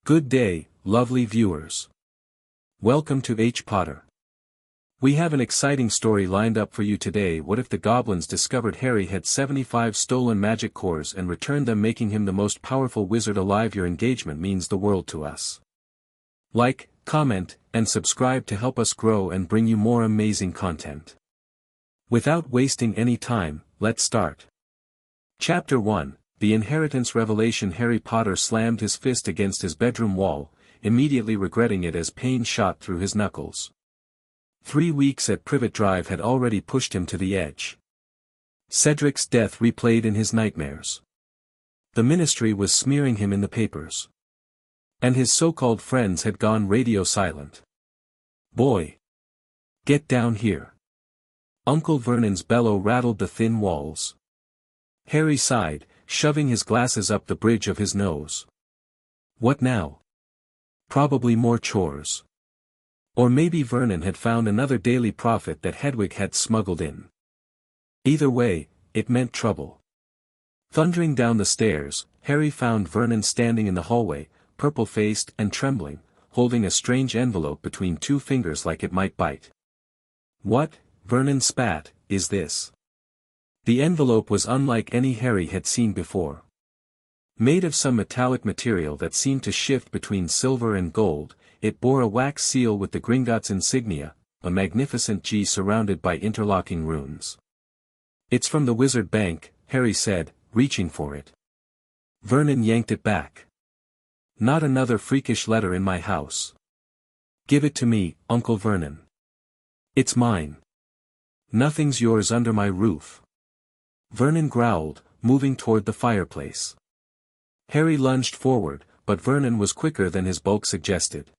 Good day, lovely viewers. Welcome to H. Potter. We have an exciting story lined up for you today. What if the goblins discovered Harry had 75 stolen magic cores and returned them, making him the most powerful wizard alive? Your engagement means the world to us. Like, comment, and subscribe to help us grow and bring you more amazing content. Without wasting any time, let's start. Chapter 1, The Inheritance Revelation. Harry Potter slammed his fist against his bedroom wall, immediately regretting it as pain shot through his knuckles. 3 weeks at Privet Drive had already pushed him to the edge. Cedric's death replayed in his nightmares. The Ministry was smearing him in the papers. And his so-called friends had gone radio silent. Boy! Get down here! Uncle Vernon's bellow rattled the thin walls. Harry sighed, shoving his glasses up the bridge of his nose. What now? Probably more chores. Or maybe Vernon had found another daily profit that Hedwig had smuggled in. Either way, it meant trouble. Thundering down the stairs, Harry found Vernon standing in the hallway, purple-faced and trembling, holding a strange envelope between 2 fingers like it might bite. What, Vernon spat, is this? The envelope was unlike any Harry had seen before. Made of some metallic material that seemed to shift between silver and gold, it bore a wax seal with the Gringotts insignia, a magnificent G surrounded by interlocking runes. It's from the Wizard Bank, Harry said, reaching for it. Vernon yanked it back. Not another freakish letter in my house. Give it to me, Uncle Vernon. It's mine. Nothing's yours under my roof. Vernon growled, moving toward the fireplace. Harry lunged forward, but Vernon was quicker than his bulk suggested.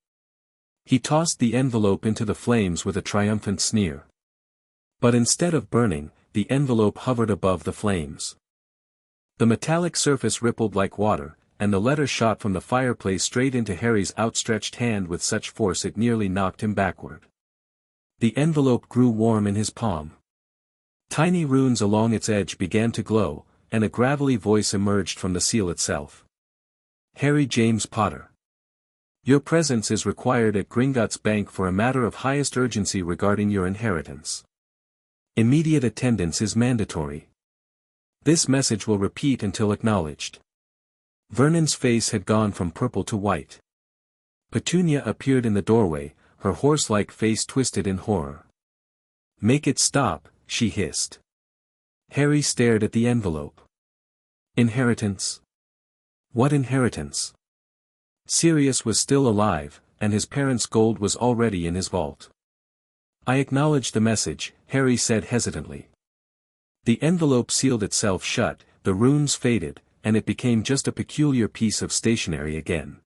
He tossed the envelope into the flames with a triumphant sneer. But instead of burning, the envelope hovered above the flames. The metallic surface rippled like water, and the letter shot from the fireplace straight into Harry's outstretched hand with such force it nearly knocked him backward. The envelope grew warm in his palm. Tiny runes along its edge began to glow, and a gravelly voice emerged from the seal itself. Harry James Potter. Your presence is required at Gringotts Bank for a matter of highest urgency regarding your inheritance. Immediate attendance is mandatory. This message will repeat until acknowledged. Vernon's face had gone from purple to white. Petunia appeared in the doorway, her horse-like face twisted in horror. Make it stop, she hissed. Harry stared at the envelope. Inheritance? What inheritance? Sirius was still alive, and his parents' gold was already in his vault. I acknowledge the message, Harry said hesitantly. The envelope sealed itself shut, the runes faded, and it became just a peculiar piece of stationery again.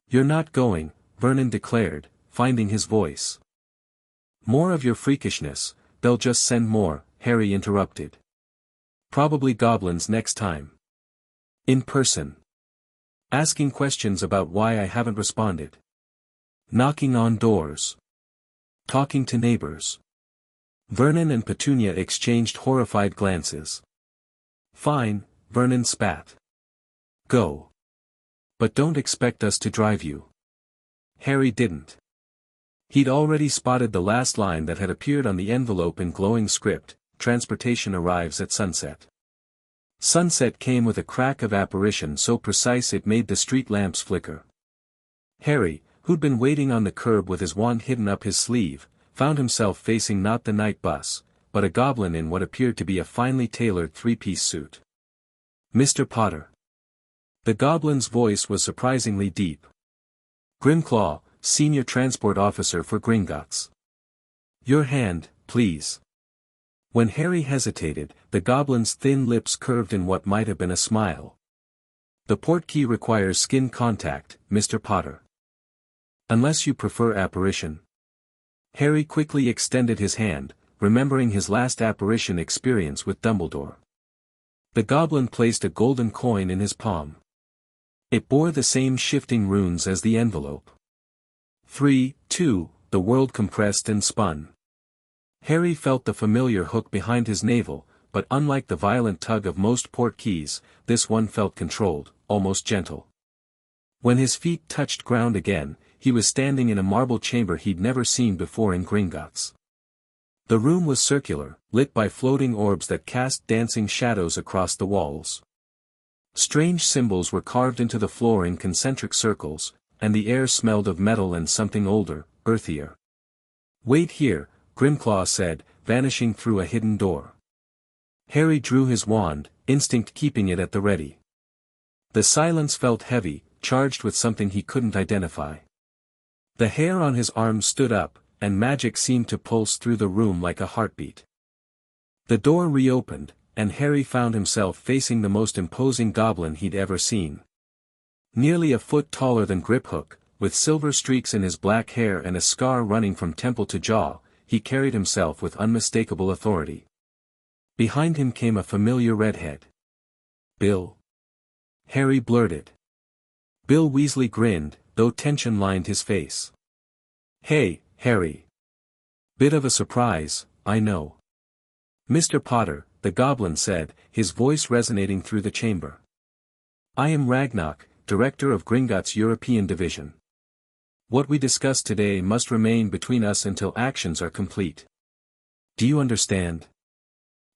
You're not going, Vernon declared, finding his voice. More of your freakishness, they'll just send more, Harry interrupted. Probably goblins next time. In person. Asking questions about why I haven't responded. Knocking on doors. Talking to neighbors. Vernon and Petunia exchanged horrified glances. Fine, Vernon spat. Go. But don't expect us to drive you. Harry didn't. He'd already spotted the last line that had appeared on the envelope in glowing script, transportation arrives at sunset. Sunset came with a crack of apparition so precise it made the street lamps flicker. Harry, who'd been waiting on the curb with his wand hidden up his sleeve, found himself facing not the night bus, but a goblin in what appeared to be a finely tailored 3-piece suit. Mr. Potter. The goblin's voice was surprisingly deep. Grimclaw, Senior Transport Officer for Gringotts. Your hand, please. When Harry hesitated, the goblin's thin lips curved in what might have been a smile. The portkey requires skin contact, Mr. Potter. Unless you prefer apparition. Harry quickly extended his hand, remembering his last apparition experience with Dumbledore. The goblin placed a golden coin in his palm. It bore the same shifting runes as the envelope. 3, 2, the world compressed and spun. Harry felt the familiar hook behind his navel, but unlike the violent tug of most portkeys, this one felt controlled, almost gentle. When his feet touched ground again, he was standing in a marble chamber he'd never seen before in Gringotts. The room was circular, lit by floating orbs that cast dancing shadows across the walls. Strange symbols were carved into the floor in concentric circles, and the air smelled of metal and something older, earthier. "Wait here," Grimclaw said, vanishing through a hidden door. Harry drew his wand, instinct keeping it at the ready. The silence felt heavy, charged with something he couldn't identify. The hair on his arms stood up, and magic seemed to pulse through the room like a heartbeat. The door reopened, and Harry found himself facing the most imposing goblin he'd ever seen. Nearly a foot taller than Griphook, with silver streaks in his black hair and a scar running from temple to jaw, he carried himself with unmistakable authority. Behind him came a familiar redhead. "Bill?" Harry blurted. Bill Weasley grinned, though tension lined his face. "Hey, Harry. Bit of a surprise, I know." "Mr. Potter," the goblin said, his voice resonating through the chamber. "I am Ragnarok, director of Gringotts' European division. What we discuss today must remain between us until actions are complete. Do you understand?"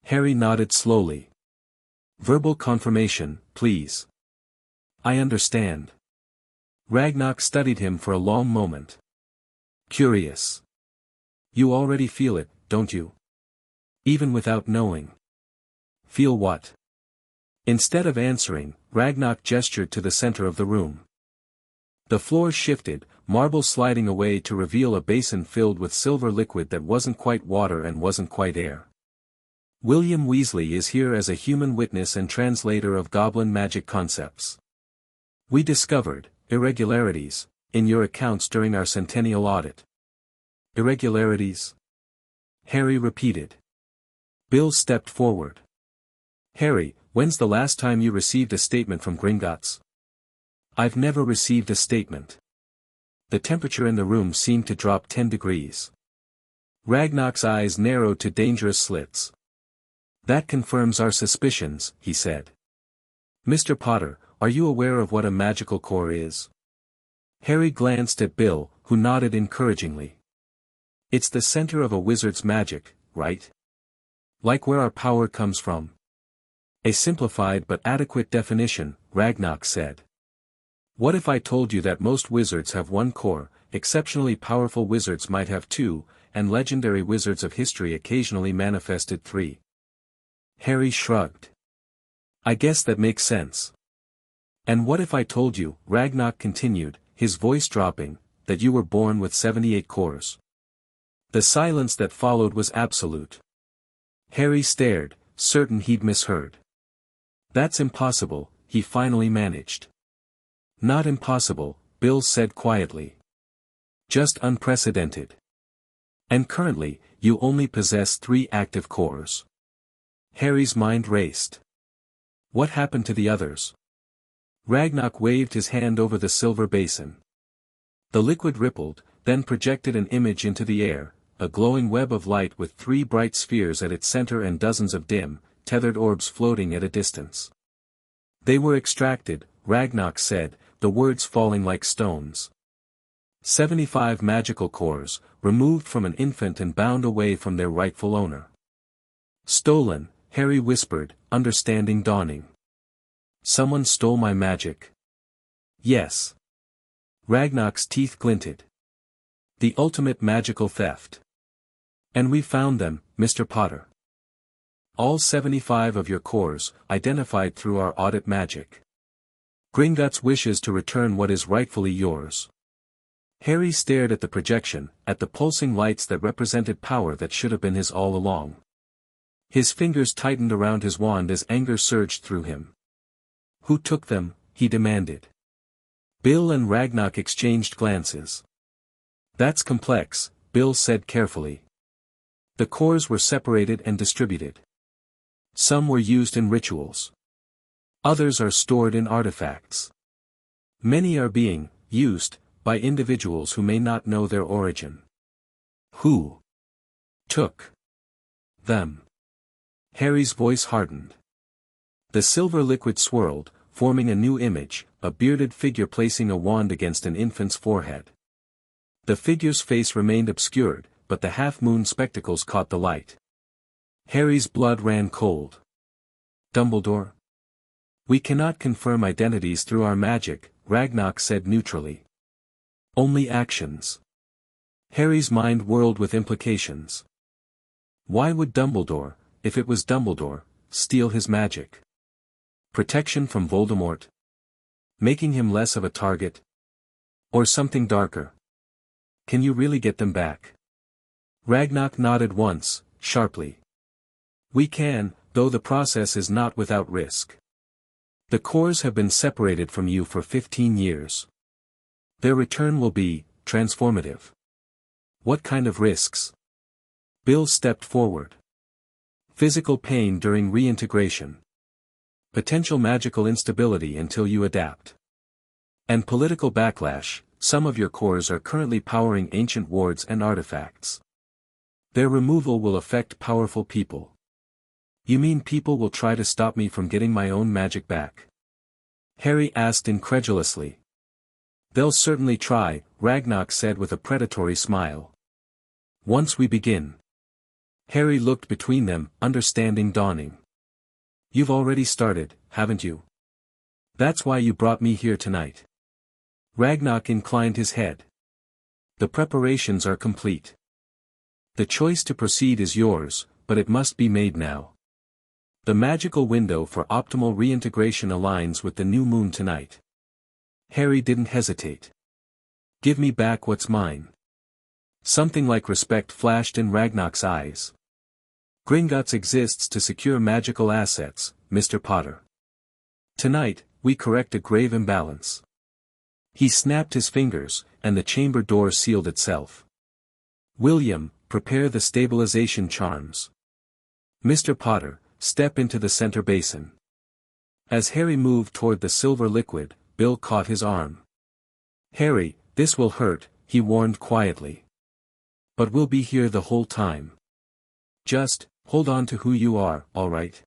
Harry nodded slowly. "Verbal confirmation, please." "I understand." Ragnarok studied him for a long moment. "Curious. You already feel it, don't you? Even without knowing." "Feel what?" Instead of answering, Ragnarok gestured to the center of the room. The floor shifted, marble sliding away to reveal a basin filled with silver liquid that wasn't quite water and wasn't quite air. "William Weasley is here as a human witness and translator of goblin magic concepts. We discovered irregularities in your accounts during our centennial audit." "Irregularities?" Harry repeated. Bill stepped forward. "Harry, when's the last time you received a statement from Gringotts?" "I've never received a statement." The temperature in the room seemed to drop 10 degrees. Ragnarok's eyes narrowed to dangerous slits. "That confirms our suspicions," he said. "Mr. Potter, are you aware of what a magical core is?" Harry glanced at Bill, who nodded encouragingly. "It's the center of a wizard's magic, right? Like where our power comes from." "A simplified but adequate definition," Ragnarok said. "What if I told you that most wizards have one core, exceptionally powerful wizards might have two, and legendary wizards of history occasionally manifested three?" Harry shrugged. "I guess that makes sense." "And what if I told you," Ragnarok continued, his voice dropping, "that you were born with 78 cores?" The silence that followed was absolute. Harry stared, certain he'd misheard. "That's impossible," he finally managed. "Not impossible," Bill said quietly. "Just unprecedented. And currently, you only possess 3 active cores." Harry's mind raced. What happened to the others? Ragnarok waved his hand over the silver basin. The liquid rippled, then projected an image into the air, a glowing web of light with 3 bright spheres at its center and dozens of dim, tethered orbs floating at a distance. "They were extracted," Ragnarok said, the words falling like stones. 75 magical cores, removed from an infant and bound away from their rightful owner. "Stolen," Harry whispered, understanding dawning. "Someone stole my magic." "Yes." Ragnarok's teeth glinted. "The ultimate magical theft. And we found them, Mr. Potter. All 75 of your cores, identified through our audit magic. Gringotts wishes to return what is rightfully yours." Harry stared at the projection, at the pulsing lights that represented power that should have been his all along. His fingers tightened around his wand as anger surged through him. "Who took them?" he demanded. Bill and Ragnarok exchanged glances. "That's complex," Bill said carefully. "The cores were separated and distributed. Some were used in rituals. Others are stored in artifacts. Many are being used by individuals who may not know their origin." "Who took them?" Harry's voice hardened. The silver liquid swirled, forming a new image, a bearded figure placing a wand against an infant's forehead. The figure's face remained obscured, but the half-moon spectacles caught the light. Harry's blood ran cold. Dumbledore? We cannot confirm identities through our magic, Ragnarok said neutrally. Only actions. Harry's mind whirled with implications. Why would Dumbledore, if it was Dumbledore, steal his magic? Protection from Voldemort? Making him less of a target? Or something darker? Can you really get them back? Ragnarok nodded once, sharply. We can, though the process is not without risk. The cores have been separated from you for 15 years. Their return will be transformative. What kind of risks? Bill stepped forward. Physical pain during reintegration. Potential magical instability until you adapt. And political backlash. Some of your cores are currently powering ancient wards and artifacts. Their removal will affect powerful people. You mean people will try to stop me from getting my own magic back? Harry asked incredulously. They'll certainly try, Ragnarok said with a predatory smile. Once we begin. Harry looked between them, understanding dawning. You've already started, haven't you? That's why you brought me here tonight. Ragnarok inclined his head. The preparations are complete. The choice to proceed is yours, but it must be made now. The magical window for optimal reintegration aligns with the new moon tonight. Harry didn't hesitate. Give me back what's mine. Something like respect flashed in Ragnarok's eyes. Gringotts exists to secure magical assets, Mr. Potter. Tonight, we correct a grave imbalance. He snapped his fingers, and the chamber door sealed itself. William, prepare the stabilization charms. Mr. Potter, step into the center basin. As Harry moved toward the silver liquid, Bill caught his arm. Harry, this will hurt, he warned quietly. But we'll be here the whole time. Just, hold on to who you are, all right?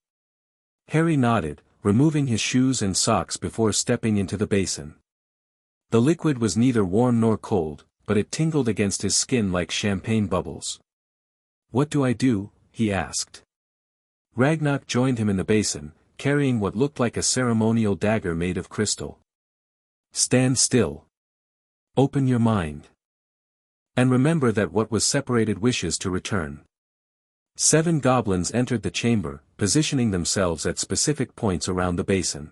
Harry nodded, removing his shoes and socks before stepping into the basin. The liquid was neither warm nor cold, but it tingled against his skin like champagne bubbles. What do I do? He asked. Ragnarok joined him in the basin, carrying what looked like a ceremonial dagger made of crystal. Stand still. Open your mind. And remember that what was separated wishes to return. 7 goblins entered the chamber, positioning themselves at specific points around the basin.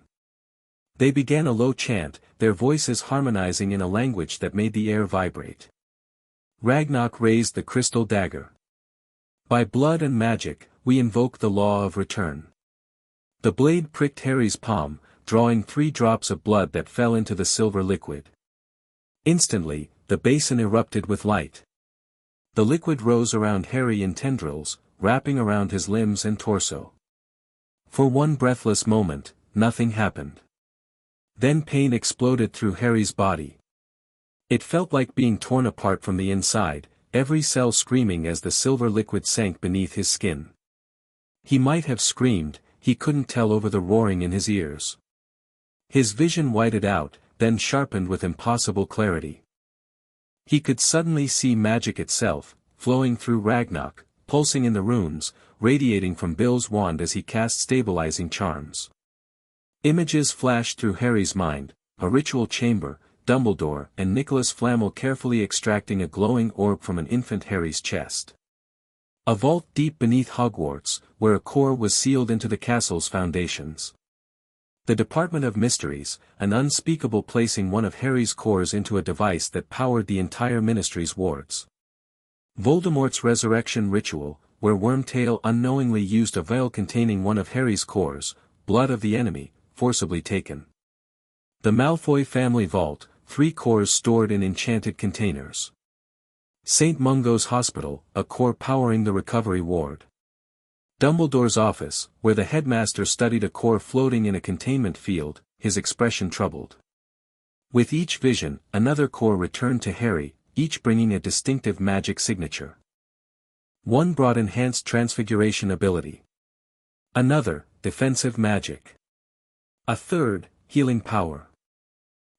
They began a low chant, their voices harmonizing in a language that made the air vibrate. Ragnarok raised the crystal dagger. By blood and magic, we invoke the law of return. The blade pricked Harry's palm, drawing 3 drops of blood that fell into the silver liquid. Instantly, the basin erupted with light. The liquid rose around Harry in tendrils, wrapping around his limbs and torso. For one breathless moment, nothing happened. Then pain exploded through Harry's body. It felt like being torn apart from the inside, every cell screaming as the silver liquid sank beneath his skin. He might have screamed, he couldn't tell over the roaring in his ears. His vision whited out, then sharpened with impossible clarity. He could suddenly see magic itself, flowing through Ragnarok, pulsing in the runes, radiating from Bill's wand as he cast stabilizing charms. Images flashed through Harry's mind, a ritual chamber, Dumbledore and Nicholas Flamel carefully extracting a glowing orb from an infant Harry's chest. A vault deep beneath Hogwarts, where a core was sealed into the castle's foundations. The Department of Mysteries, an unspeakable placing one of Harry's cores into a device that powered the entire Ministry's wards. Voldemort's resurrection ritual, where Wormtail unknowingly used a vial containing one of Harry's cores, blood of the enemy, forcibly taken. The Malfoy family vault, 3 cores stored in enchanted containers. St. Mungo's Hospital, a core powering the recovery ward. Dumbledore's office, where the headmaster studied a core floating in a containment field, his expression troubled. With each vision, another core returned to Harry, each bringing a distinctive magic signature. One brought enhanced transfiguration ability. Another, defensive magic. A third, healing power.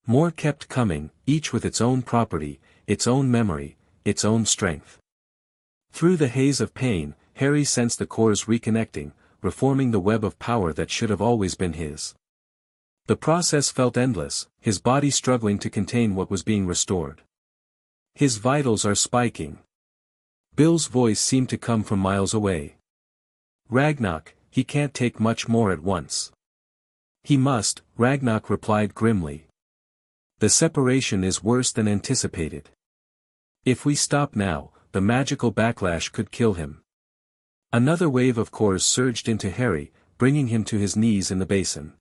More kept coming, each with its own property, its own memory, its own strength. Through the haze of pain, Harry sensed the cores reconnecting, reforming the web of power that should have always been his. The process felt endless, his body struggling to contain what was being restored. His vitals are spiking. Bill's voice seemed to come from miles away. Ragnarok, he can't take much more at once. He must, Ragnarok replied grimly. The separation is worse than anticipated. If we stop now, the magical backlash could kill him. Another wave of cores surged into Harry, bringing him to his knees in the basin.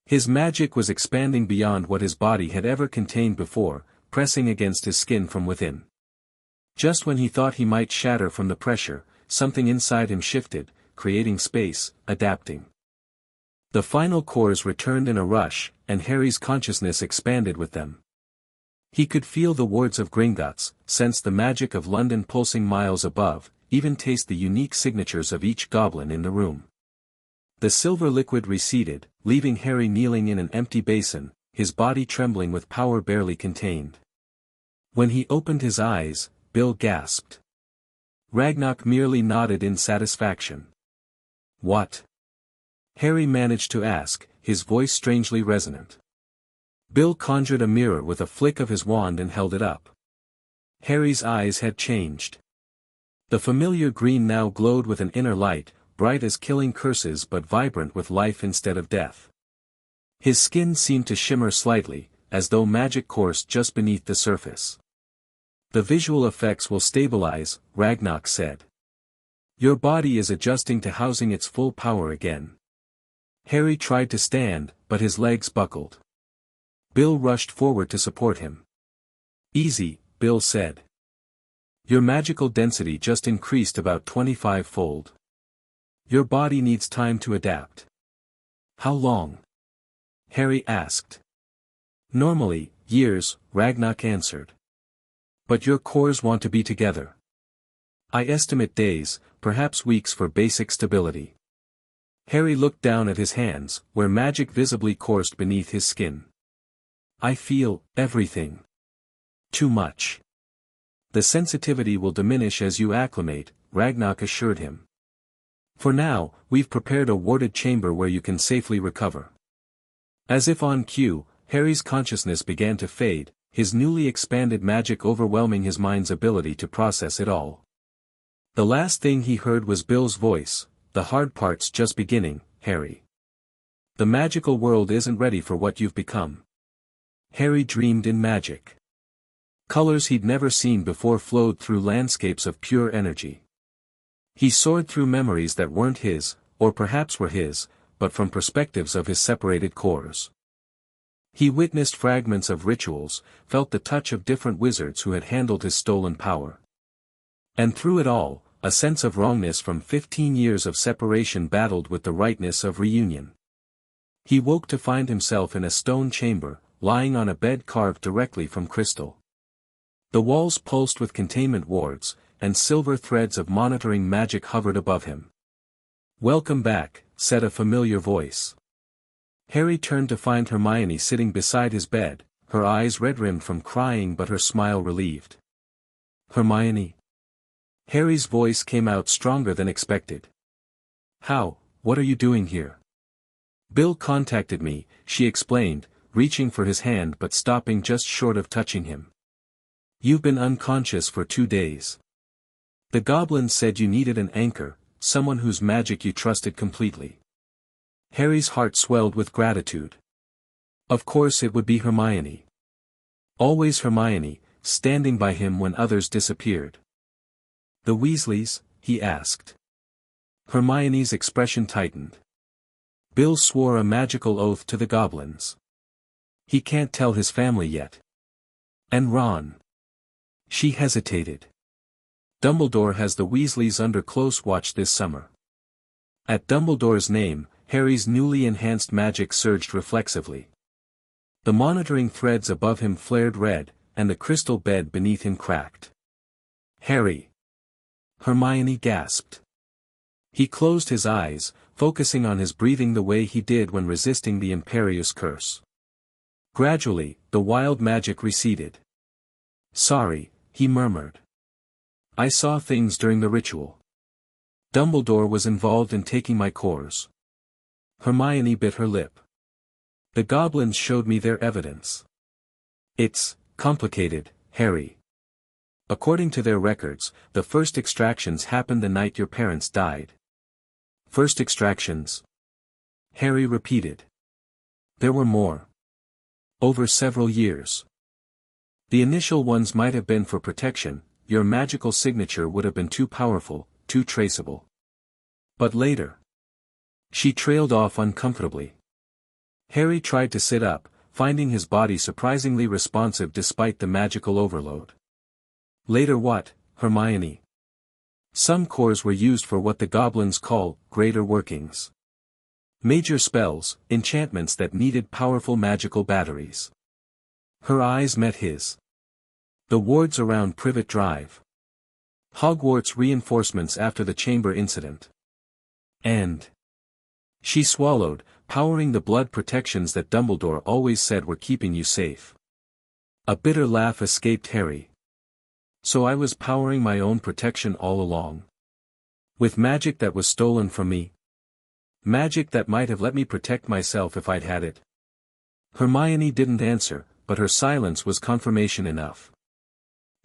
His magic was expanding beyond what his body had ever contained before, pressing against his skin from within. Just when he thought he might shatter from the pressure, something inside him shifted, creating space, adapting. The final cores returned in a rush, and Harry's consciousness expanded with them. He could feel the wards of Gringotts, sense the magic of London pulsing miles above, even taste the unique signatures of each goblin in the room. The silver liquid receded, leaving Harry kneeling in an empty basin, his body trembling with power barely contained. When he opened his eyes, Bill gasped. Ragnarok merely nodded in satisfaction. What? Harry managed to ask, his voice strangely resonant. Bill conjured a mirror with a flick of his wand and held it up. Harry's eyes had changed. The familiar green now glowed with an inner light, bright as killing curses but vibrant with life instead of death. His skin seemed to shimmer slightly, as though magic coursed just beneath the surface. The visual effects will stabilize, Ragnarok said. Your body is adjusting to housing its full power again. Harry tried to stand, but his legs buckled. Bill rushed forward to support him. Easy, Bill said. Your magical density just increased about 25-fold. Your body needs time to adapt. How long? Harry asked. Normally, years, Ragnarok answered. But your cores want to be together. I estimate days, perhaps weeks for basic stability. Harry looked down at his hands, where magic visibly coursed beneath his skin. I feel everything. Too much. The sensitivity will diminish as you acclimate, Ragnarok assured him. For now, we've prepared a warded chamber where you can safely recover. As if on cue, Harry's consciousness began to fade, his newly expanded magic overwhelming his mind's ability to process it all. The last thing he heard was Bill's voice, the hard part's just beginning, Harry. The magical world isn't ready for what you've become. Harry dreamed in magic. Colors he'd never seen before flowed through landscapes of pure energy. He soared through memories that weren't his, or perhaps were his, but from perspectives of his separated cores. He witnessed fragments of rituals, felt the touch of different wizards who had handled his stolen power. And through it all, a sense of wrongness from 15 years of separation battled with the rightness of reunion. He woke to find himself in a stone chamber, lying on a bed carved directly from crystal. The walls pulsed with containment wards, and silver threads of monitoring magic hovered above him. Welcome back, said a familiar voice. Harry turned to find Hermione sitting beside his bed, her eyes red-rimmed from crying but her smile relieved. Hermione? Harry's voice came out stronger than expected. What are you doing here? Bill contacted me, she explained, reaching for his hand but stopping just short of touching him. You've been unconscious for 2 days. The Goblins said you needed an anchor, someone whose magic you trusted completely. Harry's heart swelled with gratitude. Of course it would be Hermione. Always Hermione, standing by him when others disappeared. The Weasleys? He asked. Hermione's expression tightened. Bill swore a magical oath to the Goblins. He can't tell his family yet. And Ron? She hesitated. Dumbledore has the Weasleys under close watch this summer. At Dumbledore's name, Harry's newly enhanced magic surged reflexively. The monitoring threads above him flared red, and the crystal bed beneath him cracked. Harry! Hermione gasped. He closed his eyes, focusing on his breathing the way he did when resisting the imperious curse. Gradually, the wild magic receded. "Sorry," he murmured. "I saw things during the ritual. Dumbledore was involved in taking my cores." Hermione bit her lip. "The goblins showed me their evidence." "It's complicated, Harry. According to their records, the first extractions happened the night your parents died." "First extractions?" Harry repeated. "There were more. Over several years. The initial ones might have been for protection, your magical signature would have been too powerful, too traceable. But later." She trailed off uncomfortably. Harry tried to sit up, finding his body surprisingly responsive despite the magical overload. "Later what, Hermione?" "Some cores were used for what the goblins call greater workings. Major spells, enchantments that needed powerful magical batteries." Her eyes met his. "The wards around Privet Drive. Hogwarts reinforcements after the chamber incident. And..." She swallowed, "powering the blood protections that Dumbledore always said were keeping you safe." A bitter laugh escaped Harry. "So I was powering my own protection all along. With magic that was stolen from me. Magic that might have let me protect myself if I'd had it." Hermione didn't answer, but her silence was confirmation enough.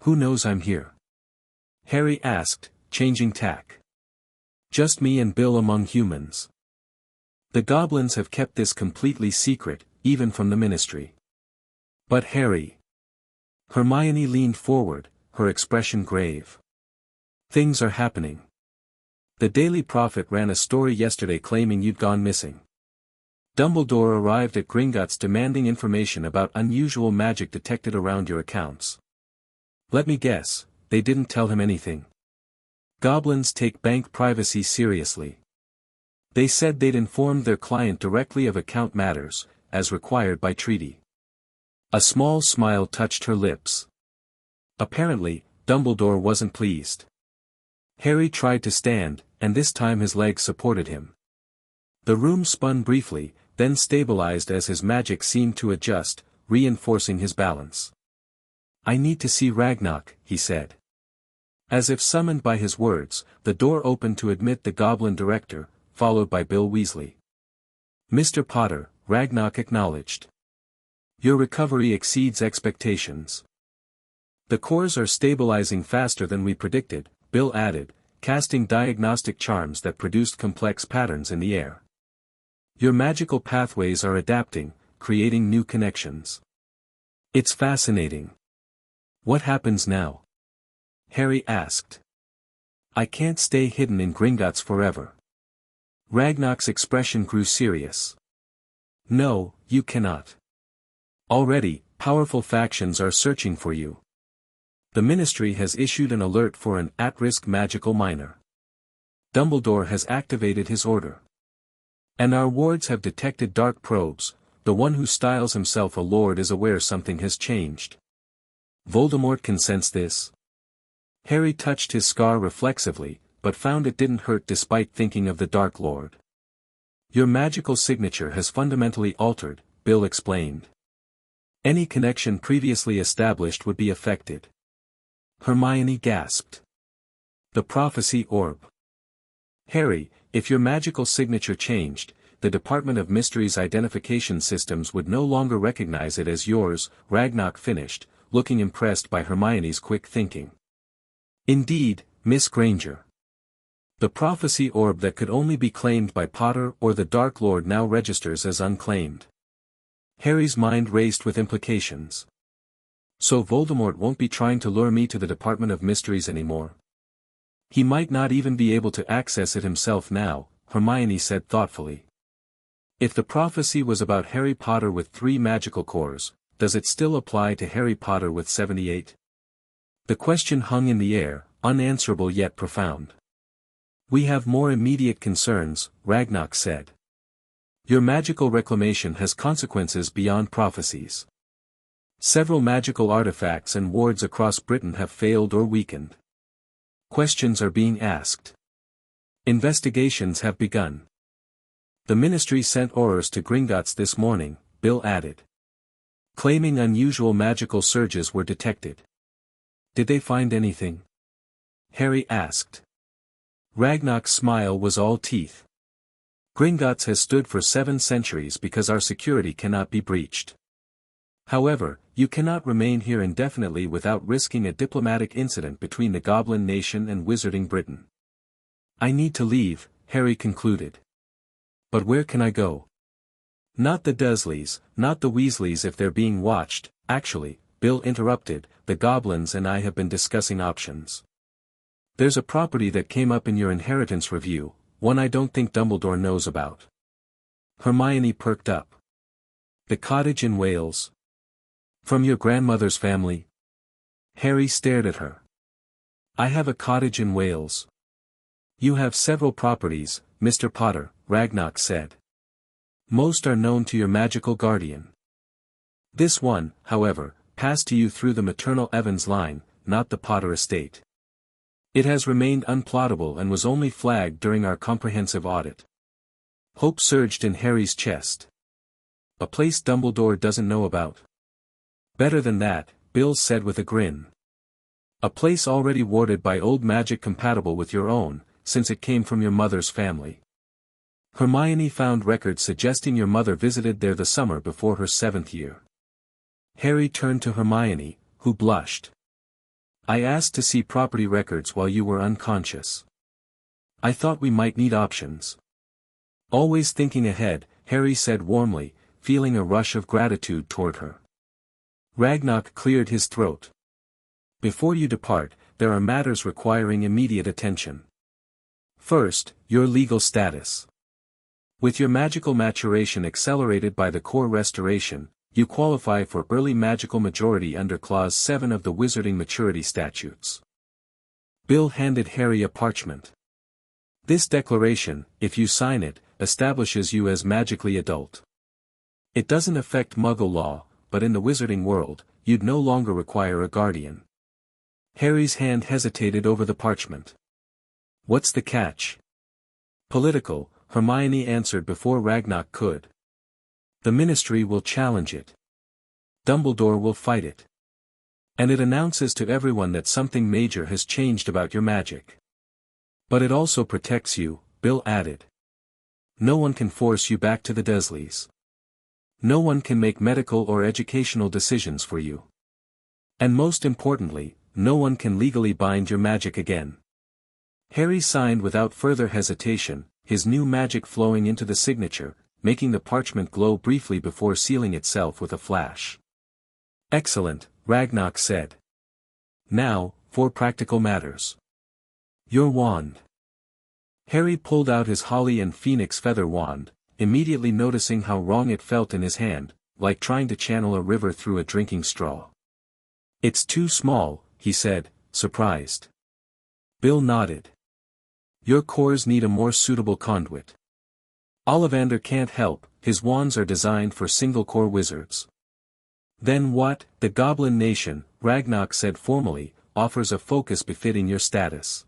"Who knows I'm here?" Harry asked, changing tack. "Just me and Bill among humans. The goblins have kept this completely secret, even from the Ministry." "But Harry..." Hermione leaned forward, her expression grave. "Things are happening. The Daily Prophet ran a story yesterday claiming you'd gone missing. Dumbledore arrived at Gringotts demanding information about unusual magic detected around your accounts. Let me guess, they didn't tell him anything. Goblins take bank privacy seriously. They said they'd informed their client directly of account matters, as required by treaty." A small smile touched her lips. Apparently, Dumbledore wasn't pleased. Harry tried to stand, and this time his legs supported him. The room spun briefly, then stabilized as his magic seemed to adjust, reinforcing his balance. "I need to see Ragnarok," he said. As if summoned by his words, the door opened to admit the Goblin director, followed by Bill Weasley. "Mr. Potter," Ragnarok acknowledged. "Your recovery exceeds expectations. The cores are stabilizing faster than we predicted," Bill added, casting diagnostic charms that produced complex patterns in the air. "Your magical pathways are adapting, creating new connections. It's fascinating." "What happens now?" Harry asked. "I can't stay hidden in Gringotts forever." Ragnarok's expression grew serious. "No, you cannot. Already, powerful factions are searching for you. The Ministry has issued an alert for an at-risk magical minor. Dumbledore has activated his order. And our wards have detected dark probes. The one who styles himself a lord is aware something has changed. Voldemort can sense this." Harry touched his scar reflexively, but found it didn't hurt despite thinking of the Dark Lord. "Your magical signature has fundamentally altered," Bill explained. "Any connection previously established would be affected." Hermione gasped. "The prophecy orb." "Harry, if your magical signature changed, the Department of Mysteries identification systems would no longer recognize it as yours," Ragnarok finished, looking impressed by Hermione's quick thinking. "Indeed, Miss Granger. The prophecy orb that could only be claimed by Potter or the Dark Lord now registers as unclaimed." Harry's mind raced with implications. "So Voldemort won't be trying to lure me to the Department of Mysteries anymore. He might not even be able to access it himself now," Hermione said thoughtfully. "If the prophecy was about Harry Potter with 3 magical cores, does it still apply to Harry Potter with 78? The question hung in the air, unanswerable yet profound. "We have more immediate concerns," Ragnarok said. "Your magical reclamation has consequences beyond prophecies. Several magical artifacts and wards across Britain have failed or weakened. Questions are being asked. Investigations have begun. The ministry sent orders to Gringotts this morning, Bill added. Claiming unusual magical surges were detected. Did they find anything? Harry asked. Ragnar's smile was all teeth. Gringotts has stood for 7 centuries because our security cannot be breached. However, you cannot remain here indefinitely without risking a diplomatic incident between the Goblin nation and Wizarding Britain. I need to leave, Harry concluded. But where can I go? Not the Dursleys, not the Weasleys if they're being watched. Actually, Bill interrupted, the Goblins and I have been discussing options. There's a property that came up in your inheritance review, one I don't think Dumbledore knows about. Hermione perked up. The cottage in Wales. From your grandmother's family? Harry stared at her. I have a cottage in Wales. You have several properties, Mr. Potter, Ragnar said. Most are known to your magical guardian. This one, however, passed to you through the maternal Evans line, not the Potter estate. It has remained unplottable and was only flagged during our comprehensive audit. Hope surged in Harry's chest. A place Dumbledore doesn't know about. Better than that, Bill said with a grin. A place already warded by old magic compatible with your own, since it came from your mother's family. Hermione found records suggesting your mother visited there the summer before her 7th year. Harry turned to Hermione, who blushed. I asked to see property records while you were unconscious. I thought we might need options. Always thinking ahead, Harry said warmly, feeling a rush of gratitude toward her. Ragnar cleared his throat. Before you depart, there are matters requiring immediate attention. First, your legal status. With your magical maturation accelerated by the core restoration, you qualify for early magical majority under Clause 7 of the Wizarding Maturity Statutes. Bill handed Harry a parchment. This declaration, if you sign it, establishes you as magically adult. It doesn't affect Muggle law, but in the wizarding world, you'd no longer require a guardian. Harry's hand hesitated over the parchment. What's the catch? Political, Hermione answered before Ragnar could. The Ministry will challenge it. Dumbledore will fight it. And it announces to everyone that something major has changed about your magic. But it also protects you, Bill added. No one can force you back to the Dursleys. No one can make medical or educational decisions for you. And most importantly, no one can legally bind your magic again. Harry signed without further hesitation, his new magic flowing into the signature, making the parchment glow briefly before sealing itself with a flash. Excellent, Ragnar said. Now, for practical matters. Your wand. Harry pulled out his holly and phoenix feather wand, immediately noticing how wrong it felt in his hand, like trying to channel a river through a drinking straw. It's too small, he said, surprised. Bill nodded. Your cores need a more suitable conduit. Ollivander can't help, his wands are designed for single-core wizards. Then what? The Goblin Nation, Ragnar said formally, offers a focus befitting your status.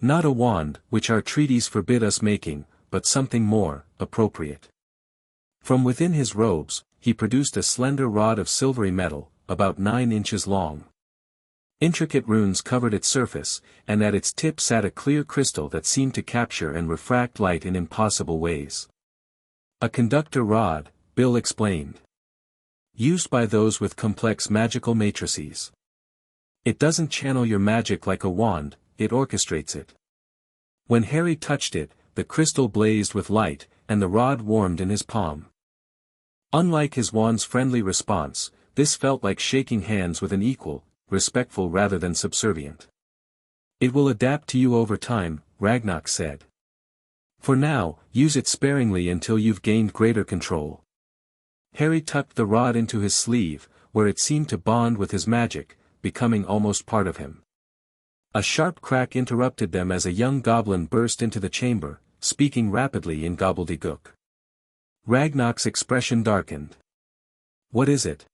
Not a wand, which our treaties forbid us making, but something more appropriate. From within his robes, he produced a slender rod of silvery metal, about 9 inches long. Intricate runes covered its surface, and at its tip sat a clear crystal that seemed to capture and refract light in impossible ways. A conductor rod, Bill explained. Used by those with complex magical matrices. It doesn't channel your magic like a wand, it orchestrates it. When Harry touched it, the crystal blazed with light, and the rod warmed in his palm. Unlike his wand's friendly response, this felt like shaking hands with an equal, respectful rather than subservient. It will adapt to you over time, Ragnar said. For now, use it sparingly until you've gained greater control. Harry tucked the rod into his sleeve, where it seemed to bond with his magic, becoming almost part of him. A sharp crack interrupted them as a young goblin burst into the chamber, speaking rapidly in gobbledygook. Ragnar's expression darkened. What is it?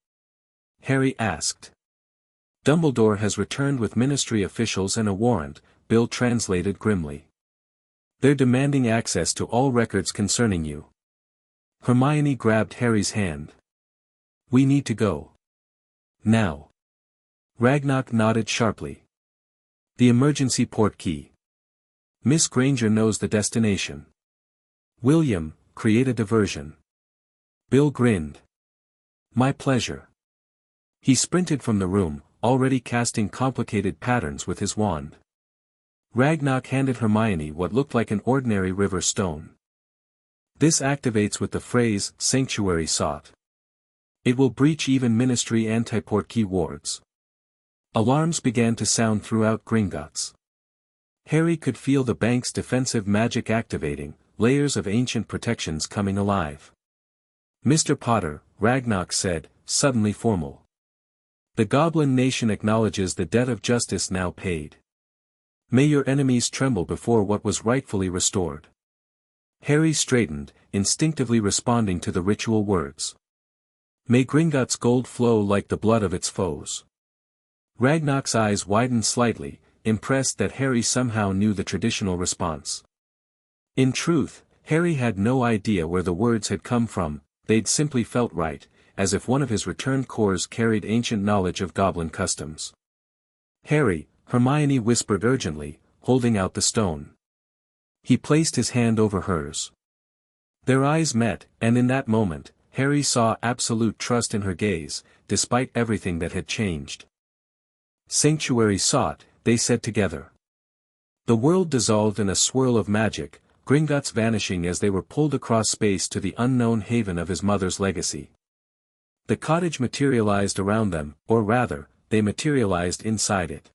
Harry asked. Dumbledore has returned with ministry officials and a warrant, Bill translated grimly. They're demanding access to all records concerning you. Hermione grabbed Harry's hand. We need to go. Now. Ragnar nodded sharply. The emergency port key. Miss Granger knows the destination. William, create a diversion. Bill grinned. My pleasure. He sprinted from the room, already casting complicated patterns with his wand. Ragnar handed Hermione what looked like an ordinary river stone. This activates with the phrase, Sanctuary sought. It will breach even Ministry anti-portkey wards. Alarms began to sound throughout Gringotts. Harry could feel the bank's defensive magic activating, layers of ancient protections coming alive. Mr. Potter, Ragnar said, suddenly formal. The Goblin nation acknowledges the debt of justice now paid. May your enemies tremble before what was rightfully restored. Harry straightened, instinctively responding to the ritual words. May Gringotts' gold flow like the blood of its foes. Ragnar's eyes widened slightly, impressed that Harry somehow knew the traditional response. In truth, Harry had no idea where the words had come from, they'd simply felt right, as if one of his returned cores carried ancient knowledge of goblin customs. Harry, Hermione whispered urgently, holding out the stone. He placed his hand over hers. Their eyes met, and in that moment, Harry saw absolute trust in her gaze, despite everything that had changed. Sanctuary sought, they said together. The world dissolved in a swirl of magic, Gringotts vanishing as they were pulled across space to the unknown haven of his mother's legacy. The cottage materialized around them, or rather, they materialized inside it.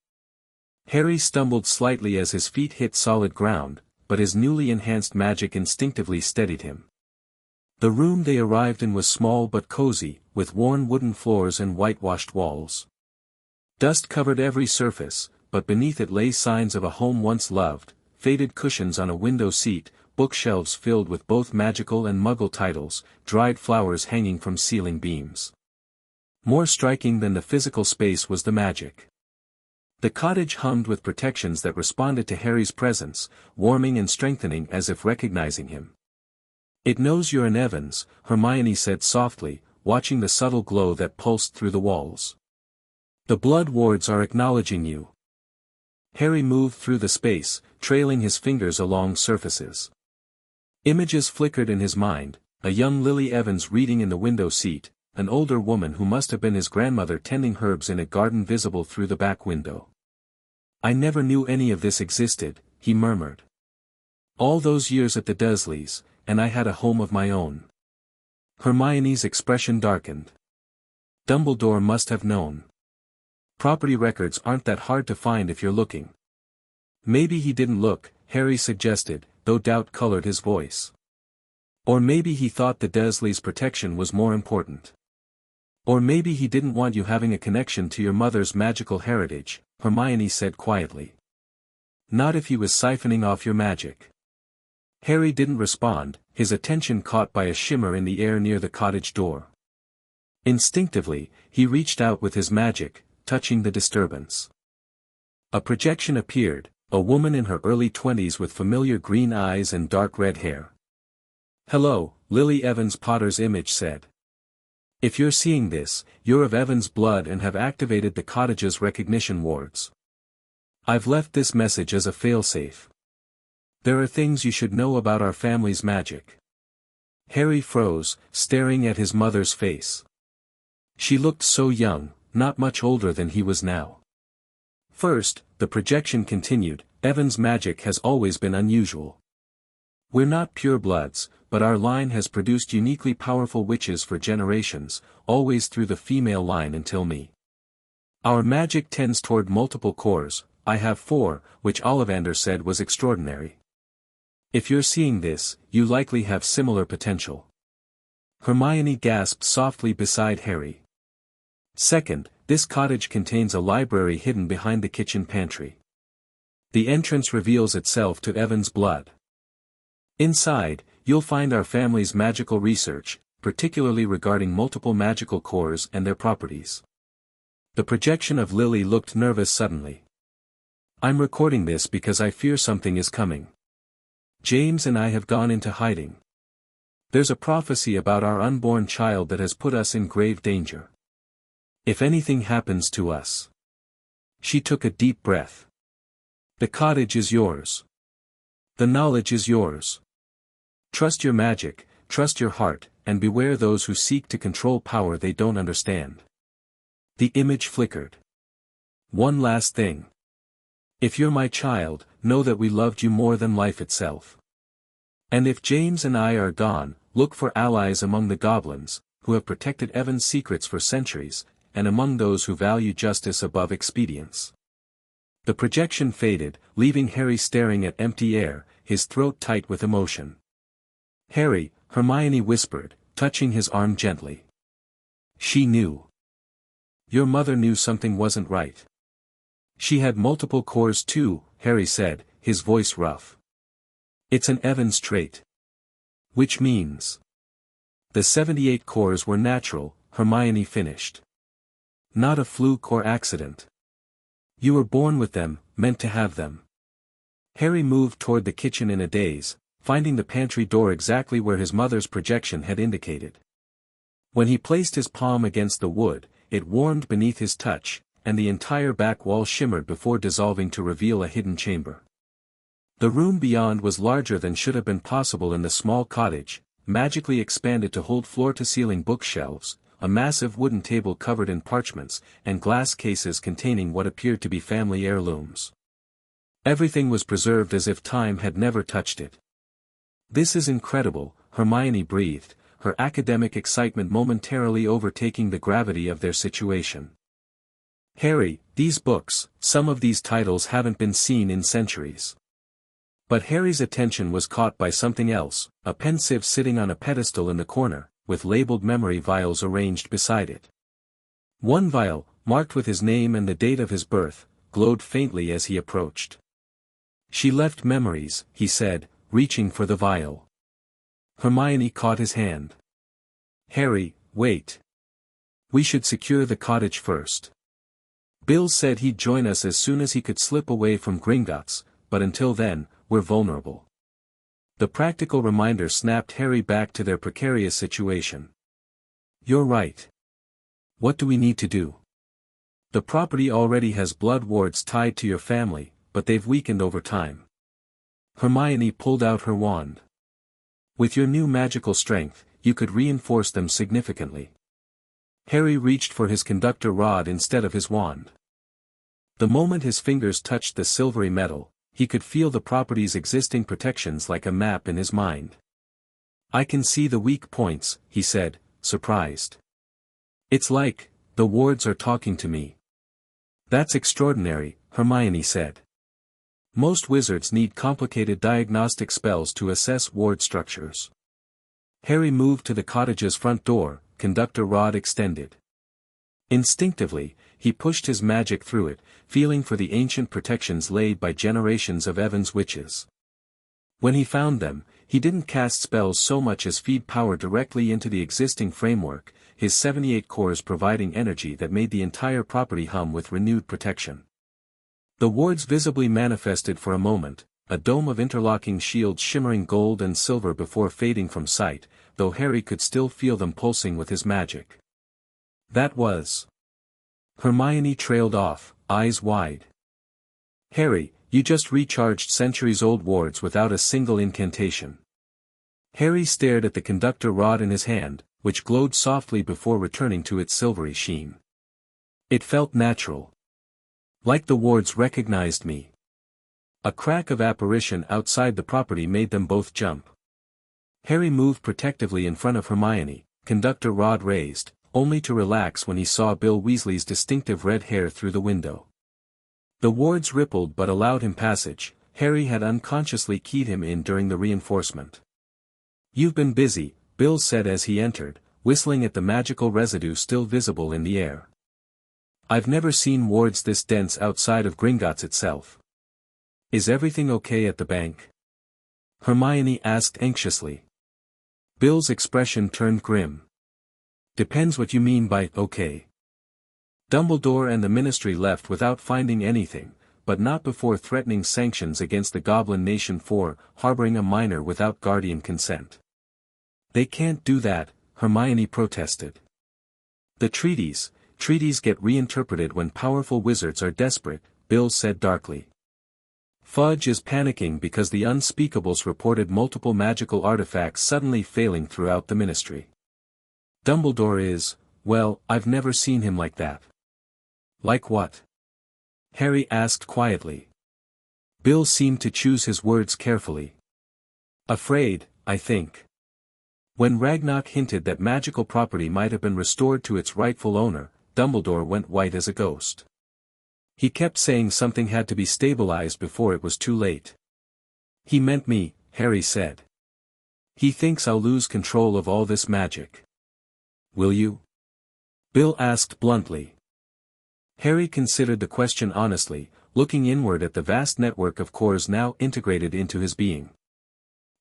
Harry stumbled slightly as his feet hit solid ground, but his newly enhanced magic instinctively steadied him. The room they arrived in was small but cozy, with worn wooden floors and whitewashed walls. Dust covered every surface, but beneath it lay signs of a home once loved, faded cushions on a window seat, bookshelves filled with both magical and muggle titles, dried flowers hanging from ceiling beams. More striking than the physical space was the magic. The cottage hummed with protections that responded to Harry's presence, warming and strengthening as if recognizing him. It knows you're an Evans, Hermione said softly, watching the subtle glow that pulsed through the walls. The blood wards are acknowledging you. Harry moved through the space, trailing his fingers along surfaces. Images flickered in his mind, a young Lily Evans reading in the window seat, an older woman who must have been his grandmother tending herbs in a garden visible through the back window. I never knew any of this existed, he murmured. All those years at the Dursleys, and I had a home of my own. Hermione's expression darkened. Dumbledore must have known. Property records aren't that hard to find if you're looking. Maybe he didn't look, Harry suggested, though doubt colored his voice. Or maybe he thought the Dursleys' protection was more important. Or maybe he didn't want you having a connection to your mother's magical heritage, Hermione said quietly. Not if he was siphoning off your magic. Harry didn't respond, his attention caught by a shimmer in the air near the cottage door. Instinctively, he reached out with his magic, touching the disturbance. A projection appeared, a woman in her early 20s with familiar green eyes and dark red hair. Hello, Lily Evans Potter's image said. If you're seeing this, you're of Evans blood and have activated the cottage's recognition wards. I've left this message as a failsafe. There are things you should know about our family's magic. Harry froze, staring at his mother's face. She looked so young, not much older than he was now. First, the projection continued, Evans' magic has always been unusual. We're not purebloods, but our line has produced uniquely powerful witches for generations, always through the female line until me. Our magic tends toward multiple cores, I have 4, which Ollivander said was extraordinary. If you're seeing this, you likely have similar potential. Hermione gasped softly beside Harry. Second, this cottage contains a library hidden behind the kitchen pantry. The entrance reveals itself to Evans' blood. Inside, you'll find our family's magical research, particularly regarding multiple magical cores and their properties. The projection of Lily looked nervous suddenly. I'm recording this because I fear something is coming. James and I have gone into hiding. There's a prophecy about our unborn child that has put us in grave danger. If anything happens to us." She took a deep breath. "The cottage is yours. The knowledge is yours. Trust your magic, trust your heart, and beware those who seek to control power they don't understand." The image flickered. "One last thing. If you're my child, know that we loved you more than life itself. And if James and I are gone, look for allies among the goblins, who have protected Evan's secrets for centuries, and among those who value justice above expedience." The projection faded, leaving Harry staring at empty air, his throat tight with emotion. "Harry," Hermione whispered, touching his arm gently. She knew. "Your mother knew something wasn't right." "She had multiple cores too," Harry said, his voice rough. "It's an Evans trait." "Which means?" "The 78 cores were natural," Hermione finished. "Not a fluke or accident. You were born with them, meant to have them." Harry moved toward the kitchen in a daze, finding the pantry door exactly where his mother's projection had indicated. When he placed his palm against the wood, it warmed beneath his touch, and the entire back wall shimmered before dissolving to reveal a hidden chamber. The room beyond was larger than should have been possible in the small cottage, magically expanded to hold floor-to-ceiling bookshelves, a massive wooden table covered in parchments, and glass cases containing what appeared to be family heirlooms. Everything was preserved as if time had never touched it. "This is incredible," Hermione breathed, her academic excitement momentarily overtaking the gravity of their situation. "Harry, these books, some of these titles haven't been seen in centuries." But Harry's attention was caught by something else, a pensieve sitting on a pedestal in the corner, with labeled memory vials arranged beside it. One vial, marked with his name and the date of his birth, glowed faintly as he approached. "She left memories," he said, reaching for the vial. Hermione caught his hand. "Harry, wait. We should secure the cottage first. Bill said he'd join us as soon as he could slip away from Gringotts, but until then, we're vulnerable." The practical reminder snapped Harry back to their precarious situation. "You're right. What do we need to do? The property already has blood wards tied to your family, but they've weakened over time." Hermione pulled out her wand. "With your new magical strength, you could reinforce them significantly." Harry reached for his conductor rod instead of his wand. The moment his fingers touched the silvery metal, he could feel the property's existing protections like a map in his mind. "I can see the weak points," he said, surprised. "It's like, the wards are talking to me." "That's extraordinary," Hermione said. "Most wizards need complicated diagnostic spells to assess ward structures." Harry moved to the cottage's front door, conductor rod extended. Instinctively, he pushed his magic through it, feeling for the ancient protections laid by generations of Evans witches. When he found them, he didn't cast spells so much as feed power directly into the existing framework, his 78 cores providing energy that made the entire property hum with renewed protection. The wards visibly manifested for a moment, a dome of interlocking shields shimmering gold and silver before fading from sight, though Harry could still feel them pulsing with his magic. "That was..." Hermione trailed off, eyes wide. "Harry, you just recharged centuries-old wards without a single incantation." Harry stared at the conductor rod in his hand, which glowed softly before returning to its silvery sheen. It felt natural. Like the wards recognized me. A crack of apparition outside the property made them both jump. Harry moved protectively in front of Hermione, conductor rod raised, only to relax when he saw Bill Weasley's distinctive red hair through the window. The wards rippled but allowed him passage. Harry had unconsciously keyed him in during the reinforcement. "You've been busy," Bill said as he entered, whistling at the magical residue still visible in the air. "I've never seen wards this dense outside of Gringotts itself." "Is everything okay at the bank?" Hermione asked anxiously. Bill's expression turned grim. "Depends what you mean by okay. Dumbledore and the Ministry left without finding anything, but not before threatening sanctions against the Goblin nation for harboring a minor without guardian consent. They can't do that, Hermione protested. The treaties get reinterpreted when powerful wizards are desperate, Bill said darkly. Fudge is panicking because the Unspeakables reported multiple magical artifacts suddenly failing throughout the Ministry. Dumbledore is, well, I've never seen him like that. Like what? Harry asked quietly. Bill seemed to choose his words carefully. Afraid, I think. When Ragnarok hinted that magical property might have been restored to its rightful owner, Dumbledore went white as a ghost. He kept saying something had to be stabilized before it was too late. He meant me, Harry said. He thinks I'll lose control of all this magic. Will you? Bill asked bluntly. Harry considered the question honestly, looking inward at the vast network of cores now integrated into his being.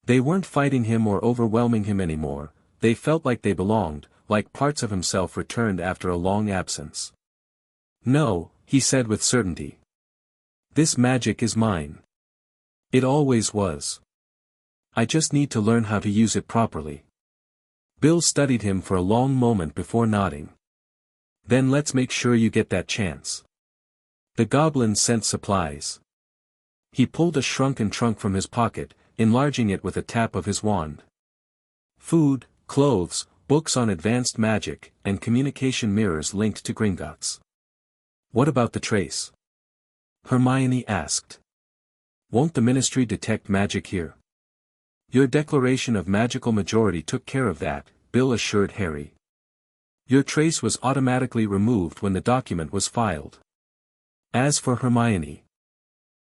They weren't fighting him or overwhelming him anymore, they felt like they belonged, like parts of himself returned after a long absence. No, he said with certainty. This magic is mine. It always was. I just need to learn how to use it properly. Bill studied him for a long moment before nodding. Then let's make sure you get that chance. The Goblins sent supplies. He pulled a shrunken trunk from his pocket, enlarging it with a tap of his wand. Food, clothes, books on advanced magic, and communication mirrors linked to Gringotts. What about the trace? Hermione asked. Won't the Ministry detect magic here? Your declaration of magical majority took care of that, Bill assured Harry. Your trace was automatically removed when the document was filed. As for Hermione.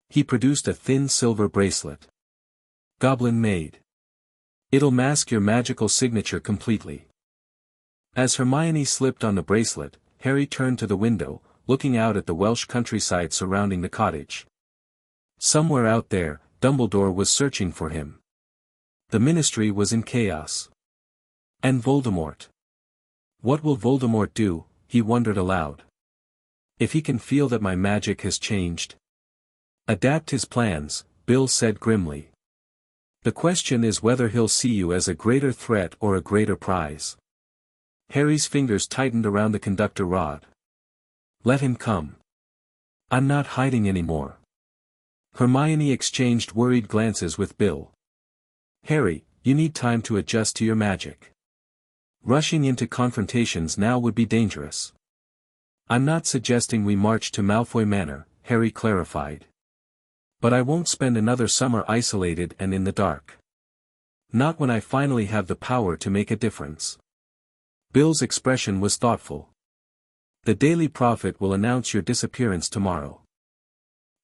He produced a thin silver bracelet. Goblin made. It'll mask your magical signature completely. As Hermione slipped on the bracelet, Harry turned to the window, looking out at the Welsh countryside surrounding the cottage. Somewhere out there, Dumbledore was searching for him. The Ministry was in chaos. And Voldemort. What will Voldemort do, he wondered aloud. If he can feel that my magic has changed? Adapt his plans, Bill said grimly. The question is whether he'll see you as a greater threat or a greater prize. Harry's fingers tightened around the conductor rod. Let him come. I'm not hiding anymore. Hermione exchanged worried glances with Bill. Harry, you need time to adjust to your magic. Rushing into confrontations now would be dangerous. I'm not suggesting we march to Malfoy Manor, Harry clarified. But I won't spend another summer isolated and in the dark. Not when I finally have the power to make a difference. Bill's expression was thoughtful. The Daily Prophet will announce your disappearance tomorrow.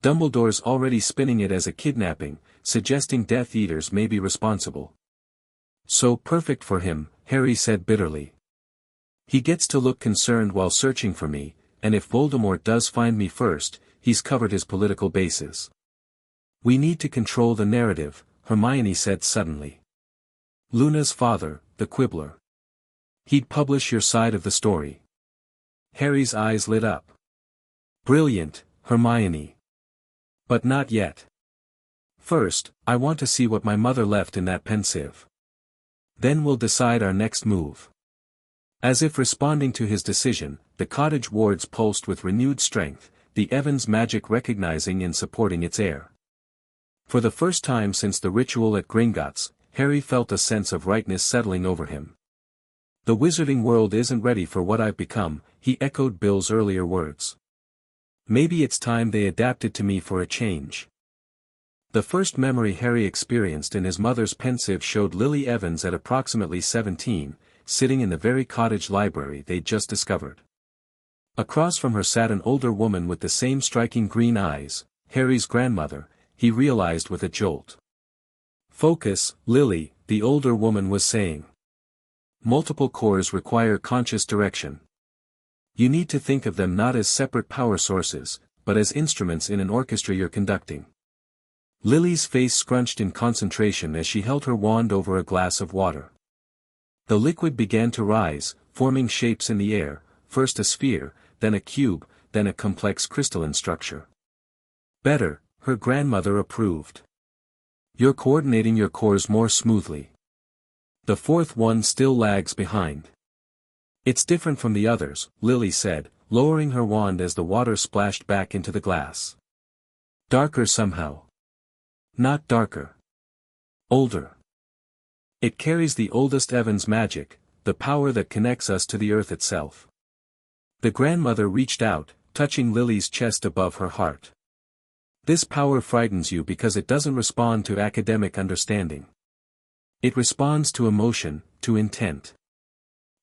Dumbledore's already spinning it as a kidnapping, suggesting Death Eaters may be responsible. So perfect for him, Harry said bitterly. He gets to look concerned while searching for me, and if Voldemort does find me first, he's covered his political bases. We need to control the narrative, Hermione said suddenly. Luna's father, the Quibbler. He'd publish your side of the story. Harry's eyes lit up. Brilliant, Hermione. But not yet. First, I want to see what my mother left in that pensieve. Then we'll decide our next move. As if responding to his decision, the cottage wards pulsed with renewed strength, the Evans magic recognizing and supporting its heir. For the first time since the ritual at Gringotts, Harry felt a sense of rightness settling over him. The wizarding world isn't ready for what I've become, he echoed Bill's earlier words. Maybe it's time they adapted to me for a change. The first memory Harry experienced in his mother's pensieve showed Lily Evans at approximately 17, sitting in the very cottage library they'd just discovered. Across from her sat an older woman with the same striking green eyes, Harry's grandmother, he realized with a jolt. Focus, Lily, the older woman was saying. Multiple cores require conscious direction. You need to think of them not as separate power sources, but as instruments in an orchestra you're conducting. Lily's face scrunched in concentration as she held her wand over a glass of water. The liquid began to rise, forming shapes in the air, first a sphere, then a cube, then a complex crystalline structure. Better, her grandmother approved. You're coordinating your cores more smoothly. The fourth one still lags behind. It's different from the others, Lily said, lowering her wand as the water splashed back into the glass. Darker somehow. Not darker. Older. It carries the oldest Evans magic, the power that connects us to the earth itself. The grandmother reached out, touching Lily's chest above her heart. This power frightens you because it doesn't respond to academic understanding. It responds to emotion, to intent.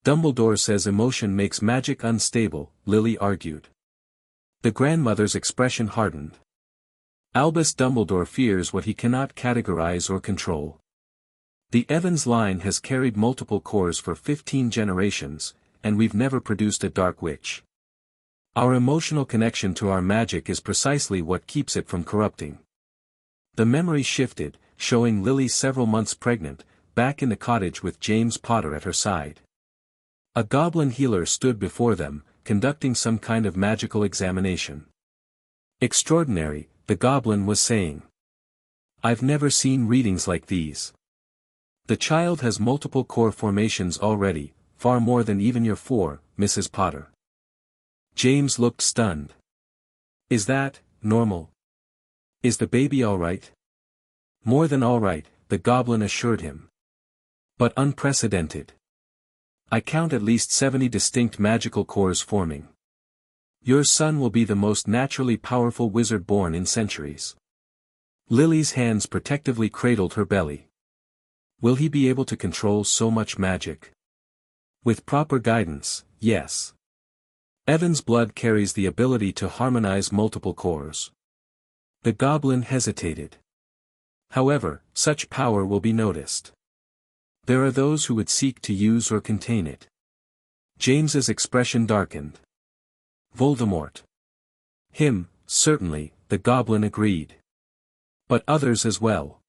Dumbledore says emotion makes magic unstable, Lily argued. The grandmother's expression hardened. Albus Dumbledore fears what he cannot categorize or control. The Evans line has carried multiple cores for 15 generations, and we've never produced a dark witch. Our emotional connection to our magic is precisely what keeps it from corrupting. The memory shifted, showing Lily several months pregnant, back in the cottage with James Potter at her side. A goblin healer stood before them, conducting some kind of magical examination. Extraordinary, the goblin was saying. I've never seen readings like these. The child has multiple core formations already, far more than even your 4, Mrs. Potter. James looked stunned. Is that normal? Is the baby all right? More than all right, the goblin assured him. But unprecedented. I count at least 70 distinct magical cores forming. Your son will be the most naturally powerful wizard born in centuries. Lily's hands protectively cradled her belly. Will he be able to control so much magic? With proper guidance, yes. Evan's blood carries the ability to harmonize multiple cores. The goblin hesitated. However, such power will be noticed. There are those who would seek to use or contain it. James's expression darkened. Voldemort. Him, certainly, the goblin agreed. But others as well.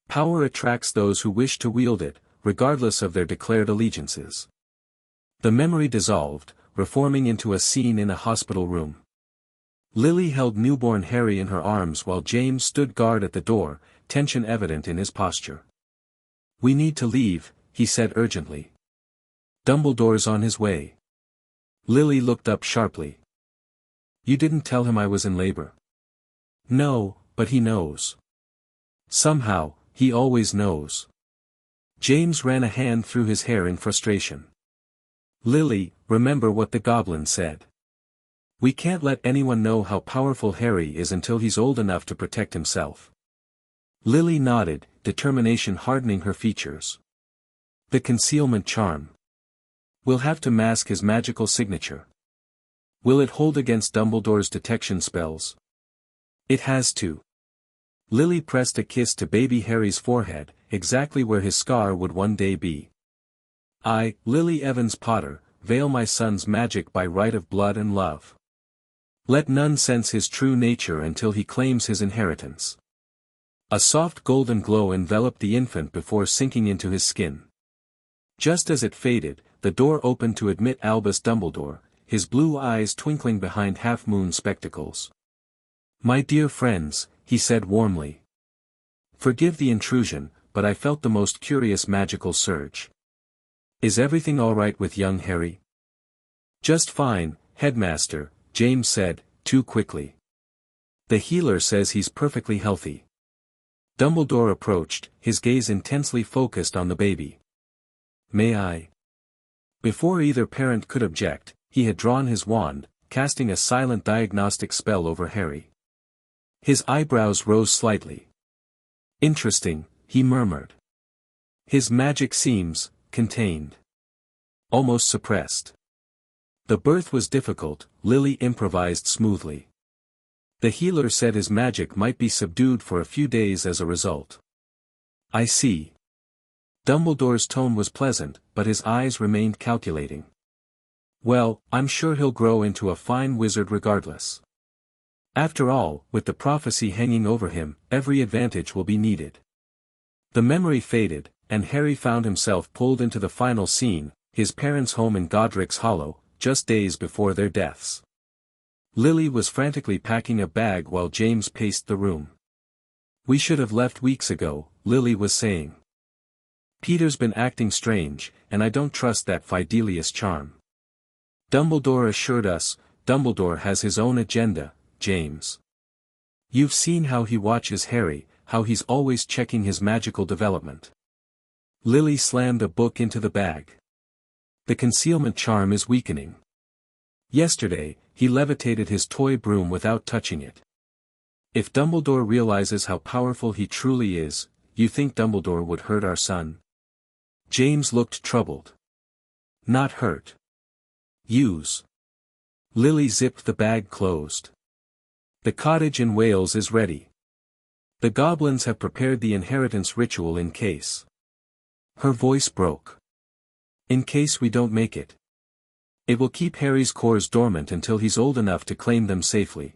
Power attracts those who wish to wield it, regardless of their declared allegiances. The memory dissolved, reforming into a scene in a hospital room. Lily held newborn Harry in her arms while James stood guard at the door, tension evident in his posture. We need to leave, he said urgently. Dumbledore's on his way. Lily looked up sharply. You didn't tell him I was in labor. No, but he knows. Somehow, he always knows. James ran a hand through his hair in frustration. Lily, remember what the goblin said. We can't let anyone know how powerful Harry is until he's old enough to protect himself. Lily nodded, determination hardening her features. The concealment charm. We'll have to mask his magical signature. Will it hold against Dumbledore's detection spells? It has to. Lily pressed a kiss to baby Harry's forehead, exactly where his scar would one day be. I, Lily Evans Potter, veil my son's magic by right of blood and love. Let none sense his true nature until he claims his inheritance. A soft golden glow enveloped the infant before sinking into his skin. Just as it faded, the door opened to admit Albus Dumbledore, his blue eyes twinkling behind half-moon spectacles. My dear friends, he said warmly. Forgive the intrusion, but I felt the most curious magical surge. Is everything all right with young Harry? Just fine, headmaster, James said, too quickly. The healer says he's perfectly healthy. Dumbledore approached, his gaze intensely focused on the baby. May I? Before either parent could object, he had drawn his wand, casting a silent diagnostic spell over Harry. His eyebrows rose slightly. Interesting, he murmured. His magic seems contained. Almost suppressed. The birth was difficult, Lily improvised smoothly. The healer said his magic might be subdued for a few days as a result. I see. Dumbledore's tone was pleasant, but his eyes remained calculating. Well, I'm sure he'll grow into a fine wizard regardless. After all, with the prophecy hanging over him, every advantage will be needed. The memory faded, and Harry found himself pulled into the final scene, his parents' home in Godric's Hollow, just days before their deaths. Lily was frantically packing a bag while James paced the room. "We should have left weeks ago," Lily was saying. "Peter's been acting strange, and I don't trust that Fidelius charm." "Dumbledore assured us, Dumbledore has his own agenda, James. You've seen how he watches Harry, how he's always checking his magical development." Lily slammed a book into the bag. "The concealment charm is weakening. Yesterday, he levitated his toy broom without touching it. If Dumbledore realizes how powerful he truly is, you think Dumbledore would hurt our son?" James looked troubled. "Not hurt. Use." Lily zipped the bag closed. "The cottage in Wales is ready. The goblins have prepared the inheritance ritual in case." Her voice broke. "In case we don't make it. It will keep Harry's cores dormant until he's old enough to claim them safely.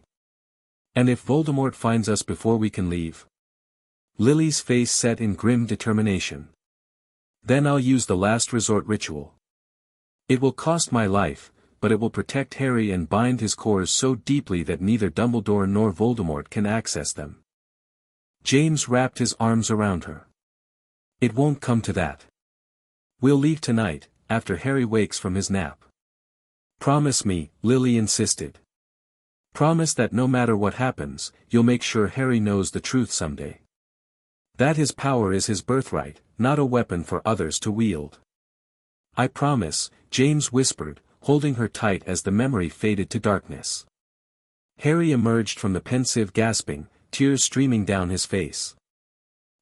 And if Voldemort finds us before we can leave?" Lily's face set in grim determination. "Then I'll use the last resort ritual. It will cost my life, but it will protect Harry and bind his cores so deeply that neither Dumbledore nor Voldemort can access them." James wrapped his arms around her. "It won't come to that. We'll leave tonight, after Harry wakes from his nap." "Promise me," Lily insisted. "Promise that no matter what happens, you'll make sure Harry knows the truth someday. That his power is his birthright, not a weapon for others to wield." "I promise," James whispered, holding her tight as the memory faded to darkness. Harry emerged from the pensive gasping, tears streaming down his face.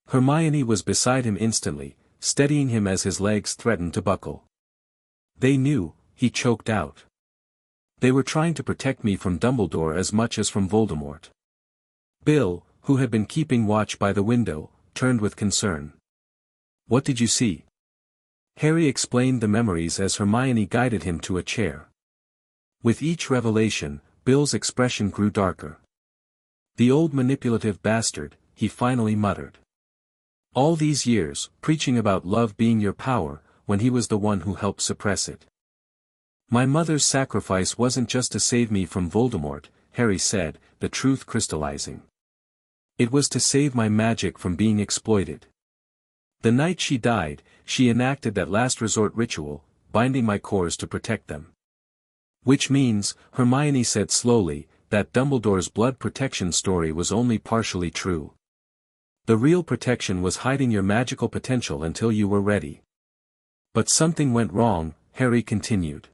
Hermione was beside him instantly, steadying him as his legs threatened to buckle. "They knew," he choked out. "They were trying to protect me from Dumbledore as much as from Voldemort." Bill, who had been keeping watch by the window, turned with concern. "What did you see?" Harry explained the memories as Hermione guided him to a chair. With each revelation, Bill's expression grew darker. "The old manipulative bastard," he finally muttered. "All these years, preaching about love being your power, when he was the one who helped suppress it." "My mother's sacrifice wasn't just to save me from Voldemort," Harry said, the truth crystallizing. "It was to save my magic from being exploited. The night she died, she enacted that last resort ritual, binding my cores to protect them." "Which means," Hermione said slowly, "that Dumbledore's blood protection story was only partially true. The real protection was hiding your magical potential until you were ready." "But something went wrong," Harry continued.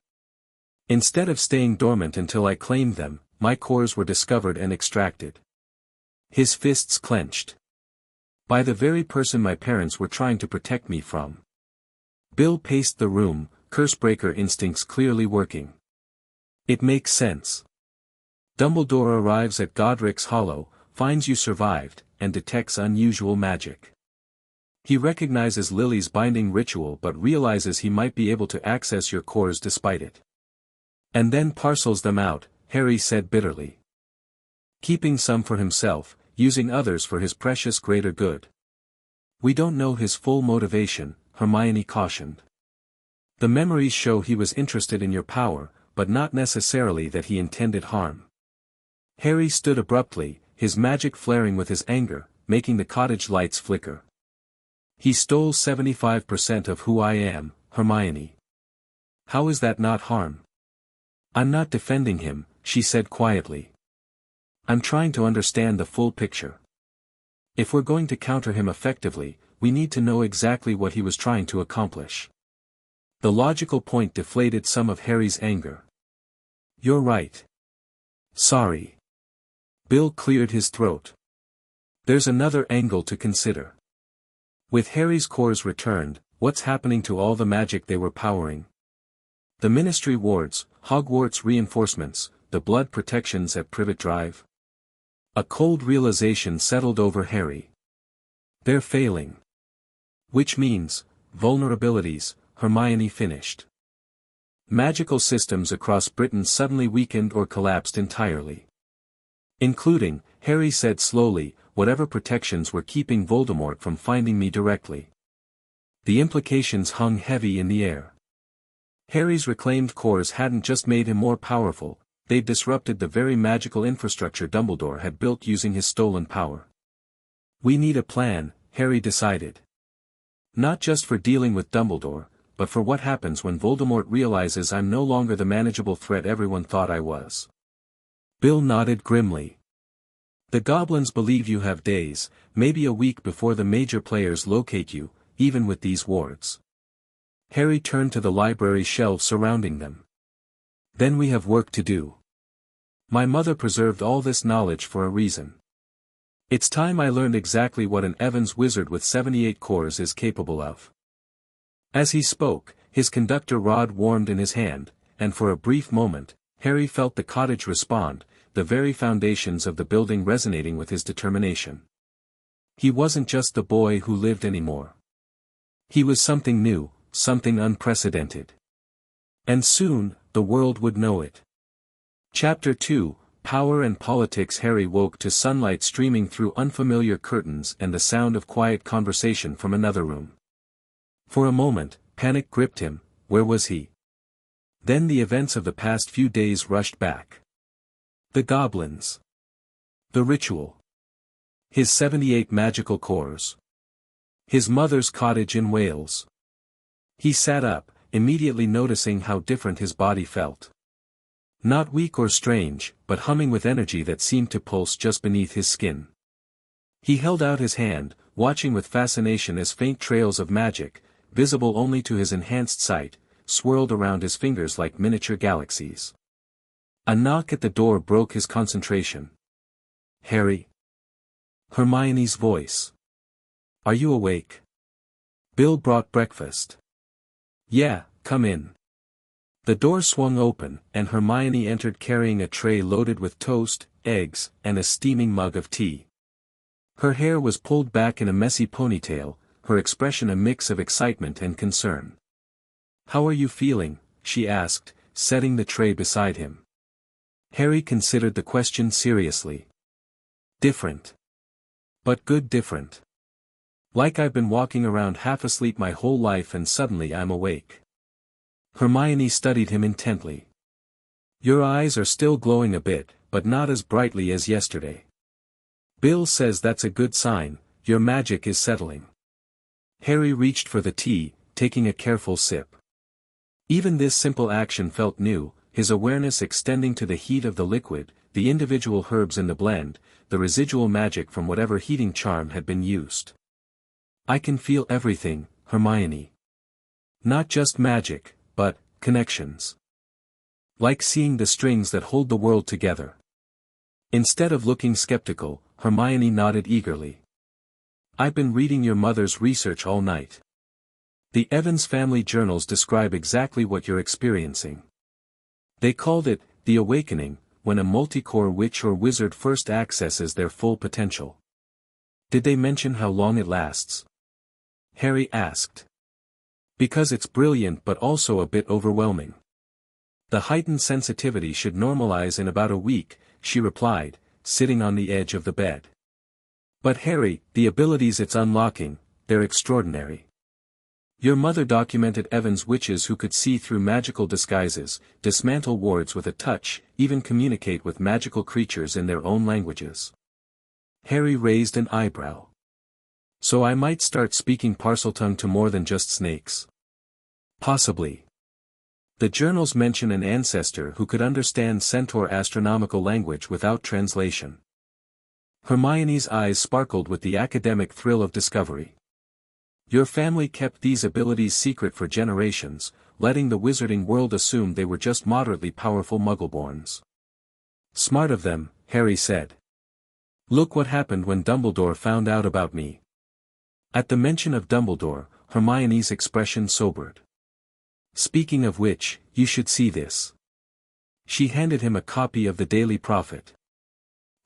"Instead of staying dormant until I claimed them, my cores were discovered and extracted." His fists clenched. "By the very person my parents were trying to protect me from." Bill paced the room, cursebreaker instincts clearly working. "It makes sense. Dumbledore arrives at Godric's Hollow, finds you survived, and detects unusual magic. He recognizes Lily's binding ritual but realizes he might be able to access your cores despite it. And then parcels them out," Harry said bitterly. "Keeping some for himself, using others for his precious greater good." "We don't know his full motivation," Hermione cautioned. "The memories show he was interested in your power, but not necessarily that he intended harm." Harry stood abruptly, his magic flaring with his anger, making the cottage lights flicker. "He stole 75% of who I am, Hermione. How is that not harm?" "I'm not defending him," she said quietly. "I'm trying to understand the full picture. If we're going to counter him effectively, we need to know exactly what he was trying to accomplish." The logical point deflated some of Harry's anger. "You're right. Sorry." Bill cleared his throat. "There's another angle to consider. With Harry's cores returned, what's happening to all the magic they were powering? The ministry wards, Hogwarts reinforcements, the blood protections at Privet Drive?" A cold realization settled over Harry. "They're failing. Which means, vulnerabilities," Hermione finished. "Magical systems across Britain suddenly weakened or collapsed entirely. Including," Harry said slowly, "whatever protections were keeping Voldemort from finding me directly." The implications hung heavy in the air. Harry's reclaimed cores hadn't just made him more powerful, they've disrupted the very magical infrastructure Dumbledore had built using his stolen power. We need a plan, Harry decided. Not just for dealing with Dumbledore, but for what happens when Voldemort realizes I'm no longer the manageable threat everyone thought I was. Bill nodded grimly. The goblins believe you have days, maybe a week before the major players locate you, even with these wards. Harry turned to the library shelves surrounding them. Then we have work to do. My mother preserved all this knowledge for a reason. It's time I learned exactly what an Evans wizard with 78 cores is capable of. As he spoke, his conductor rod warmed in his hand, and for a brief moment, Harry felt the cottage respond, the very foundations of the building resonating with his determination. He wasn't just the boy who lived anymore. He was something new, something unprecedented. And soon, the world would know it. Chapter 2, Power and Politics. Harry woke to sunlight streaming through unfamiliar curtains and the sound of quiet conversation from another room. For a moment, panic gripped him. Where was he? Then the events of the past few days rushed back. The goblins. The ritual. His 78 magical cores. His mother's cottage in Wales. He sat up, immediately noticing how different his body felt. Not weak or strange, but humming with energy that seemed to pulse just beneath his skin. He held out his hand, watching with fascination as faint trails of magic, visible only to his enhanced sight, swirled around his fingers like miniature galaxies. A knock at the door broke his concentration. Harry. Hermione's voice. Are you awake? Bill brought breakfast. Yeah, come in. The door swung open, and Hermione entered carrying a tray loaded with toast, eggs, and a steaming mug of tea. Her hair was pulled back in a messy ponytail, her expression a mix of excitement and concern. How are you feeling? She asked, setting the tray beside him. Harry considered the question seriously. Different. But good different. Like I've been walking around half asleep my whole life and suddenly I'm awake. Hermione studied him intently. Your eyes are still glowing a bit, but not as brightly as yesterday. Bill says that's a good sign, your magic is settling. Harry reached for the tea, taking a careful sip. Even this simple action felt new, his awareness extending to the heat of the liquid, the individual herbs in the blend, the residual magic from whatever heating charm had been used. I can feel everything, Hermione. Not just magic, but connections. Like seeing the strings that hold the world together. Instead of looking skeptical, Hermione nodded eagerly. I've been reading your mother's research all night. The Evans family journals describe exactly what you're experiencing. They called it, the awakening, when a multi-core witch or wizard first accesses their full potential. Did they mention how long it lasts? Harry asked. Because it's brilliant but also a bit overwhelming. The heightened sensitivity should normalize in about a week, she replied, sitting on the edge of the bed. But Harry, the abilities it's unlocking, they're extraordinary. Your mother documented Evans witches who could see through magical disguises, dismantle wards with a touch, even communicate with magical creatures in their own languages. Harry raised an eyebrow. So I might start speaking Parseltongue to more than just snakes. Possibly. The journals mention an ancestor who could understand Centaur astronomical language without translation. Hermione's eyes sparkled with the academic thrill of discovery. Your family kept these abilities secret for generations, letting the wizarding world assume they were just moderately powerful muggleborns. Smart of them, Harry said. Look what happened when Dumbledore found out about me. At the mention of Dumbledore, Hermione's expression sobered. Speaking of which, you should see this. She handed him a copy of the Daily Prophet.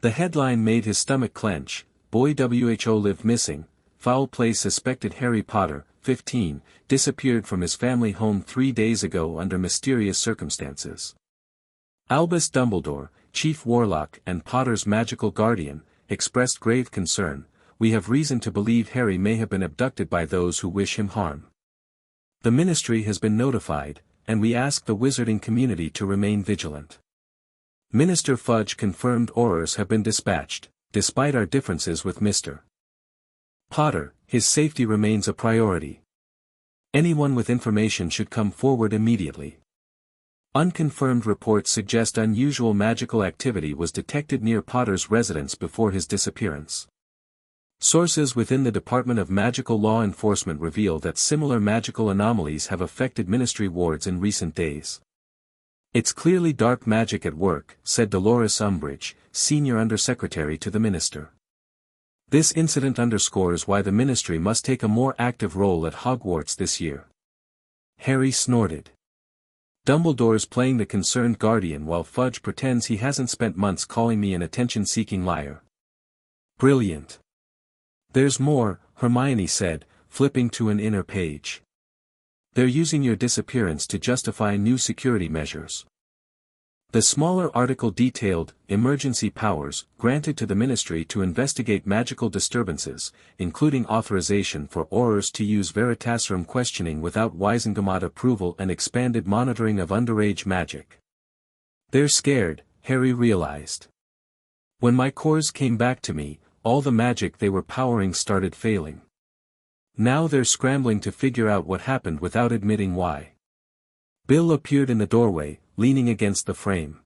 The headline made his stomach clench, Boy WHO lived missing, foul play suspected Harry Potter, 15, disappeared from his family home 3 days ago under mysterious circumstances. Albus Dumbledore, chief warlock and Potter's magical guardian, expressed grave concern. We have reason to believe Harry may have been abducted by those who wish him harm. The ministry has been notified, and we ask the wizarding community to remain vigilant. Minister Fudge confirmed Aurors have been dispatched, despite our differences with Mr. Potter, his safety remains a priority. Anyone with information should come forward immediately. Unconfirmed reports suggest unusual magical activity was detected near Potter's residence before his disappearance. Sources within the Department of Magical Law Enforcement reveal that similar magical anomalies have affected ministry wards in recent days. It's clearly dark magic at work, said Dolores Umbridge, senior undersecretary to the minister. This incident underscores why the ministry must take a more active role at Hogwarts this year. Harry snorted. Dumbledore's playing the concerned guardian while Fudge pretends he hasn't spent months calling me an attention-seeking liar. Brilliant. There's more, Hermione said, flipping to an inner page. They're using your disappearance to justify new security measures. The smaller article detailed emergency powers granted to the ministry to investigate magical disturbances, including authorization for Aurors to use Veritaserum questioning without Wizengamot approval and expanded monitoring of underage magic. They're scared, Harry realized. When my cores came back to me, all the magic they were powering started failing. Now they're scrambling to figure out what happened without admitting why. Bill appeared in the doorway, leaning against the frame.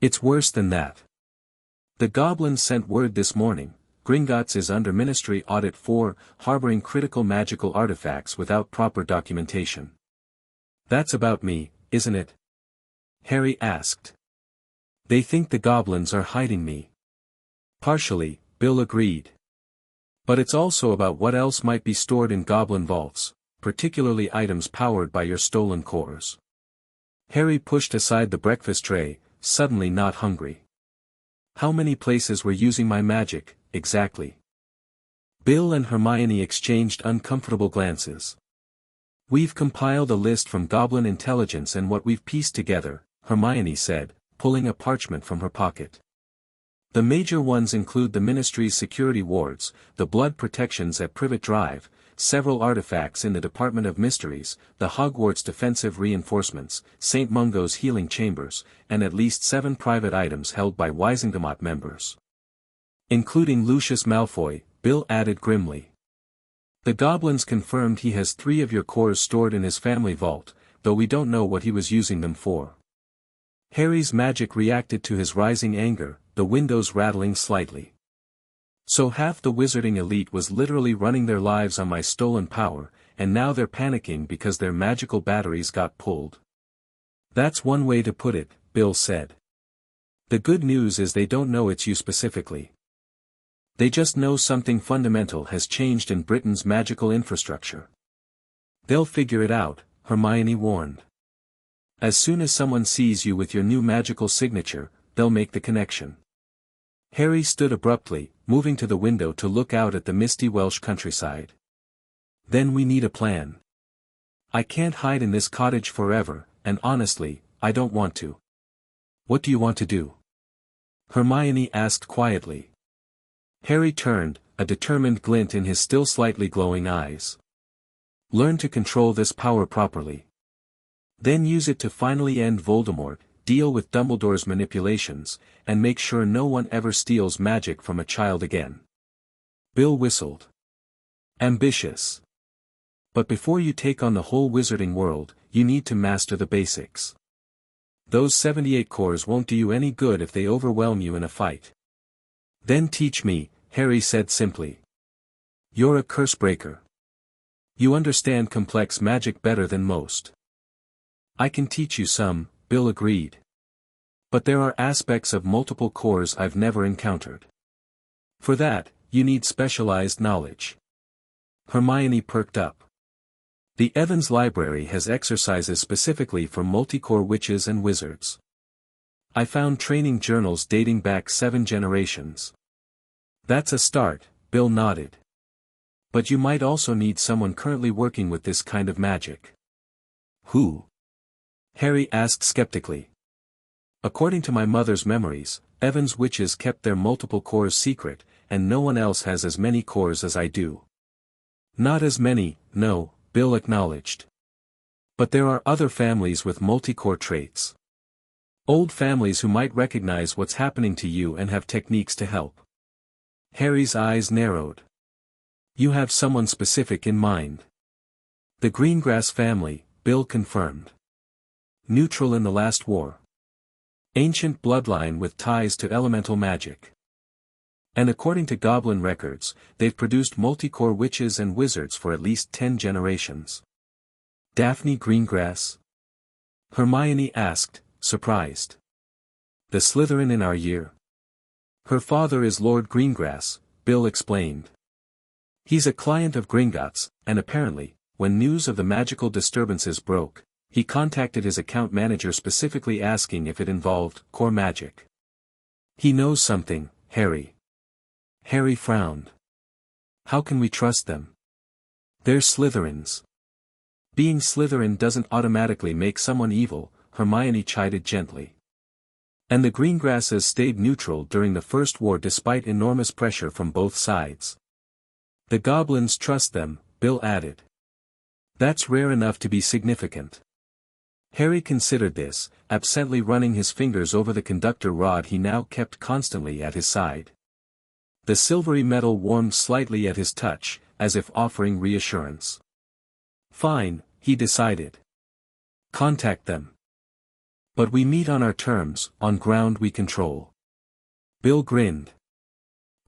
It's worse than that. The Goblins sent word this morning, Gringotts is under ministry audit for harboring critical magical artifacts without proper documentation. That's about me, isn't it? Harry asked. They think the Goblins are hiding me. Partially, Bill agreed. But it's also about what else might be stored in Goblin vaults, particularly items powered by your stolen cores. Harry pushed aside the breakfast tray, suddenly not hungry. How many places were using my magic, exactly? Bill and Hermione exchanged uncomfortable glances. We've compiled a list from Goblin intelligence and what we've pieced together, Hermione said, pulling a parchment from her pocket. The major ones include the Ministry's security wards, the blood protections at Privet Drive, several artifacts in the Department of Mysteries, the Hogwarts defensive reinforcements, St. Mungo's healing chambers, and at least 7 private items held by Wizengamot members. Including Lucius Malfoy, Bill added grimly. The Goblins confirmed he has 3 of your cores stored in his family vault, though we don't know what he was using them for. Harry's magic reacted to his rising anger, the windows rattling slightly. So half the wizarding elite was literally running their lives on my stolen power, and now they're panicking because their magical batteries got pulled. That's one way to put it, Bill said. The good news is they don't know it's you specifically. They just know something fundamental has changed in Britain's magical infrastructure. They'll figure it out, Hermione warned. As soon as someone sees you with your new magical signature, they'll make the connection. Harry stood abruptly, moving to the window to look out at the misty Welsh countryside. Then we need a plan. I can't hide in this cottage forever, and honestly, I don't want to. What do you want to do? Hermione asked quietly. Harry turned, a determined glint in his still slightly glowing eyes. Learn to control this power properly. Then use it to finally end Voldemort, deal with Dumbledore's manipulations, and make sure no one ever steals magic from a child again. Bill whistled. Ambitious. But before you take on the whole wizarding world, you need to master the basics. Those 78 cores won't do you any good if they overwhelm you in a fight. Then teach me, Harry said simply. You're a cursebreaker. You understand complex magic better than most. I can teach you some, Bill agreed. But there are aspects of multiple cores I've never encountered. For that, you need specialized knowledge. Hermione perked up. The Evans Library has exercises specifically for multicore witches and wizards. I found training journals dating back 7 generations. That's a start, Bill nodded. But you might also need someone currently working with this kind of magic. Who? Harry asked skeptically. According to my mother's memories, Evans witches kept their multiple cores secret, and no one else has as many cores as I do. Not as many, no, Bill acknowledged. But there are other families with multi-core traits. Old families who might recognize what's happening to you and have techniques to help. Harry's eyes narrowed. You have someone specific in mind. The Greengrass family, Bill confirmed. Neutral in the last war. Ancient bloodline with ties to elemental magic. And according to Goblin records, they've produced multi-core witches and wizards for at least 10 generations. Daphne Greengrass? Hermione asked, surprised. The Slytherin in our year? Her father is Lord Greengrass, Bill explained. He's a client of Gringotts, and apparently, when news of the magical disturbances broke, he contacted his account manager specifically asking if it involved core magic. He knows something, Harry. Harry frowned. How can we trust them? They're Slytherins. Being Slytherin doesn't automatically make someone evil, Hermione chided gently. And the Greengrasses stayed neutral during the First War despite enormous pressure from both sides. The Goblins trust them, Bill added. That's rare enough to be significant. Harry considered this, absently running his fingers over the conductor rod he now kept constantly at his side. The silvery metal warmed slightly at his touch, as if offering reassurance. Fine, he decided. Contact them. But we meet on our terms, on ground we control. Bill grinned.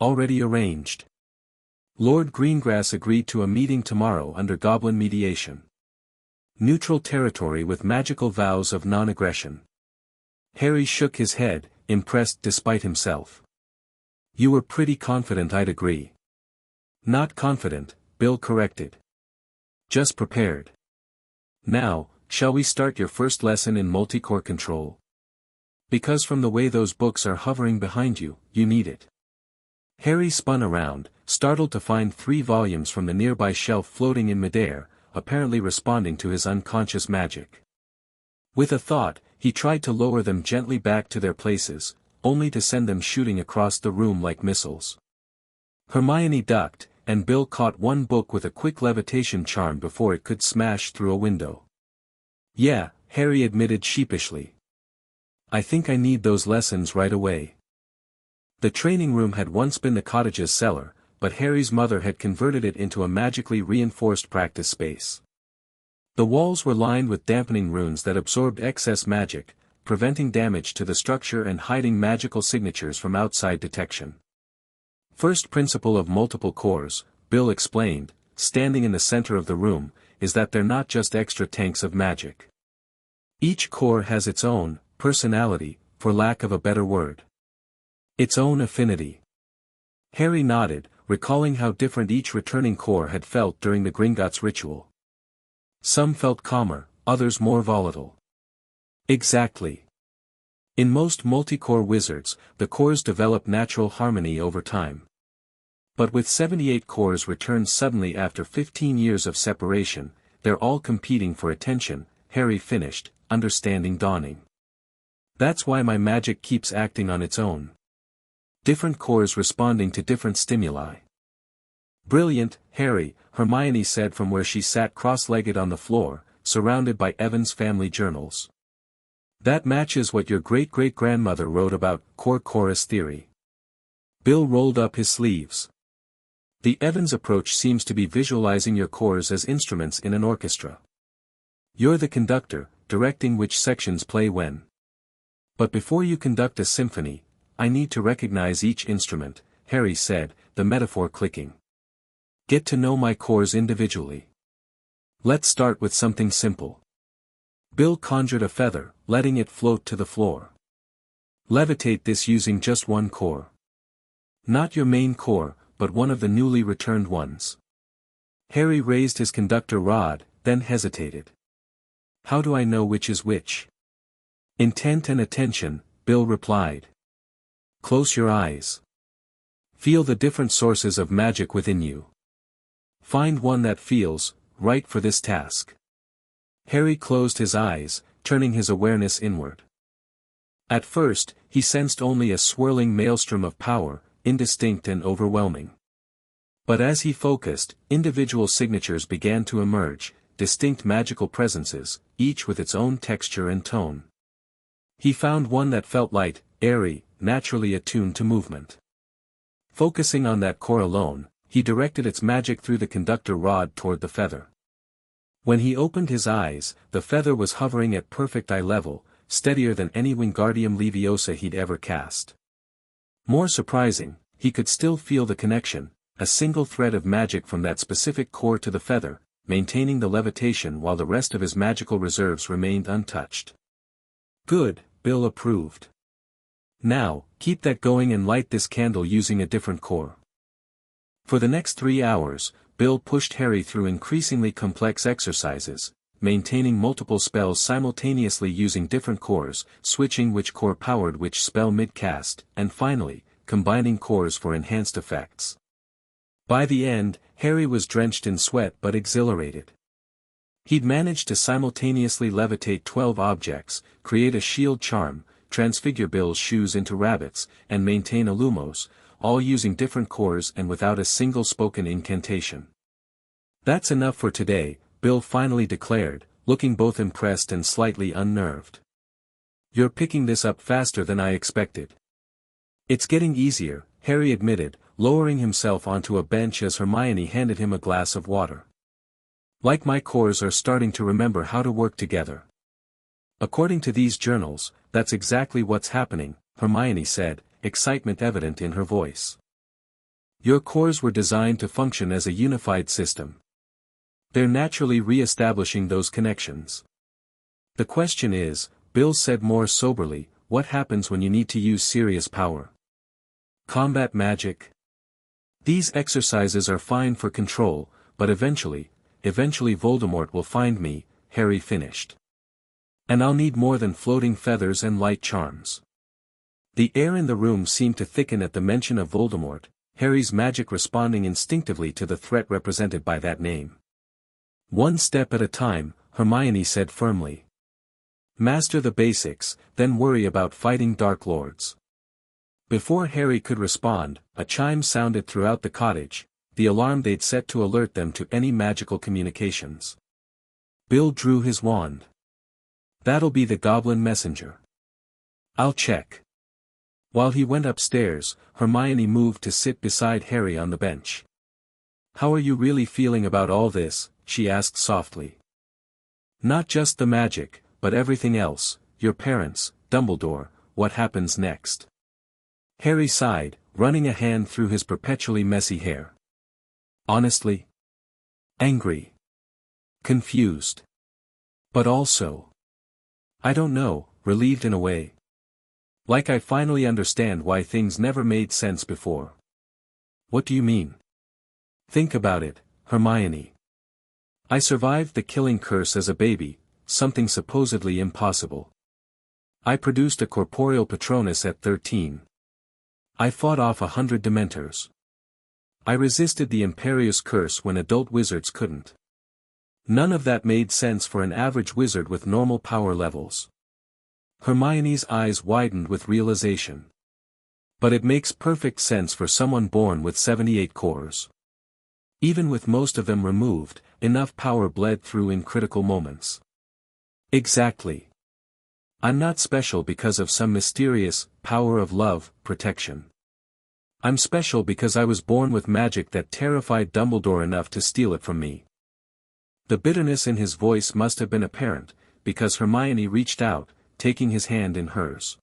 Already arranged. Lord Greengrass agreed to a meeting tomorrow under Goblin mediation. Neutral territory with magical vows of non-aggression. Harry shook his head, impressed despite himself. You were pretty confident I'd agree. Not confident, Bill corrected. Just prepared. Now, shall we start your first lesson in multi-core control? Because from the way those books are hovering behind you, you need it. Harry spun around, startled to find 3 volumes from the nearby shelf floating in midair, apparently responding to his unconscious magic. With a thought, he tried to lower them gently back to their places, only to send them shooting across the room like missiles. Hermione ducked, and Bill caught one book with a quick levitation charm before it could smash through a window. Yeah, Harry admitted sheepishly. I think I need those lessons right away. The training room had once been the cottage's cellar, but Harry's mother had converted it into a magically reinforced practice space. The walls were lined with dampening runes that absorbed excess magic, preventing damage to the structure and hiding magical signatures from outside detection. First principle of multiple cores, Bill explained, standing in the center of the room, is that they're not just extra tanks of magic. Each core has its own personality, for lack of a better word. Its own affinity. Harry nodded, recalling how different each returning core had felt during the Gringotts ritual. Some felt calmer, others more volatile. Exactly. In most multi-core wizards, the cores develop natural harmony over time. But with 78 cores returned suddenly after 15 years of separation, they're all competing for attention, Harry finished, understanding dawning. That's why my magic keeps acting on its own. Different cores responding to different stimuli. Brilliant, Harry, Hermione said from where she sat cross-legged on the floor, surrounded by Evan's family journals. That matches what your great-great-grandmother wrote about core chorus theory. Bill rolled up his sleeves. The Evans approach seems to be visualizing your cores as instruments in an orchestra. You're the conductor, directing which sections play when. But before you conduct a symphony, I need to recognize each instrument, Harry said, the metaphor clicking. Get to know my cores individually. Let's start with something simple. Bill conjured a feather, letting it float to the floor. Levitate this using just one core. Not your main core, but one of the newly returned ones. Harry raised his conductor rod, then hesitated. How do I know which is which? Intent and attention, Bill replied. Close your eyes. Feel the different sources of magic within you. Find one that feels right for this task. Harry closed his eyes, turning his awareness inward. At first, he sensed only a swirling maelstrom of power, indistinct and overwhelming. But as he focused, individual signatures began to emerge, distinct magical presences, each with its own texture and tone. He found one that felt light, airy, naturally attuned to movement. Focusing on that core alone, he directed its magic through the conductor rod toward the feather. When he opened his eyes, the feather was hovering at perfect eye level, steadier than any Wingardium Leviosa he'd ever cast. More surprising, he could still feel the connection, a single thread of magic from that specific core to the feather, maintaining the levitation while the rest of his magical reserves remained untouched. Good, Bill approved. Now, keep that going and light this candle using a different core. For the next 3 hours, Bill pushed Harry through increasingly complex exercises, maintaining multiple spells simultaneously using different cores, switching which core powered which spell mid-cast, and finally, combining cores for enhanced effects. By the end, Harry was drenched in sweat but exhilarated. He'd managed to simultaneously levitate 12 objects, create a shield charm, transfigure Bill's shoes into rabbits, and maintain a Lumos, all using different cores and without a single spoken incantation. "That's enough for today," Bill finally declared, looking both impressed and slightly unnerved. "You're picking this up faster than I expected." "It's getting easier," Harry admitted, lowering himself onto a bench as Hermione handed him a glass of water. "Like my cores are starting to remember how to work together." "According to these journals, that's exactly what's happening," Hermione said, excitement evident in her voice. "Your cores were designed to function as a unified system. They're naturally re-establishing those connections. The question is," Bill said more soberly, "what happens when you need to use serious power? Combat magic? These exercises are fine for control, but eventually Voldemort will find me," Harry finished. "And I'll need more than floating feathers and light charms." The air in the room seemed to thicken at the mention of Voldemort, Harry's magic responding instinctively to the threat represented by that name. "One step at a time," Hermione said firmly. "Master the basics, then worry about fighting Dark Lords." Before Harry could respond, a chime sounded throughout the cottage, the alarm they'd set to alert them to any magical communications. Bill drew his wand. "That'll be the goblin messenger. I'll check." While he went upstairs, Hermione moved to sit beside Harry on the bench. "How are you really feeling about all this?" she asked softly. "Not just the magic, but everything else, your parents, Dumbledore, what happens next?" Harry sighed, running a hand through his perpetually messy hair. "Honestly? Angry. Confused. But also, I don't know, relieved in a way. Like I finally understand why things never made sense before." "What do you mean?" "Think about it, Hermione. I survived the killing curse as a baby, something supposedly impossible. I produced a corporeal Patronus at 13. I fought off 100 Dementors. I resisted the Imperius curse when adult wizards couldn't. None of that made sense for an average wizard with normal power levels." Hermione's eyes widened with realization. "But it makes perfect sense for someone born with 78 cores. Even with most of them removed, enough power bled through in critical moments." "Exactly. I'm not special because of some mysterious power of love, protection. I'm special because I was born with magic that terrified Dumbledore enough to steal it from me." The bitterness in his voice must have been apparent, because Hermione reached out, taking his hand in hers.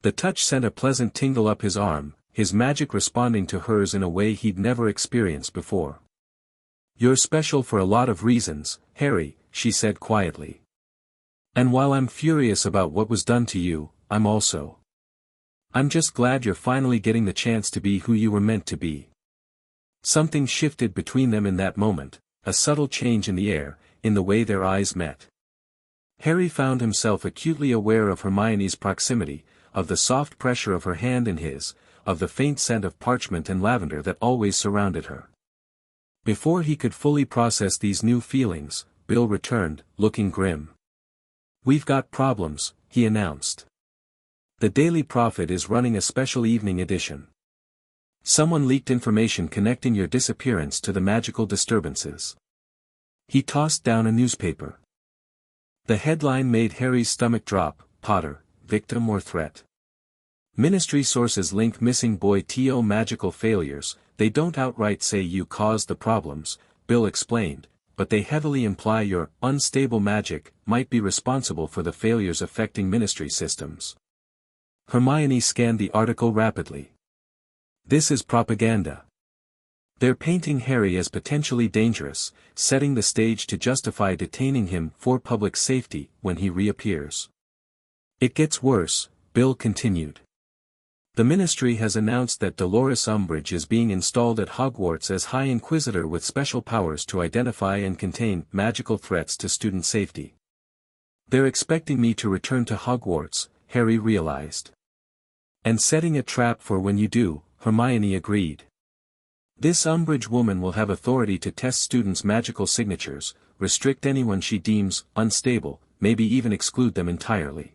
The touch sent a pleasant tingle up his arm, his magic responding to hers in a way he'd never experienced before. "You're special for a lot of reasons, Harry," she said quietly. "And while I'm furious about what was done to you, I'm just glad you're finally getting the chance to be who you were meant to be." Something shifted between them in that moment, a subtle change in the air, in the way their eyes met. Harry found himself acutely aware of Hermione's proximity, of the soft pressure of her hand in his, of the faint scent of parchment and lavender that always surrounded her. Before he could fully process these new feelings, Bill returned, looking grim. "We've got problems," he announced. "The Daily Prophet is running a special evening edition. Someone leaked information connecting your disappearance to the magical disturbances." He tossed down a newspaper. The headline made Harry's stomach drop, "Potter, victim or threat. Ministry sources link missing boy to magical failures. They don't outright say you caused the problems, Bill explained, but they heavily imply your unstable magic might be responsible for the failures affecting ministry systems. Hermione scanned the article rapidly. This is propaganda. They're painting Harry as potentially dangerous, setting the stage to justify detaining him for public safety when he reappears. It gets worse, Bill continued. The Ministry has announced that Dolores Umbridge is being installed at Hogwarts as High Inquisitor with special powers to identify and contain magical threats to student safety. They're expecting me to return to Hogwarts, Harry realized. And setting a trap for when you do, Hermione agreed. This Umbridge woman will have authority to test students' magical signatures, restrict anyone she deems unstable, maybe even exclude them entirely.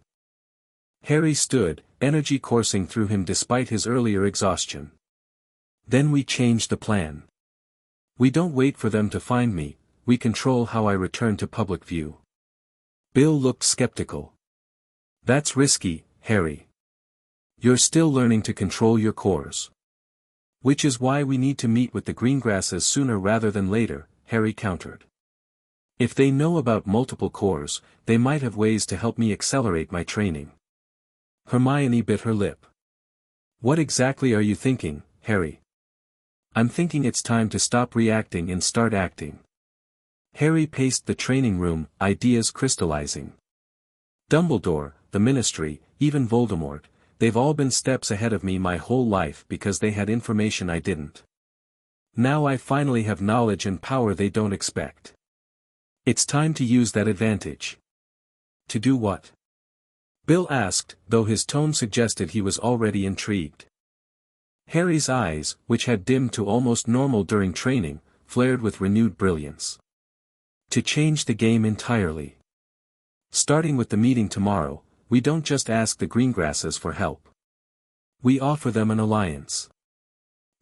Harry stood, energy coursing through him despite his earlier exhaustion. Then we change the plan. We don't wait for them to find me, we control how I return to public view. Bill looked skeptical. That's risky, Harry. You're still learning to control your cores. Which is why we need to meet with the Greengrasses sooner rather than later, Harry countered. If they know about multiple cores, they might have ways to help me accelerate my training. Hermione bit her lip. What exactly are you thinking, Harry? I'm thinking it's time to stop reacting and start acting. Harry paced the training room, ideas crystallizing. Dumbledore, the Ministry, even Voldemort, they've all been steps ahead of me my whole life because they had information I didn't. Now I finally have knowledge and power they don't expect. It's time to use that advantage. To do what? Bill asked, though his tone suggested he was already intrigued. Harry's eyes, which had dimmed to almost normal during training, flared with renewed brilliance. To change the game entirely. Starting with the meeting tomorrow, we don't just ask the Greengrasses for help. We offer them an alliance.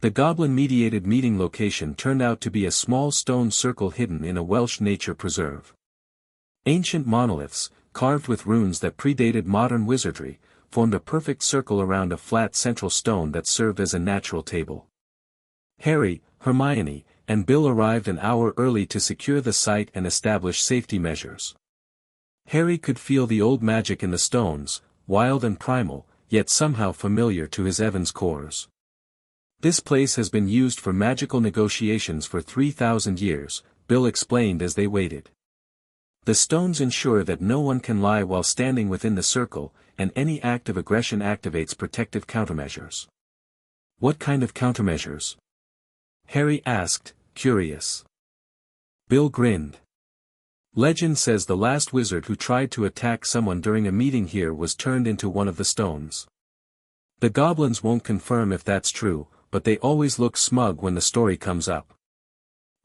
The goblin-mediated meeting location turned out to be a small stone circle hidden in a Welsh nature preserve. Ancient monoliths, carved with runes that predated modern wizardry, formed a perfect circle around a flat central stone that served as a natural table. Harry, Hermione, and Bill arrived an hour early to secure the site and establish safety measures. Harry could feel the old magic in the stones, wild and primal, yet somehow familiar to his Evans cores. This place has been used for magical negotiations for 3,000 years, Bill explained as they waited. The stones ensure that no one can lie while standing within the circle, and any act of aggression activates protective countermeasures. What kind of countermeasures? Harry asked, curious. Bill grinned. Legend says the last wizard who tried to attack someone during a meeting here was turned into one of the stones. The goblins won't confirm if that's true, but they always look smug when the story comes up.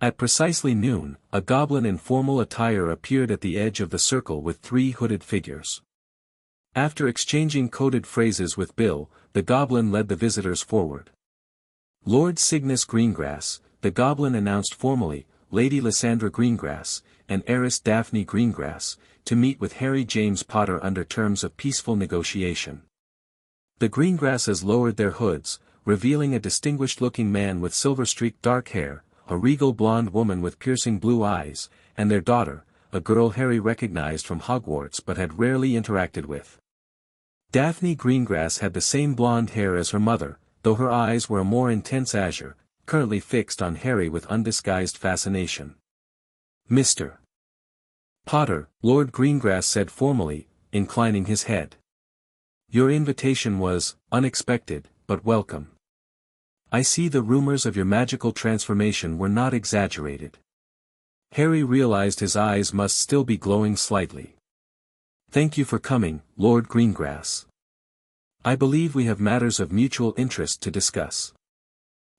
At precisely noon, a goblin in formal attire appeared at the edge of the circle with 3 hooded figures. After exchanging coded phrases with Bill, the goblin led the visitors forward. Lord Cygnus Greengrass, the goblin announced formally, Lady Lysandra Greengrass, and heiress Daphne Greengrass, to meet with Harry James Potter under terms of peaceful negotiation. The Greengrasses lowered their hoods, revealing a distinguished-looking man with silver-streaked dark hair, a regal blonde woman with piercing blue eyes, and their daughter, a girl Harry recognized from Hogwarts but had rarely interacted with. Daphne Greengrass had the same blonde hair as her mother, though her eyes were a more intense azure, currently fixed on Harry with undisguised fascination. Mr. Potter, Lord Greengrass said formally, inclining his head. Your invitation was unexpected, but welcome. I see the rumors of your magical transformation were not exaggerated. Harry realized his eyes must still be glowing slightly. Thank you for coming, Lord Greengrass. I believe we have matters of mutual interest to discuss.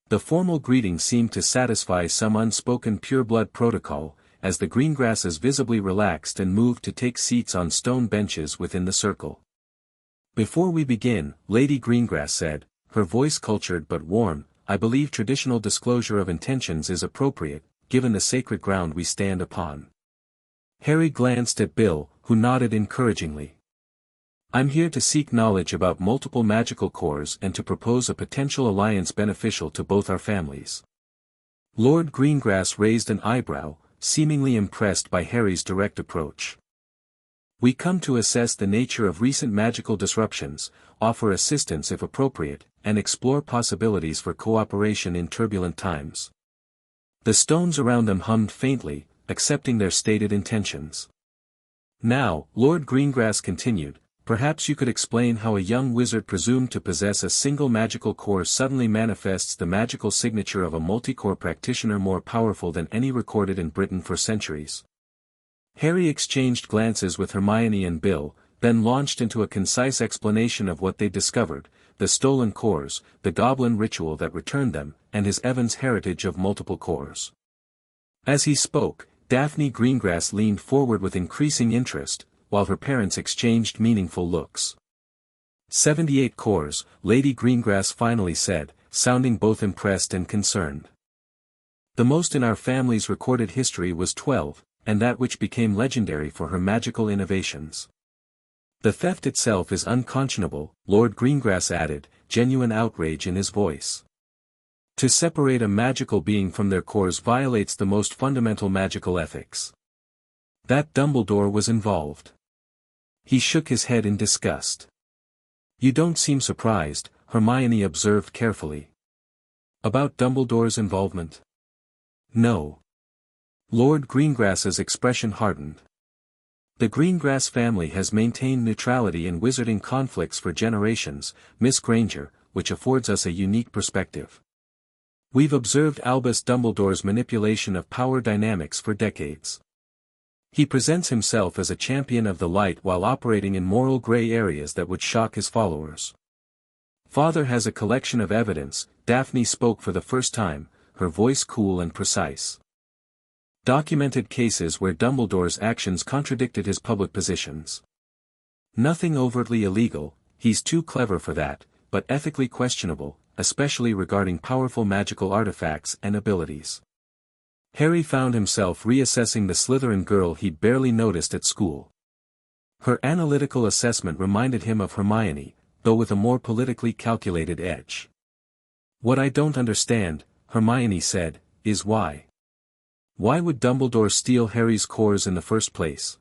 The formal greeting seemed to satisfy some unspoken pureblood protocol, as the Greengrasses visibly relaxed and moved to take seats on stone benches within the circle. Before we begin, Lady Greengrass said, her voice cultured but warm, I believe traditional disclosure of intentions is appropriate, given the sacred ground we stand upon. Harry glanced at Bill, who nodded encouragingly. I'm here to seek knowledge about multiple magical cores and to propose a potential alliance beneficial to both our families. Lord Greengrass raised an eyebrow, seemingly impressed by Harry's direct approach. We come to assess the nature of recent magical disruptions, offer assistance if appropriate, and explore possibilities for cooperation in turbulent times. The stones around them hummed faintly, accepting their stated intentions. Now, Lord Greengrass continued, perhaps you could explain how a young wizard presumed to possess a single magical core suddenly manifests the magical signature of a multi-core practitioner more powerful than any recorded in Britain for centuries. Harry exchanged glances with Hermione and Bill, then launched into a concise explanation of what they'd discovered, the stolen cores, the goblin ritual that returned them, and his Evans heritage of multiple cores. As he spoke, Daphne Greengrass leaned forward with increasing interest, while her parents exchanged meaningful looks. 78 cores, Lady Greengrass finally said, sounding both impressed and concerned. The most in our family's recorded history was 12, and that which became legendary for her magical innovations. The theft itself is unconscionable, Lord Greengrass added, genuine outrage in his voice. To separate a magical being from their cores violates the most fundamental magical ethics. That Dumbledore was involved. He shook his head in disgust. You don't seem surprised, Hermione observed carefully. About Dumbledore's involvement? No. Lord Greengrass's expression hardened. The Greengrass family has maintained neutrality in wizarding conflicts for generations, Miss Granger, which affords us a unique perspective. We've observed Albus Dumbledore's manipulation of power dynamics for decades. He presents himself as a champion of the light while operating in moral gray areas that would shock his followers. Father has a collection of evidence, Daphne spoke for the first time, her voice cool and precise. Documented cases where Dumbledore's actions contradicted his public positions. Nothing overtly illegal, he's too clever for that, but ethically questionable, especially regarding powerful magical artifacts and abilities. Harry found himself reassessing the Slytherin girl he'd barely noticed at school. Her analytical assessment reminded him of Hermione, though with a more politically calculated edge. What I don't understand, Hermione said, is why. Why would Dumbledore steal Harry's cores in the first place?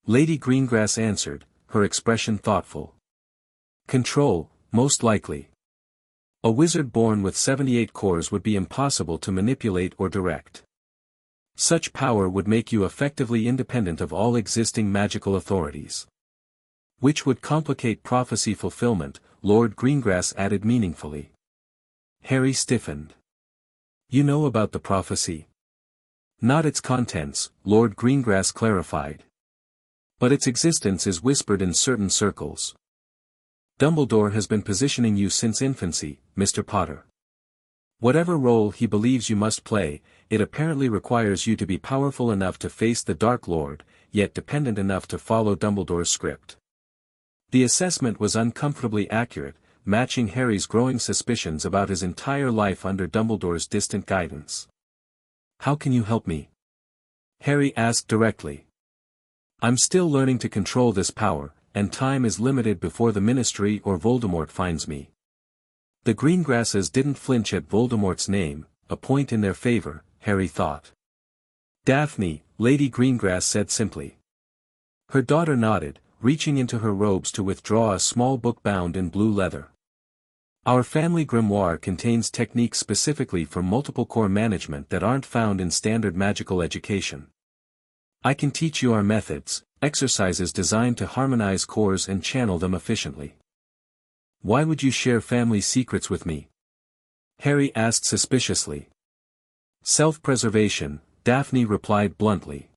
Lady Greengrass answered, her expression thoughtful. Control, most likely. A wizard born with 78 cores would be impossible to manipulate or direct. Such power would make you effectively independent of all existing magical authorities. Which would complicate prophecy fulfillment, Lord Greengrass added meaningfully. Harry stiffened. You know about the prophecy? Not its contents, Lord Greengrass clarified. But its existence is whispered in certain circles. Dumbledore has been positioning you since infancy, Mr. Potter. Whatever role he believes you must play, it apparently requires you to be powerful enough to face the Dark Lord, yet dependent enough to follow Dumbledore's script. The assessment was uncomfortably accurate, matching Harry's growing suspicions about his entire life under Dumbledore's distant guidance. How can you help me? Harry asked directly. I'm still learning to control this power, and time is limited before the Ministry or Voldemort finds me. The Greengrasses didn't flinch at Voldemort's name, a point in their favor, Harry thought. Daphne, Lady Greengrass said simply. Her daughter nodded, reaching into her robes to withdraw a small book bound in blue leather. Our family grimoire contains techniques specifically for multiple core management that aren't found in standard magical education. I can teach you our methods, exercises designed to harmonize cores and channel them efficiently. Why would you share family secrets with me? Harry asked suspiciously. Self-preservation, Daphne replied bluntly.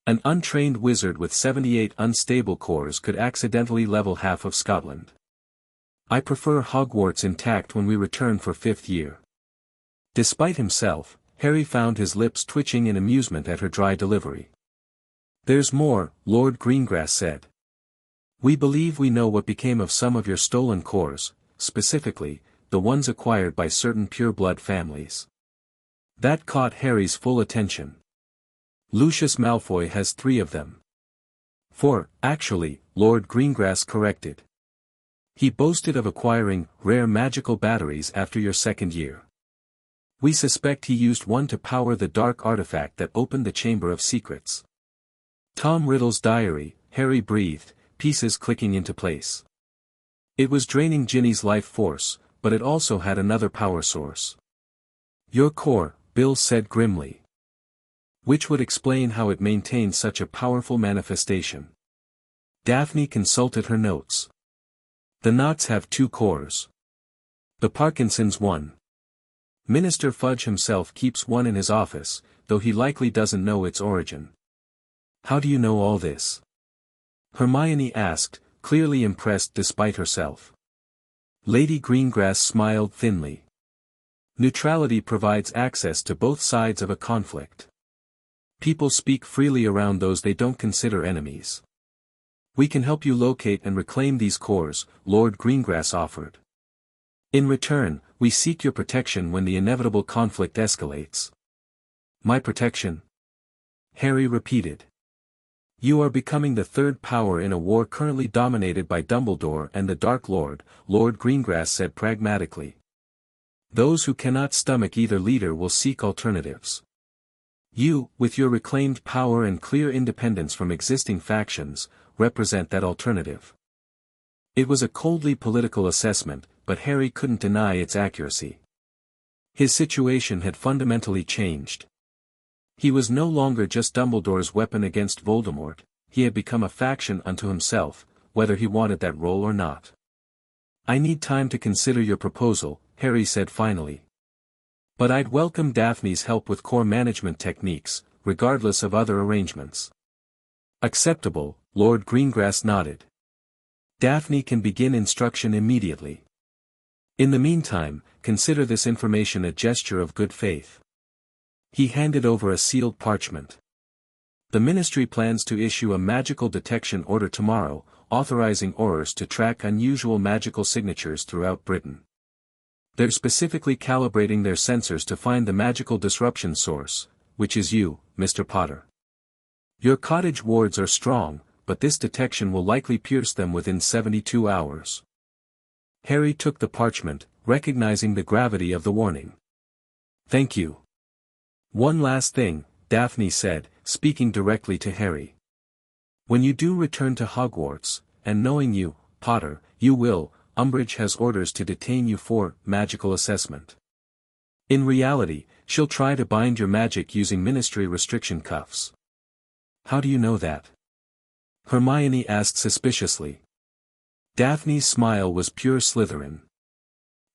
An untrained wizard with 78 unstable cores could accidentally level half of Scotland. I prefer Hogwarts intact when we return for 5th year. Despite himself, Harry found his lips twitching in amusement at her dry delivery. There's more, Lord Greengrass said. We believe we know what became of some of your stolen cores, specifically, the ones acquired by certain pure-blood families. That caught Harry's full attention. Lucius Malfoy has 3 of them. 4, actually, Lord Greengrass corrected. He boasted of acquiring rare magical batteries after your second year. We suspect he used one to power the dark artifact that opened the Chamber of Secrets. Tom Riddle's diary, Harry breathed, pieces clicking into place. It was draining Ginny's life force, but it also had another power source. Your core, Bill said grimly. Which would explain how it maintained such a powerful manifestation. Daphne consulted her notes. The knots have 2 cores. The Parkinson's one. Minister Fudge himself keeps one in his office, though he likely doesn't know its origin. How do you know all this? Hermione asked, clearly impressed despite herself. Lady Greengrass smiled thinly. Neutrality provides access to both sides of a conflict. People speak freely around those they don't consider enemies. We can help you locate and reclaim these cores, Lord Greengrass offered. In return, we seek your protection when the inevitable conflict escalates. My protection? Harry repeated. You are becoming the third power in a war currently dominated by Dumbledore and the Dark Lord, Lord Greengrass said pragmatically. Those who cannot stomach either leader will seek alternatives. You, with your reclaimed power and clear independence from existing factions, represent that alternative. It was a coldly political assessment, but Harry couldn't deny its accuracy. His situation had fundamentally changed. He was no longer just Dumbledore's weapon against Voldemort, he had become a faction unto himself, whether he wanted that role or not. I need time to consider your proposal, Harry said finally. But I'd welcome Daphne's help with core management techniques, regardless of other arrangements. Acceptable, Lord Greengrass nodded. Daphne can begin instruction immediately. In the meantime, consider this information a gesture of good faith. He handed over a sealed parchment. The Ministry plans to issue a magical detection order tomorrow, authorizing Aurors to track unusual magical signatures throughout Britain. They're specifically calibrating their sensors to find the magical disruption source, which is you, Mr. Potter. Your cottage wards are strong, but this detection will likely pierce them within 72 hours. Harry took the parchment, recognizing the gravity of the warning. Thank you. One last thing, Daphne said, speaking directly to Harry. When you do return to Hogwarts, and knowing you, Potter, you will, Umbridge has orders to detain you for magical assessment. In reality, she'll try to bind your magic using Ministry restriction cuffs. How do you know that? Hermione asked suspiciously. Daphne's smile was pure Slytherin.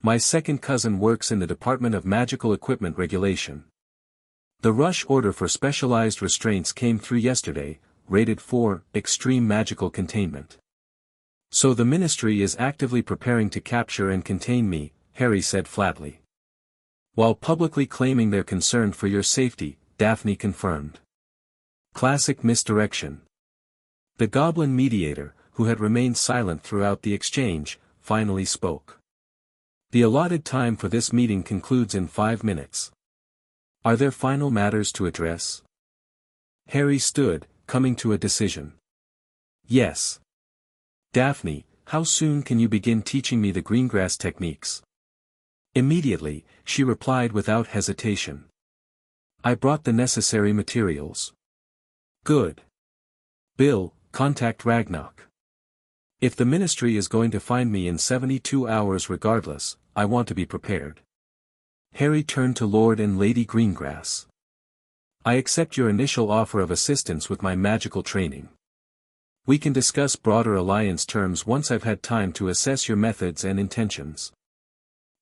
My second cousin works in the Department of Magical Equipment Regulation. The rush order for specialized restraints came through yesterday, rated for extreme magical containment. So the Ministry is actively preparing to capture and contain me, Harry said flatly. While publicly claiming their concern for your safety, Daphne confirmed. Classic misdirection. The Goblin mediator, who had remained silent throughout the exchange, finally spoke. The allotted time for this meeting concludes in 5 minutes. Are there final matters to address? Harry stood, coming to a decision. Yes. Daphne, how soon can you begin teaching me the Greengrass techniques? Immediately, she replied without hesitation. I brought the necessary materials. Good. Bill, contact Ragnarok. If the Ministry is going to find me in 72 hours regardless, I want to be prepared. Harry turned to Lord and Lady Greengrass. I accept your initial offer of assistance with my magical training. We can discuss broader alliance terms once I've had time to assess your methods and intentions.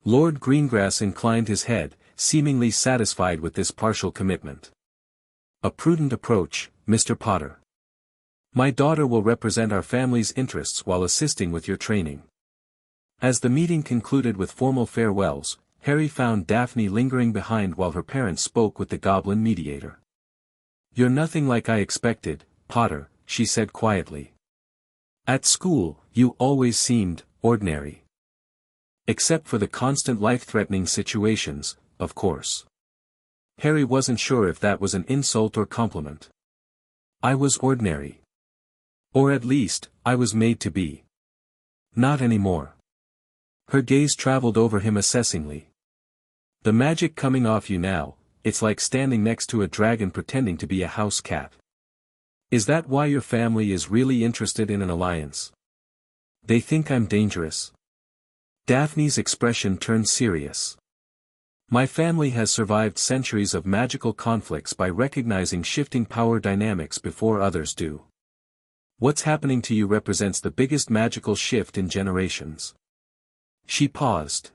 Lord Greengrass inclined his head, seemingly satisfied with this partial commitment. A prudent approach, Mr. Potter. My daughter will represent our family's interests while assisting with your training. As the meeting concluded with formal farewells, Harry found Daphne lingering behind while her parents spoke with the Goblin mediator. You're nothing like I expected, Potter, she said quietly. At school, you always seemed ordinary. Except for the constant life-threatening situations, of course. Harry wasn't sure if that was an insult or compliment. I was ordinary. Or at least, I was made to be. Not anymore. Her gaze traveled over him assessingly. The magic coming off you now, it's like standing next to a dragon pretending to be a house cat. Is that why your family is really interested in an alliance? They think I'm dangerous. Daphne's expression turned serious. My family has survived centuries of magical conflicts by recognizing shifting power dynamics before others do. What's happening to you represents the biggest magical shift in generations. She paused.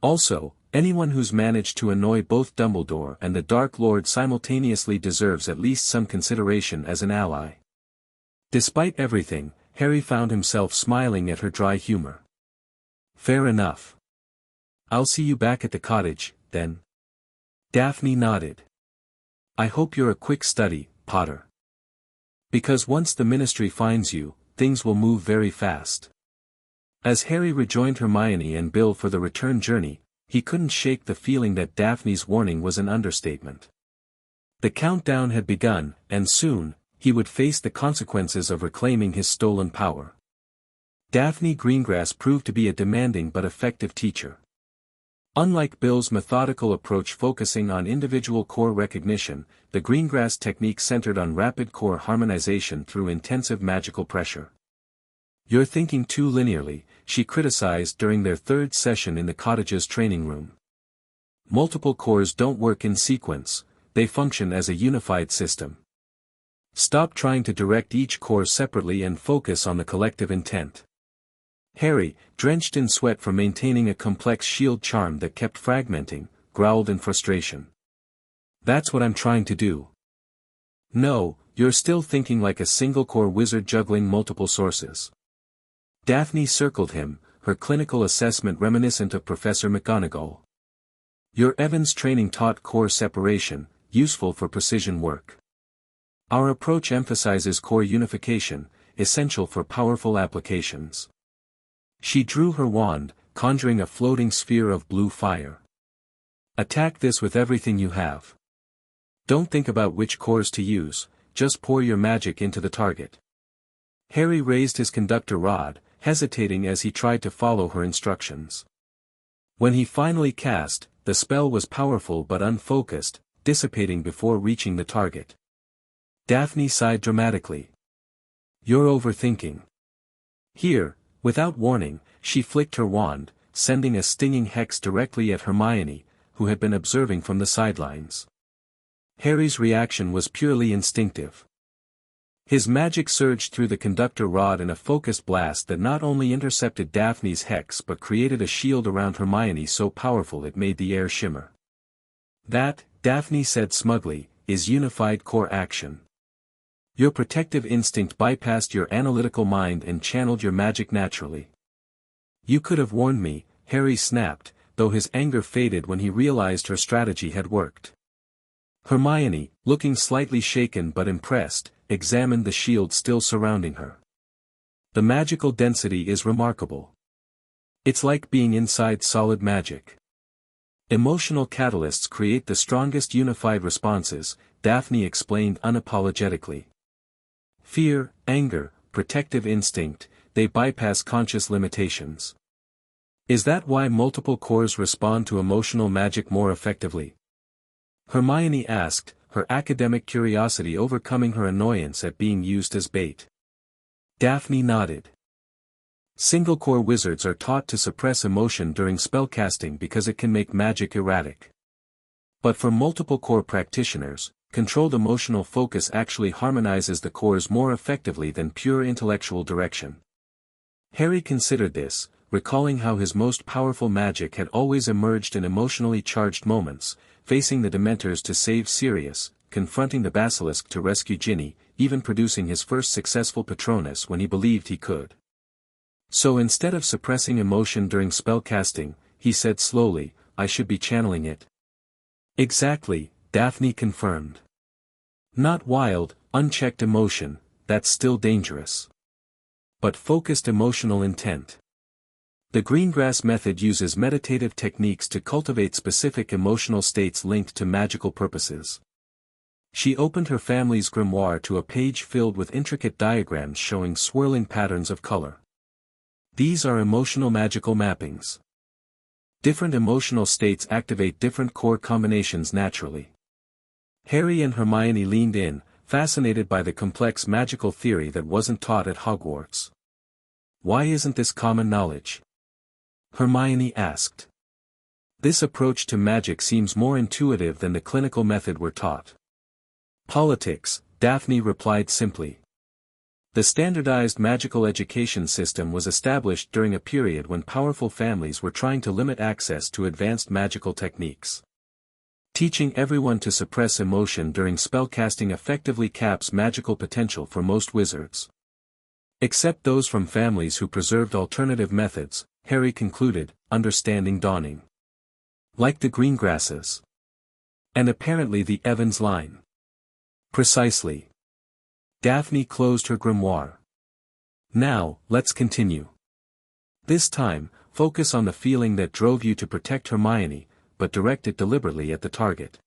Also, anyone who's managed to annoy both Dumbledore and the Dark Lord simultaneously deserves at least some consideration as an ally. Despite everything, Harry found himself smiling at her dry humor. Fair enough. I'll see you back at the cottage, then. Daphne nodded. I hope you're a quick study, Potter. Because once the Ministry finds you, things will move very fast. As Harry rejoined Hermione and Bill for the return journey, he couldn't shake the feeling that Daphne's warning was an understatement. The countdown had begun, and soon, he would face the consequences of reclaiming his stolen power. Daphne Greengrass proved to be a demanding but effective teacher. Unlike Bill's methodical approach focusing on individual core recognition, the Greengrass technique centered on rapid core harmonization through intensive magical pressure. You're thinking too linearly, she criticized during their third session in the cottage's training room. Multiple cores don't work in sequence, they function as a unified system. Stop trying to direct each core separately and focus on the collective intent. Harry, drenched in sweat from maintaining a complex shield charm that kept fragmenting, growled in frustration. That's what I'm trying to do. No, you're still thinking like a single-core wizard juggling multiple sources. Daphne circled him, her clinical assessment reminiscent of Professor McGonagall. Your Evans training taught core separation, useful for precision work. Our approach emphasizes core unification, essential for powerful applications. She drew her wand, conjuring a floating sphere of blue fire. Attack this with everything you have. Don't think about which cores to use, just pour your magic into the target. Harry raised his conductor rod, hesitating as he tried to follow her instructions. When he finally cast, the spell was powerful but unfocused, dissipating before reaching the target. Daphne sighed dramatically. You're overthinking. Here, without warning, she flicked her wand, sending a stinging hex directly at Hermione, who had been observing from the sidelines. Harry's reaction was purely instinctive. His magic surged through the conductor rod in a focused blast that not only intercepted Daphne's hex but created a shield around Hermione so powerful it made the air shimmer. That, Daphne said smugly, is unified core action. Your protective instinct bypassed your analytical mind and channeled your magic naturally. You could have warned me, Harry snapped, though his anger faded when he realized her strategy had worked. Hermione, looking slightly shaken but impressed, examined the shield still surrounding her. The magical density is remarkable. It's like being inside solid magic. Emotional catalysts create the strongest unified responses, Daphne explained unapologetically. Fear, anger, protective instinct, they bypass conscious limitations. Is that why multiple cores respond to emotional magic more effectively? Hermione asked, her academic curiosity overcoming her annoyance at being used as bait. Daphne nodded. Single-core wizards are taught to suppress emotion during spellcasting because it can make magic erratic. But for multiple-core practitioners, controlled emotional focus actually harmonizes the cores more effectively than pure intellectual direction. Harry considered this, recalling how his most powerful magic had always emerged in emotionally charged moments, facing the Dementors to save Sirius, confronting the Basilisk to rescue Ginny, even producing his first successful Patronus when he believed he could. So instead of suppressing emotion during spellcasting, he said slowly, I should be channeling it. Exactly, Daphne confirmed. Not wild, unchecked emotion, that's still dangerous. But focused emotional intent. The Greengrass method uses meditative techniques to cultivate specific emotional states linked to magical purposes. She opened her family's grimoire to a page filled with intricate diagrams showing swirling patterns of color. These are emotional magical mappings. Different emotional states activate different core combinations naturally. Harry and Hermione leaned in, fascinated by the complex magical theory that wasn't taught at Hogwarts. Why isn't this common knowledge? Hermione asked. This approach to magic seems more intuitive than the clinical method we're taught. Politics, Daphne replied simply. The standardized magical education system was established during a period when powerful families were trying to limit access to advanced magical techniques. Teaching everyone to suppress emotion during spellcasting effectively caps magical potential for most wizards. Except those from families who preserved alternative methods, Harry concluded, understanding dawning. Like the Greengrasses. And apparently the Evans line. Precisely. Daphne closed her grimoire. Now, let's continue. This time, focus on the feeling that drove you to protect Hermione, but direct it deliberately at the target.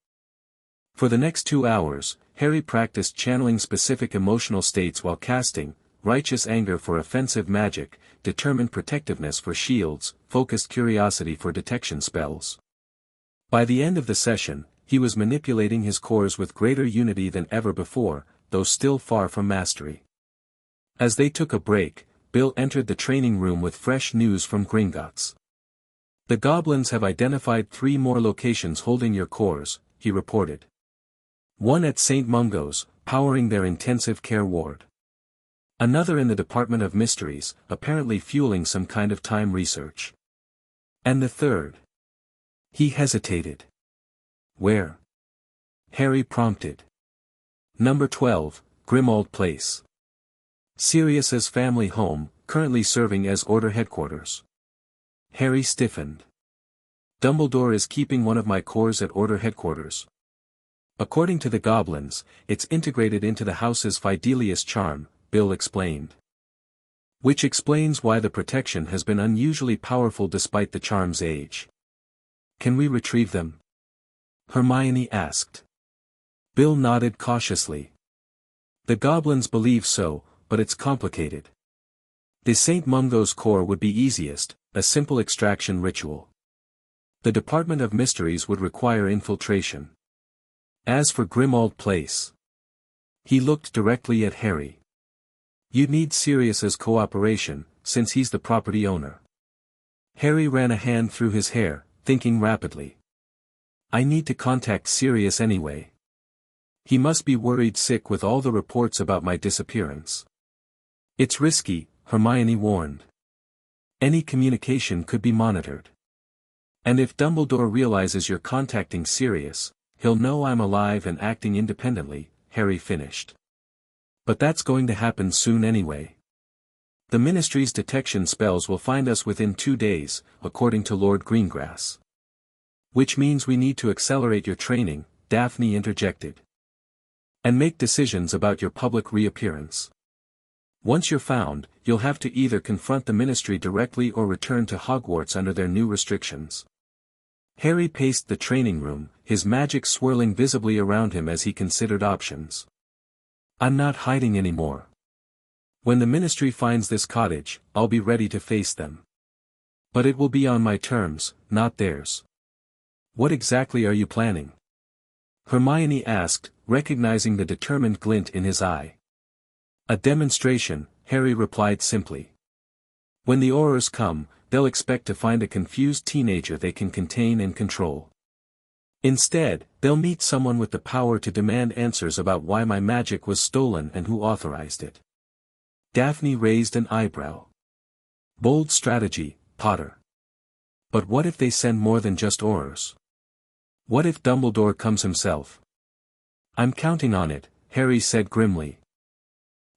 For the next 2 hours, Harry practiced channeling specific emotional states while casting, righteous anger for offensive magic, determined protectiveness for shields, focused curiosity for detection spells. By the end of the session, he was manipulating his cores with greater unity than ever before, though still far from mastery. As they took a break, Bill entered the training room with fresh news from Gringotts. The Goblins have identified 3 more locations holding your cores, he reported. One at St. Mungo's, powering their intensive care ward. Another in the Department of Mysteries, apparently fueling some kind of time research. And the third. He hesitated. Where? Harry prompted. Number 12, Grimmauld Place. Sirius's family home, currently serving as Order headquarters. Harry stiffened. Dumbledore is keeping one of my cores at Order headquarters. According to the Goblins, it's integrated into the house's Fidelius charm, Bill explained. Which explains why the protection has been unusually powerful despite the charm's age. Can we retrieve them? Hermione asked. Bill nodded cautiously. The Goblins believe so, but it's complicated. The St. Mungo's core would be easiest, a simple extraction ritual. The Department of Mysteries would require infiltration. As for Grimmauld Place. He looked directly at Harry. You'd need Sirius's cooperation, since he's the property owner. Harry ran a hand through his hair, thinking rapidly. I need to contact Sirius anyway. He must be worried sick with all the reports about my disappearance. It's risky, Hermione warned. Any communication could be monitored. And if Dumbledore realizes you're contacting Sirius, he'll know I'm alive and acting independently, Harry finished. But that's going to happen soon anyway. The Ministry's detection spells will find us within 2 days, according to Lord Greengrass. Which means we need to accelerate your training, Daphne interjected. And make decisions about your public reappearance. Once you're found, you'll have to either confront the Ministry directly or return to Hogwarts under their new restrictions. Harry paced the training room, his magic swirling visibly around him as he considered options. I'm not hiding anymore. When the Ministry finds this cottage, I'll be ready to face them. But it will be on my terms, not theirs. What exactly are you planning? Hermione asked, recognizing the determined glint in his eye. A demonstration, Harry replied simply. When the Aurors come, they'll expect to find a confused teenager they can contain and control. Instead, they'll meet someone with the power to demand answers about why my magic was stolen and who authorized it. Daphne raised an eyebrow. Bold strategy, Potter. But what if they send more than just Aurors? What if Dumbledore comes himself? I'm counting on it, Harry said grimly.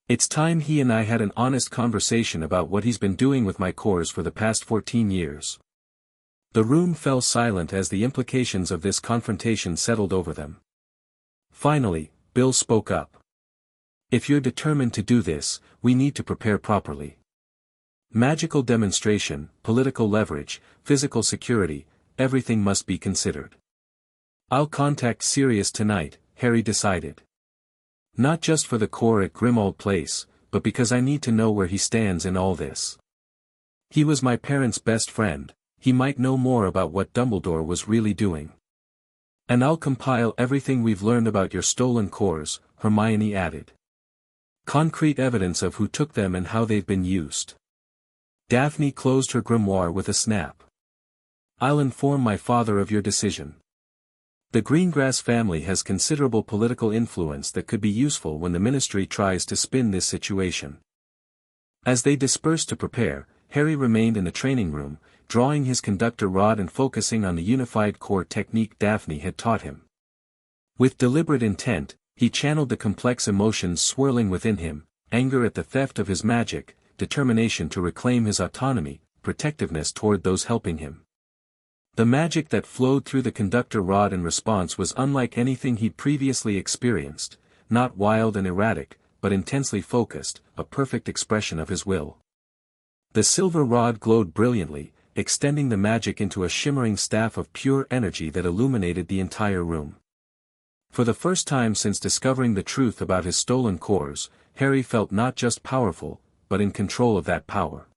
It's time he and I had an honest conversation about what he's been doing with my cores for the past 14 years. The room fell silent as the implications of this confrontation settled over them. Finally, Bill spoke up. If you're determined to do this, we need to prepare properly. Magical demonstration, political leverage, physical security, everything must be considered. I'll contact Sirius tonight, Harry decided. Not just for the core at Grimmauld Place, but because I need to know where he stands in all this. He was my parents' best friend, he might know more about what Dumbledore was really doing. And I'll compile everything we've learned about your stolen cores, Hermione added. Concrete evidence of who took them and how they've been used. Daphne closed her grimoire with a snap. I'll inform my father of your decision. The Greengrass family has considerable political influence that could be useful when the Ministry tries to spin this situation. As they dispersed to prepare, Harry remained in the training room, drawing his conductor rod and focusing on the unified core technique Daphne had taught him. With deliberate intent, he channeled the complex emotions swirling within him, anger at the theft of his magic, determination to reclaim his autonomy, protectiveness toward those helping him. The magic that flowed through the conductor rod in response was unlike anything he'd previously experienced, not wild and erratic, but intensely focused, a perfect expression of his will. The silver rod glowed brilliantly, extending the magic into a shimmering staff of pure energy that illuminated the entire room. For the first time since discovering the truth about his stolen cores, Harry felt not just powerful, but in control of that power.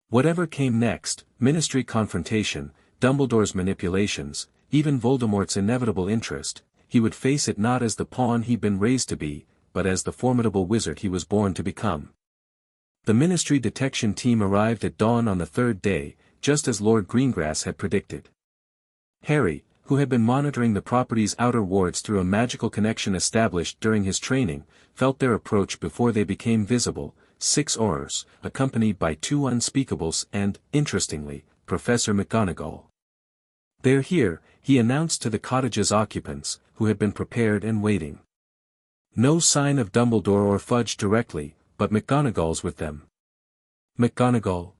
Whatever came next, Ministry confrontation, Dumbledore's manipulations, even Voldemort's inevitable interest, he would face it not as the pawn he'd been raised to be, but as the formidable wizard he was born to become. The Ministry detection team arrived at dawn on the third day, just as Lord Greengrass had predicted. Harry, who had been monitoring the property's outer wards through a magical connection established during his training, felt their approach before they became visible, 6 Aurors, accompanied by 2 Unspeakables and, interestingly, Professor McGonagall. "They're here," he announced to the cottage's occupants, who had been prepared and waiting. No sign of Dumbledore or Fudge directly, but McGonagall's with them. "McGonagall?"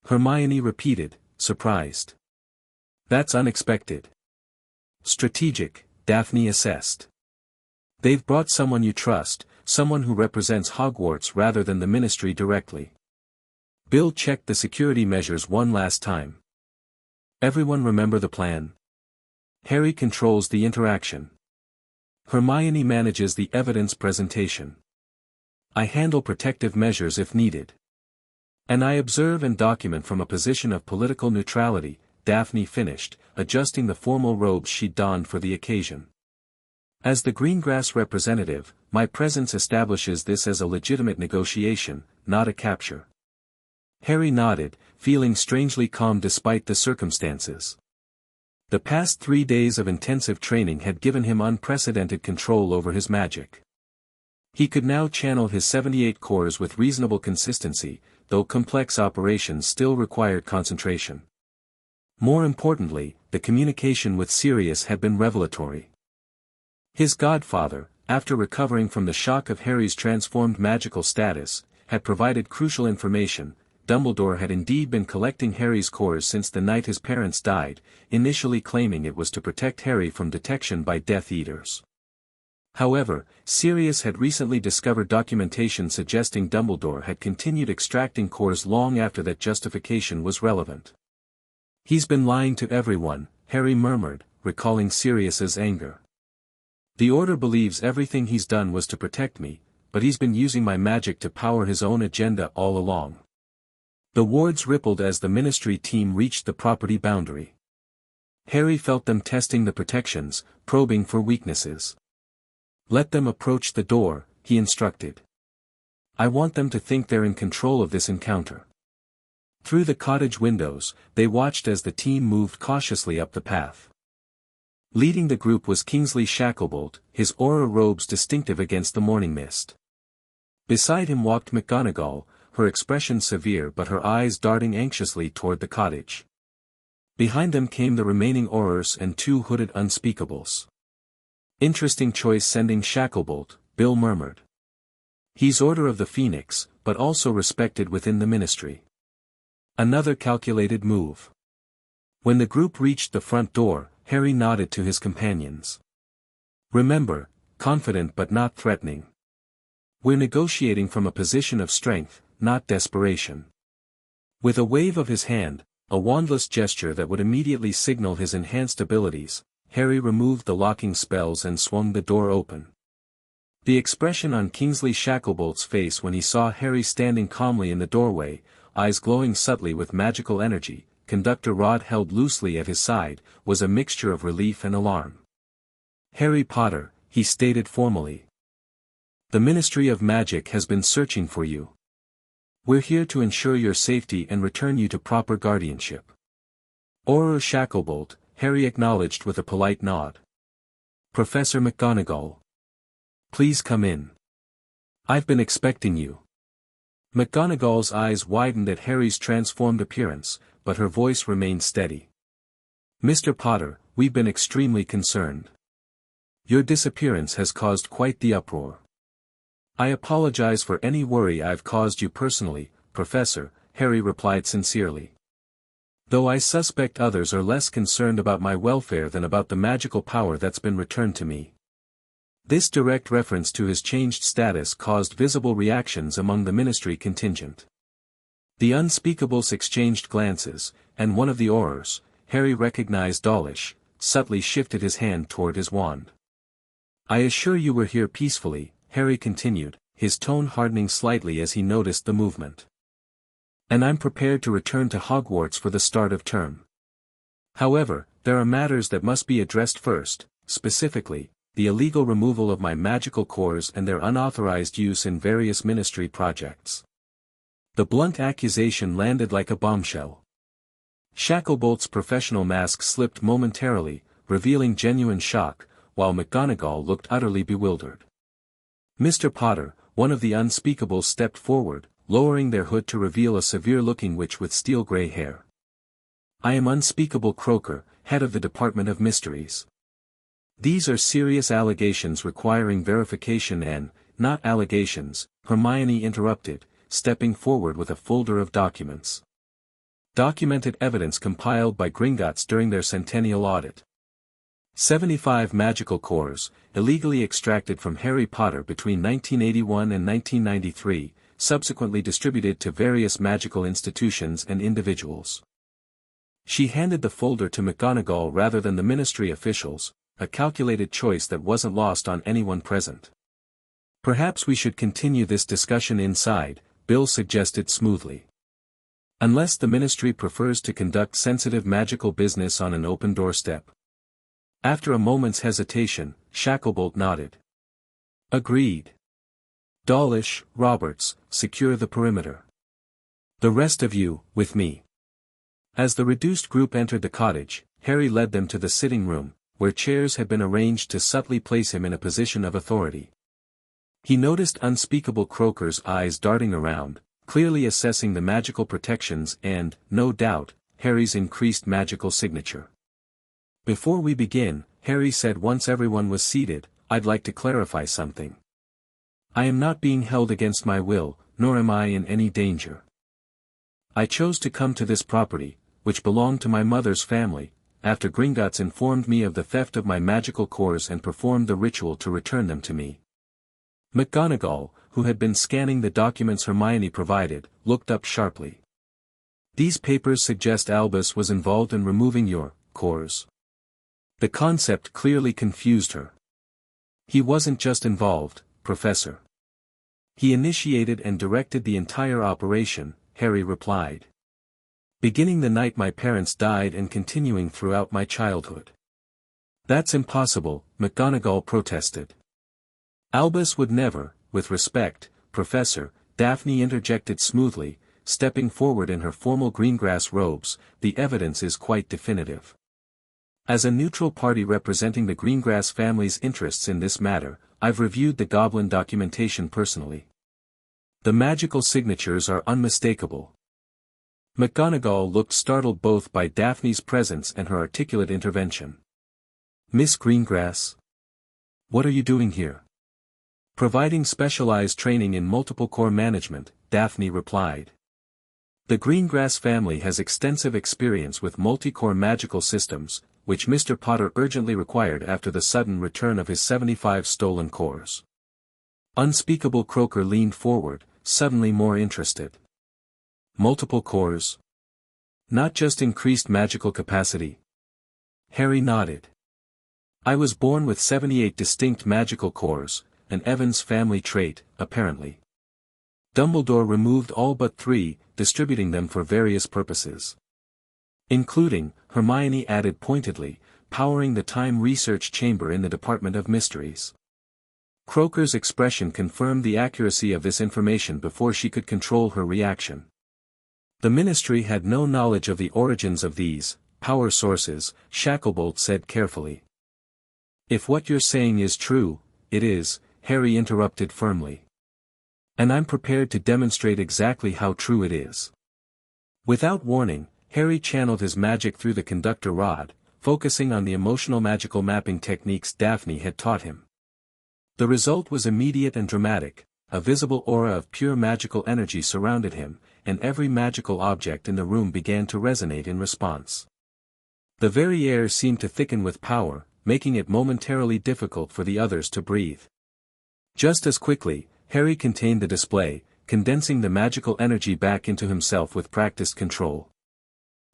Hermione repeated, surprised. "That's unexpected." "Strategic," Daphne assessed. "They've brought someone you trust, someone who represents Hogwarts rather than the Ministry directly." Bill checked the security measures one last time. "Everyone remember the plan?" Harry controls the interaction. Hermione manages the evidence presentation. "I handle protective measures if needed. And I observe and document from a position of political neutrality," Daphne finished, adjusting the formal robes she'd donned for the occasion. "As the Greengrass representative, my presence establishes this as a legitimate negotiation, not a capture." Harry nodded, feeling strangely calm despite the circumstances. The past 3 days of intensive training had given him unprecedented control over his magic. He could now channel his 78 cores with reasonable consistency, though complex operations still required concentration. More importantly, the communication with Sirius had been revelatory. His godfather, after recovering from the shock of Harry's transformed magical status, had provided crucial information. Dumbledore had indeed been collecting Harry's cores since the night his parents died, initially claiming it was to protect Harry from detection by Death Eaters. However, Sirius had recently discovered documentation suggesting Dumbledore had continued extracting cores long after that justification was relevant. "He's been lying to everyone," Harry murmured, recalling Sirius's anger. "The Order believes everything he's done was to protect me, but he's been using my magic to power his own agenda all along." The wards rippled as the Ministry team reached the property boundary. Harry felt them testing the protections, probing for weaknesses. "Let them approach the door," he instructed. "I want them to think they're in control of this encounter." Through the cottage windows, they watched as the team moved cautiously up the path. Leading the group was Kingsley Shacklebolt, his aura robes distinctive against the morning mist. Beside him walked McGonagall, her expression severe but her eyes darting anxiously toward the cottage. Behind them came the remaining Aurors and 2 hooded Unspeakables. "Interesting choice sending Shacklebolt," Bill murmured. "He's Order of the Phoenix, but also respected within the Ministry." Another calculated move. When the group reached the front door, Harry nodded to his companions. "Remember, confident but not threatening. We're negotiating from a position of strength, not desperation." With a wave of his hand, a wandless gesture that would immediately signal his enhanced abilities, Harry removed the locking spells and swung the door open. The expression on Kingsley Shacklebolt's face when he saw Harry standing calmly in the doorway, eyes glowing subtly with magical energy, conductor rod held loosely at his side, was a mixture of relief and alarm. "Harry Potter," he stated formally. "The Ministry of Magic has been searching for you. We're here to ensure your safety and return you to proper guardianship." "Auror Shacklebolt," Harry acknowledged with a polite nod. "Professor McGonagall. Please come in. I've been expecting you." McGonagall's eyes widened at Harry's transformed appearance, but her voice remained steady. "Mr. Potter, we've been extremely concerned. Your disappearance has caused quite the uproar. I apologize for any worry I've caused you personally, Professor," Harry replied sincerely. "Though I suspect others are less concerned about my welfare than about the magical power that's been returned to me." This direct reference to his changed status caused visible reactions among the Ministry contingent. The Unspeakables exchanged glances, and one of the Aurors, Harry recognized Dawlish, subtly shifted his hand toward his wand. "I assure you we're here peacefully," Harry continued, his tone hardening slightly as he noticed the movement. "And I'm prepared to return to Hogwarts for the start of term. However, there are matters that must be addressed first, specifically, the illegal removal of my magical cores and their unauthorized use in various Ministry projects." The blunt accusation landed like a bombshell. Shacklebolt's professional mask slipped momentarily, revealing genuine shock, while McGonagall looked utterly bewildered. "Mr. Potter," one of the Unspeakables stepped forward, lowering their hood to reveal a severe-looking witch with steel-gray hair. "I am Unspeakable Croaker, head of the Department of Mysteries. These are serious allegations requiring verification and, not allegations," Hermione interrupted, stepping forward with a folder of documents. "Documented evidence compiled by Gringotts during their centennial audit. 75 magical cores, illegally extracted from Harry Potter between 1981 and 1993, subsequently distributed to various magical institutions and individuals." She handed the folder to McGonagall rather than the Ministry officials, a calculated choice that wasn't lost on anyone present. "Perhaps we should continue this discussion inside," Bill suggested smoothly. "Unless the Ministry prefers to conduct sensitive magical business on an open doorstep." After a moment's hesitation, Shacklebolt nodded. "Agreed. Dawlish, Roberts, secure the perimeter. The rest of you, with me." As the reduced group entered the cottage, Harry led them to the sitting room, where chairs had been arranged to subtly place him in a position of authority. He noticed Unspeakable Croaker's eyes darting around, clearly assessing the magical protections and, no doubt, Harry's increased magical signature. "Before we begin," Harry said once everyone was seated, "I'd like to clarify something. I am not being held against my will, nor am I in any danger. I chose to come to this property, which belonged to my mother's family, after Gringotts informed me of the theft of my magical cores and performed the ritual to return them to me." McGonagall, who had been scanning the documents Hermione provided, looked up sharply. "These papers suggest Albus was involved in removing your cores." The concept clearly confused her. "He wasn't just involved, Professor. He initiated and directed the entire operation," Harry replied. "Beginning the night my parents died and continuing throughout my childhood." "That's impossible," McGonagall protested. "Albus would never, with respect, Professor," Daphne interjected smoothly, stepping forward in her formal greengrass robes, "the evidence is quite definitive. As a neutral party representing the Greengrass family's interests in this matter, I've reviewed the Goblin documentation personally. The magical signatures are unmistakable." McGonagall looked startled both by Daphne's presence and her articulate intervention. "Miss Greengrass? What are you doing here?" "Providing specialized training in multiple core management," Daphne replied. "The Greengrass family has extensive experience with multi-core magical systems, which Mr. Potter urgently required after the sudden return of his 75 stolen cores." Unspeakable Croaker leaned forward, suddenly more interested. "Multiple cores? Not just increased magical capacity?" Harry nodded. I was born with 78 distinct magical cores, an Evans family trait, apparently. Dumbledore removed all but 3, distributing them for various purposes. Including, Hermione added pointedly, powering the Time Research Chamber in the Department of Mysteries. Croaker's expression confirmed the accuracy of this information before she could control her reaction. The Ministry had no knowledge of the origins of these power sources, Shacklebolt said carefully. If what you're saying is true, it is, Harry interrupted firmly. And I'm prepared to demonstrate exactly how true it is. Without warning, Harry channeled his magic through the conductor rod, focusing on the emotional magical mapping techniques Daphne had taught him. The result was immediate and dramatic. A visible aura of pure magical energy surrounded him, and every magical object in the room began to resonate in response. The very air seemed to thicken with power, making it momentarily difficult for the others to breathe. Just as quickly, Harry contained the display, condensing the magical energy back into himself with practiced control.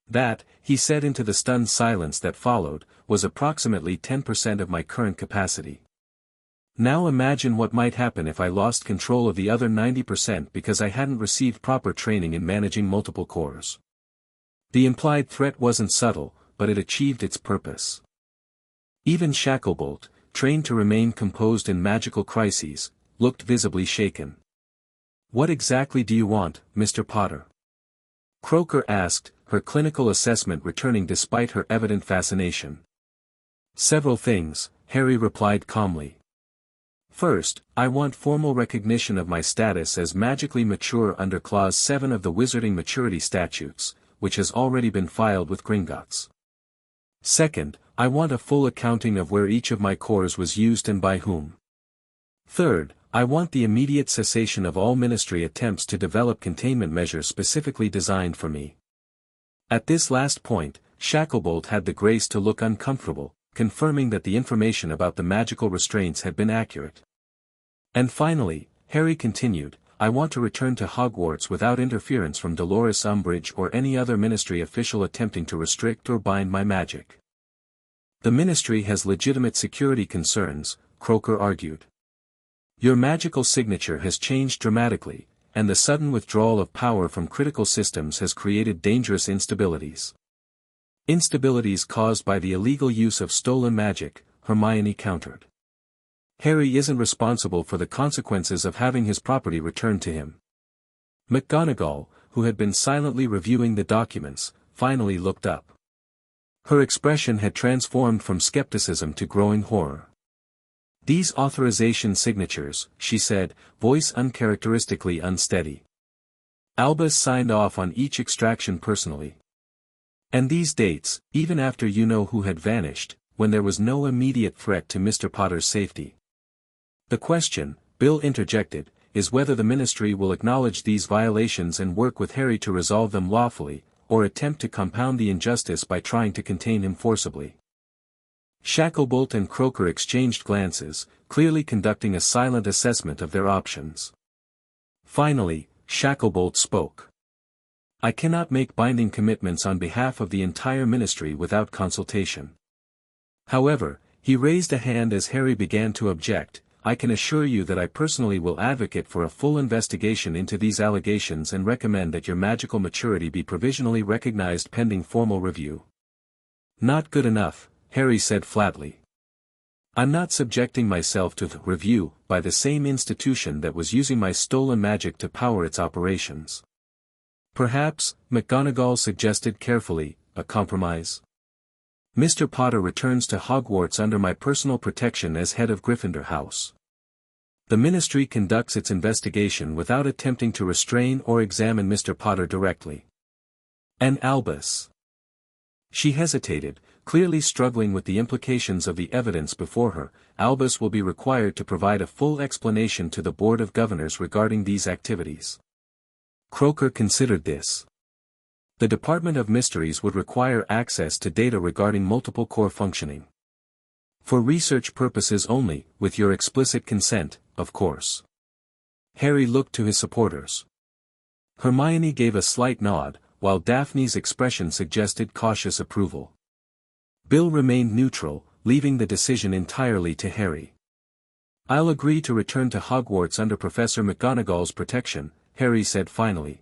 That, he said into the stunned silence that followed, was approximately 10% of my current capacity. Now imagine what might happen if I lost control of the other 90% because I hadn't received proper training in managing multiple cores. The implied threat wasn't subtle, but it achieved its purpose. Even Shacklebolt, trained to remain composed in magical crises, looked visibly shaken. What exactly do you want, Mr. Potter? Croaker asked, her clinical assessment returning despite her evident fascination. Several things, Harry replied calmly. First, I want formal recognition of my status as magically mature under Clause 7 of the Wizarding Maturity Statutes, which has already been filed with Gringotts. Second, I want a full accounting of where each of my cores was used and by whom. Third, I want the immediate cessation of all Ministry attempts to develop containment measures specifically designed for me. At this last point, Shacklebolt had the grace to look uncomfortable, confirming that the information about the magical restraints had been accurate. And finally, Harry continued, I want to return to Hogwarts without interference from Dolores Umbridge or any other Ministry official attempting to restrict or bind my magic. The Ministry has legitimate security concerns, Croaker argued. Your magical signature has changed dramatically, and the sudden withdrawal of power from critical systems has created dangerous instabilities. Instabilities caused by the illegal use of stolen magic, Hermione countered. Harry isn't responsible for the consequences of having his property returned to him. McGonagall, who had been silently reviewing the documents, finally looked up. Her expression had transformed from skepticism to growing horror. These authorization signatures, she said, voice uncharacteristically unsteady. Albus signed off on each extraction personally. And these dates, even after you know who had vanished, when there was no immediate threat to Mr. Potter's safety. The question, Bill interjected, is whether the Ministry will acknowledge these violations and work with Harry to resolve them lawfully, or attempt to compound the injustice by trying to contain him forcibly. Shacklebolt and Croaker exchanged glances, clearly conducting a silent assessment of their options. Finally, Shacklebolt spoke. I cannot make binding commitments on behalf of the entire Ministry without consultation. However, he raised a hand as Harry began to object. I can assure you that I personally will advocate for a full investigation into these allegations and recommend that your magical maturity be provisionally recognized pending formal review. Not good enough, Harry said flatly. I'm not subjecting myself to the review by the same institution that was using my stolen magic to power its operations. Perhaps, McGonagall suggested carefully, a compromise. Mr. Potter returns to Hogwarts under my personal protection as head of Gryffindor House. The Ministry conducts its investigation without attempting to restrain or examine Mr. Potter directly. And Albus. She hesitated, clearly struggling with the implications of the evidence before her. Albus will be required to provide a full explanation to the Board of Governors regarding these activities. Croaker considered this. The Department of Mysteries would require access to data regarding multiple core functioning. For research purposes only, with your explicit consent, of course. Harry looked to his supporters. Hermione gave a slight nod, while Daphne's expression suggested cautious approval. Bill remained neutral, leaving the decision entirely to Harry. "I'll agree to return to Hogwarts under Professor McGonagall's protection," Harry said finally.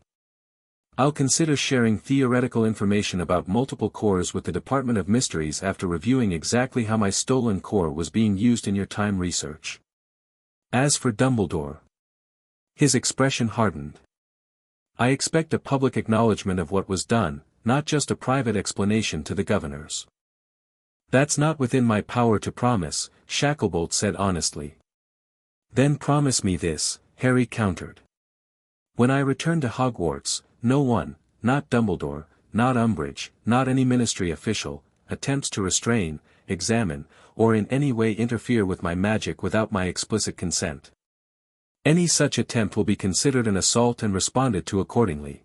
"I'll consider sharing theoretical information about multiple cores with the Department of Mysteries after reviewing exactly how my stolen core was being used in your time research." As for Dumbledore, his expression hardened. "I expect a public acknowledgement of what was done, not just a private explanation to the governors." "That's not within my power to promise," Shacklebolt said honestly. "Then promise me this," Harry countered. "When I return to Hogwarts, no one, not Dumbledore, not Umbridge, not any ministry official, attempts to restrain, examine, or in any way interfere with my magic without my explicit consent. Any such attempt will be considered an assault and responded to accordingly."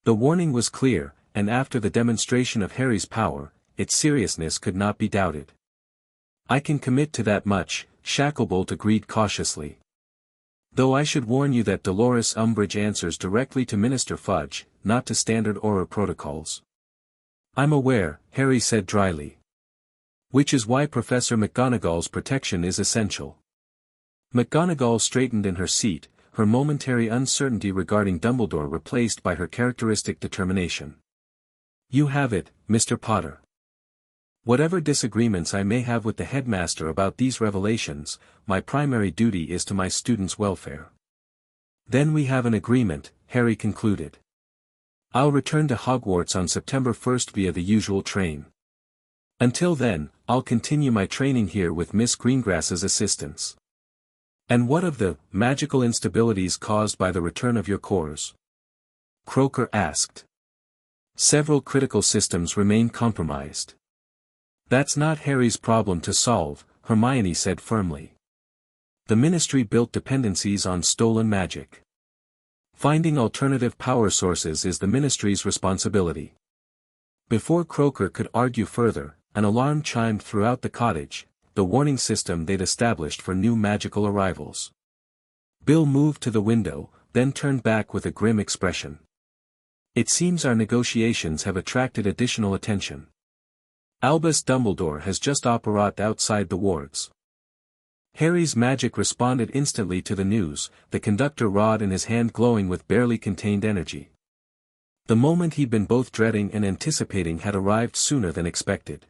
The warning was clear, and after the demonstration of Harry's power, its seriousness could not be doubted. "I can commit to that much," Shacklebolt agreed cautiously. "Though I should warn you that Dolores Umbridge answers directly to Minister Fudge, not to standard Auror protocols." "I'm aware," Harry said dryly. "Which is why Professor McGonagall's protection is essential." McGonagall straightened in her seat, her momentary uncertainty regarding Dumbledore replaced by her characteristic determination. "You have it, Mr. Potter. Whatever disagreements I may have with the headmaster about these revelations, my primary duty is to my students' welfare." "Then we have an agreement," Harry concluded. "I'll return to Hogwarts on September 1st via the usual train. Until then, I'll continue my training here with Miss Greengrass's assistance." "And what of the magical instabilities caused by the return of your cores?" Croker asked. "Several critical systems remain compromised." "That's not Harry's problem to solve," Hermione said firmly. "The Ministry built dependencies on stolen magic. Finding alternative power sources is the Ministry's responsibility." Before Croker could argue further, an alarm chimed throughout the cottage, the warning system they'd established for new magical arrivals. Bill moved to the window, then turned back with a grim expression. "It seems our negotiations have attracted additional attention. Albus Dumbledore has just operated outside the wards." Harry's magic responded instantly to the news, the conductor rod in his hand glowing with barely contained energy. The moment he'd been both dreading and anticipating had arrived sooner than expected.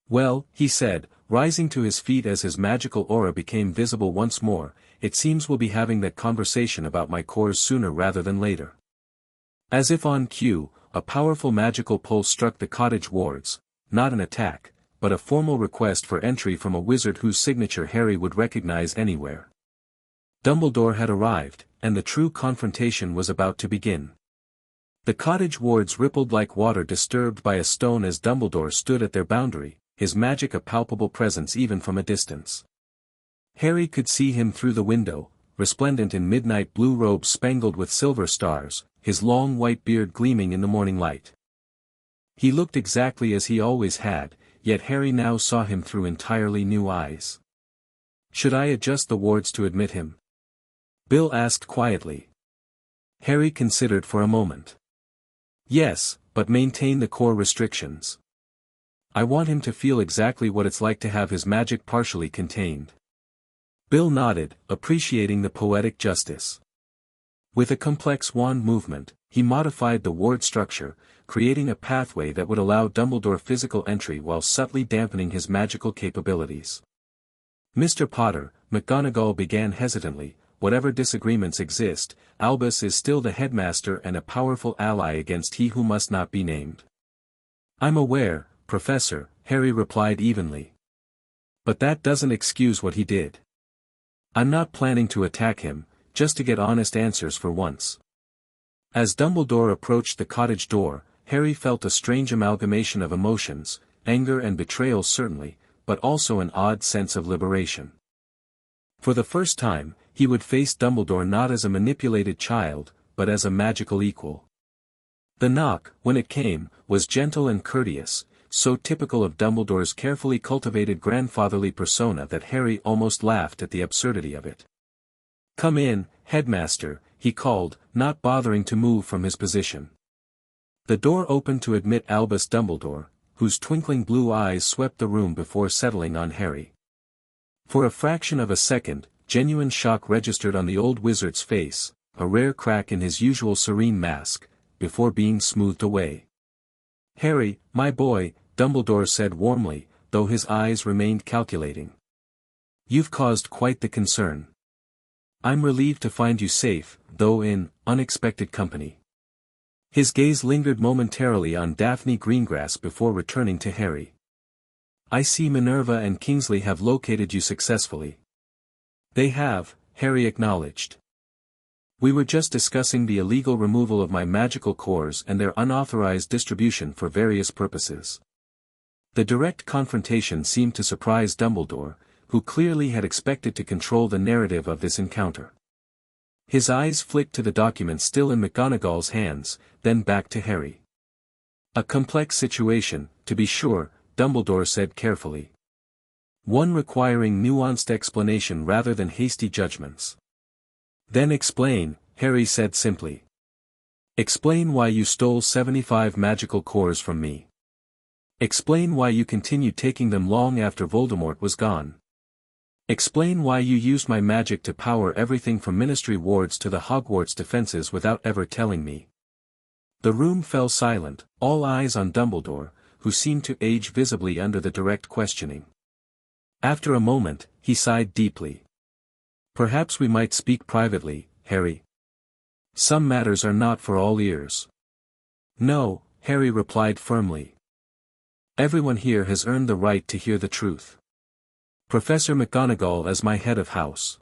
"Well," he said, rising to his feet as his magical aura became visible once more, "it seems we'll be having that conversation about my cores sooner rather than later." As if on cue, a powerful magical pulse struck the cottage wards, not an attack, but a formal request for entry from a wizard whose signature Harry would recognize anywhere. Dumbledore had arrived, and the true confrontation was about to begin. The cottage wards rippled like water disturbed by a stone as Dumbledore stood at their boundary, his magic a palpable presence even from a distance. Harry could see him through the window, resplendent in midnight blue robes spangled with silver stars, his long white beard gleaming in the morning light. He looked exactly as he always had, yet Harry now saw him through entirely new eyes. "Should I adjust the wards to admit him?" Bill asked quietly. Harry considered for a moment. "Yes, but maintain the core restrictions. I want him to feel exactly what it's like to have his magic partially contained." Bill nodded, appreciating the poetic justice. With a complex wand movement, he modified the ward structure, creating a pathway that would allow Dumbledore physical entry while subtly dampening his magical capabilities. "Mr. Potter," McGonagall began hesitantly, "whatever disagreements exist, Albus is still the headmaster and a powerful ally against he who must not be named." "I'm aware, Professor," Harry replied evenly. "But that doesn't excuse what he did. I'm not planning to attack him, just to get honest answers for once." As Dumbledore approached the cottage door, Harry felt a strange amalgamation of emotions, anger and betrayal certainly, but also an odd sense of liberation. For the first time, he would face Dumbledore not as a manipulated child, but as a magical equal. The knock, when it came, was gentle and courteous, so typical of Dumbledore's carefully cultivated grandfatherly persona that Harry almost laughed at the absurdity of it. "Come in, headmaster," he called, not bothering to move from his position. The door opened to admit Albus Dumbledore, whose twinkling blue eyes swept the room before settling on Harry. For a fraction of a second, genuine shock registered on the old wizard's face, a rare crack in his usual serene mask, before being smoothed away. "Harry, my boy," Dumbledore said warmly, though his eyes remained calculating. "You've caused quite the concern. I'm relieved to find you safe, though in unexpected company." His gaze lingered momentarily on Daphne Greengrass before returning to Harry. "I see Minerva and Kingsley have located you successfully." "They have," Harry acknowledged. "We were just discussing the illegal removal of my magical cores and their unauthorized distribution for various purposes." The direct confrontation seemed to surprise Dumbledore, who clearly had expected to control the narrative of this encounter. His eyes flicked to the document still in McGonagall's hands, then back to Harry. "A complex situation, to be sure," Dumbledore said carefully. "One requiring nuanced explanation rather than hasty judgments." "Then explain," Harry said simply. "Explain why you stole 75 magical cores from me. Explain why you continued taking them long after Voldemort was gone. Explain why you used my magic to power everything from Ministry wards to the Hogwarts defenses without ever telling me." The room fell silent, all eyes on Dumbledore, who seemed to age visibly under the direct questioning. After a moment, he sighed deeply. "Perhaps we might speak privately, Harry. Some matters are not for all ears." "No," Harry replied firmly. "Everyone here has earned the right to hear the truth. Professor McGonagall as my head of house.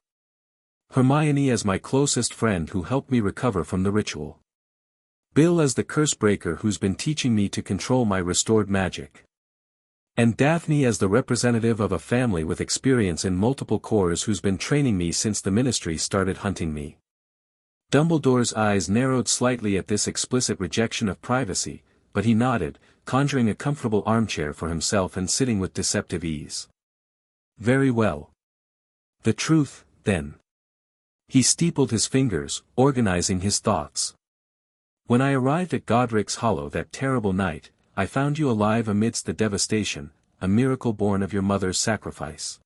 Hermione as my closest friend who helped me recover from the ritual. Bill as the curse breaker who's been teaching me to control my restored magic. And Daphne as the representative of a family with experience in multiple cores who's been training me since the Ministry started hunting me." Dumbledore's eyes narrowed slightly at this explicit rejection of privacy, but he nodded, conjuring a comfortable armchair for himself and sitting with deceptive ease. "Very well. The truth, then." He steepled his fingers, organizing his thoughts. "When I arrived at Godric's Hollow that terrible night, I found you alive amidst the devastation, a miracle born of your mother's sacrifice.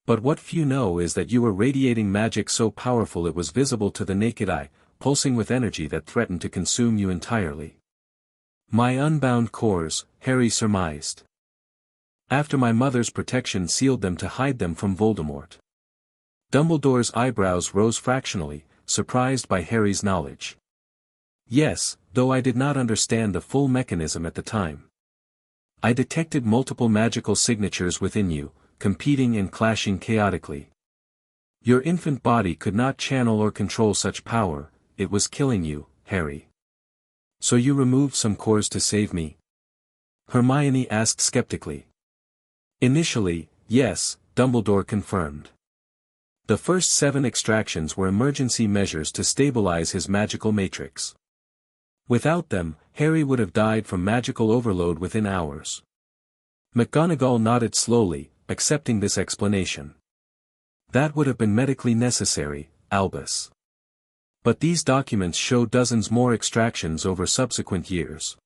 But what few know is that you were radiating magic so powerful it was visible to the naked eye, pulsing with energy that threatened to consume you entirely." "My unbound cores," Harry surmised. "After my mother's protection sealed them to hide them from Voldemort." Dumbledore's eyebrows rose fractionally, surprised by Harry's knowledge. "Yes, though I did not understand the full mechanism at the time. I detected multiple magical signatures within you, competing and clashing chaotically. Your infant body could not channel or control such power, it was killing you, Harry. So you removed some cores to save me?" Hermione asked skeptically. "Initially, yes," Dumbledore confirmed. "The first 7 extractions were emergency measures to stabilize his magical matrix. Without them, Harry would have died from magical overload within hours." McGonagall nodded slowly, accepting this explanation. "That would have been medically necessary, Albus. But these documents show dozens more extractions over subsequent years."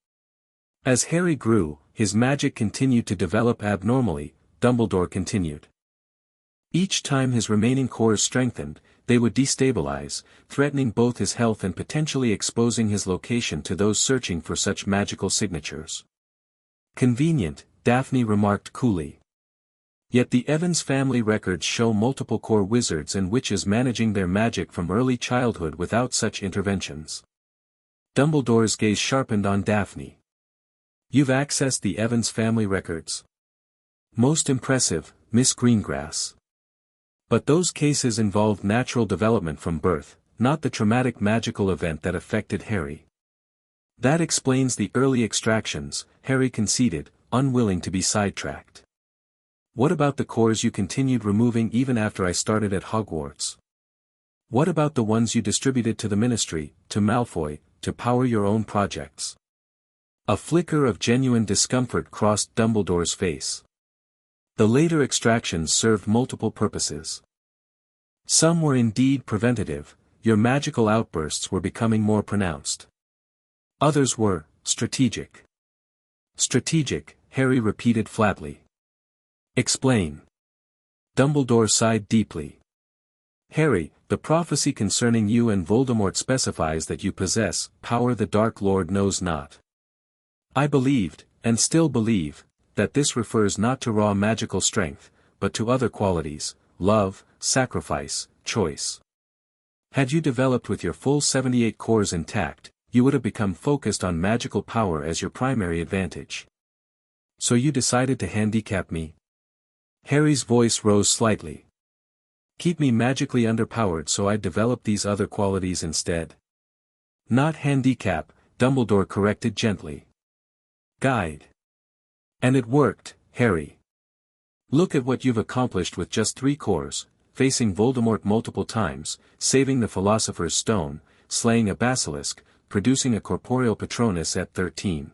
As Harry grew, his magic continued to develop abnormally, Dumbledore continued. Each time his remaining cores strengthened, they would destabilize, threatening both his health and potentially exposing his location to those searching for such magical signatures. "Convenient," Daphne remarked coolly. "Yet the Evans family records show multiple core wizards and witches managing their magic from early childhood without such interventions." Dumbledore's gaze sharpened on Daphne. "You've accessed the Evans family records? Most impressive, Miss Greengrass. But those cases involved natural development from birth, not the traumatic magical event that affected Harry." "That explains the early extractions," Harry conceded, unwilling to be sidetracked. "What about the cores you continued removing even after I started at Hogwarts? What about the ones you distributed to the Ministry, to Malfoy, to power your own projects?" A flicker of genuine discomfort crossed Dumbledore's face. "The later extractions served multiple purposes. Some were indeed preventative, your magical outbursts were becoming more pronounced. Others were strategic. Strategic, Harry repeated flatly. Explain. Dumbledore sighed deeply. Harry, the prophecy concerning you and Voldemort specifies that you possess power the Dark Lord knows not. I believed, and still believe, that this refers not to raw magical strength, but to other qualities, love, sacrifice, choice. Had you developed with your full 78 cores intact, you would have become focused on magical power as your primary advantage. So you decided to handicap me? Harry's voice rose slightly. Keep me magically underpowered so I'd develop these other qualities instead. Not handicap, Dumbledore corrected gently. Guide. And it worked, Harry. Look at what you've accomplished with just 3 cores, facing Voldemort multiple times, saving the Philosopher's Stone, slaying a basilisk, producing a corporeal Patronus at 13.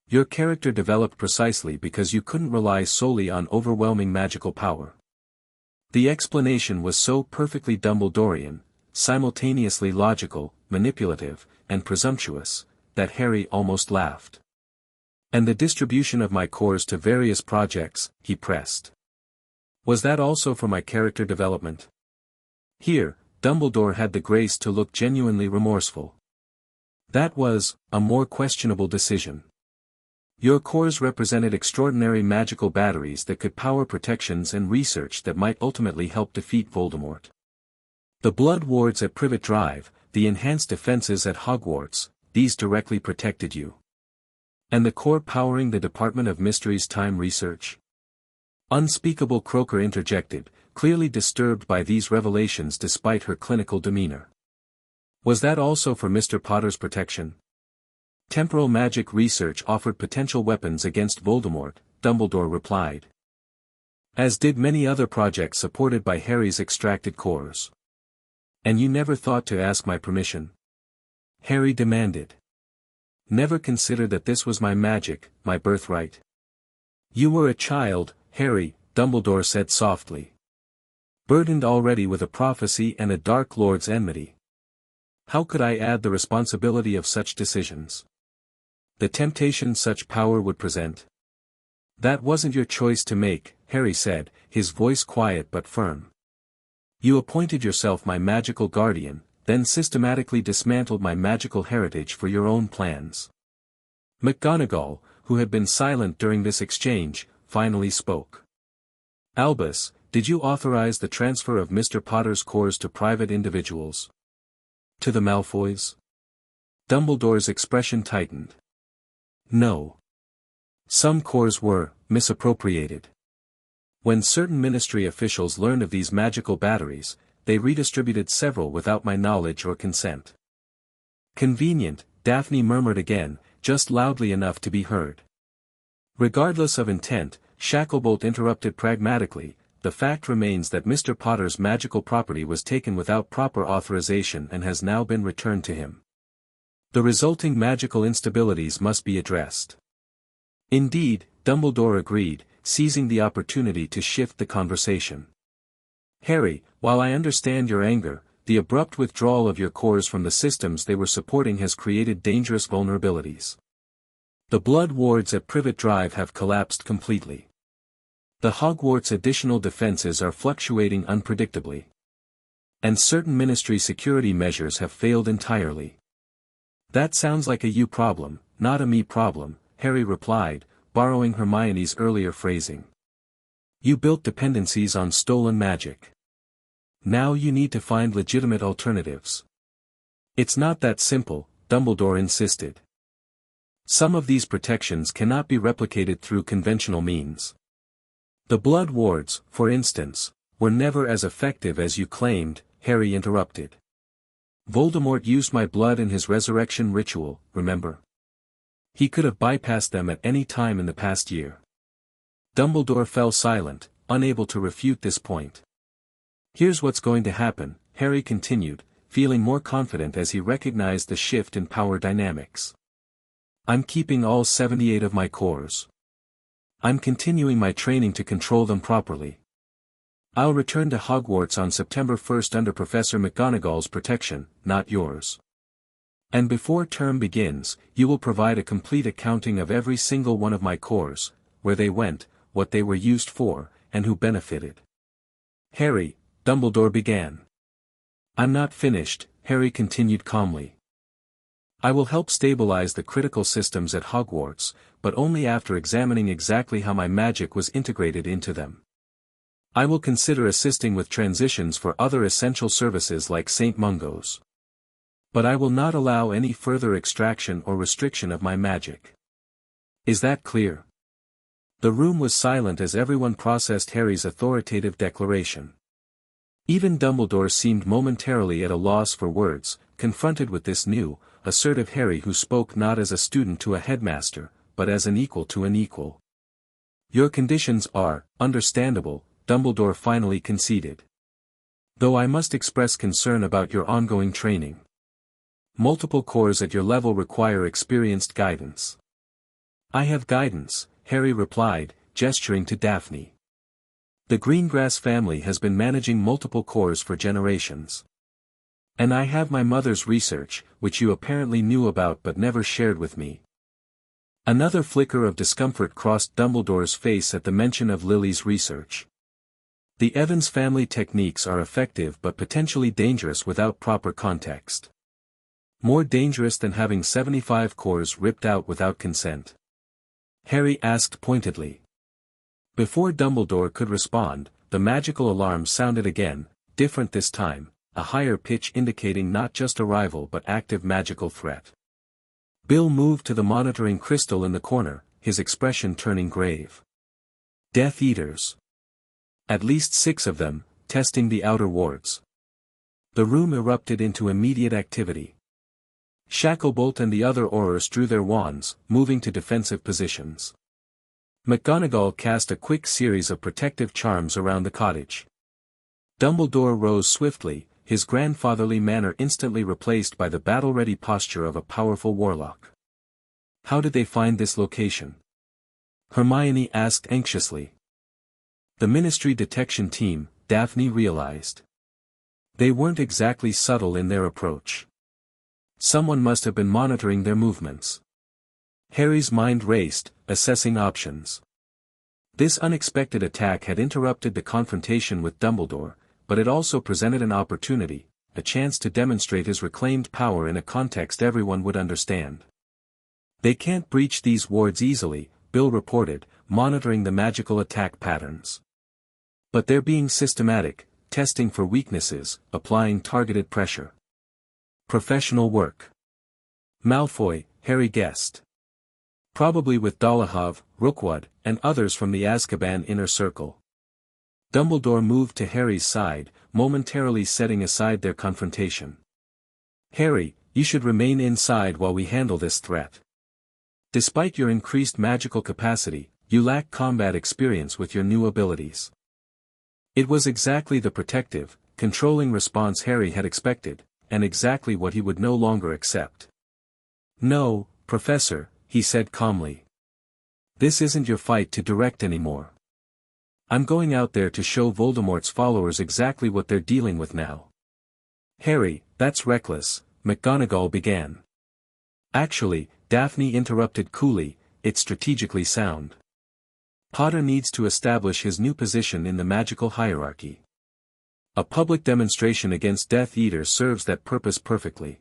Your character developed precisely because you couldn't rely solely on overwhelming magical power. The explanation was so perfectly Dumbledorian, simultaneously logical, manipulative, and presumptuous, that Harry almost laughed. And the distribution of my cores to various projects, he pressed. Was that also for my character development? Here, Dumbledore had the grace to look genuinely remorseful. That was a more questionable decision. Your cores represented extraordinary magical batteries that could power protections and research that might ultimately help defeat Voldemort. The blood wards at Privet Drive, the enhanced defenses at Hogwarts, these directly protected you. And the core powering the Department of Mysteries time research? Unspeakable Croaker interjected, clearly disturbed by these revelations despite her clinical demeanor. Was that also for Mr. Potter's protection? Temporal magic research offered potential weapons against Voldemort, Dumbledore replied. As did many other projects supported by Harry's extracted cores. And you never thought to ask my permission? Harry demanded. Never considered that this was my magic, my birthright. You were a child, Harry, Dumbledore said softly. Burdened already with a prophecy and a Dark Lord's enmity. How could I add the responsibility of such decisions? The temptation such power would present? That wasn't your choice to make, Harry said, his voice quiet but firm. You appointed yourself my magical guardian, then systematically dismantled my magical heritage for your own plans. McGonagall, who had been silent during this exchange, finally spoke. Albus, did you authorize the transfer of Mr. Potter's cores to private individuals? To the Malfoys? Dumbledore's expression tightened. No. Some cores were misappropriated. When certain ministry officials learned of these magical batteries, they redistributed several without my knowledge or consent. Convenient, Daphne murmured again, just loudly enough to be heard. Regardless of intent, Shacklebolt interrupted pragmatically, the fact remains that Mr. Potter's magical property was taken without proper authorization and has now been returned to him. The resulting magical instabilities must be addressed. Indeed, Dumbledore agreed, seizing the opportunity to shift the conversation. Harry, while I understand your anger, the abrupt withdrawal of your cores from the systems they were supporting has created dangerous vulnerabilities. The blood wards at Privet Drive have collapsed completely. The Hogwarts' additional defenses are fluctuating unpredictably. And certain ministry security measures have failed entirely. That sounds like a you problem, not a me problem, Harry replied, borrowing Hermione's earlier phrasing. You built dependencies on stolen magic. Now you need to find legitimate alternatives. It's not that simple, Dumbledore insisted. Some of these protections cannot be replicated through conventional means. The blood wards, for instance, were never as effective as you claimed, Harry interrupted. Voldemort used my blood in his resurrection ritual, remember? He could have bypassed them at any time in the past year. Dumbledore fell silent, unable to refute this point. Here's what's going to happen, Harry continued, feeling more confident as he recognized the shift in power dynamics. I'm keeping all 78 of my cores. I'm continuing my training to control them properly. I'll return to Hogwarts on September 1st under Professor McGonagall's protection, not yours. And before term begins, you will provide a complete accounting of every single one of my cores, where they went, what they were used for, and who benefited. Harry, Dumbledore began. I'm not finished, Harry continued calmly. I will help stabilize the critical systems at Hogwarts, but only after examining exactly how my magic was integrated into them. I will consider assisting with transitions for other essential services like St. Mungo's. But I will not allow any further extraction or restriction of my magic. Is that clear? The room was silent as everyone processed Harry's authoritative declaration. Even Dumbledore seemed momentarily at a loss for words, confronted with this new, assertive Harry who spoke not as a student to a headmaster, but as an equal to an equal. Your conditions are, understandable, Dumbledore finally conceded. Though I must express concern about your ongoing training. Multiple cores at your level require experienced guidance. I have guidance, Harry replied, gesturing to Daphne. The Greengrass family has been managing multiple cores for generations. And I have my mother's research, which you apparently knew about but never shared with me. Another flicker of discomfort crossed Dumbledore's face at the mention of Lily's research. The Evans family techniques are effective but potentially dangerous without proper context. More dangerous than having 75 cores ripped out without consent. Harry asked pointedly. Before Dumbledore could respond, the magical alarm sounded again, different this time, a higher pitch indicating not just arrival but active magical threat. Bill moved to the monitoring crystal in the corner, his expression turning grave. Death Eaters. At least 6 of them, testing the outer wards. The room erupted into immediate activity. Shacklebolt and the other Aurors drew their wands, moving to defensive positions. McGonagall cast a quick series of protective charms around the cottage. Dumbledore rose swiftly, his grandfatherly manner instantly replaced by the battle-ready posture of a powerful warlock. How did they find this location? Hermione asked anxiously. The Ministry detection team, Daphne realized. They weren't exactly subtle in their approach. Someone must have been monitoring their movements. Harry's mind raced, assessing options. This unexpected attack had interrupted the confrontation with Dumbledore, but it also presented an opportunity, a chance to demonstrate his reclaimed power in a context everyone would understand. They can't breach these wards easily, Bill reported, monitoring the magical attack patterns. But they're being systematic, testing for weaknesses, applying targeted pressure. Professional work. Malfoy, Harry guessed. Probably with Dolohov, Rookwood, and others from the Azkaban inner circle. Dumbledore moved to Harry's side, momentarily setting aside their confrontation. Harry, you should remain inside while we handle this threat. Despite your increased magical capacity, you lack combat experience with your new abilities. It was exactly the protective, controlling response Harry had expected, and exactly what he would no longer accept. No, Professor, he said calmly. This isn't your fight to direct anymore. I'm going out there to show Voldemort's followers exactly what they're dealing with now. Harry, that's reckless, McGonagall began. Actually, Daphne interrupted coolly, it's strategically sound. Potter needs to establish his new position in the magical hierarchy. A public demonstration against Death Eaters serves that purpose perfectly.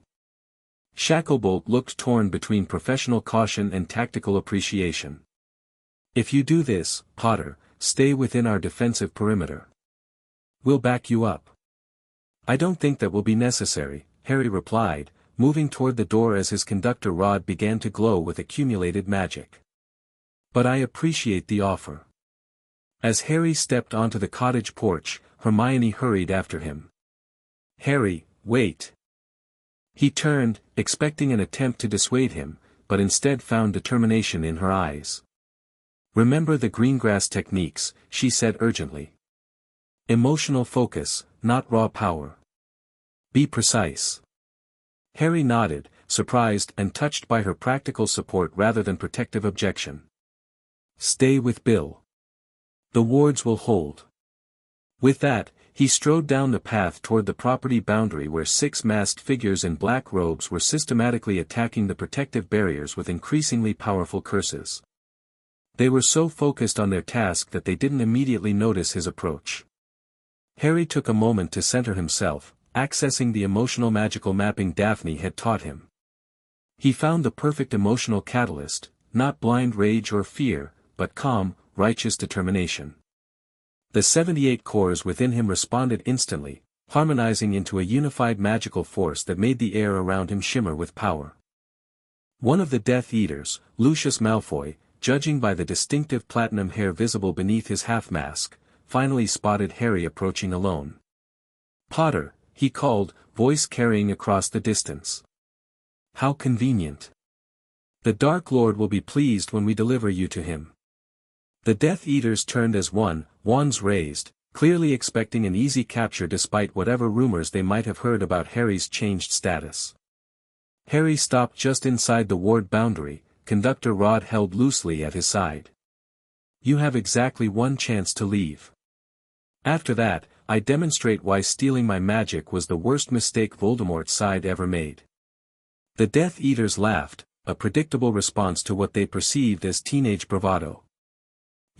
Shacklebolt looked torn between professional caution and tactical appreciation. If you do this, Potter, stay within our defensive perimeter. We'll back you up. I don't think that will be necessary, Harry replied, moving toward the door as his conductor rod began to glow with accumulated magic. But I appreciate the offer. As Harry stepped onto the cottage porch, Hermione hurried after him. Harry, wait. He turned, expecting an attempt to dissuade him, but instead found determination in her eyes. Remember the Greengrass techniques, she said urgently. Emotional focus, not raw power. Be precise. Harry nodded, surprised and touched by her practical support rather than protective objection. Stay with Bill. The wards will hold. With that, He strode down the path toward the property boundary where 6 masked figures in black robes were systematically attacking the protective barriers with increasingly powerful curses. They were so focused on their task that they didn't immediately notice his approach. Harry took a moment to center himself, accessing the emotional magical mapping Daphne had taught him. He found the perfect emotional catalyst, not blind rage or fear, but calm, righteous determination. The 78 cores within him responded instantly, harmonizing into a unified magical force that made the air around him shimmer with power. One of the Death Eaters, Lucius Malfoy, judging by the distinctive platinum hair visible beneath his half-mask, finally spotted Harry approaching alone. "Potter," he called, voice carrying across the distance. "How convenient. The Dark Lord will be pleased when we deliver you to him." The Death Eaters turned as one, wands raised, clearly expecting an easy capture despite whatever rumors they might have heard about Harry's changed status. Harry stopped just inside the ward boundary, conductor rod held loosely at his side. "You have exactly one chance to leave. After that, I demonstrate why stealing my magic was the worst mistake Voldemort's side ever made." The Death Eaters laughed, a predictable response to what they perceived as teenage bravado.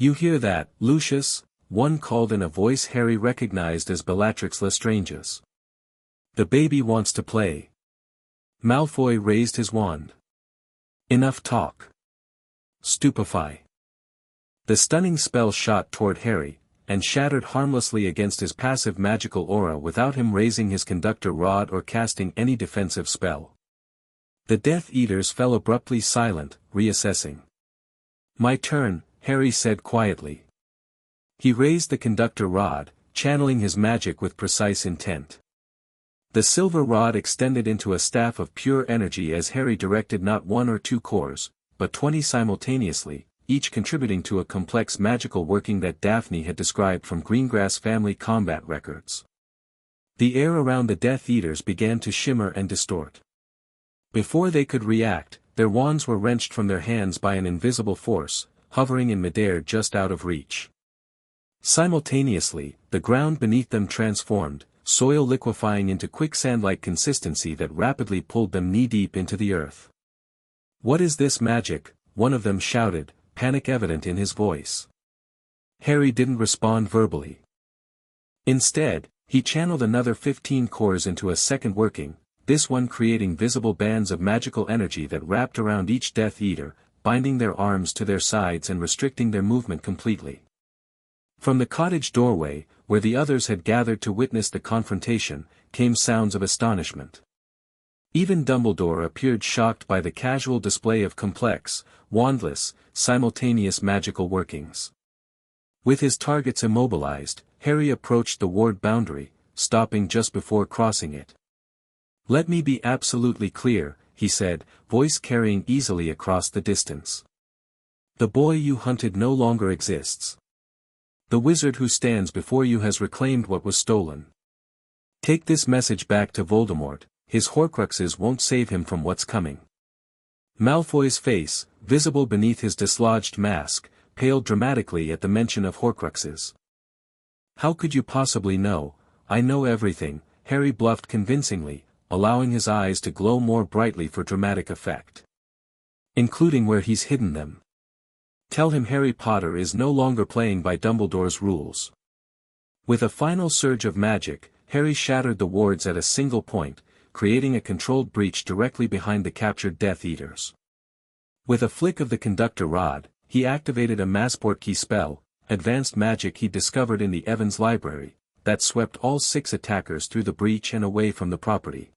"You hear that, Lucius?" one called in a voice Harry recognized as Bellatrix Lestrange's. "The baby wants to play." Malfoy raised his wand. "Enough talk. Stupefy." The stunning spell shot toward Harry, and shattered harmlessly against his passive magical aura without him raising his conductor rod or casting any defensive spell. The Death Eaters fell abruptly silent, reassessing. "My turn," Harry said quietly. He raised the conductor rod, channeling his magic with precise intent. The silver rod extended into a staff of pure energy as Harry directed not 1 or 2 cores, but 20 simultaneously, each contributing to a complex magical working that Daphne had described from Greengrass family combat records. The air around the Death Eaters began to shimmer and distort. Before they could react, their wands were wrenched from their hands by an invisible force, hovering in midair just out of reach. Simultaneously, the ground beneath them transformed, soil liquefying into quicksand-like consistency that rapidly pulled them knee-deep into the earth. "What is this magic?" one of them shouted, panic evident in his voice. Harry didn't respond verbally. Instead, he channeled another 15 cores into a second working, this one creating visible bands of magical energy that wrapped around each Death Eater, binding their arms to their sides and restricting their movement completely. From the cottage doorway, where the others had gathered to witness the confrontation, came sounds of astonishment. Even Dumbledore appeared shocked by the casual display of complex, wandless, simultaneous magical workings. With his targets immobilized, Harry approached the ward boundary, stopping just before crossing it. "Let me be absolutely clear," he said, voice carrying easily across the distance. "The boy you hunted no longer exists. The wizard who stands before you has reclaimed what was stolen. Take this message back to Voldemort, his Horcruxes won't save him from what's coming." Malfoy's face, visible beneath his dislodged mask, paled dramatically at the mention of Horcruxes. "How could you possibly know? I know everything," Harry bluffed convincingly, allowing his eyes to glow more brightly for dramatic effect. "Including where he's hidden them. Tell him Harry Potter is no longer playing by Dumbledore's rules." With a final surge of magic, Harry shattered the wards at a single point, creating a controlled breach directly behind the captured Death Eaters. With a flick of the conductor rod, he activated a Massportkey spell, advanced magic he discovered in the Evans Library, that swept all 6 attackers through the breach and away from the property.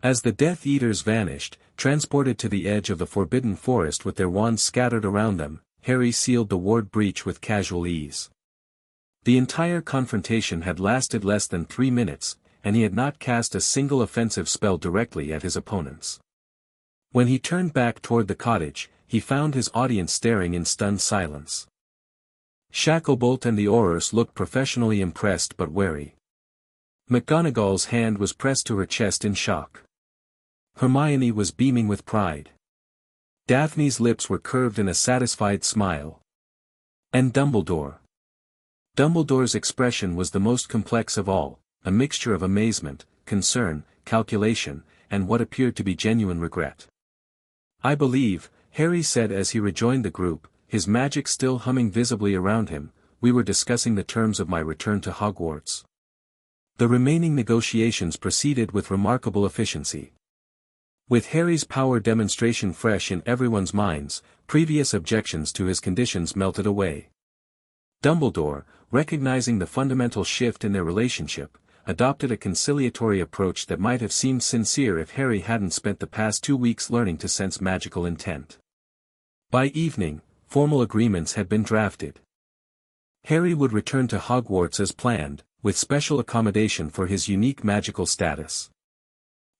As the Death Eaters vanished, transported to the edge of the Forbidden Forest with their wands scattered around them, Harry sealed the ward breach with casual ease. The entire confrontation had lasted less than 3 minutes, and he had not cast a single offensive spell directly at his opponents. When he turned back toward the cottage, he found his audience staring in stunned silence. Shacklebolt and the Aurors looked professionally impressed but wary. McGonagall's hand was pressed to her chest in shock. Hermione was beaming with pride. Daphne's lips were curved in a satisfied smile. And Dumbledore. Dumbledore's expression was the most complex of all, a mixture of amazement, concern, calculation, and what appeared to be genuine regret. "I believe," Harry said as he rejoined the group, his magic still humming visibly around him, "we were discussing the terms of my return to Hogwarts." The remaining negotiations proceeded with remarkable efficiency. With Harry's power demonstration fresh in everyone's minds, previous objections to his conditions melted away. Dumbledore, recognizing the fundamental shift in their relationship, adopted a conciliatory approach that might have seemed sincere if Harry hadn't spent the past 2 weeks learning to sense magical intent. By evening, formal agreements had been drafted. Harry would return to Hogwarts as planned, with special accommodation for his unique magical status.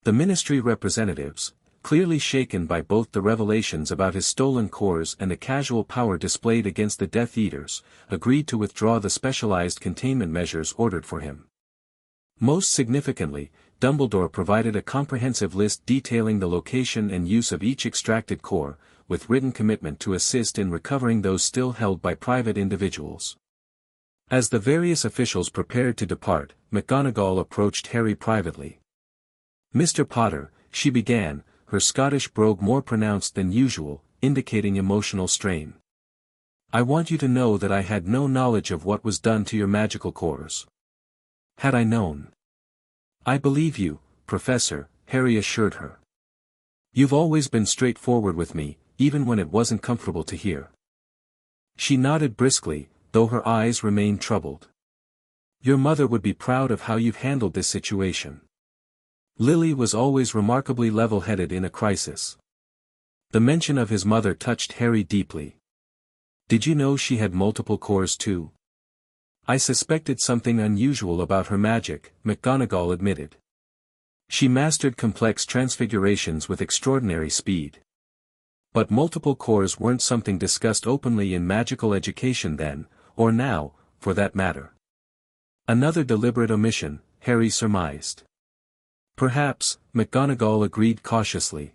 The Ministry representatives, clearly shaken by both the revelations about his stolen cores and the casual power displayed against the Death Eaters, agreed to withdraw the specialized containment measures ordered for him. Most significantly, Dumbledore provided a comprehensive list detailing the location and use of each extracted core, with written commitment to assist in recovering those still held by private individuals. As the various officials prepared to depart, McGonagall approached Harry privately. "Mr. Potter," she began, her Scottish brogue more pronounced than usual, indicating emotional strain. "I want you to know that I had no knowledge of what was done to your magical cores." "Had I known?" "I believe you, Professor," Harry assured her. "You've always been straightforward with me, even when it wasn't comfortable to hear." She nodded briskly, though her eyes remained troubled. "Your mother would be proud of how you've handled this situation." Lily was always remarkably level-headed in a crisis. The mention of his mother touched Harry deeply. "Did you know she had multiple cores too?" "I suspected something unusual about her magic," McGonagall admitted. "She mastered complex transfigurations with extraordinary speed. But multiple cores weren't something discussed openly in magical education then, or now, for that matter." Another deliberate omission, Harry surmised. "Perhaps," McGonagall agreed cautiously.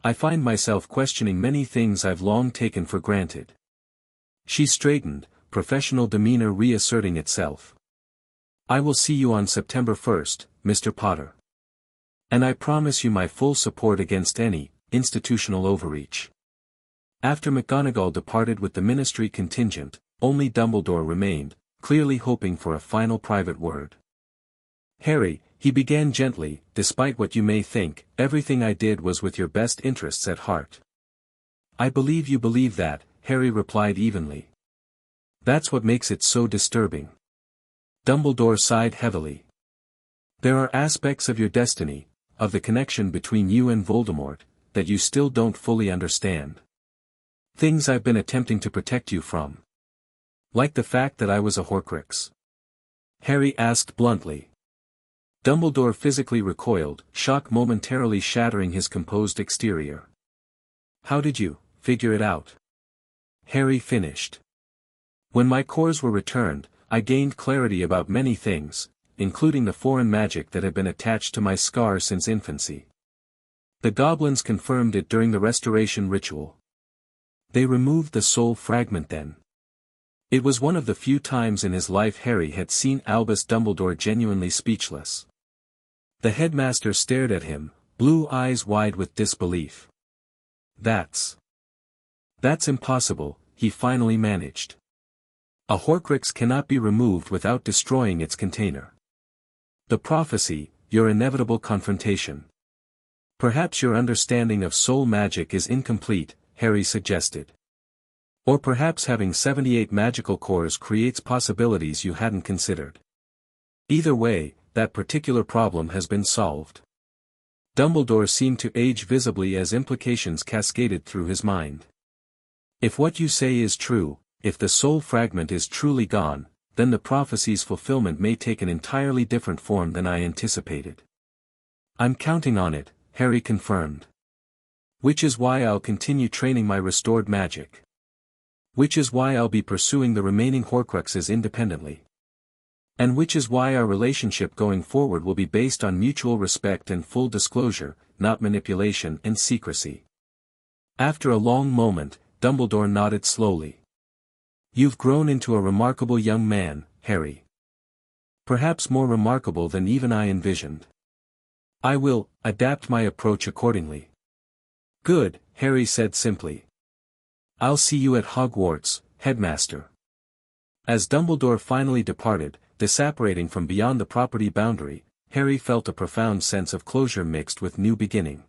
"I find myself questioning many things I've long taken for granted." She straightened, professional demeanor reasserting itself. "I will see you on September 1st, Mr. Potter. And I promise you my full support against any institutional overreach." After McGonagall departed with the Ministry contingent, only Dumbledore remained, clearly hoping for a final private word. "Harry," he began gently, "despite what you may think, everything I did was with your best interests at heart." "I believe you believe that," Harry replied evenly. "That's what makes it so disturbing." Dumbledore sighed heavily. "There are aspects of your destiny, of the connection between you and Voldemort, that you still don't fully understand. Things I've been attempting to protect you from. Like the fact that I was a Horcrux." Harry asked bluntly. Dumbledore physically recoiled, shock momentarily shattering his composed exterior. "How did you figure it out?" Harry finished. "When my cores were returned, I gained clarity about many things, including the foreign magic that had been attached to my scar since infancy. The goblins confirmed it during the restoration ritual. They removed the soul fragment then." It was one of the few times in his life Harry had seen Albus Dumbledore genuinely speechless. The headmaster stared at him, blue eyes wide with disbelief. That's impossible," he finally managed. "A Horcrux cannot be removed without destroying its container. The prophecy, your inevitable confrontation." "Perhaps your understanding of soul magic is incomplete," Harry suggested. "Or perhaps having 78 magical cores creates possibilities you hadn't considered. Either way, that particular problem has been solved." Dumbledore seemed to age visibly as implications cascaded through his mind. "If what you say is true, if the soul fragment is truly gone, then the prophecy's fulfillment may take an entirely different form than I anticipated." "I'm counting on it," Harry confirmed. "Which is why I'll continue training my restored magic. Which is why I'll be pursuing the remaining Horcruxes independently. And which is why our relationship going forward will be based on mutual respect and full disclosure, not manipulation and secrecy." After a long moment, Dumbledore nodded slowly. You've grown into a remarkable young man, Harry. Perhaps more remarkable than even I envisioned. I will adapt my approach accordingly. Good, Harry said simply. I'll see you at Hogwarts, headmaster. As Dumbledore finally departed, disapparating from beyond the property boundary, Harry felt a profound sense of closure mixed with new beginning.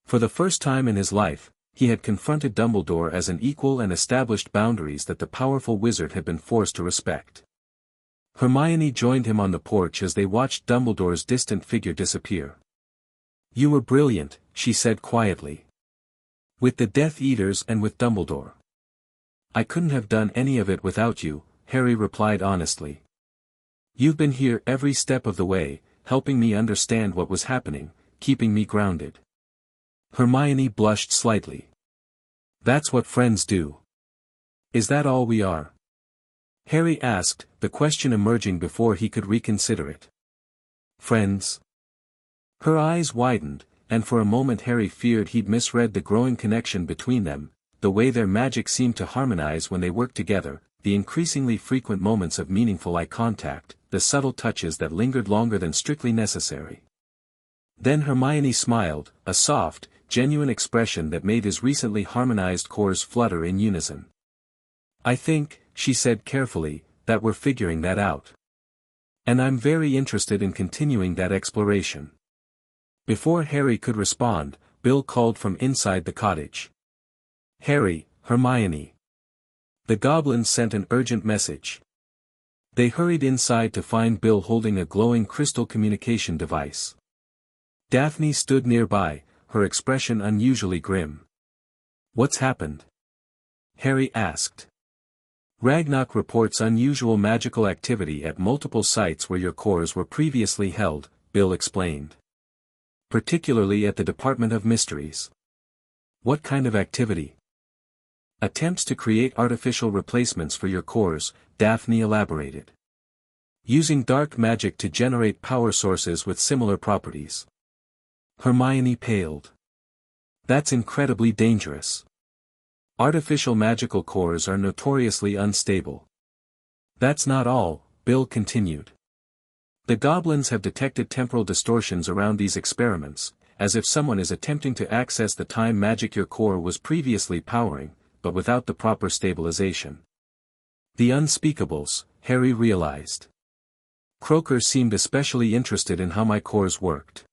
For the first time in his life, he had confronted Dumbledore as an equal and established boundaries that the powerful wizard had been forced to respect. Hermione joined him on the porch as they watched Dumbledore's distant figure disappear. You were brilliant, she said quietly. With the Death Eaters and with Dumbledore. I couldn't have done any of it without you, Harry replied honestly. You've been here every step of the way, helping me understand what was happening, keeping me grounded. Hermione blushed slightly. That's what friends do. Is that all we are? Harry asked, the question emerging before he could reconsider it. Friends? Her eyes widened, and for a moment Harry feared he'd misread the growing connection between them, the way their magic seemed to harmonize when they worked together, the increasingly frequent moments of meaningful eye contact, the subtle touches that lingered longer than strictly necessary. Then Hermione smiled, a soft, genuine expression that made his recently harmonized cores flutter in unison. I think, she said carefully, that we're figuring that out. And I'm very interested in continuing that exploration. Before Harry could respond, Bill called from inside the cottage. Harry, Hermione. The goblins sent an urgent message. They hurried inside to find Bill holding a glowing crystal communication device. Daphne stood nearby, her expression unusually grim. What's happened? Harry asked. Ragnarok reports unusual magical activity at multiple sites where your cores were previously held, Bill explained. Particularly at the Department of Mysteries. What kind of activity? Attempts to create artificial replacements for your cores, Daphne elaborated. Using dark magic to generate power sources with similar properties. Hermione paled. That's incredibly dangerous. Artificial magical cores are notoriously unstable. That's not all, Bill continued. The goblins have detected temporal distortions around these experiments, as if someone is attempting to access the time magic your core was previously powering, but without the proper stabilization. The unspeakables, Harry realized. Croaker seemed especially interested in how my cores worked.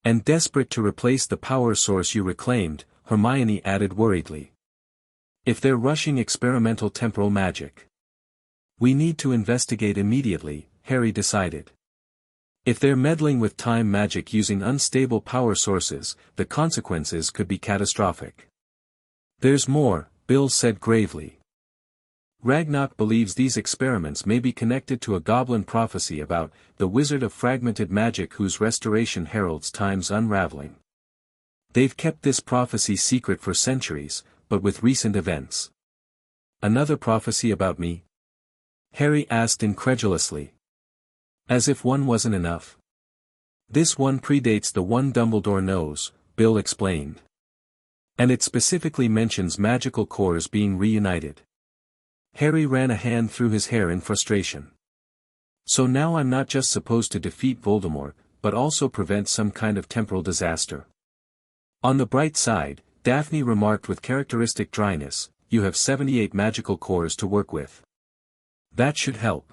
And desperate to replace the power source you reclaimed, Hermione added worriedly. If they're rushing experimental temporal magic. We need to investigate immediately, Harry decided. If they're meddling with time magic using unstable power sources, the consequences could be catastrophic. There's more, Bill said gravely. Ragnarok believes these experiments may be connected to a goblin prophecy about the wizard of fragmented magic whose restoration heralds time's unraveling. They've kept this prophecy secret for centuries, but with recent events. Another prophecy about me? Harry asked incredulously. As if one wasn't enough. This one predates the one Dumbledore knows, Bill explained. And it specifically mentions magical cores being reunited. Harry ran a hand through his hair in frustration. So now I'm not just supposed to defeat Voldemort, but also prevent some kind of temporal disaster. On the bright side, Daphne remarked with characteristic dryness, you have 78 magical cores to work with. That should help.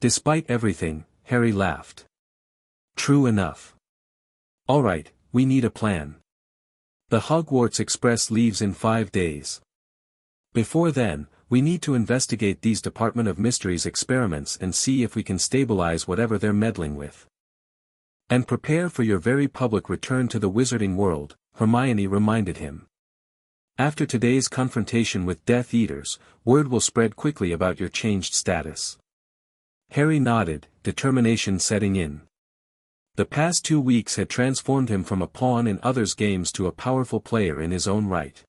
Despite everything, Harry laughed. True enough. All right, we need a plan. The Hogwarts Express leaves in 5 days. Before then, we need to investigate these Department of Mysteries experiments and see if we can stabilize whatever they're meddling with. And prepare for your very public return to the wizarding world, Hermione reminded him. After today's confrontation with Death Eaters, word will spread quickly about your changed status. Harry nodded, determination setting in. The past 2 weeks had transformed him from a pawn in others' games to a powerful player in his own right.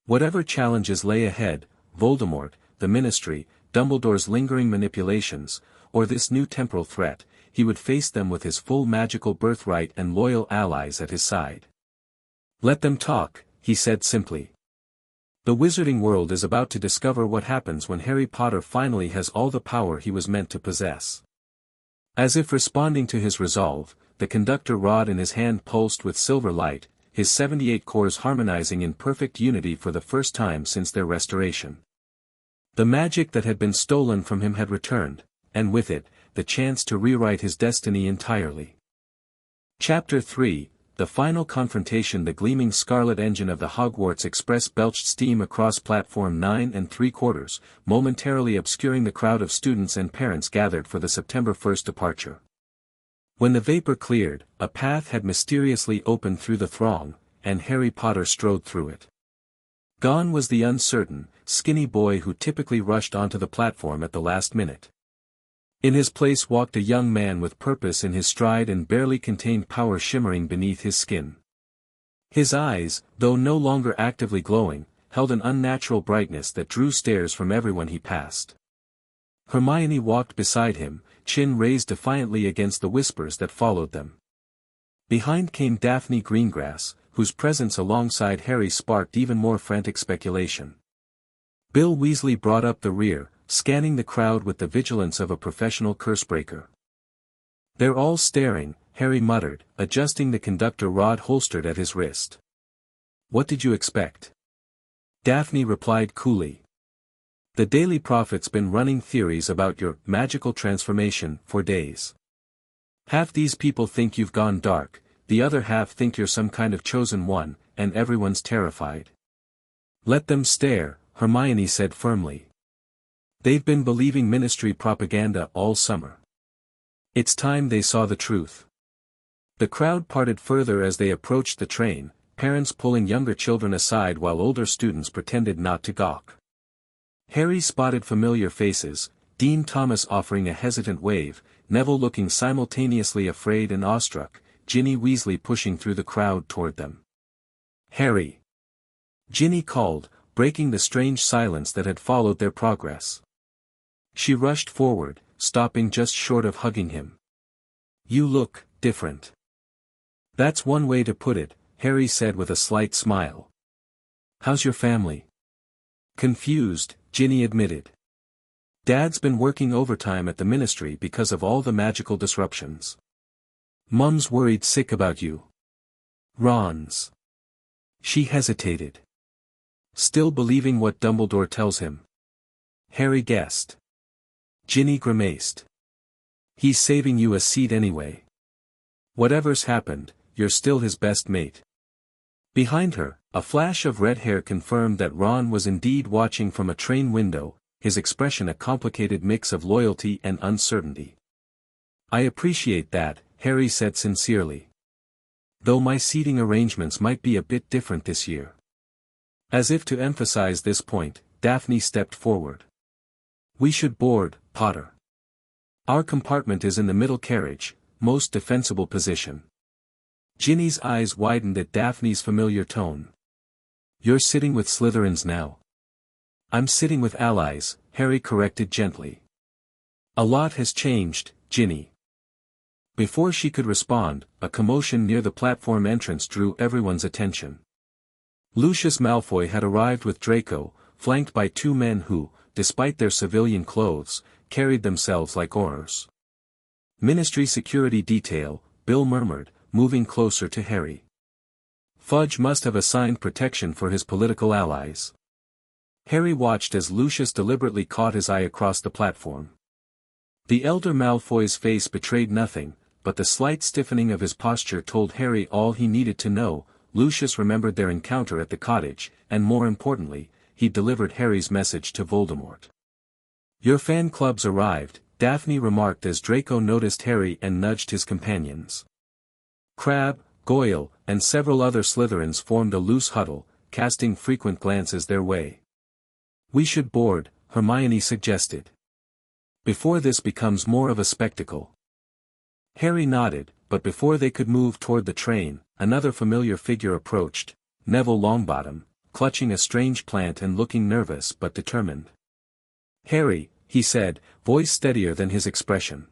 Whatever challenges lay ahead, Voldemort, the Ministry, Dumbledore's lingering manipulations, or this new temporal threat, he would face them with his full magical birthright and loyal allies at his side. Let them talk, he said simply. The wizarding world is about to discover what happens when Harry Potter finally has all the power he was meant to possess. As if responding to his resolve, the conductor rod in his hand pulsed with silver light, his 78 cores harmonizing in perfect unity for the first time since their restoration. The magic that had been stolen from him had returned, and with it, the chance to rewrite his destiny entirely. Chapter 3, The Final Confrontation. The gleaming scarlet engine of the Hogwarts Express belched steam across platform 9 3/4, momentarily obscuring the crowd of students and parents gathered for the September 1st departure. When the vapor cleared, a path had mysteriously opened through the throng, and Harry Potter strode through it. Gone was the uncertain, skinny boy who typically rushed onto the platform at the last minute. In his place walked a young man with purpose in his stride and barely contained power shimmering beneath his skin. His eyes, though no longer actively glowing, held an unnatural brightness that drew stares from everyone he passed. Hermione walked beside him, chin raised defiantly against the whispers that followed them. Behind came Daphne Greengrass, whose presence alongside Harry sparked even more frantic speculation. Bill Weasley brought up the rear, scanning the crowd with the vigilance of a professional cursebreaker. "They're all staring," Harry muttered, adjusting the conductor rod holstered at his wrist. "What did you expect?" Daphne replied coolly. "The Daily Prophet's been running theories about your magical transformation for days. Half these people think you've gone dark, the other half think you're some kind of chosen one, and everyone's terrified." "Let them stare," Hermione said firmly. "They've been believing Ministry propaganda all summer. It's time they saw the truth." The crowd parted further as they approached the train, parents pulling younger children aside while older students pretended not to gawk. Harry spotted familiar faces, Dean Thomas offering a hesitant wave, Neville looking simultaneously afraid and awestruck, Ginny Weasley pushing through the crowd toward them. "Harry!" Ginny called, breaking the strange silence that had followed their progress. She rushed forward, stopping just short of hugging him. "You look different." "That's one way to put it," Harry said with a slight smile. "How's your family?" Confused, Ginny admitted. "Dad's been working overtime at the Ministry because of all the magical disruptions. Mum's worried sick about you." "Ron's." She hesitated. "Still believing what Dumbledore tells him?" Harry guessed. Ginny grimaced. "He's saving you a seat anyway. Whatever's happened, you're still his best mate." Behind her, a flash of red hair confirmed that Ron was indeed watching from a train window, his expression a complicated mix of loyalty and uncertainty. "I appreciate that," Harry said sincerely. "Though my seating arrangements might be a bit different this year." As if to emphasize this point, Daphne stepped forward. "We should board, Potter. Our compartment is in the middle carriage, most defensible position." Ginny's eyes widened at Daphne's familiar tone. "You're sitting with Slytherins now." "I'm sitting with allies," Harry corrected gently. "A lot has changed, Ginny." Before she could respond, a commotion near the platform entrance drew everyone's attention. Lucius Malfoy had arrived with Draco, flanked by two men who, despite their civilian clothes, carried themselves like Aurors. "Ministry security detail," Bill murmured, moving closer to Harry. Fudge must have assigned protection for his political allies. Harry watched as Lucius deliberately caught his eye across the platform. The elder Malfoy's face betrayed nothing, but the slight stiffening of his posture told Harry all he needed to know. Lucius remembered their encounter at the cottage, and more importantly, he delivered Harry's message to Voldemort. "Your fan club's arrived," Daphne remarked as Draco noticed Harry and nudged his companions. Crabbe, Goyle, and several other Slytherins formed a loose huddle, casting frequent glances their way. "We should board," Hermione suggested. "Before this becomes more of a spectacle." Harry nodded, but before they could move toward the train, another familiar figure approached, Neville Longbottom, clutching a strange plant and looking nervous but determined. "Harry," he said, voice steadier than his expression.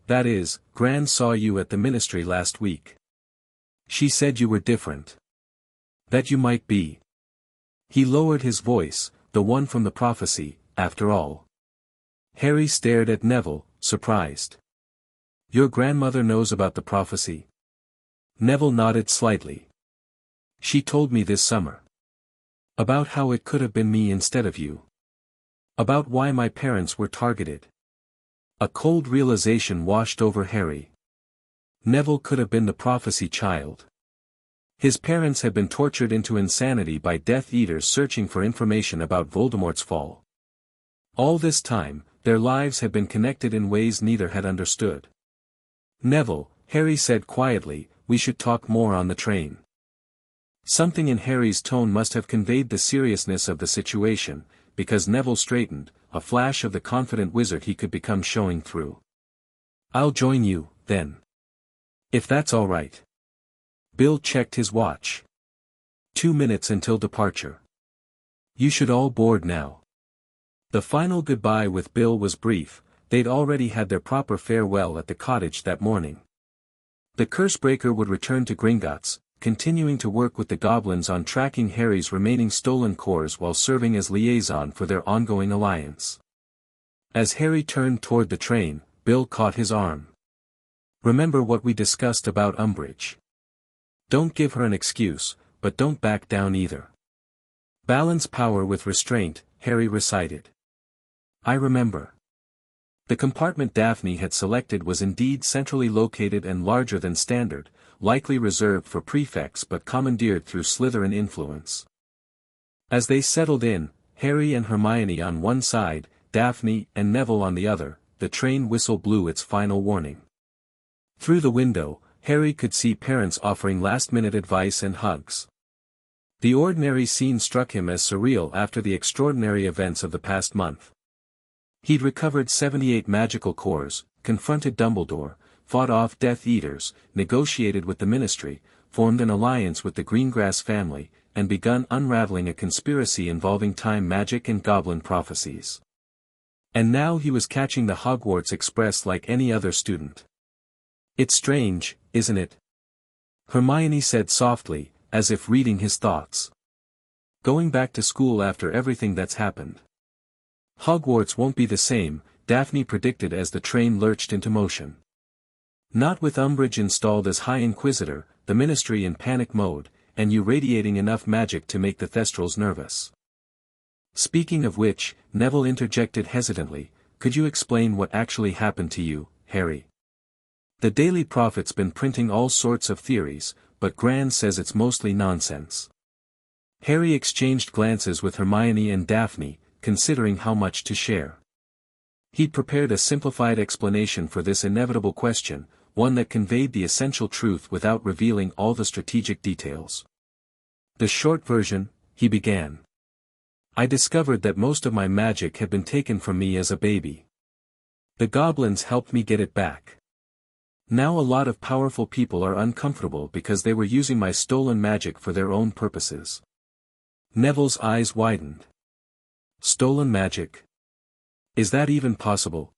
That is, Gran saw you at the Ministry last week. She said you were different. That you might be." He lowered his voice, the one from the prophecy, after all. Harry stared at Neville, surprised. Your grandmother knows about the prophecy? Neville nodded slightly. She told me this summer. About how it could have been me instead of you. About why my parents were targeted. A cold realization washed over Harry. Neville could have been the prophecy child. His parents had been tortured into insanity by Death Eaters searching for information about Voldemort's fall. All this time, their lives had been connected in ways neither had understood. Neville, Harry said quietly, we should talk more on the train. Something in Harry's tone must have conveyed the seriousness of the situation, because Neville straightened, a flash of the confident wizard he could become showing through. I'll join you, then. If that's all right. Bill checked his watch. 2 minutes until departure. You should all board now. The final goodbye with Bill was brief, they'd already had their proper farewell at the cottage that morning. The Cursebreaker would return to Gringotts, continuing to work with the Goblins on tracking Harry's remaining stolen cores while serving as liaison for their ongoing alliance. As Harry turned toward the train, Bill caught his arm. Remember what we discussed about Umbridge. Don't give her an excuse, but don't back down either. Balance power with restraint, Harry recited. I remember. The compartment Daphne had selected was indeed centrally located and larger than standard, likely reserved for prefects but commandeered through Slytherin influence. As they settled in, Harry and Hermione on one side, Daphne and Neville on the other, the train whistle blew its final warning. Through the window, Harry could see parents offering last-minute advice and hugs. The ordinary scene struck him as surreal after the extraordinary events of the past month. He'd recovered 78 magical cores, confronted Dumbledore, fought off Death Eaters, negotiated with the Ministry, formed an alliance with the Greengrass family, and begun unraveling a conspiracy involving time magic and goblin prophecies. And now he was catching the Hogwarts Express like any other student. It's strange, isn't it? Hermione said softly, as if reading his thoughts. Going back to school after everything that's happened. Hogwarts won't be the same, Daphne predicted as the train lurched into motion. Not with Umbridge installed as High Inquisitor, the Ministry in panic mode, and you radiating enough magic to make the Thestrals nervous. Speaking of which, Neville interjected hesitantly, could you explain what actually happened to you, Harry? The Daily Prophet's been printing all sorts of theories, but Gran says it's mostly nonsense. Harry exchanged glances with Hermione and Daphne, considering how much to share. He'd prepared a simplified explanation for this inevitable question, one that conveyed the essential truth without revealing all the strategic details. The short version, he began. I discovered that most of my magic had been taken from me as a baby. The Goblins helped me get it back. Now a lot of powerful people are uncomfortable because they were using my stolen magic for their own purposes. Neville's eyes widened. Stolen magic? Is that even possible?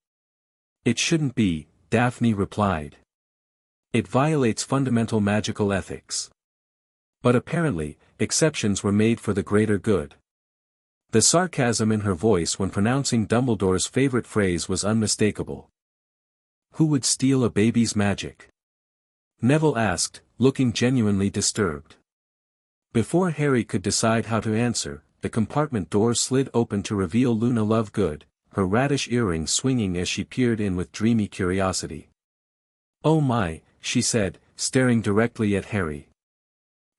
It shouldn't be, Daphne replied. It violates fundamental magical ethics. But apparently, exceptions were made for the greater good. The sarcasm in her voice when pronouncing Dumbledore's favorite phrase was unmistakable. Who would steal a baby's magic? Neville asked, looking genuinely disturbed. Before Harry could decide how to answer, the compartment door slid open to reveal Luna Lovegood, her radish earrings swinging as she peered in with dreamy curiosity. Oh my, she said, staring directly at Harry.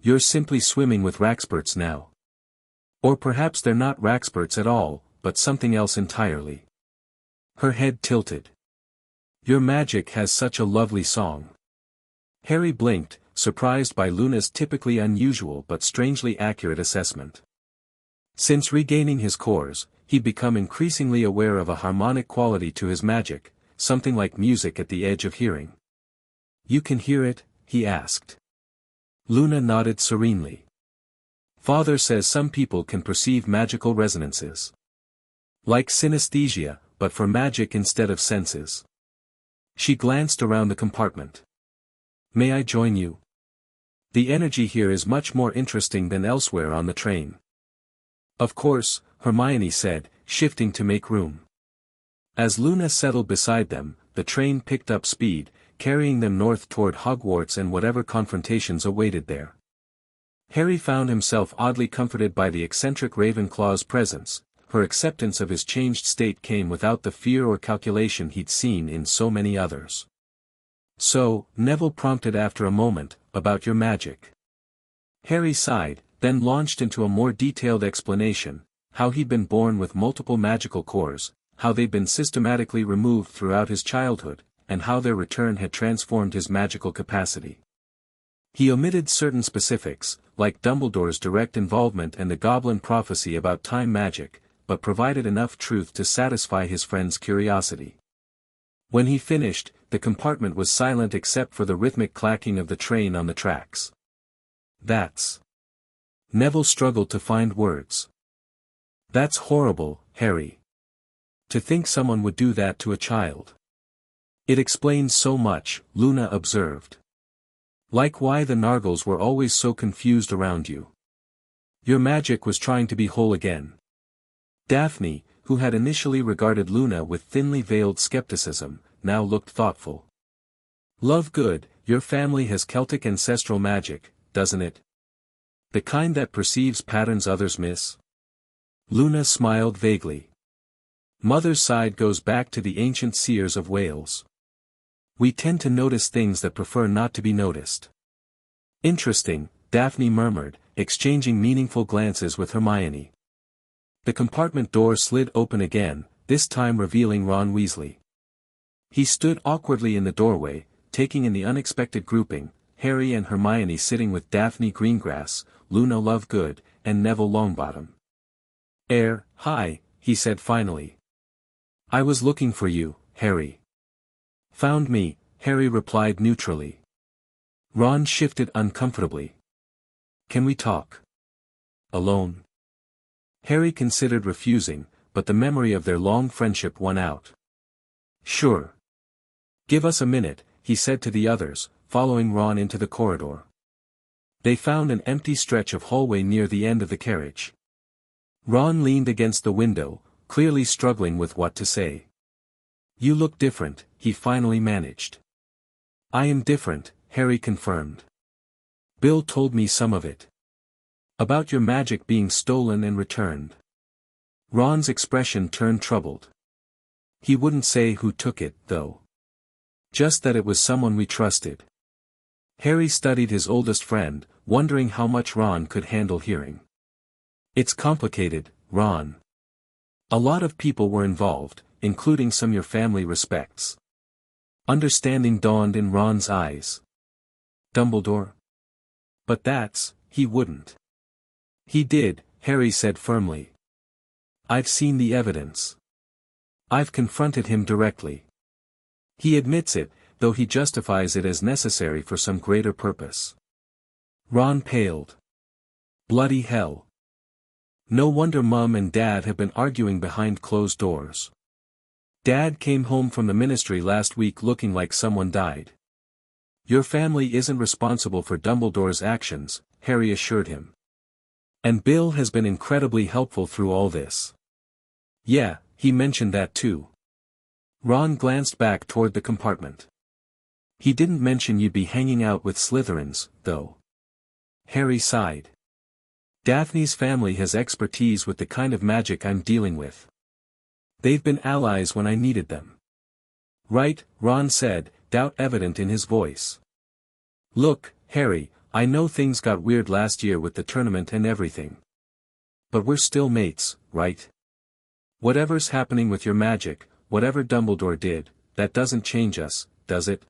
You're simply swimming with Raxperts now. Or perhaps they're not Raxperts at all, but something else entirely. Her head tilted. Your magic has such a lovely song. Harry blinked, surprised by Luna's typically unusual but strangely accurate assessment. Since regaining his cores, he'd become increasingly aware of a harmonic quality to his magic, something like music at the edge of hearing. You can hear it? He asked. Luna nodded serenely. Father says some people can perceive magical resonances. Like synesthesia, but for magic instead of senses. She glanced around the compartment. May I join you? The energy here is much more interesting than elsewhere on the train. Of course, Hermione said, shifting to make room. As Luna settled beside them, the train picked up speed, carrying them north toward Hogwarts and whatever confrontations awaited there. Harry found himself oddly comforted by the eccentric Ravenclaw's presence. Her acceptance of his changed state came without the fear or calculation he'd seen in so many others. "So," Neville prompted after a moment, "about your magic." Harry sighed, then launched into a more detailed explanation, how he'd been born with multiple magical cores, how they'd been systematically removed throughout his childhood, and how their return had transformed his magical capacity. He omitted certain specifics, like Dumbledore's direct involvement and the goblin prophecy about time magic, but provided enough truth to satisfy his friend's curiosity. When he finished, the compartment was silent except for the rhythmic clacking of the train on the tracks. "That's..." Neville struggled to find words. "That's horrible, Harry. To think someone would do that to a child." "It explains so much," Luna observed. "Like why the Nargles were always so confused around you. Your magic was trying to be whole again." Daphne, who had initially regarded Luna with thinly veiled skepticism, now looked thoughtful. "Lovegood, your family has Celtic ancestral magic, doesn't it? The kind that perceives patterns others miss?" Luna smiled vaguely. "Mother's side goes back to the ancient seers of Wales. We tend to notice things that prefer not to be noticed." "Interesting," Daphne murmured, exchanging meaningful glances with Hermione. The compartment door slid open again, this time revealing Ron Weasley. He stood awkwardly in the doorway, taking in the unexpected grouping, Harry and Hermione sitting with Daphne Greengrass, Luna Lovegood, and Neville Longbottom. Hi," he said finally. "I was looking for you, Harry." "Found me," Harry replied neutrally. Ron shifted uncomfortably. "Can we talk? Alone?" Harry considered refusing, but the memory of their long friendship won out. "Sure. Give us a minute," he said to the others, following Ron into the corridor. They found an empty stretch of hallway near the end of the carriage. Ron leaned against the window, clearly struggling with what to say. "You look different," he finally managed. "I am different," Harry confirmed. "Bill told me some of it. About your magic being stolen and returned." Ron's expression turned troubled. "He wouldn't say who took it, though. Just that it was someone we trusted." Harry studied his oldest friend, wondering how much Ron could handle hearing. "It's complicated, Ron. A lot of people were involved, including some your family respects." Understanding dawned in Ron's eyes. "Dumbledore? But he wouldn't." "He did," Harry said firmly. "I've seen the evidence. I've confronted him directly. He admits it, though he justifies it as necessary for some greater purpose." Ron paled. "Bloody hell. No wonder Mum and Dad have been arguing behind closed doors. Dad came home from the ministry last week looking like someone died." "Your family isn't responsible for Dumbledore's actions," Harry assured him. "And Bill has been incredibly helpful through all this." "Yeah, he mentioned that too." Ron glanced back toward the compartment. "He didn't mention you'd be hanging out with Slytherins, though." Harry sighed. "Daphne's family has expertise with the kind of magic I'm dealing with. They've been allies when I needed them." "Right," Ron said, doubt evident in his voice. "Look, Harry, I know things got weird last year with the tournament and everything. But we're still mates, right? Whatever's happening with your magic, whatever Dumbledore did, that doesn't change us, does it?"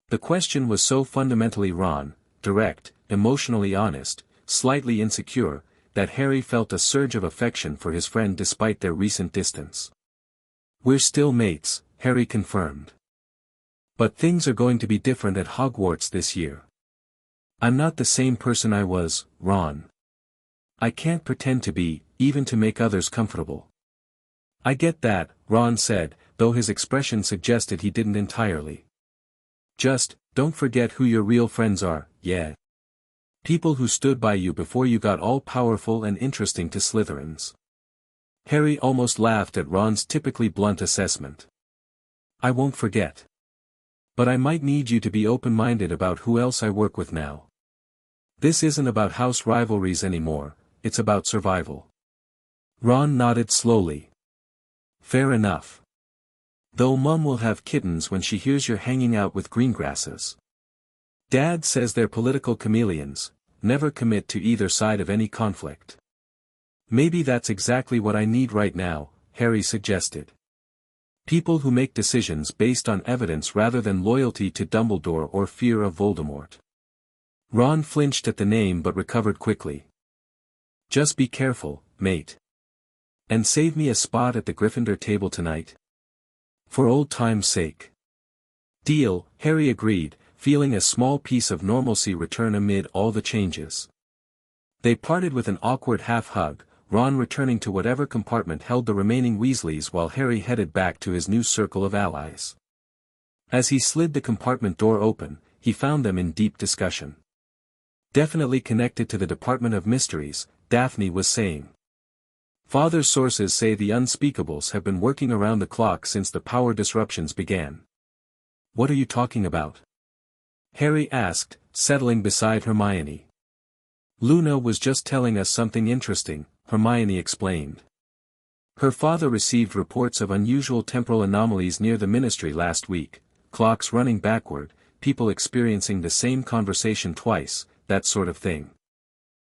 The question was so fundamentally Ron, direct, emotionally honest, slightly insecure, that Harry felt a surge of affection for his friend despite their recent distance. "We're still mates," Harry confirmed. "But things are going to be different at Hogwarts this year. I'm not the same person I was, Ron. I can't pretend to be, even to make others comfortable." "I get that," Ron said, though his expression suggested he didn't entirely. "Just, don't forget who your real friends are, yeah." People who stood by you before you got all powerful and interesting to Slytherins. Harry almost laughed at Ron's typically blunt assessment. I won't forget. But I might need you to be open-minded about who else I work with now. This isn't about house rivalries anymore, it's about survival. Ron nodded slowly. Fair enough. Though Mum will have kittens when she hears you're hanging out with greengrasses. Dad says they're political chameleons, never commit to either side of any conflict. Maybe that's exactly what I need right now, Harry suggested. People who make decisions based on evidence rather than loyalty to Dumbledore or fear of Voldemort. Ron flinched at the name but recovered quickly. Just be careful, mate. And save me a spot at the Gryffindor table tonight. For old time's sake. Deal, Harry agreed, feeling a small piece of normalcy return amid all the changes. They parted with an awkward half-hug, Ron returning to whatever compartment held the remaining Weasleys while Harry headed back to his new circle of allies. As he slid the compartment door open, he found them in deep discussion. Definitely connected to the Department of Mysteries, Daphne was saying. Father's sources say the Unspeakables have been working around the clock since the power disruptions began. What are you talking about? Harry asked, settling beside Hermione. Luna was just telling us something interesting, Hermione explained. Her father received reports of unusual temporal anomalies near the Ministry last week, clocks running backward, people experiencing the same conversation twice, that sort of thing.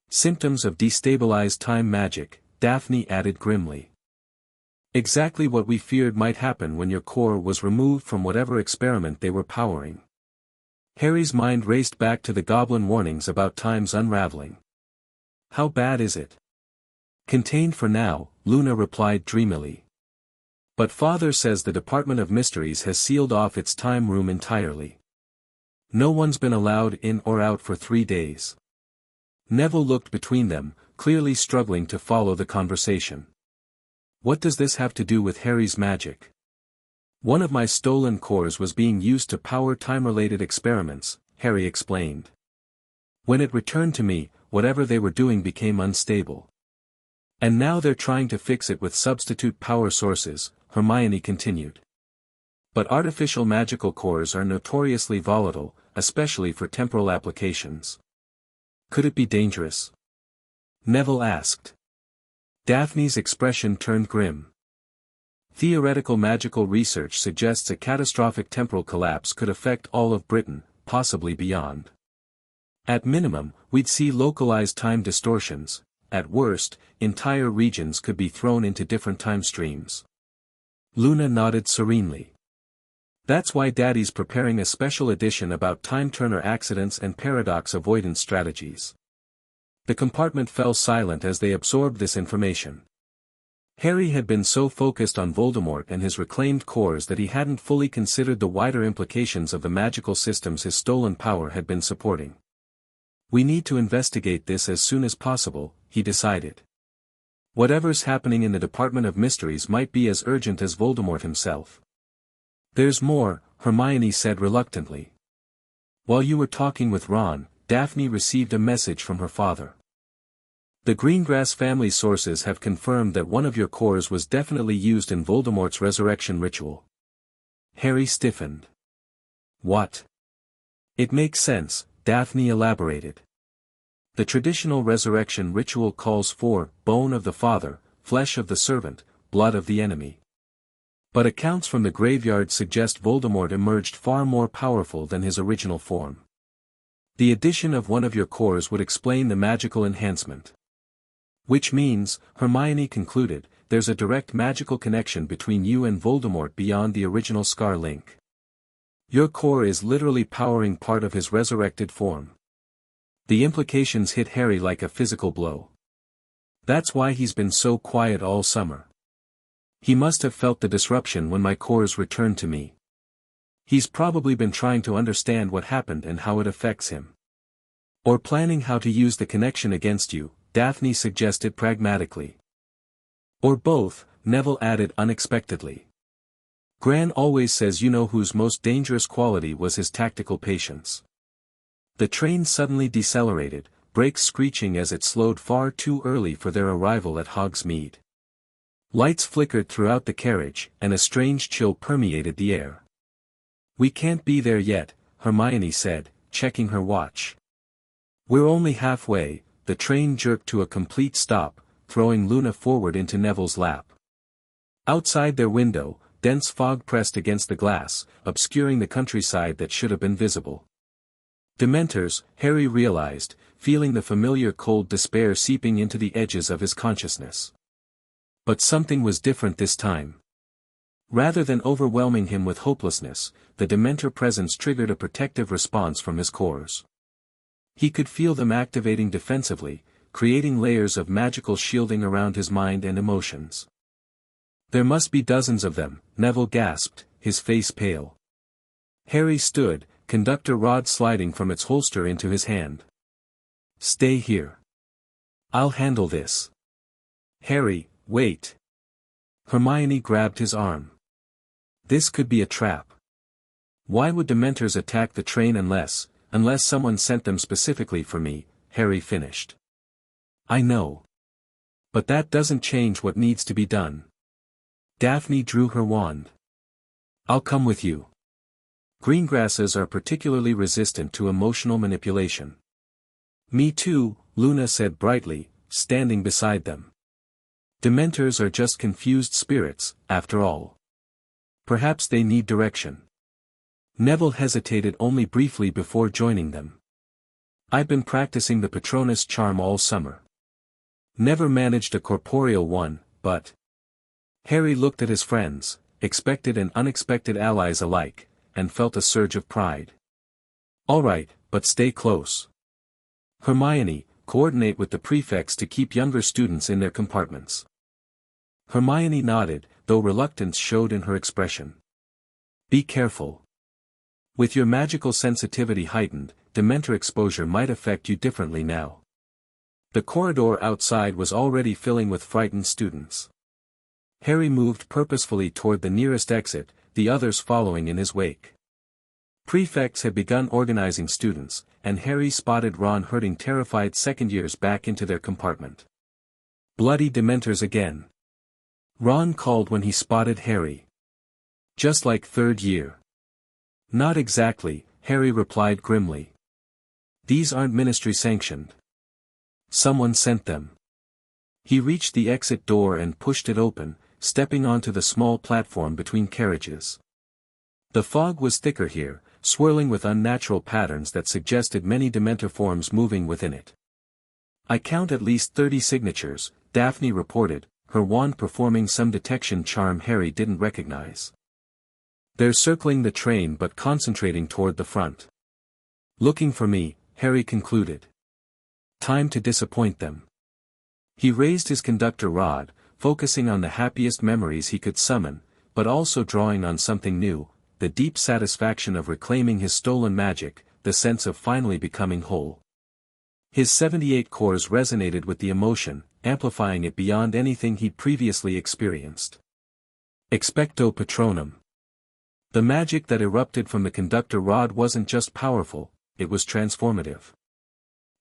Symptoms of destabilized time magic, Daphne added grimly. Exactly what we feared might happen when your core was removed from whatever experiment they were powering. Harry's mind raced back to the goblin warnings about time's unraveling. How bad is it? Contained for now, Luna replied dreamily. But Father says the Department of Mysteries has sealed off its time room entirely. No one's been allowed in or out for 3 days. Neville looked between them, clearly struggling to follow the conversation. What does this have to do with Harry's magic? One of my stolen cores was being used to power time-related experiments, Harry explained. When it returned to me, whatever they were doing became unstable. And now they're trying to fix it with substitute power sources, Hermione continued. But artificial magical cores are notoriously volatile, especially for temporal applications. Could it be dangerous? Neville asked. Daphne's expression turned grim. Theoretical magical research suggests a catastrophic temporal collapse could affect all of Britain, possibly beyond. At minimum, we'd see localized time distortions. At worst, entire regions could be thrown into different time streams. Luna nodded serenely. That's why Daddy's preparing a special edition about time-turner accidents and paradox avoidance strategies. The compartment fell silent as they absorbed this information. Harry had been so focused on Voldemort and his reclaimed cores that he hadn't fully considered the wider implications of the magical systems his stolen power had been supporting. We need to investigate this as soon as possible, he decided. Whatever's happening in the Department of Mysteries might be as urgent as Voldemort himself. There's more, Hermione said reluctantly. While you were talking with Ron, Daphne received a message from her father. The Greengrass family sources have confirmed that one of your cores was definitely used in Voldemort's resurrection ritual. Harry stiffened. What? It makes sense, Daphne elaborated. The traditional resurrection ritual calls for bone of the father, flesh of the servant, blood of the enemy. But accounts from the graveyard suggest Voldemort emerged far more powerful than his original form. The addition of one of your cores would explain the magical enhancement. Which means, Hermione concluded, there's a direct magical connection between you and Voldemort beyond the original Scar link. Your core is literally powering part of his resurrected form. The implications hit Harry like a physical blow. That's why he's been so quiet all summer. He must have felt the disruption when my cores returned to me. He's probably been trying to understand what happened and how it affects him. Or planning how to use the connection against you, Daphne suggested pragmatically. Or both, Neville added unexpectedly. Gran always says you know whose most dangerous quality was his tactical patience. The train suddenly decelerated, brakes screeching as it slowed far too early for their arrival at Hogsmeade. Lights flickered throughout the carriage, and a strange chill permeated the air. "We can't be there yet," Hermione said, checking her watch. "We're only halfway." The train jerked to a complete stop, throwing Luna forward into Neville's lap. Outside their window, dense fog pressed against the glass, obscuring the countryside that should have been visible. Dementors, Harry realized, feeling the familiar cold despair seeping into the edges of his consciousness. But something was different this time. Rather than overwhelming him with hopelessness, the Dementor presence triggered a protective response from his cores. He could feel them activating defensively, creating layers of magical shielding around his mind and emotions. "There must be dozens of them," Neville gasped, his face pale. Harry stood, conductor rod sliding from its holster into his hand. "Stay here. I'll handle this." "Harry, wait." Hermione grabbed his arm. This could be a trap. Why would Dementors attack the train unless someone sent them specifically for me, Harry finished. "I know. But that doesn't change what needs to be done." Daphne drew her wand. "I'll come with you." Greengrasses are particularly resistant to emotional manipulation. "Me too," Luna said brightly, standing beside them. Dementors are just confused spirits, after all. Perhaps they need direction. Neville hesitated only briefly before joining them. "I've been practicing the Patronus charm all summer. Never managed a corporeal one, but..." Harry looked at his friends, expected and unexpected allies alike, and felt a surge of pride. "All right, but stay close. Hermione, coordinate with the prefects to keep younger students in their compartments." Hermione nodded, though reluctance showed in her expression. "Be careful. With your magical sensitivity heightened, Dementor exposure might affect you differently now." The corridor outside was already filling with frightened students. Harry moved purposefully toward the nearest exit, the others following in his wake. Prefects had begun organizing students, and Harry spotted Ron herding terrified second-years back into their compartment. "Bloody Dementors again," Ron called when he spotted Harry. "Just like third year." "Not exactly," Harry replied grimly. "These aren't ministry-sanctioned. Someone sent them." He reached the exit door and pushed it open, stepping onto the small platform between carriages. The fog was thicker here, swirling with unnatural patterns that suggested many Dementor forms moving within it. "I count at least 30 signatures," Daphne reported, her wand performing some detection charm Harry didn't recognize. "They're circling the train but concentrating toward the front. Looking for me," Harry concluded. "Time to disappoint them." He raised his conductor rod, focusing on the happiest memories he could summon, but also drawing on something new, the deep satisfaction of reclaiming his stolen magic, the sense of finally becoming whole. His 78 cores resonated with the emotion, amplifying it beyond anything he'd previously experienced. Expecto Patronum. The magic that erupted from the conductor rod wasn't just powerful, it was transformative.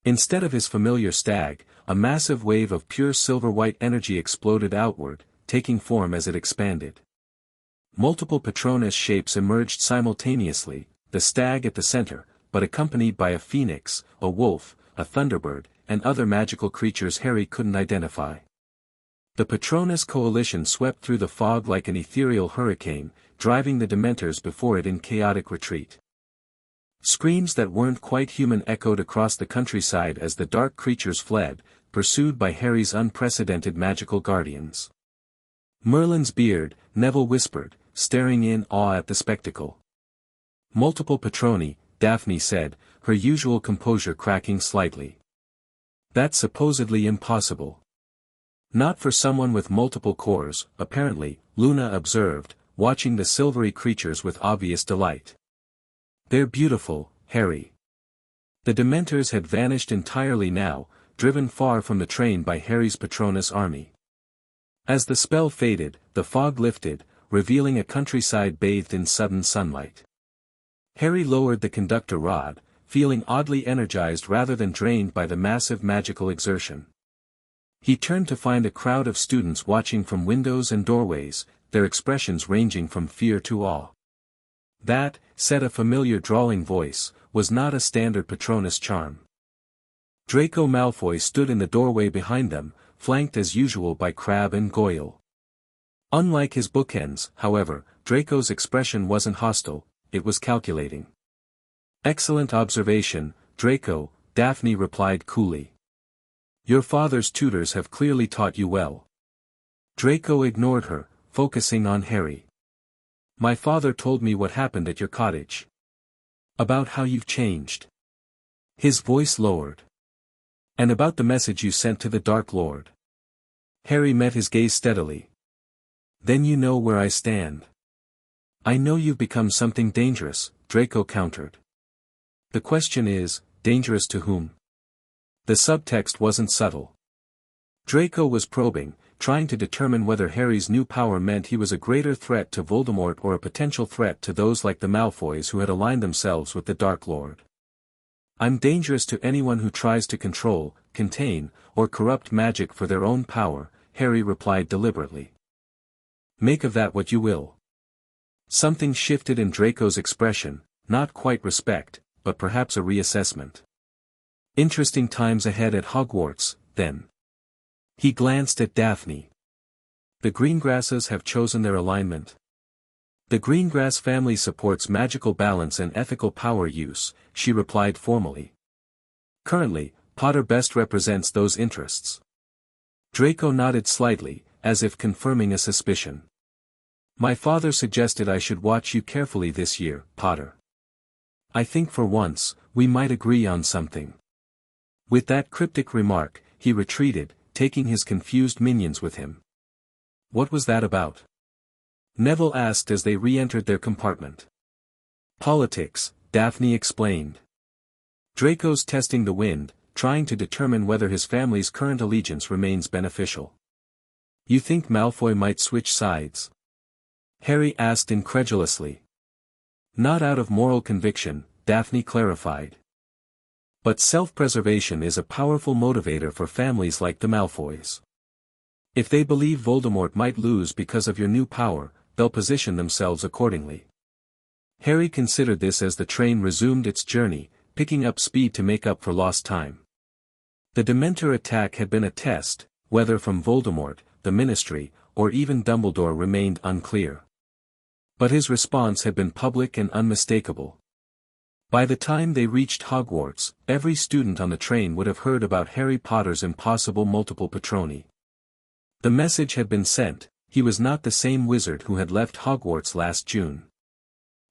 Instead of his familiar stag, a massive wave of pure silver-white energy exploded outward, taking form as it expanded. Multiple Patronus shapes emerged simultaneously, the stag at the center, but accompanied by a phoenix, a wolf, a thunderbird, and other magical creatures Harry couldn't identify. The Patronus coalition swept through the fog like an ethereal hurricane, driving the Dementors before it in chaotic retreat. Screams that weren't quite human echoed across the countryside as the dark creatures fled, pursued by Harry's unprecedented magical guardians. "Merlin's beard," Neville whispered, staring in awe at the spectacle. "Multiple Patroni," Daphne said, her usual composure cracking slightly. "That's supposedly impossible." "Not for someone with multiple cores, apparently," Luna observed, watching the silvery creatures with obvious delight. "They're beautiful, Harry." The Dementors had vanished entirely now, driven far from the train by Harry's Patronus army. As the spell faded, the fog lifted, revealing a countryside bathed in sudden sunlight. Harry lowered the conductor rod, feeling oddly energized rather than drained by the massive magical exertion. He turned to find a crowd of students watching from windows and doorways, their expressions ranging from fear to awe. That, said a familiar drawling voice, was not a standard Patronus charm. Draco Malfoy stood in the doorway behind them, flanked as usual by Crabbe and Goyle. Unlike his bookends, however, Draco's expression wasn't hostile, it was calculating. "Excellent observation, Draco," Daphne replied coolly. "Your father's tutors have clearly taught you well." Draco ignored her, focusing on Harry. "My father told me what happened at your cottage. About how you've changed." His voice lowered. "And about the message you sent to the Dark Lord." Harry met his gaze steadily. "Then you know where I stand." "I know you've become something dangerous," Draco countered. "The question is, dangerous to whom?" The subtext wasn't subtle. Draco was probing, trying to determine whether Harry's new power meant he was a greater threat to Voldemort or a potential threat to those like the Malfoys who had aligned themselves with the Dark Lord. "I'm dangerous to anyone who tries to control, contain, or corrupt magic for their own power," Harry replied deliberately. "Make of that what you will." Something shifted in Draco's expression, not quite respect, but perhaps a reassessment. "Interesting times ahead at Hogwarts, then." He glanced at Daphne. "The Greengrasses have chosen their alignment." "The Greengrass family supports magical balance and ethical power use," she replied formally. "Currently, Potter best represents those interests." Draco nodded slightly, as if confirming a suspicion. "My father suggested I should watch you carefully this year, Potter. I think for once, we might agree on something." With that cryptic remark, he retreated, taking his confused minions with him. "What was that about?" Neville asked as they re-entered their compartment. "Politics," Daphne explained. "Draco's testing the wind, trying to determine whether his family's current allegiance remains beneficial." "You think Malfoy might switch sides?" Harry asked incredulously. "Not out of moral conviction," Daphne clarified. "But self-preservation is a powerful motivator for families like the Malfoys. If they believe Voldemort might lose because of your new power, they'll position themselves accordingly." Harry considered this as the train resumed its journey, picking up speed to make up for lost time. The Dementor attack had been a test, whether from Voldemort, the Ministry, or even Dumbledore remained unclear. But his response had been public and unmistakable. By the time they reached Hogwarts, every student on the train would have heard about Harry Potter's impossible multiple patroni. The message had been sent: he was not the same wizard who had left Hogwarts last June.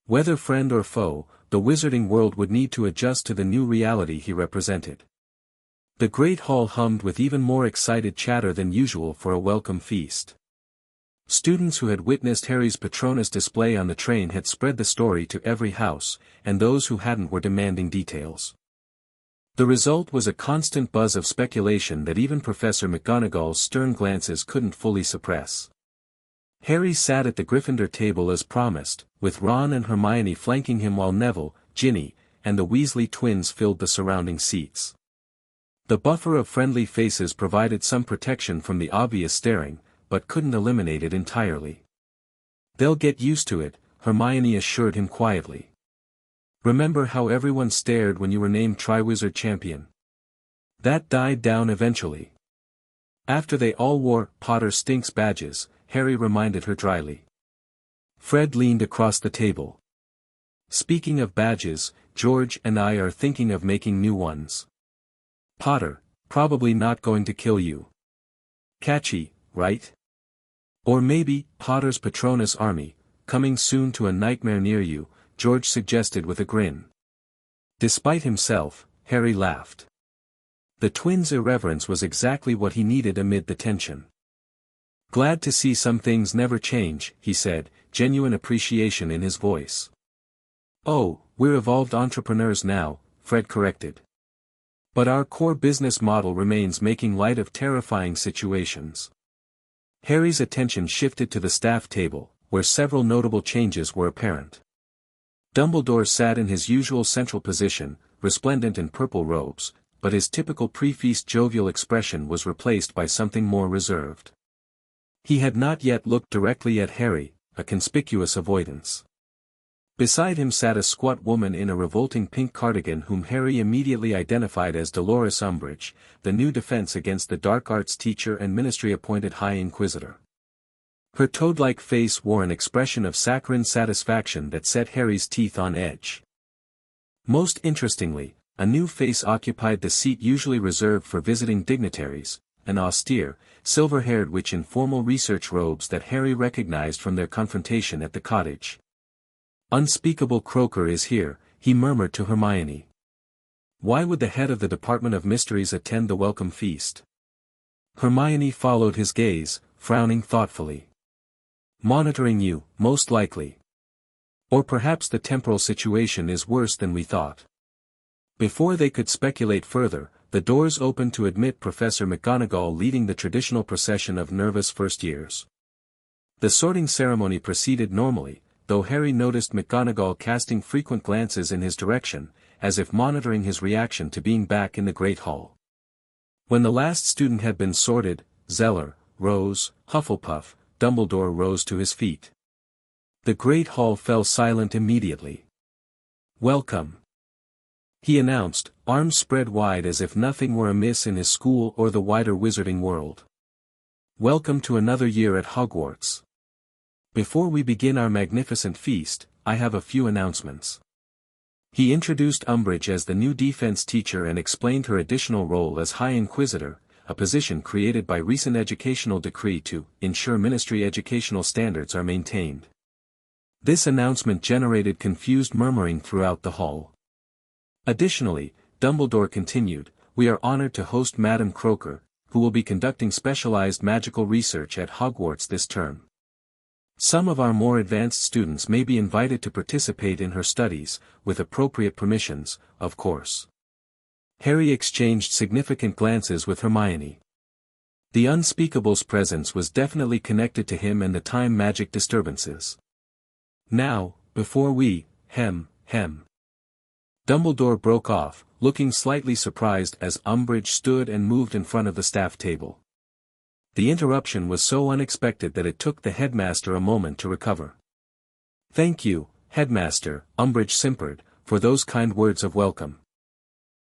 Whether friend or foe, the wizarding world would need to adjust to the new reality he represented. The Great Hall hummed with even more excited chatter than usual for a welcome feast. Students who had witnessed Harry's Patronus display on the train had spread the story to every house, and those who hadn't were demanding details. The result was a constant buzz of speculation that even Professor McGonagall's stern glances couldn't fully suppress. Harry sat at the Gryffindor table as promised, with Ron and Hermione flanking him while Neville, Ginny, and the Weasley twins filled the surrounding seats. The buffer of friendly faces provided some protection from the obvious staring, but couldn't eliminate it entirely. "They'll get used to it," Hermione assured him quietly. "Remember how everyone stared when you were named Triwizard Champion? That died down eventually." After they all wore Potter Stinks badges, Harry reminded her dryly. Fred leaned across the table. "Speaking of badges, George and I are thinking of making new ones. Potter, probably not going to kill you. Catchy, right? Or maybe, Potter's Patronus Army, coming soon to a nightmare near you," George suggested with a grin. Despite himself, Harry laughed. The twins' irreverence was exactly what he needed amid the tension. "Glad to see some things never change," he said, genuine appreciation in his voice. "Oh, we're evolved entrepreneurs now," Fred corrected. "But our core business model remains making light of terrifying situations." Harry's attention shifted to the staff table, where several notable changes were apparent. Dumbledore sat in his usual central position, resplendent in purple robes, but his typical pre-feast jovial expression was replaced by something more reserved. He had not yet looked directly at Harry, a conspicuous avoidance. Beside him sat a squat woman in a revolting pink cardigan whom Harry immediately identified as Dolores Umbridge, the new defense against the dark arts teacher and ministry-appointed High Inquisitor. Her toad-like face wore an expression of saccharine satisfaction that set Harry's teeth on edge. Most interestingly, a new face occupied the seat usually reserved for visiting dignitaries, an austere, silver-haired witch in formal research robes that Harry recognized from their confrontation at the cottage. "Unspeakable Croaker is here," he murmured to Hermione. "Why would the head of the Department of Mysteries attend the welcome feast?" Hermione followed his gaze, frowning thoughtfully. "Monitoring you, most likely. Or perhaps the temporal situation is worse than we thought." Before they could speculate further, the doors opened to admit Professor McGonagall leading the traditional procession of nervous first years. The sorting ceremony proceeded normally, though Harry noticed McGonagall casting frequent glances in his direction, as if monitoring his reaction to being back in the Great Hall. When the last student had been sorted, Zeller, Rose, Hufflepuff, Dumbledore rose to his feet. The Great Hall fell silent immediately. "Welcome," he announced, arms spread wide as if nothing were amiss in his school or the wider wizarding world. "Welcome to another year at Hogwarts. Before we begin our magnificent feast, I have a few announcements." He introduced Umbridge as the new defense teacher and explained her additional role as High Inquisitor, a position created by recent educational decree to ensure ministry educational standards are maintained. This announcement generated confused murmuring throughout the hall. Additionally, Dumbledore continued, "We are honored to host Madame Croaker, who will be conducting specialized magical research at Hogwarts this term. Some of our more advanced students may be invited to participate in her studies, with appropriate permissions, of course." Harry exchanged significant glances with Hermione. The Unspeakable's presence was definitely connected to him and the time magic disturbances. "Now, before we, Dumbledore broke off, looking slightly surprised as Umbridge stood and moved in front of the staff table. The interruption was so unexpected that it took the headmaster a moment to recover. "Thank you, headmaster," Umbridge simpered, "for those kind words of welcome."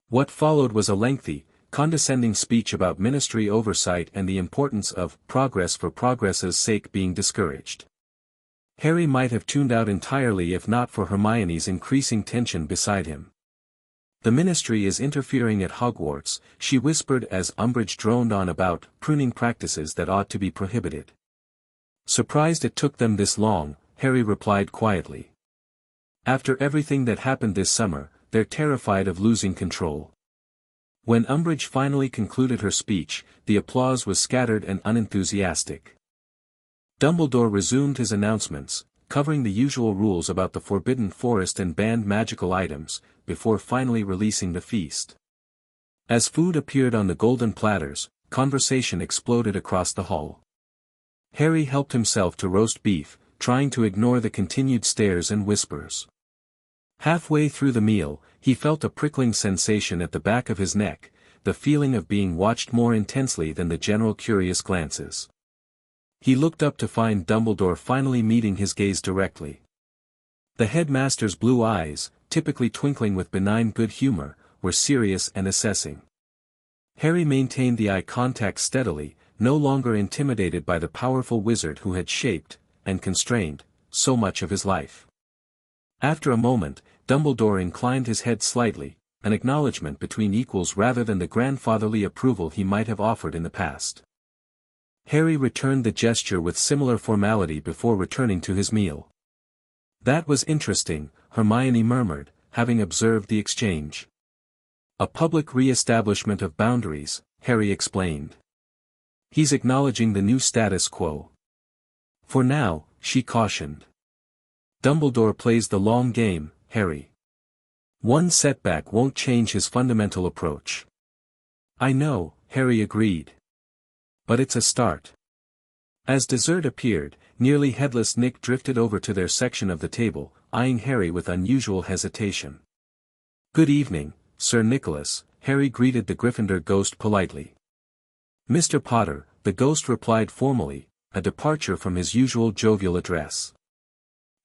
What followed was a lengthy, condescending speech about ministry oversight and the importance of progress for progress's sake being discouraged. Harry might have tuned out entirely if not for Hermione's increasing tension beside him. "The ministry is interfering at Hogwarts," she whispered as Umbridge droned on about pruning practices that ought to be prohibited. Surprised it took them this long, Harry replied quietly. "After everything that happened this summer, they're terrified of losing control." When Umbridge finally concluded her speech, the applause was scattered and unenthusiastic. Dumbledore resumed his announcements, covering the usual rules about the Forbidden Forest and banned magical items, before finally releasing the feast. As food appeared on the golden platters, conversation exploded across the hall. Harry helped himself to roast beef, trying to ignore the continued stares and whispers. Halfway through the meal, he felt a prickling sensation at the back of his neck, the feeling of being watched more intensely than the general curious glances. He looked up to find Dumbledore finally meeting his gaze directly. The headmaster's blue eyes, typically twinkling with benign good humor, were serious and assessing. Harry maintained the eye contact steadily, no longer intimidated by the powerful wizard who had shaped, and constrained, so much of his life. After a moment, Dumbledore inclined his head slightly, an acknowledgement between equals rather than the grandfatherly approval he might have offered in the past. Harry returned the gesture with similar formality before returning to his meal. "That was interesting," Hermione murmured, having observed the exchange. "A public re-establishment of boundaries," Harry explained. "He's acknowledging the new status quo." "For now," she cautioned. "Dumbledore plays the long game, Harry. One setback won't change his fundamental approach." "I know," Harry agreed. "But it's a start." As dessert appeared, nearly headless Nick drifted over to their section of the table, eyeing Harry with unusual hesitation. "Good evening, Sir Nicholas," Harry greeted the Gryffindor ghost politely. "Mr. Potter," the ghost replied formally, a departure from his usual jovial address.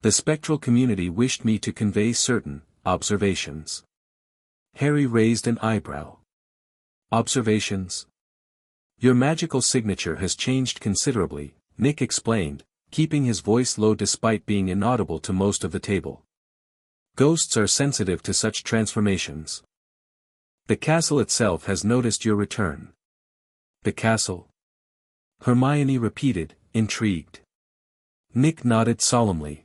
"The spectral community wished me to convey certain observations." Harry raised an eyebrow. "Observations?" "Your magical signature has changed considerably," Nick explained, keeping his voice low despite being inaudible to most of the table. "Ghosts are sensitive to such transformations. The castle itself has noticed your return." "The castle?" Hermione repeated, intrigued. Nick nodded solemnly.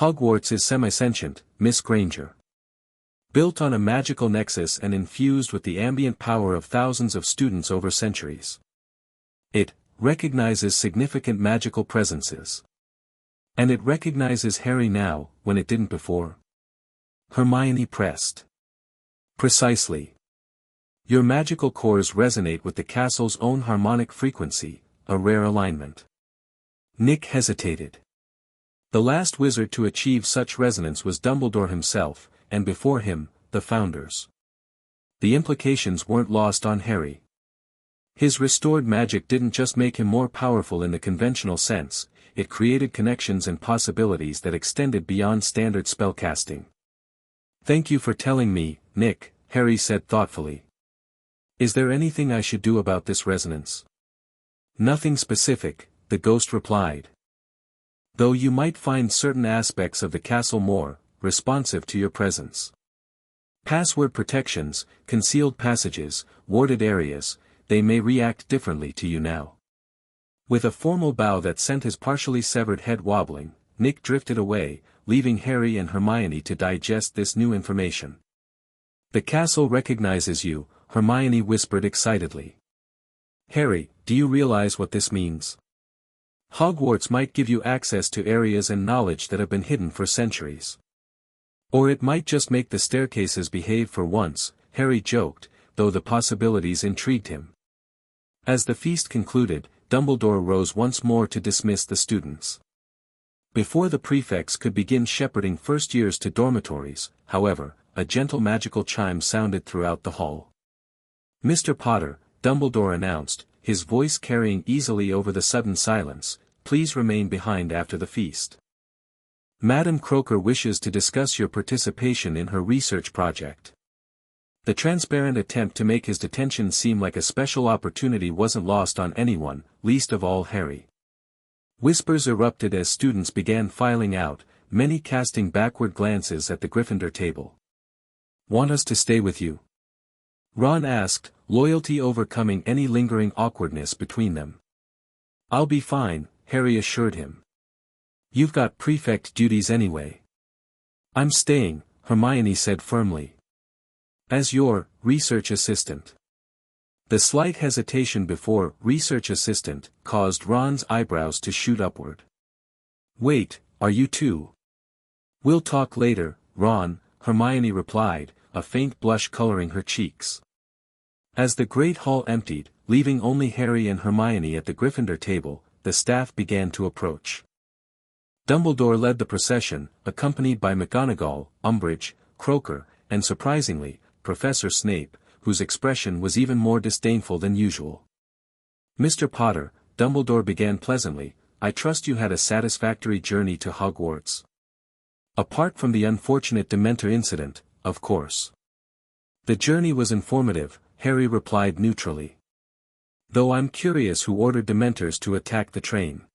"Hogwarts is semi-sentient, Miss Granger. Built on a magical nexus and infused with the ambient power of thousands of students over centuries. It recognizes significant magical presences. And it recognizes Harry now, when it didn't before." Hermione pressed. "Precisely. Your magical cores resonate with the castle's own harmonic frequency, a rare alignment." Nick hesitated. The last wizard to achieve such resonance was Dumbledore himself, and before him, the Founders. The implications weren't lost on Harry. His restored magic didn't just make him more powerful in the conventional sense, it created connections and possibilities that extended beyond standard spellcasting. "Thank you for telling me, Nick," Harry said thoughtfully. "Is there anything I should do about this resonance?" "Nothing specific," the ghost replied. "Though you might find certain aspects of the castle more responsive to your presence. Password protections, concealed passages, warded areas, they may react differently to you now." With a formal bow that sent his partially severed head wobbling, Nick drifted away, leaving Harry and Hermione to digest this new information. "The castle recognizes you," Hermione whispered excitedly. "Harry, do you realize what this means? Hogwarts might give you access to areas and knowledge that have been hidden for centuries. Or it might just make the staircases behave for once," Harry joked, though the possibilities intrigued him. As the feast concluded, Dumbledore rose once more to dismiss the students. Before the prefects could begin shepherding first-years to dormitories, however, a gentle magical chime sounded throughout the hall. "Mr. Potter," Dumbledore announced, his voice carrying easily over the sudden silence, "please remain behind after the feast. Madam Croker wishes to discuss your participation in her research project." The transparent attempt to make his detention seem like a special opportunity wasn't lost on anyone, least of all Harry. Whispers erupted as students began filing out, many casting backward glances at the Gryffindor table. "Want us to stay with you?" Ron asked, loyalty overcoming any lingering awkwardness between them. "I'll be fine," Harry assured him. "You've got prefect duties anyway." "I'm staying," Hermione said firmly. "As your research assistant." The slight hesitation before research assistant caused Ron's eyebrows to shoot upward. "Wait, are you too?" "We'll talk later, Ron," Hermione replied, a faint blush coloring her cheeks. As the great hall emptied, leaving only Harry and Hermione at the Gryffindor table, the staff began to approach. Dumbledore led the procession, accompanied by McGonagall, Umbridge, Croker, and surprisingly, Professor Snape, whose expression was even more disdainful than usual. "Mr. Potter," Dumbledore began pleasantly, "I trust you had a satisfactory journey to Hogwarts. Apart from the unfortunate Dementor incident, of course." "The journey was informative," Harry replied neutrally. "Though I'm curious who ordered Dementors to attack the train."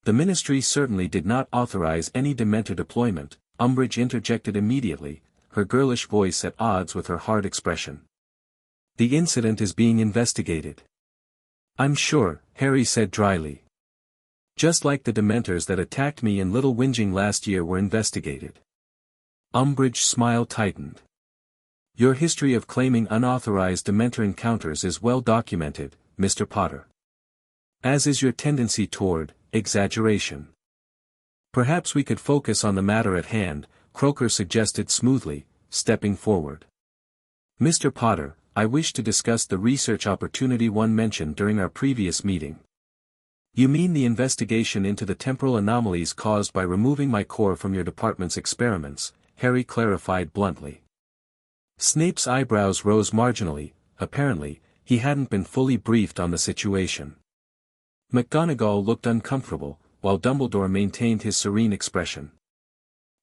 "The Ministry certainly did not authorize any Dementor deployment," Umbridge interjected immediately, her girlish voice at odds with her hard expression. "The incident is being investigated." "I'm sure," Harry said dryly. "Just like the Dementors that attacked me in Little Whinging last year were investigated." Umbridge's smile tightened. "Your history of claiming unauthorized Dementor encounters is well documented, Mr. Potter. As is your tendency toward exaggeration. Perhaps we could focus on the matter at hand," Croker suggested smoothly, stepping forward. "Mr. Potter, I wish to discuss the research opportunity one mentioned during our previous meeting." "You mean the investigation into the temporal anomalies caused by removing my core from your department's experiments," Harry clarified bluntly. Snape's eyebrows rose marginally. Apparently, he hadn't been fully briefed on the situation. McGonagall looked uncomfortable, while Dumbledore maintained his serene expression.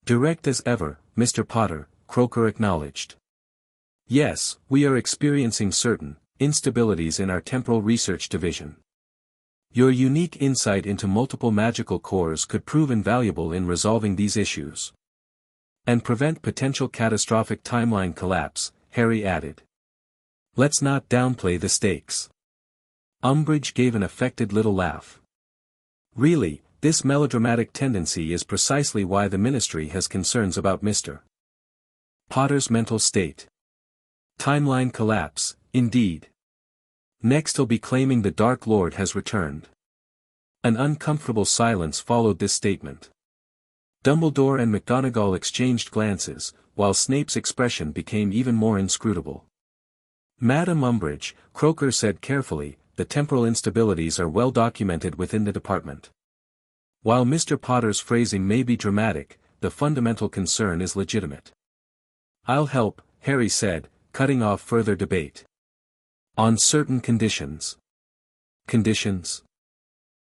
"Direct as ever, Mr. Potter," Croaker acknowledged. "Yes, we are experiencing certain instabilities in our temporal research division. Your unique insight into multiple magical cores could prove invaluable in resolving these issues. And prevent potential catastrophic timeline collapse," Harry added. "Let's not downplay the stakes." Umbridge gave an affected little laugh. "Really, this melodramatic tendency is precisely why the Ministry has concerns about Mr. Potter's mental state. Timeline collapse, indeed. Next he'll be claiming the Dark Lord has returned." An uncomfortable silence followed this statement. Dumbledore and McGonagall exchanged glances, while Snape's expression became even more inscrutable. "Madam Umbridge," Croaker said carefully, "the temporal instabilities are well documented within the department. While Mr. Potter's phrasing may be dramatic, the fundamental concern is legitimate." "I'll help," Harry said, cutting off further debate. "On certain conditions." "Conditions?"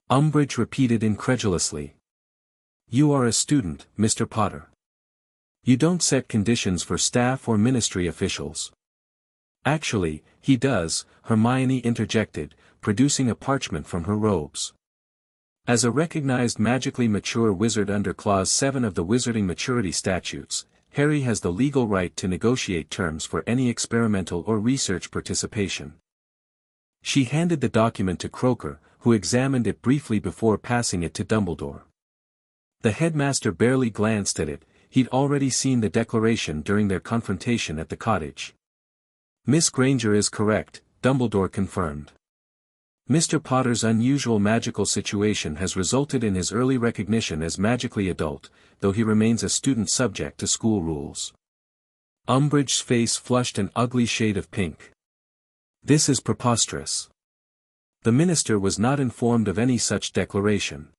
Umbridge repeated incredulously. "You are a student, Mr. Potter. You don't set conditions for staff or ministry officials." "Actually, he does," Hermione interjected, producing a parchment from her robes. "As a recognized magically mature wizard under Clause 7 of the Wizarding Maturity Statutes, Harry has the legal right to negotiate terms for any experimental or research participation." She handed the document to Croaker, who examined it briefly before passing it to Dumbledore. The headmaster barely glanced at it. He'd already seen the declaration during their confrontation at the cottage. "Miss Granger is correct," Dumbledore confirmed. "Mr. Potter's unusual magical situation has resulted in his early recognition as magically adult, though he remains a student subject to school rules." Umbridge's face flushed an ugly shade of pink. "This is preposterous. The minister was not informed of any such declaration."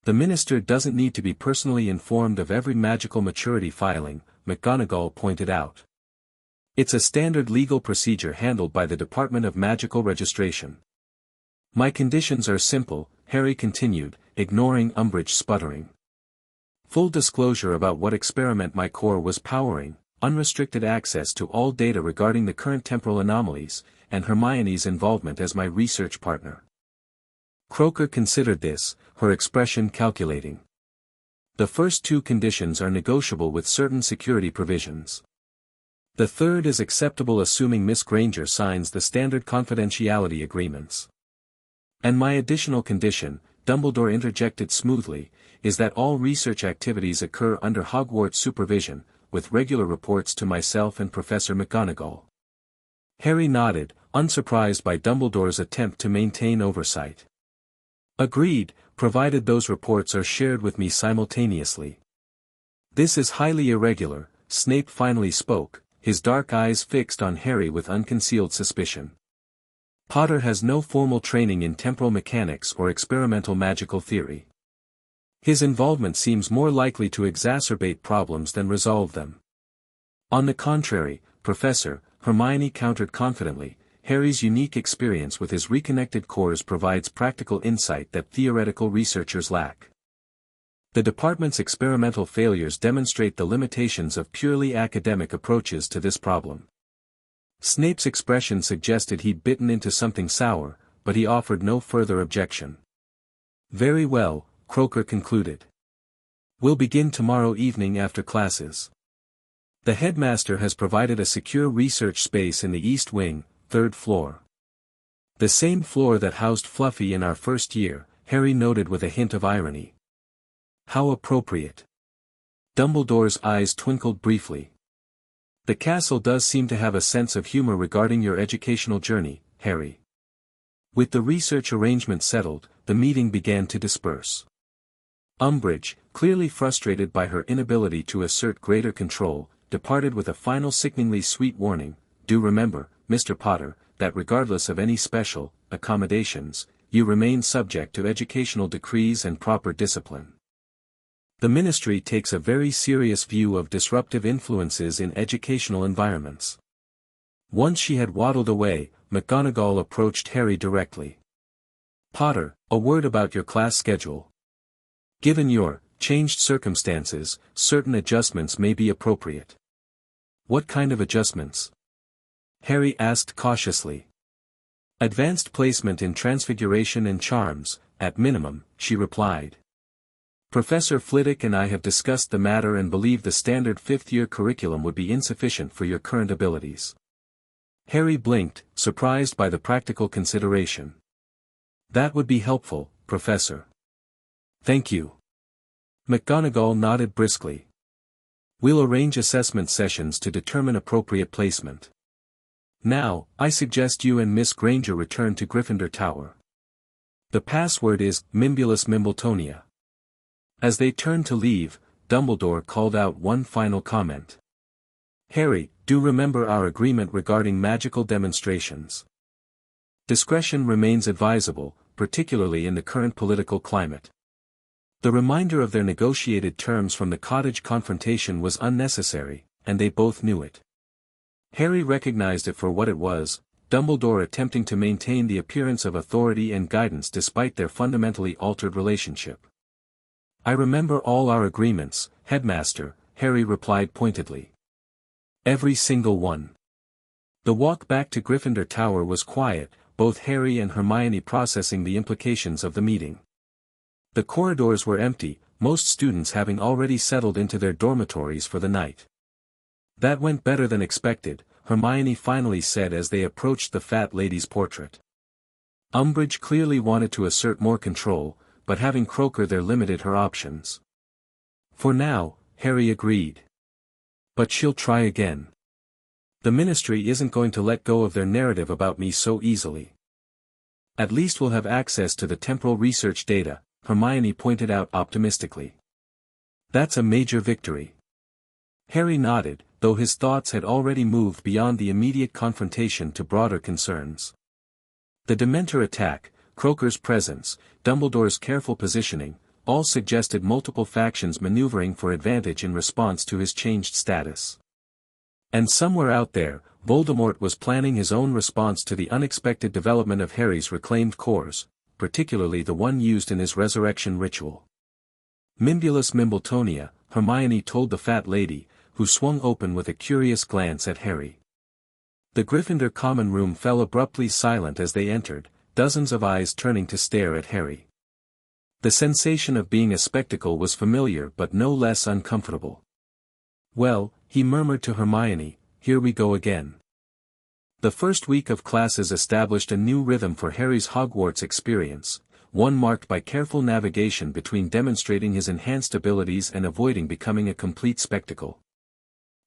"The minister doesn't need to be personally informed of every magical maturity filing," McGonagall pointed out. "It's a standard legal procedure handled by the Department of Magical Registration." "My conditions are simple," Harry continued, ignoring Umbridge's sputtering. "Full disclosure about what experiment my core was powering, unrestricted access to all data regarding the current temporal anomalies, and Hermione's involvement as my research partner." Croaker considered this, her expression calculating. "The first two conditions are negotiable with certain security provisions. The third is acceptable assuming Miss Granger signs the standard confidentiality agreements. And my additional condition," Dumbledore interjected smoothly, "is that all research activities occur under Hogwarts supervision, with regular reports to myself and Professor McGonagall." Harry nodded, unsurprised by Dumbledore's attempt to maintain oversight. "Agreed, provided those reports are shared with me simultaneously." "This is highly irregular," Snape finally spoke, his dark eyes fixed on Harry with unconcealed suspicion. "Potter has no formal training in temporal mechanics or experimental magical theory. His involvement seems more likely to exacerbate problems than resolve them." "On the contrary, Professor," Hermione countered confidently, "Harry's unique experience with his reconnected cores provides practical insight that theoretical researchers lack. The department's experimental failures demonstrate the limitations of purely academic approaches to this problem." Snape's expression suggested he'd bitten into something sour, but he offered no further objection. "Very well," Croaker concluded. "We'll begin tomorrow evening after classes. The headmaster has provided a secure research space in the East Wing, 3rd floor. The same floor that housed Fluffy in our first year," Harry noted with a hint of irony. "How appropriate." Dumbledore's eyes twinkled briefly. "The castle does seem to have a sense of humor regarding your educational journey, Harry." With the research arrangement settled, the meeting began to disperse. Umbridge, clearly frustrated by her inability to assert greater control, departed with a final sickeningly sweet warning: "Do remember, Mr. Potter, that regardless of any special accommodations, you remain subject to educational decrees and proper discipline." The ministry takes a very serious view of disruptive influences in educational environments. Once she had waddled away, McGonagall approached Harry directly. "Potter, a word about your class schedule. Given your changed circumstances, certain adjustments may be appropriate." "What kind of adjustments?" Harry asked cautiously. "Advanced placement in Transfiguration and Charms, at minimum," she replied. "Professor Flitwick and I have discussed the matter and believe the standard fifth-year curriculum would be insufficient for your current abilities." Harry blinked, surprised by the practical consideration. "That would be helpful, Professor." "Thank you." McGonagall nodded briskly. "We'll arrange assessment sessions to determine appropriate placement. Now, I suggest you and Miss Granger return to Gryffindor Tower. The password is Mimbulus Mimbletonia." As they turned to leave, Dumbledore called out one final comment. "Harry, do remember our agreement regarding magical demonstrations. Discretion remains advisable, particularly in the current political climate." The reminder of their negotiated terms from the cottage confrontation was unnecessary, and they both knew it. Harry recognized it for what it was, Dumbledore attempting to maintain the appearance of authority and guidance despite their fundamentally altered relationship. "I remember all our agreements, Headmaster," Harry replied pointedly. "Every single one." The walk back to Gryffindor Tower was quiet, both Harry and Hermione processing the implications of the meeting. The corridors were empty, most students having already settled into their dormitories for the night. "That went better than expected," Hermione finally said as they approached the fat lady's portrait. Umbridge clearly wanted to assert more control, but having Croaker there limited her options. "For now," Harry agreed. "But she'll try again. The ministry isn't going to let go of their narrative about me so easily." "At least we'll have access to the temporal research data," Hermione pointed out optimistically. "That's a major victory." Harry nodded, though his thoughts had already moved beyond the immediate confrontation to broader concerns. The Dementor attack, Croaker's presence, Dumbledore's careful positioning, all suggested multiple factions maneuvering for advantage in response to his changed status. And somewhere out there, Voldemort was planning his own response to the unexpected development of Harry's reclaimed cores, particularly the one used in his resurrection ritual. "Mimbulus Mimbletonia," Hermione told the fat lady, who swung open with a curious glance at Harry. The Gryffindor common room fell abruptly silent as they entered, dozens of eyes turning to stare at Harry. The sensation of being a spectacle was familiar but no less uncomfortable. "Well," he murmured to Hermione, "here we go again." The first week of classes established a new rhythm for Harry's Hogwarts experience, one marked by careful navigation between demonstrating his enhanced abilities and avoiding becoming a complete spectacle.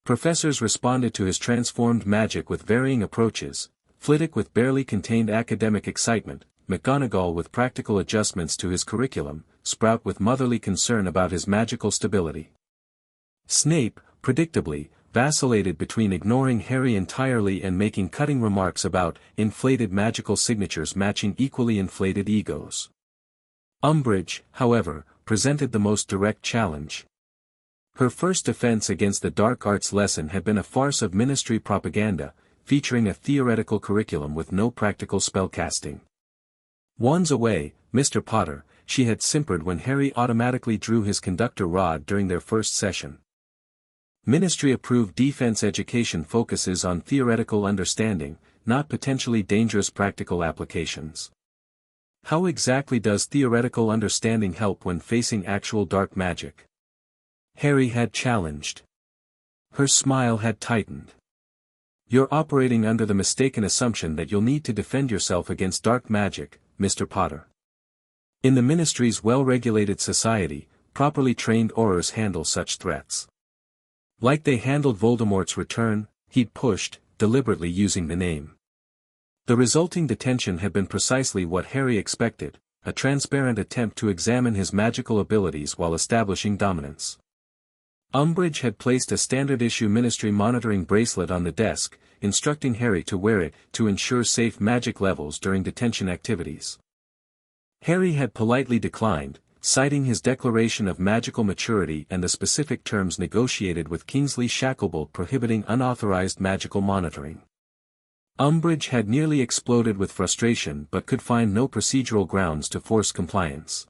Professors responded to his transformed magic with varying approaches, Flitwick with barely contained academic excitement, McGonagall with practical adjustments to his curriculum, Sprout with motherly concern about his magical stability. Snape, predictably, vacillated between ignoring Harry entirely and making cutting remarks about inflated magical signatures matching equally inflated egos. Umbridge, however, presented the most direct challenge. Her first defense against the dark arts lesson had been a farce of ministry propaganda, featuring a theoretical curriculum with no practical spellcasting. "Wands away, Mr. Potter," she had simpered when Harry automatically drew his conductor rod during their first session. Ministry-approved defense education focuses on theoretical understanding, not potentially dangerous practical applications. How exactly does theoretical understanding help when facing actual dark magic? Harry had challenged. Her smile had tightened. "You're operating under the mistaken assumption that you'll need to defend yourself against dark magic, Mr. Potter. In the ministry's well-regulated society, properly trained aurors handle such threats. Like they handled Voldemort's return, he'd pushed, deliberately using the name." The resulting detention had been precisely what Harry expected, a transparent attempt to examine his magical abilities while establishing dominance. Umbridge had placed a standard-issue ministry monitoring bracelet on the desk, instructing Harry to wear it to ensure safe magic levels during detention activities. Harry had politely declined, citing his declaration of magical maturity and the specific terms negotiated with Kingsley Shacklebolt prohibiting unauthorized magical monitoring. Umbridge had nearly exploded with frustration but could find no procedural grounds to force compliance.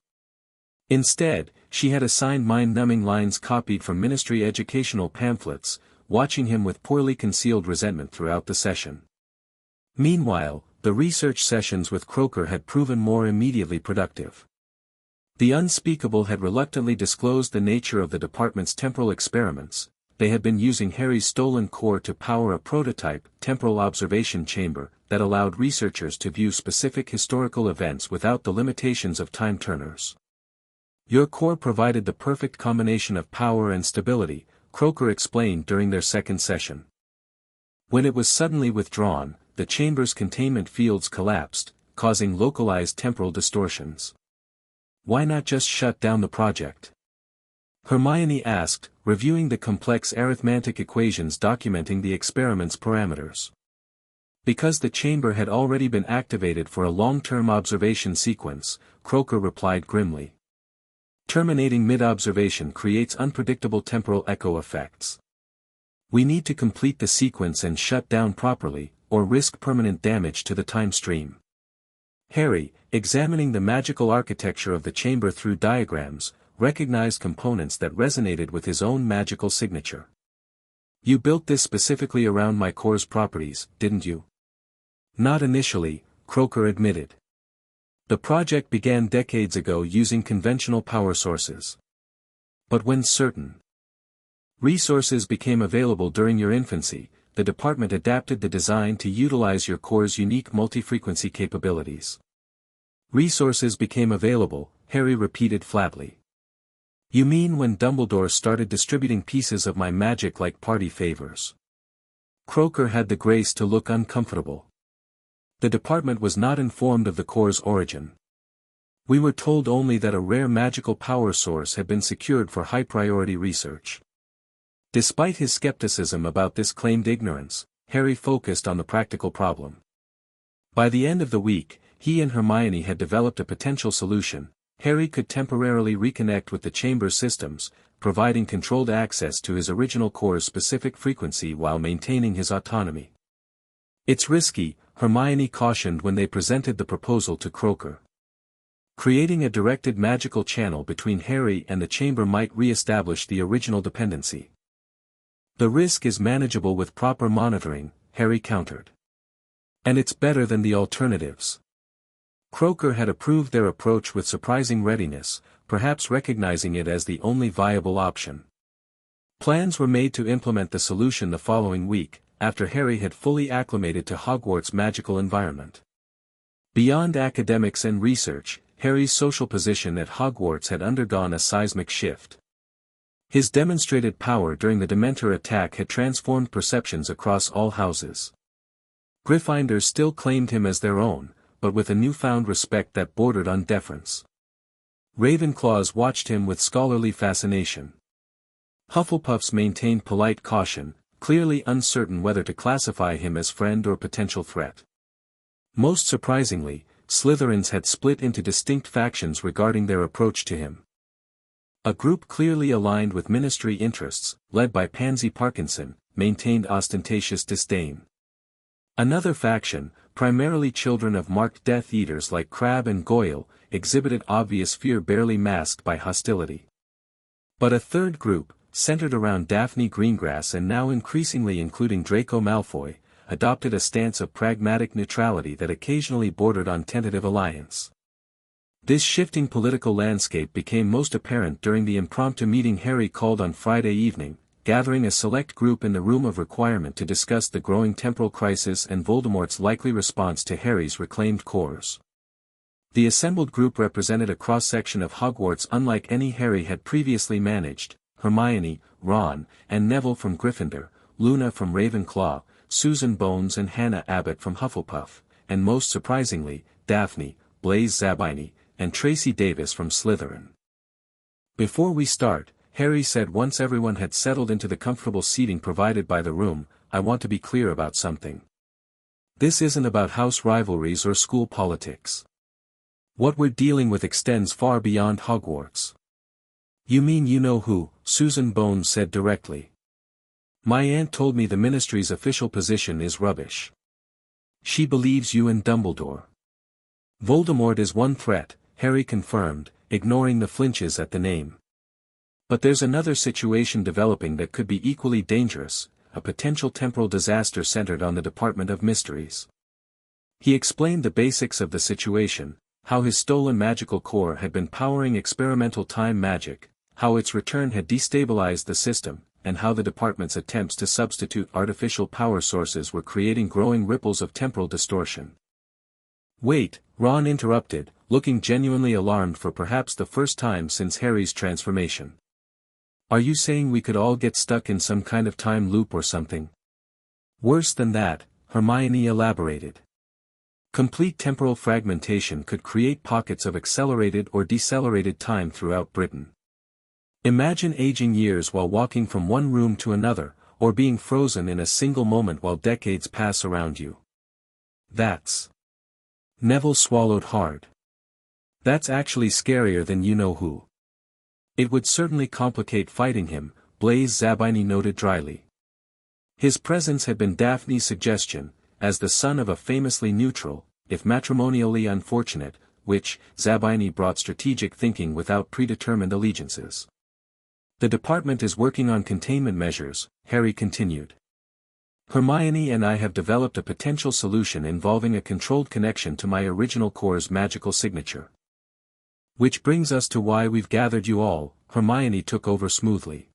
Instead, she had assigned mind-numbing lines copied from ministry educational pamphlets, watching him with poorly concealed resentment throughout the session. Meanwhile, the research sessions with Croaker had proven more immediately productive. The unspeakable had reluctantly disclosed the nature of the department's temporal experiments. They had been using Harry's stolen core to power a prototype temporal observation chamber that allowed researchers to view specific historical events without the limitations of time turners. Your core provided the perfect combination of power and stability, Croaker explained during their second session. When it was suddenly withdrawn, the chamber's containment fields collapsed, causing localized temporal distortions. Why not just shut down the project? Hermione asked, reviewing the complex arithmetic equations documenting the experiment's parameters. Because the chamber had already been activated for a long-term observation sequence, Croaker replied grimly. Terminating mid-observation creates unpredictable temporal echo effects. We need to complete the sequence and shut down properly, or risk permanent damage to the time stream. Harry, examining the magical architecture of the chamber through diagrams, recognized components that resonated with his own magical signature. You built this specifically around my core's properties, didn't you? Not initially, Croaker admitted. The project began decades ago using conventional power sources. But when certain resources became available during your infancy, the department adapted the design to utilize your core's unique multi-frequency capabilities. Resources became available, Harry repeated flatly. You mean when Dumbledore started distributing pieces of my magic like party favors? Croaker had the grace to look uncomfortable. The department was not informed of the core's origin. We were told only that a rare magical power source had been secured for high-priority research. Despite his skepticism about this claimed ignorance, Harry focused on the practical problem. By the end of the week, he and Hermione had developed a potential solution. Harry could temporarily reconnect with the chamber's systems, providing controlled access to his original core's specific frequency while maintaining his autonomy. It's risky, Hermione cautioned when they presented the proposal to Croaker. Creating a directed magical channel between Harry and the chamber might re-establish the original dependency. The risk is manageable with proper monitoring, Harry countered. And it's better than the alternatives. Croaker had approved their approach with surprising readiness, perhaps recognizing it as the only viable option. Plans were made to implement the solution the following week, after Harry had fully acclimated to Hogwarts' magical environment. Beyond academics and research, Harry's social position at Hogwarts had undergone a seismic shift. His demonstrated power during the Dementor attack had transformed perceptions across all houses. Gryffindors still claimed him as their own, but with a newfound respect that bordered on deference. Ravenclaws watched him with scholarly fascination. Hufflepuffs maintained polite caution, clearly uncertain whether to classify him as friend or potential threat. Most surprisingly, Slytherins had split into distinct factions regarding their approach to him. A group clearly aligned with ministry interests, led by Pansy Parkinson, maintained ostentatious disdain. Another faction, primarily children of marked Death Eaters like Crabbe and Goyle, exhibited obvious fear barely masked by hostility. But a third group, centered around Daphne Greengrass and now increasingly including Draco Malfoy, adopted a stance of pragmatic neutrality that occasionally bordered on tentative alliance. This shifting political landscape became most apparent during the impromptu meeting Harry called on Friday evening, gathering a select group in the Room of Requirement to discuss the growing temporal crisis and Voldemort's likely response to Harry's reclaimed cores. The assembled group represented a cross-section of Hogwarts unlike any Harry had previously managed: Hermione, Ron, and Neville from Gryffindor, Luna from Ravenclaw, Susan Bones and Hannah Abbott from Hufflepuff, and most surprisingly, Daphne, Blaise Zabini, and Tracy Davis from Slytherin. Before we start, Harry said once everyone had settled into the comfortable seating provided by the room, I want to be clear about something. This isn't about house rivalries or school politics. What we're dealing with extends far beyond Hogwarts. You mean you know who, Susan Bones said directly. My aunt told me the Ministry's official position is rubbish. She believes you and Dumbledore. Voldemort is one threat, Harry confirmed, ignoring the flinches at the name. But there's another situation developing that could be equally dangerous, a potential temporal disaster centered on the Department of Mysteries. He explained the basics of the situation, how his stolen magical core had been powering experimental time magic, how its return had destabilized the system, and how the department's attempts to substitute artificial power sources were creating growing ripples of temporal distortion. Wait, Ron interrupted, looking genuinely alarmed for perhaps the first time since Harry's transformation. Are you saying we could all get stuck in some kind of time loop or something? Worse than that, Hermione elaborated. Complete temporal fragmentation could create pockets of accelerated or decelerated time throughout Britain. Imagine aging years while walking from one room to another, or being frozen in a single moment while decades pass around you. That's... Neville swallowed hard. That's actually scarier than you know who. It would certainly complicate fighting him, Blaise Zabini noted dryly. His presence had been Daphne's suggestion, as the son of a famously neutral, if matrimonially unfortunate, witch. Zabini brought strategic thinking without predetermined allegiances. The department is working on containment measures, Harry continued. Hermione and I have developed a potential solution involving a controlled connection to my original core's magical signature. Which brings us to why we've gathered you all, Hermione took over smoothly.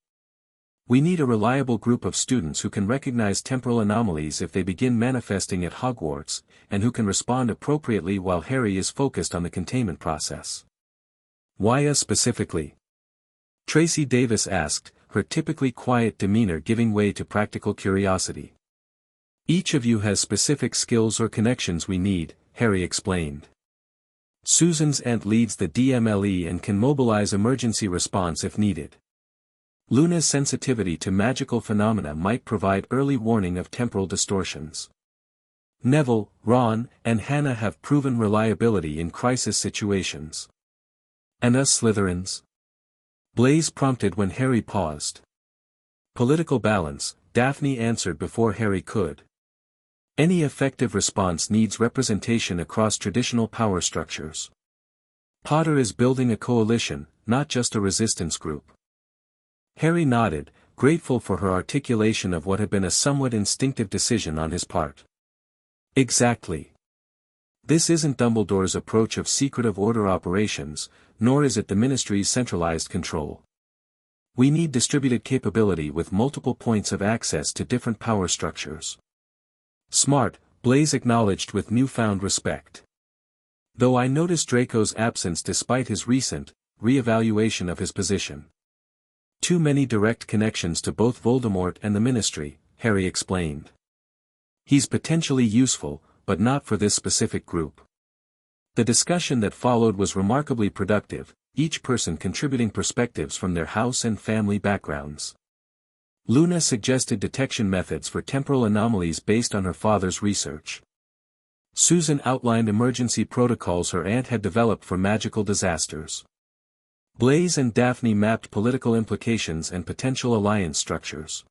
We need a reliable group of students who can recognize temporal anomalies if they begin manifesting at Hogwarts, and who can respond appropriately while Harry is focused on the containment process. Why us specifically? Tracy Davis asked, her typically quiet demeanor giving way to practical curiosity. Each of you has specific skills or connections we need, Harry explained. Susan's aunt leads the DMLE and can mobilize emergency response if needed. Luna's sensitivity to magical phenomena might provide early warning of temporal distortions. Neville, Ron, and Hannah have proven reliability in crisis situations. And us Slytherins? Blaise prompted when Harry paused. Political balance, Daphne answered before Harry could. Any effective response needs representation across traditional power structures. Potter is building a coalition, not just a resistance group. Harry nodded, grateful for her articulation of what had been a somewhat instinctive decision on his part. Exactly. This isn't Dumbledore's approach of secretive order operations, nor is it the Ministry's centralized control. We need distributed capability with multiple points of access to different power structures. Smart, Blaise acknowledged with newfound respect. Though I notice Draco's absence despite his recent re-evaluation of his position. Too many direct connections to both Voldemort and the Ministry, Harry explained. He's potentially useful, but not for this specific group. The discussion that followed was remarkably productive, each person contributing perspectives from their house and family backgrounds. Luna suggested detection methods for temporal anomalies based on her father's research. Susan outlined emergency protocols her aunt had developed for magical disasters. Blaise and Daphne mapped political implications and potential alliance structures.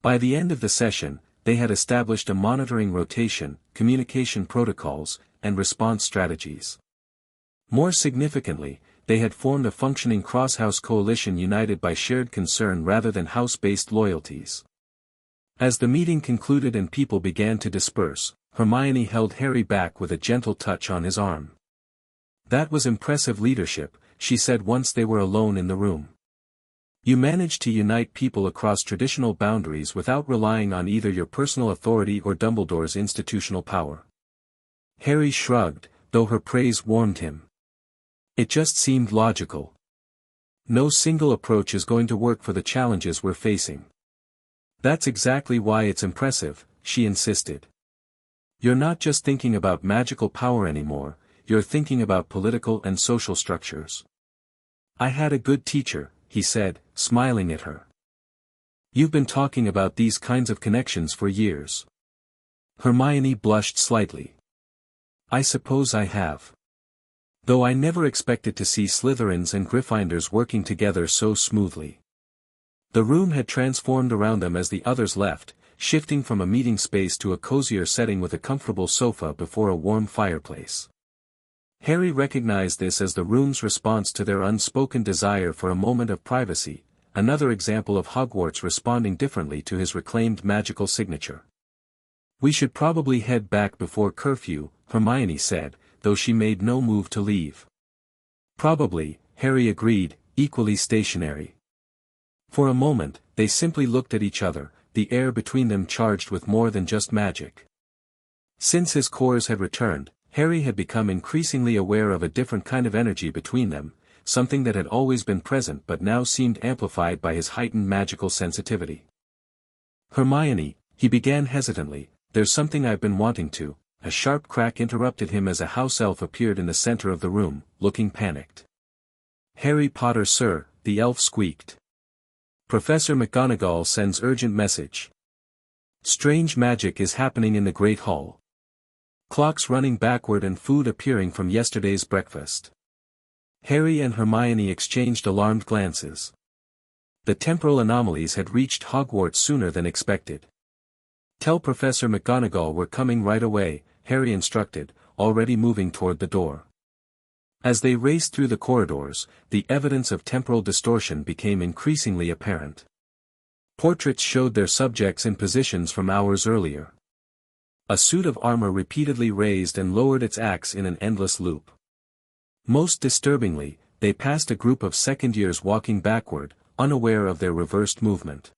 By the end of the session, they had established a monitoring rotation, communication protocols, and response strategies. More significantly, they had formed a functioning cross-house coalition united by shared concern rather than house-based loyalties. As the meeting concluded and people began to disperse, Hermione held Harry back with a gentle touch on his arm. That was impressive leadership, she said once they were alone in the room. You managed to unite people across traditional boundaries without relying on either your personal authority or Dumbledore's institutional power. Harry shrugged, though her praise warmed him. It just seemed logical. No single approach is going to work for the challenges we're facing. That's exactly why it's impressive, she insisted. You're not just thinking about magical power anymore, you're thinking about political and social structures. I had a good teacher, he said, smiling at her. You've been talking about these kinds of connections for years. Hermione blushed slightly. I suppose I have. Though I never expected to see Slytherins and Gryffindors working together so smoothly. The room had transformed around them as the others left, shifting from a meeting space to a cozier setting with a comfortable sofa before a warm fireplace. Harry recognized this as the room's response to their unspoken desire for a moment of privacy, another example of Hogwarts responding differently to his reclaimed magical signature. "We should probably head back before curfew," Hermione said, though she made no move to leave. "Probably," Harry agreed, equally stationary. For a moment, they simply looked at each other, the air between them charged with more than just magic. Since his cores had returned, Harry had become increasingly aware of a different kind of energy between them, something that had always been present but now seemed amplified by his heightened magical sensitivity. "Hermione," he began hesitantly, "there's something I've been wanting to—" A sharp crack interrupted him as a house elf appeared in the center of the room, looking panicked. "Harry Potter, sir," the elf squeaked. "Professor McGonagall sends urgent message. Strange magic is happening in the Great Hall. Clocks running backward and food appearing from yesterday's breakfast." Harry and Hermione exchanged alarmed glances. The temporal anomalies had reached Hogwarts sooner than expected. "Tell Professor McGonagall we're coming right away," Harry instructed, already moving toward the door. As they raced through the corridors, the evidence of temporal distortion became increasingly apparent. Portraits showed their subjects in positions from hours earlier. A suit of armor repeatedly raised and lowered its axe in an endless loop. Most disturbingly, they passed a group of second-years walking backward, unaware of their reversed movement.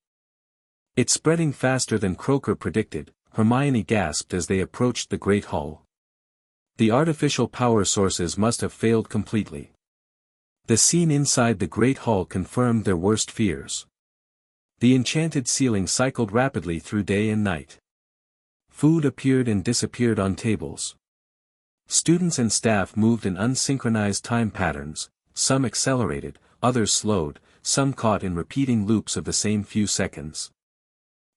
"It's spreading faster than Croaker predicted," Hermione gasped as they approached the Great Hall. The artificial power sources must have failed completely. The scene inside the Great Hall confirmed their worst fears. The enchanted ceiling cycled rapidly through day and night. Food appeared and disappeared on tables. Students and staff moved in unsynchronized time patterns, some accelerated, others slowed, some caught in repeating loops of the same few seconds.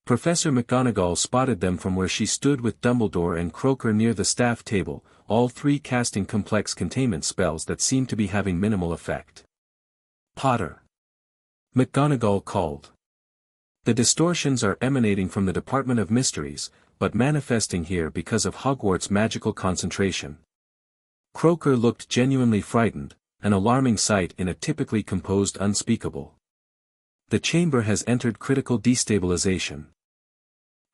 Professor McGonagall spotted them from where she stood with Dumbledore and Croaker near the staff table, all three casting complex containment spells that seemed to be having minimal effect. "Potter!" McGonagall called. "The distortions are emanating from the Department of Mysteries, but manifesting here because of Hogwarts' magical concentration." Croaker looked genuinely frightened, an alarming sight in a typically composed unspeakable. "The chamber has entered critical destabilization.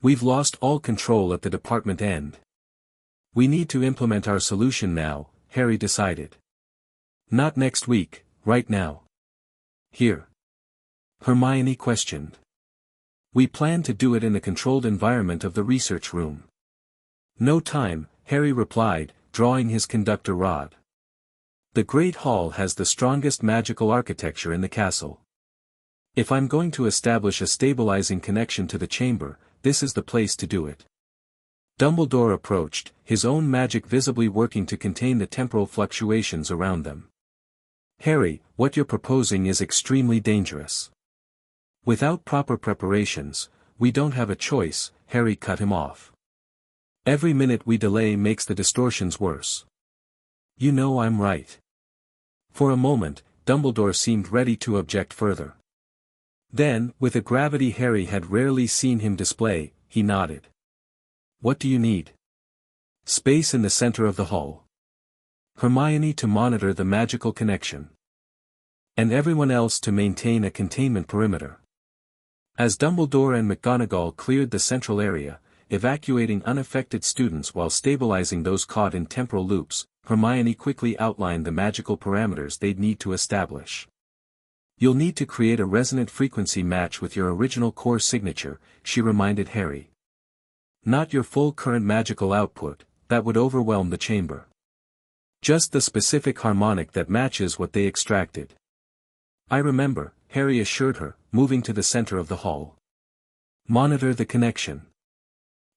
We've lost all control at the department end. We need to implement our solution now," Harry decided. "Not next week, right now." "Here?" Hermione questioned. "We plan to do it in the controlled environment of the research room." "No time," Harry replied, drawing his conductor rod. "The Great Hall has the strongest magical architecture in the castle. If I'm going to establish a stabilizing connection to the chamber, this is the place to do it." Dumbledore approached, his own magic visibly working to contain the temporal fluctuations around them. "Harry, what you're proposing is extremely dangerous. Without proper preparations, we don't have a choice," Harry cut him off. "Every minute we delay makes the distortions worse. You know I'm right." For a moment, Dumbledore seemed ready to object further. Then, with a gravity Harry had rarely seen him display, he nodded. "What do you need?" "Space in the center of the hall. Hermione to monitor the magical connection. And everyone else to maintain a containment perimeter." As Dumbledore and McGonagall cleared the central area, evacuating unaffected students while stabilizing those caught in temporal loops, Hermione quickly outlined the magical parameters they'd need to establish. "You'll need to create a resonant frequency match with your original core signature," she reminded Harry. "Not your full current magical output, that would overwhelm the chamber. Just the specific harmonic that matches what they extracted." "I remember," Harry assured her, moving to the center of the hall. "Monitor the connection.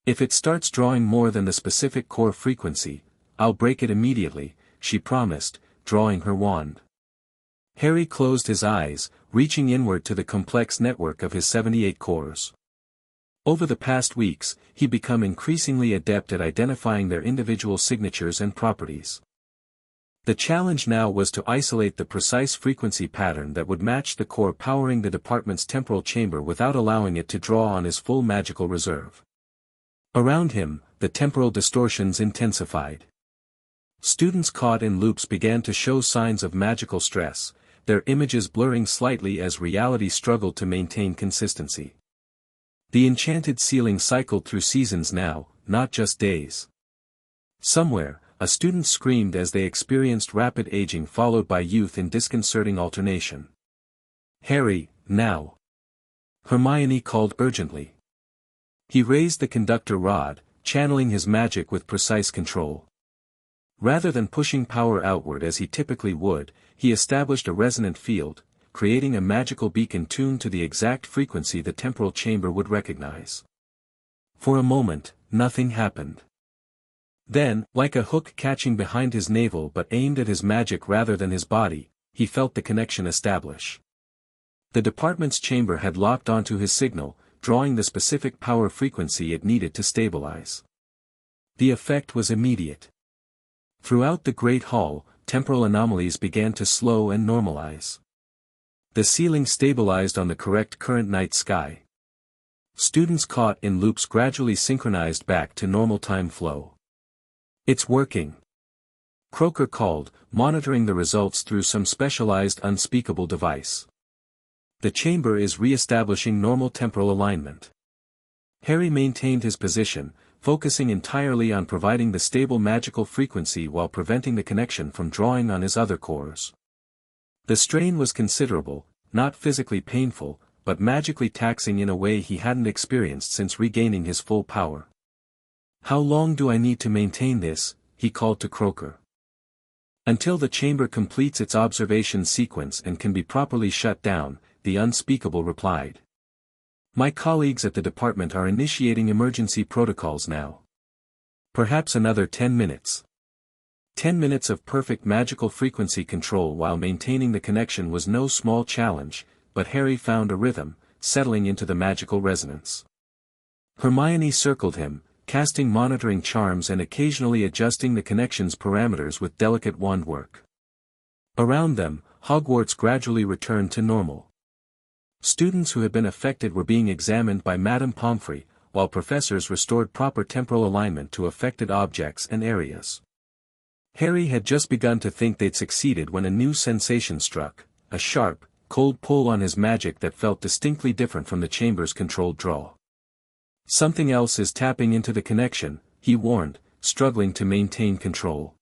If it starts drawing more than the specific core frequency, I'll break it immediately," she promised, drawing her wand. Harry closed his eyes, reaching inward to the complex network of his 78 cores. Over the past weeks, he'd become increasingly adept at identifying their individual signatures and properties. The challenge now was to isolate the precise frequency pattern that would match the core powering the department's temporal chamber without allowing it to draw on his full magical reserve. Around him, the temporal distortions intensified. Students caught in loops began to show signs of magical stress, their images blurring slightly as reality struggled to maintain consistency. The enchanted ceiling cycled through seasons now, not just days. Somewhere, a student screamed as they experienced rapid aging followed by youth in disconcerting alternation. "Harry, now!" Hermione called urgently. He raised the conductor rod, channeling his magic with precise control. Rather than pushing power outward as he typically would, he established a resonant field, creating a magical beacon tuned to the exact frequency the temporal chamber would recognize. For a moment, nothing happened. Then, like a hook catching behind his navel but aimed at his magic rather than his body, he felt the connection establish. The department's chamber had locked onto his signal, drawing the specific power frequency it needed to stabilize. The effect was immediate. Throughout the Great Hall, temporal anomalies began to slow and normalize. The ceiling stabilized on the correct current night sky. Students caught in loops gradually synchronized back to normal time flow. "It's working," Croker called, monitoring the results through some specialized unspeakable device. "The chamber is re-establishing normal temporal alignment." Harry maintained his position, focusing entirely on providing the stable magical frequency while preventing the connection from drawing on his other cores. The strain was considerable, not physically painful, but magically taxing in a way he hadn't experienced since regaining his full power. "How long do I need to maintain this?" he called to Croker. "Until the chamber completes its observation sequence and can be properly shut down," the unspeakable replied. "My colleagues at the department are initiating emergency protocols now. Perhaps another 10 minutes. 10 minutes of perfect magical frequency control while maintaining the connection was no small challenge, but Harry found a rhythm, settling into the magical resonance. Hermione circled him, casting monitoring charms and occasionally adjusting the connection's parameters with delicate wand work. Around them, Hogwarts gradually returned to normal. Students who had been affected were being examined by Madame Pomfrey, while professors restored proper temporal alignment to affected objects and areas. Harry had just begun to think they'd succeeded when a new sensation struck, a sharp, cold pull on his magic that felt distinctly different from the chamber's controlled draw. "Something else is tapping into the connection," he warned, struggling to maintain control.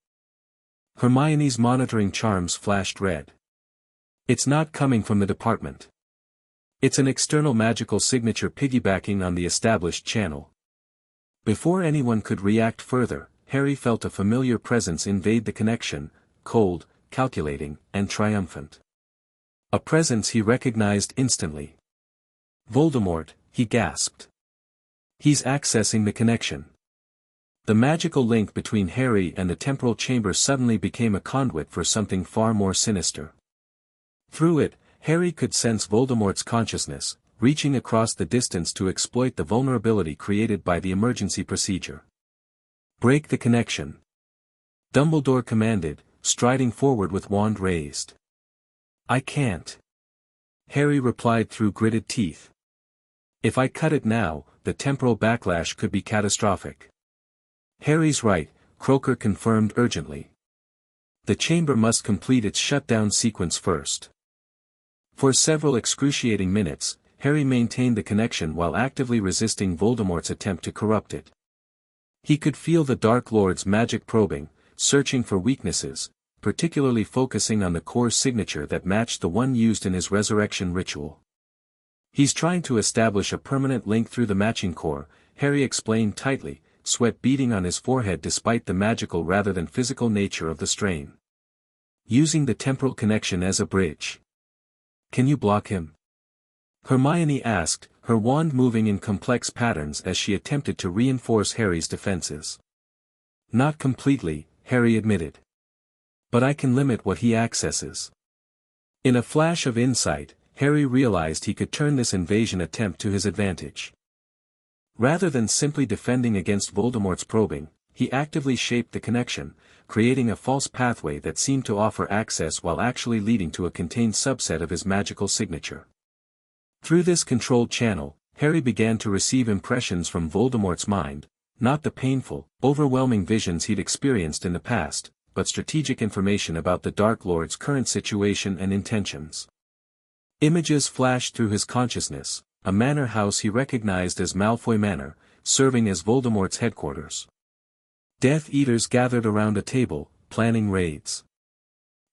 Hermione's monitoring charms flashed red. "It's not coming from the department. It's an external magical signature piggybacking on the established channel." Before anyone could react further, Harry felt a familiar presence invade the connection, cold, calculating, and triumphant. A presence he recognized instantly. "Voldemort," he gasped. "He's accessing the connection." The magical link between Harry and the temporal chamber suddenly became a conduit for something far more sinister. Through it, Harry could sense Voldemort's consciousness, reaching across the distance to exploit the vulnerability created by the emergency procedure. "Break the connection," Dumbledore commanded, striding forward with wand raised. "I can't," Harry replied through gritted teeth. "If I cut it now, the temporal backlash could be catastrophic." "Harry's right," Croker confirmed urgently. "The chamber must complete its shutdown sequence first." For several excruciating minutes, Harry maintained the connection while actively resisting Voldemort's attempt to corrupt it. He could feel the Dark Lord's magic probing, searching for weaknesses, particularly focusing on the core signature that matched the one used in his resurrection ritual. "He's trying to establish a permanent link through the matching core," Harry explained tightly, sweat beading on his forehead despite the magical rather than physical nature of the strain. "Using the temporal connection as a bridge. Can you block him?" Hermione asked, her wand moving in complex patterns as she attempted to reinforce Harry's defenses. "Not completely," Harry admitted. "But I can limit what he accesses." In a flash of insight, Harry realized he could turn this invasion attempt to his advantage. Rather than simply defending against Voldemort's probing, he actively shaped the connection, creating a false pathway that seemed to offer access while actually leading to a contained subset of his magical signature. Through this controlled channel, Harry began to receive impressions from Voldemort's mind, not the painful, overwhelming visions he'd experienced in the past, but strategic information about the Dark Lord's current situation and intentions. Images flashed through his consciousness, a manor house he recognized as Malfoy Manor, serving as Voldemort's headquarters. Death Eaters gathered around a table, planning raids.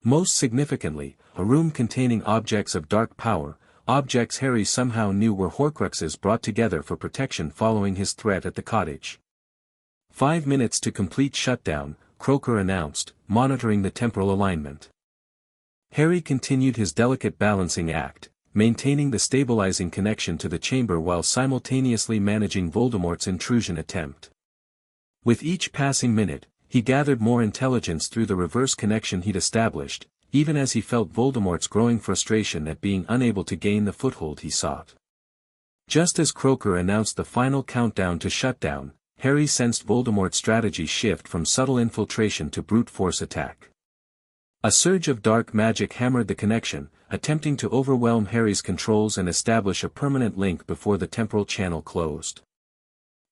Most significantly, a room containing objects of dark power, objects Harry somehow knew were Horcruxes brought together for protection following his threat at the cottage. 5 minutes to complete shutdown, Croaker announced, monitoring the temporal alignment. Harry continued his delicate balancing act, maintaining the stabilizing connection to the chamber while simultaneously managing Voldemort's intrusion attempt. With each passing minute, he gathered more intelligence through the reverse connection he'd established, even as he felt Voldemort's growing frustration at being unable to gain the foothold he sought. Just as Croaker announced the final countdown to shutdown, Harry sensed Voldemort's strategy shift from subtle infiltration to brute force attack. A surge of dark magic hammered the connection, attempting to overwhelm Harry's controls and establish a permanent link before the temporal channel closed.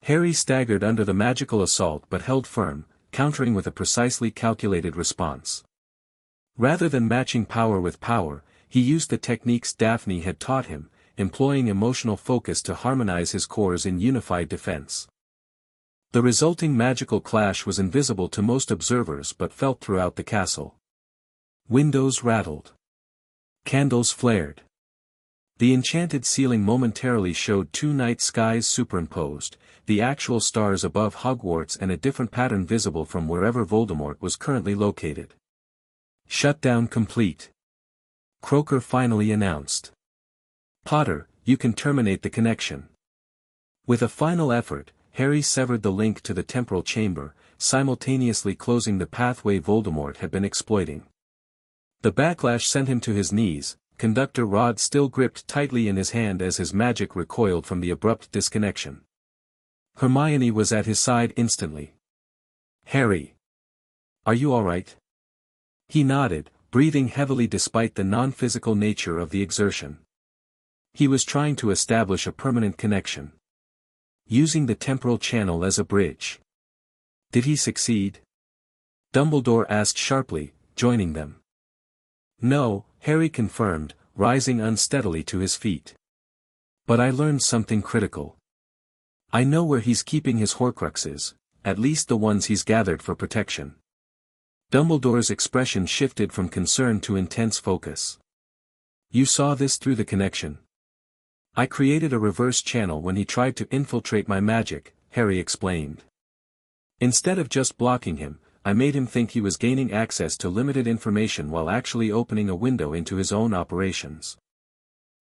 Harry staggered under the magical assault but held firm, countering with a precisely calculated response. Rather than matching power with power, he used the techniques Daphne had taught him, employing emotional focus to harmonize his cores in unified defense. The resulting magical clash was invisible to most observers but felt throughout the castle. Windows rattled. Candles flared. The enchanted ceiling momentarily showed two night skies superimposed, the actual stars above Hogwarts and a different pattern visible from wherever Voldemort was currently located. Shutdown complete. Croaker finally announced. Potter, you can terminate the connection. With a final effort, Harry severed the link to the temporal chamber, simultaneously closing the pathway Voldemort had been exploiting. The backlash sent him to his knees, conductor rod still gripped tightly in his hand as his magic recoiled from the abrupt disconnection. Hermione was at his side instantly. Harry. Are you all right? He nodded, breathing heavily despite the non-physical nature of the exertion. He was trying to establish a permanent connection. Using the temporal channel as a bridge. Did he succeed? Dumbledore asked sharply, joining them. No, Harry confirmed, rising unsteadily to his feet. But I learned something critical. I know where he's keeping his Horcruxes, at least the ones he's gathered for protection. Dumbledore's expression shifted from concern to intense focus. You saw this through the connection. I created a reverse channel when he tried to infiltrate my magic, Harry explained. Instead of just blocking him, I made him think he was gaining access to limited information while actually opening a window into his own operations.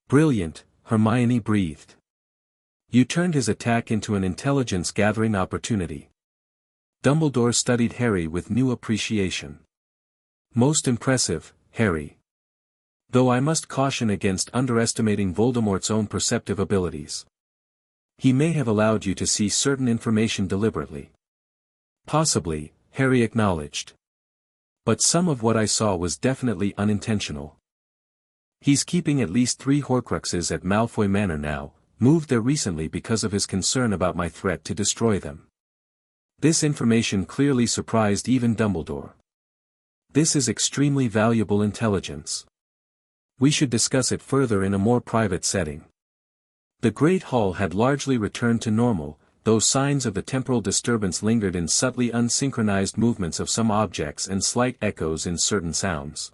Brilliant, Hermione breathed. You turned his attack into an intelligence-gathering opportunity. Dumbledore studied Harry with new appreciation. Most impressive, Harry. Though I must caution against underestimating Voldemort's own perceptive abilities. He may have allowed you to see certain information deliberately. Possibly, Harry acknowledged. But some of what I saw was definitely unintentional. He's keeping at least 3 Horcruxes at Malfoy Manor now, moved there recently because of his concern about my threat to destroy them. This information clearly surprised even Dumbledore. This is extremely valuable intelligence. We should discuss it further in a more private setting. The Great Hall had largely returned to normal, though signs of the temporal disturbance lingered in subtly unsynchronized movements of some objects and slight echoes in certain sounds.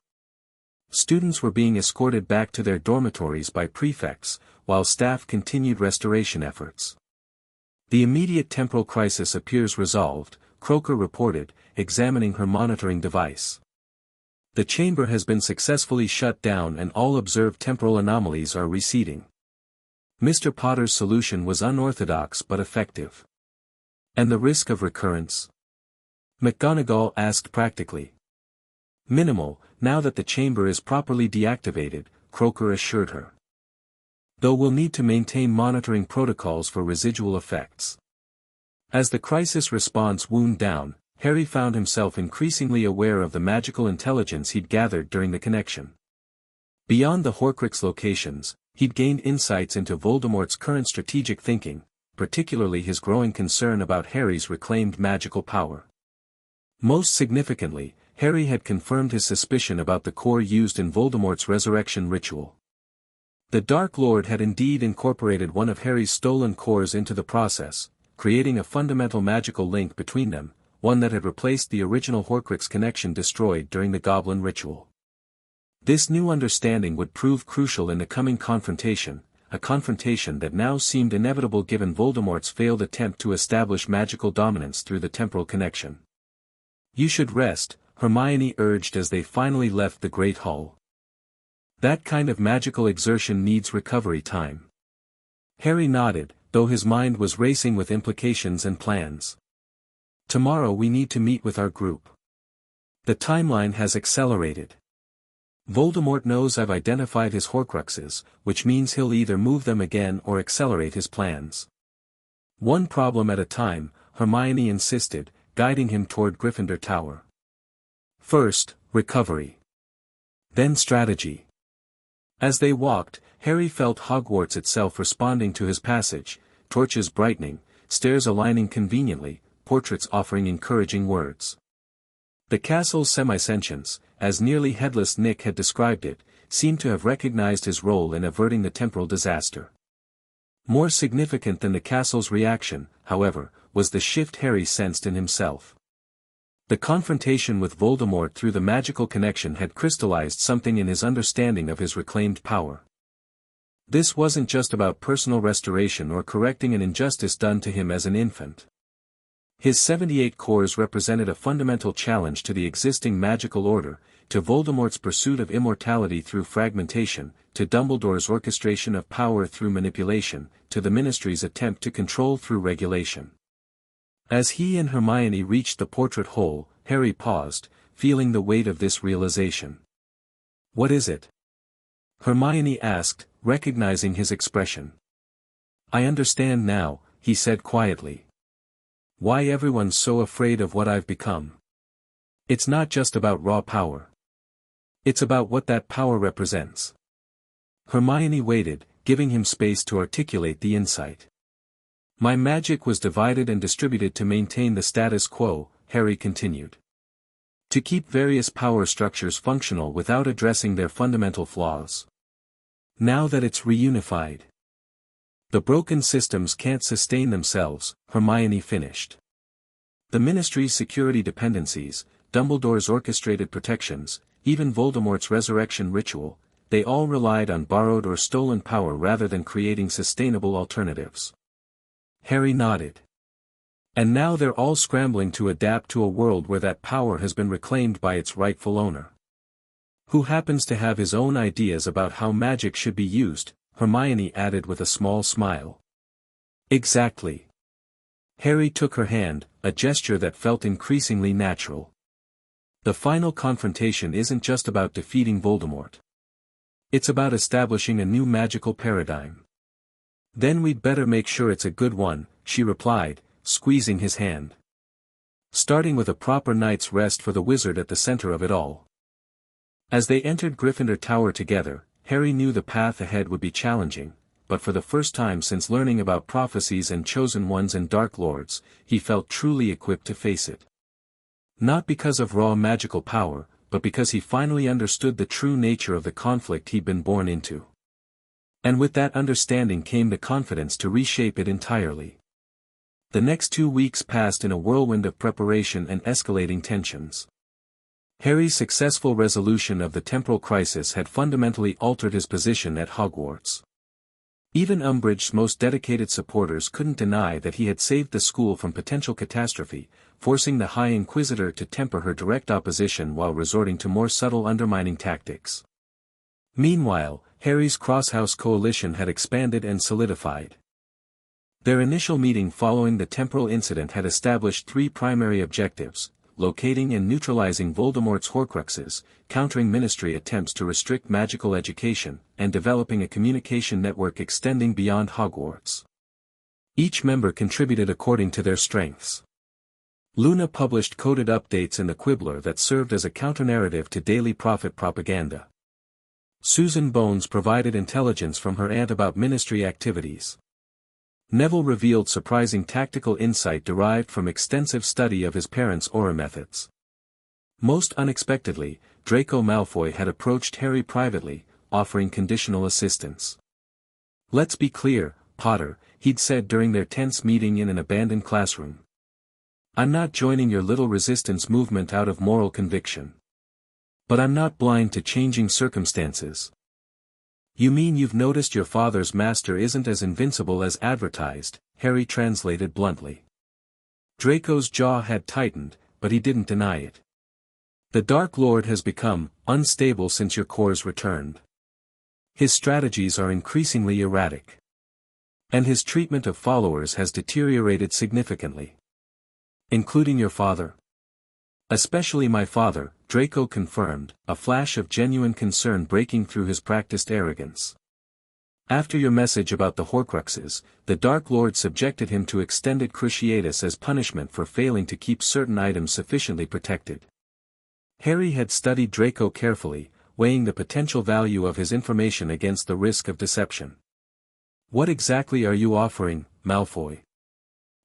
Students were being escorted back to their dormitories by prefects, while staff continued restoration efforts. The immediate temporal crisis appears resolved, Croaker reported, examining her monitoring device. The chamber has been successfully shut down and all observed temporal anomalies are receding. Mr. Potter's solution was unorthodox but effective. And the risk of recurrence? McGonagall asked practically. Minimal, now that the chamber is properly deactivated, Croaker assured her. Though we'll need to maintain monitoring protocols for residual effects. As the crisis response wound down, Harry found himself increasingly aware of the magical intelligence he'd gathered during the connection. Beyond the Horcrux locations, he'd gained insights into Voldemort's current strategic thinking, particularly his growing concern about Harry's reclaimed magical power. Most significantly, Harry had confirmed his suspicion about the core used in Voldemort's resurrection ritual. The Dark Lord had indeed incorporated one of Harry's stolen cores into the process, creating a fundamental magical link between them, one that had replaced the original Horcrux connection destroyed during the Goblin ritual. This new understanding would prove crucial in the coming confrontation, a confrontation that now seemed inevitable given Voldemort's failed attempt to establish magical dominance through the temporal connection. "You should rest," Hermione urged as they finally left the Great Hall. "That kind of magical exertion needs recovery time." Harry nodded, though his mind was racing with implications and plans. "Tomorrow we need to meet with our group. The timeline has accelerated. Voldemort knows I've identified his Horcruxes, which means he'll either move them again or accelerate his plans. One problem at a time," Hermione insisted, guiding him toward Gryffindor Tower. "First, recovery. Then strategy." As they walked, Harry felt Hogwarts itself responding to his passage, torches brightening, stairs aligning conveniently, portraits offering encouraging words. The castle's semisentience, as nearly headless Nick had described it, seemed to have recognized his role in averting the temporal disaster. More significant than the castle's reaction, however, was the shift Harry sensed in himself. The confrontation with Voldemort through the magical connection had crystallized something in his understanding of his reclaimed power. This wasn't just about personal restoration or correcting an injustice done to him as an infant. His 78 cores represented a fundamental challenge to the existing magical order, to Voldemort's pursuit of immortality through fragmentation, to Dumbledore's orchestration of power through manipulation, to the Ministry's attempt to control through regulation. As he and Hermione reached the portrait hole, Harry paused, feeling the weight of this realization. "What is it?" Hermione asked, recognizing his expression. "I understand now," he said quietly. "Why everyone's so afraid of what I've become. It's not just about raw power. It's about what that power represents." Hermione waited, giving him space to articulate the insight. "My magic was divided and distributed to maintain the status quo," Harry continued. "To keep various power structures functional without addressing their fundamental flaws. Now that it's reunified, the broken systems can't sustain themselves," Hermione finished. "The Ministry's security dependencies, Dumbledore's orchestrated protections, even Voldemort's resurrection ritual, they all relied on borrowed or stolen power rather than creating sustainable alternatives." Harry nodded. "And now they're all scrambling to adapt to a world where that power has been reclaimed by its rightful owner. Who happens to have his own ideas about how magic should be used," Hermione added with a small smile. "Exactly." Harry took her hand, a gesture that felt increasingly natural. "The final confrontation isn't just about defeating Voldemort. It's about establishing a new magical paradigm." "Then we'd better make sure it's a good one," she replied, squeezing his hand. "Starting with a proper night's rest for the wizard at the center of it all." As they entered Gryffindor Tower together, Harry knew the path ahead would be challenging, but for the first time since learning about prophecies and chosen ones and Dark Lords, he felt truly equipped to face it. Not because of raw magical power, but because he finally understood the true nature of the conflict he'd been born into. And with that understanding came the confidence to reshape it entirely. The next 2 weeks passed in a whirlwind of preparation and escalating tensions. Harry's successful resolution of the temporal crisis had fundamentally altered his position at Hogwarts. Even Umbridge's most dedicated supporters couldn't deny that he had saved the school from potential catastrophe, forcing the High Inquisitor to temper her direct opposition while resorting to more subtle undermining tactics. Meanwhile, Harry's Crosshouse coalition had expanded and solidified. Their initial meeting following the temporal incident had established 3 primary objectives: locating and neutralizing Voldemort's Horcruxes, countering Ministry attempts to restrict magical education, and developing a communication network extending beyond Hogwarts. Each member contributed according to their strengths. Luna published coded updates in the Quibbler that served as a counter-narrative to Daily Prophet propaganda. Susan Bones provided intelligence from her aunt about ministry activities. Neville revealed surprising tactical insight derived from extensive study of his parents' aura methods. Most unexpectedly, Draco Malfoy had approached Harry privately, offering conditional assistance. "Let's be clear, Potter," he'd said during their tense meeting in an abandoned classroom. "I'm not joining your little resistance movement out of moral conviction. But I'm not blind to changing circumstances." "You mean you've noticed your father's master isn't as invincible as advertised," Harry translated bluntly. Draco's jaw had tightened, but he didn't deny it. "The Dark Lord has become unstable since your cores returned. His strategies are increasingly erratic. And his treatment of followers has deteriorated significantly." "Including your father?" "Especially my father," Draco confirmed, a flash of genuine concern breaking through his practiced arrogance. "After your message about the Horcruxes, the Dark Lord subjected him to extended cruciatus as punishment for failing to keep certain items sufficiently protected." Harry had studied Draco carefully, weighing the potential value of his information against the risk of deception. "What exactly are you offering, Malfoy?"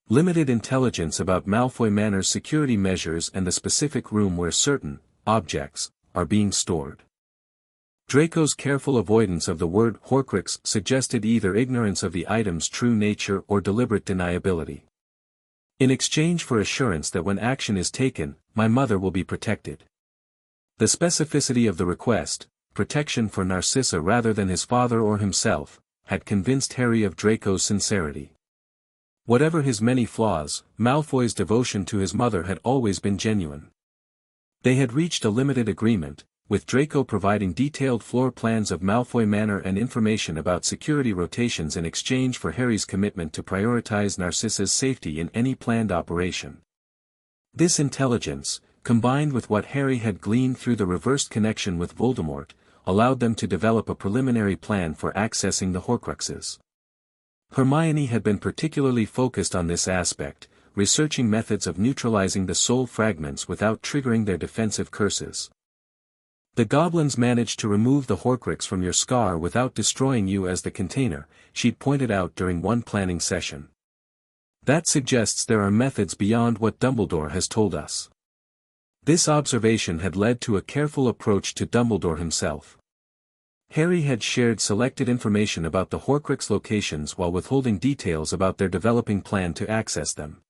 "Limited intelligence about Malfoy Manor's security measures and the specific room where certain objects are being stored." Draco's careful avoidance of the word Horcrux suggested either ignorance of the item's true nature or deliberate deniability. "In exchange for assurance that when action is taken, my mother will be protected." The specificity of the request, protection for Narcissa rather than his father or himself, had convinced Harry of Draco's sincerity. Whatever his many flaws, Malfoy's devotion to his mother had always been genuine. They had reached a limited agreement, with Draco providing detailed floor plans of Malfoy Manor and information about security rotations in exchange for Harry's commitment to prioritize Narcissa's safety in any planned operation. This intelligence, combined with what Harry had gleaned through the reversed connection with Voldemort, allowed them to develop a preliminary plan for accessing the Horcruxes. Hermione had been particularly focused on this aspect, researching methods of neutralizing the soul fragments without triggering their defensive curses. "The goblins managed to remove the Horcrux from your scar without destroying you as the container," she'd pointed out during one planning session. "That suggests there are methods beyond what Dumbledore has told us." This observation had led to a careful approach to Dumbledore himself. Harry had shared selected information about the Horcrux locations while withholding details about their developing plan to access them.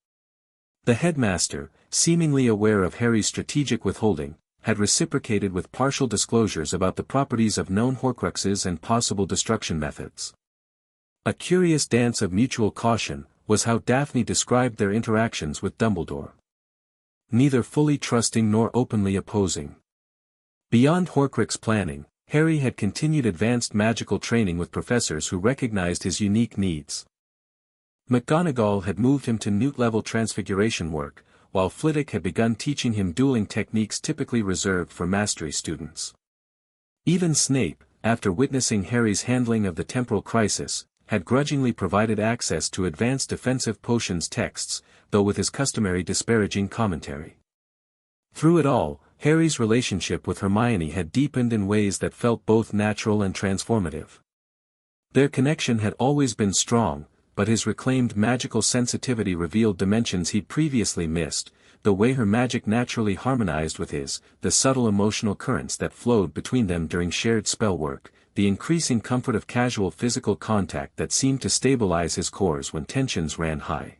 The headmaster, seemingly aware of Harry's strategic withholding, had reciprocated with partial disclosures about the properties of known Horcruxes and possible destruction methods. A curious dance of mutual caution was how Daphne described their interactions with Dumbledore. Neither fully trusting nor openly opposing. Beyond Horcrux planning, Harry had continued advanced magical training with professors who recognized his unique needs. McGonagall had moved him to Newt-level transfiguration work, while Flitwick had begun teaching him dueling techniques typically reserved for mastery students. Even Snape, after witnessing Harry's handling of the temporal crisis, had grudgingly provided access to advanced defensive potions texts, though with his customary disparaging commentary. Through it all, Harry's relationship with Hermione had deepened in ways that felt both natural and transformative. Their connection had always been strong, but his reclaimed magical sensitivity revealed dimensions he'd previously missed, the way her magic naturally harmonized with his, the subtle emotional currents that flowed between them during shared spell work, the increasing comfort of casual physical contact that seemed to stabilize his cores when tensions ran high.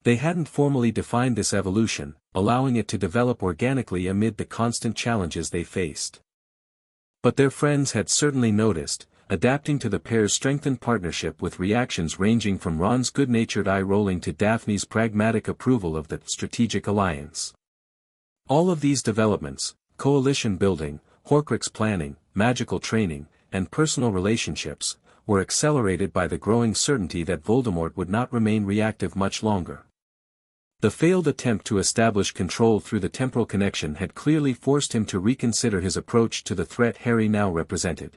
They hadn't formally defined this evolution, allowing it to develop organically amid the constant challenges they faced. But their friends had certainly noticed, adapting to the pair's strengthened partnership with reactions ranging from Ron's good-natured eye-rolling to Daphne's pragmatic approval of the strategic alliance. All of these developments, coalition building, Horcrux planning, magical training, and personal relationships, were accelerated by the growing certainty that Voldemort would not remain reactive much longer. The failed attempt to establish control through the temporal connection had clearly forced him to reconsider his approach to the threat Harry now represented.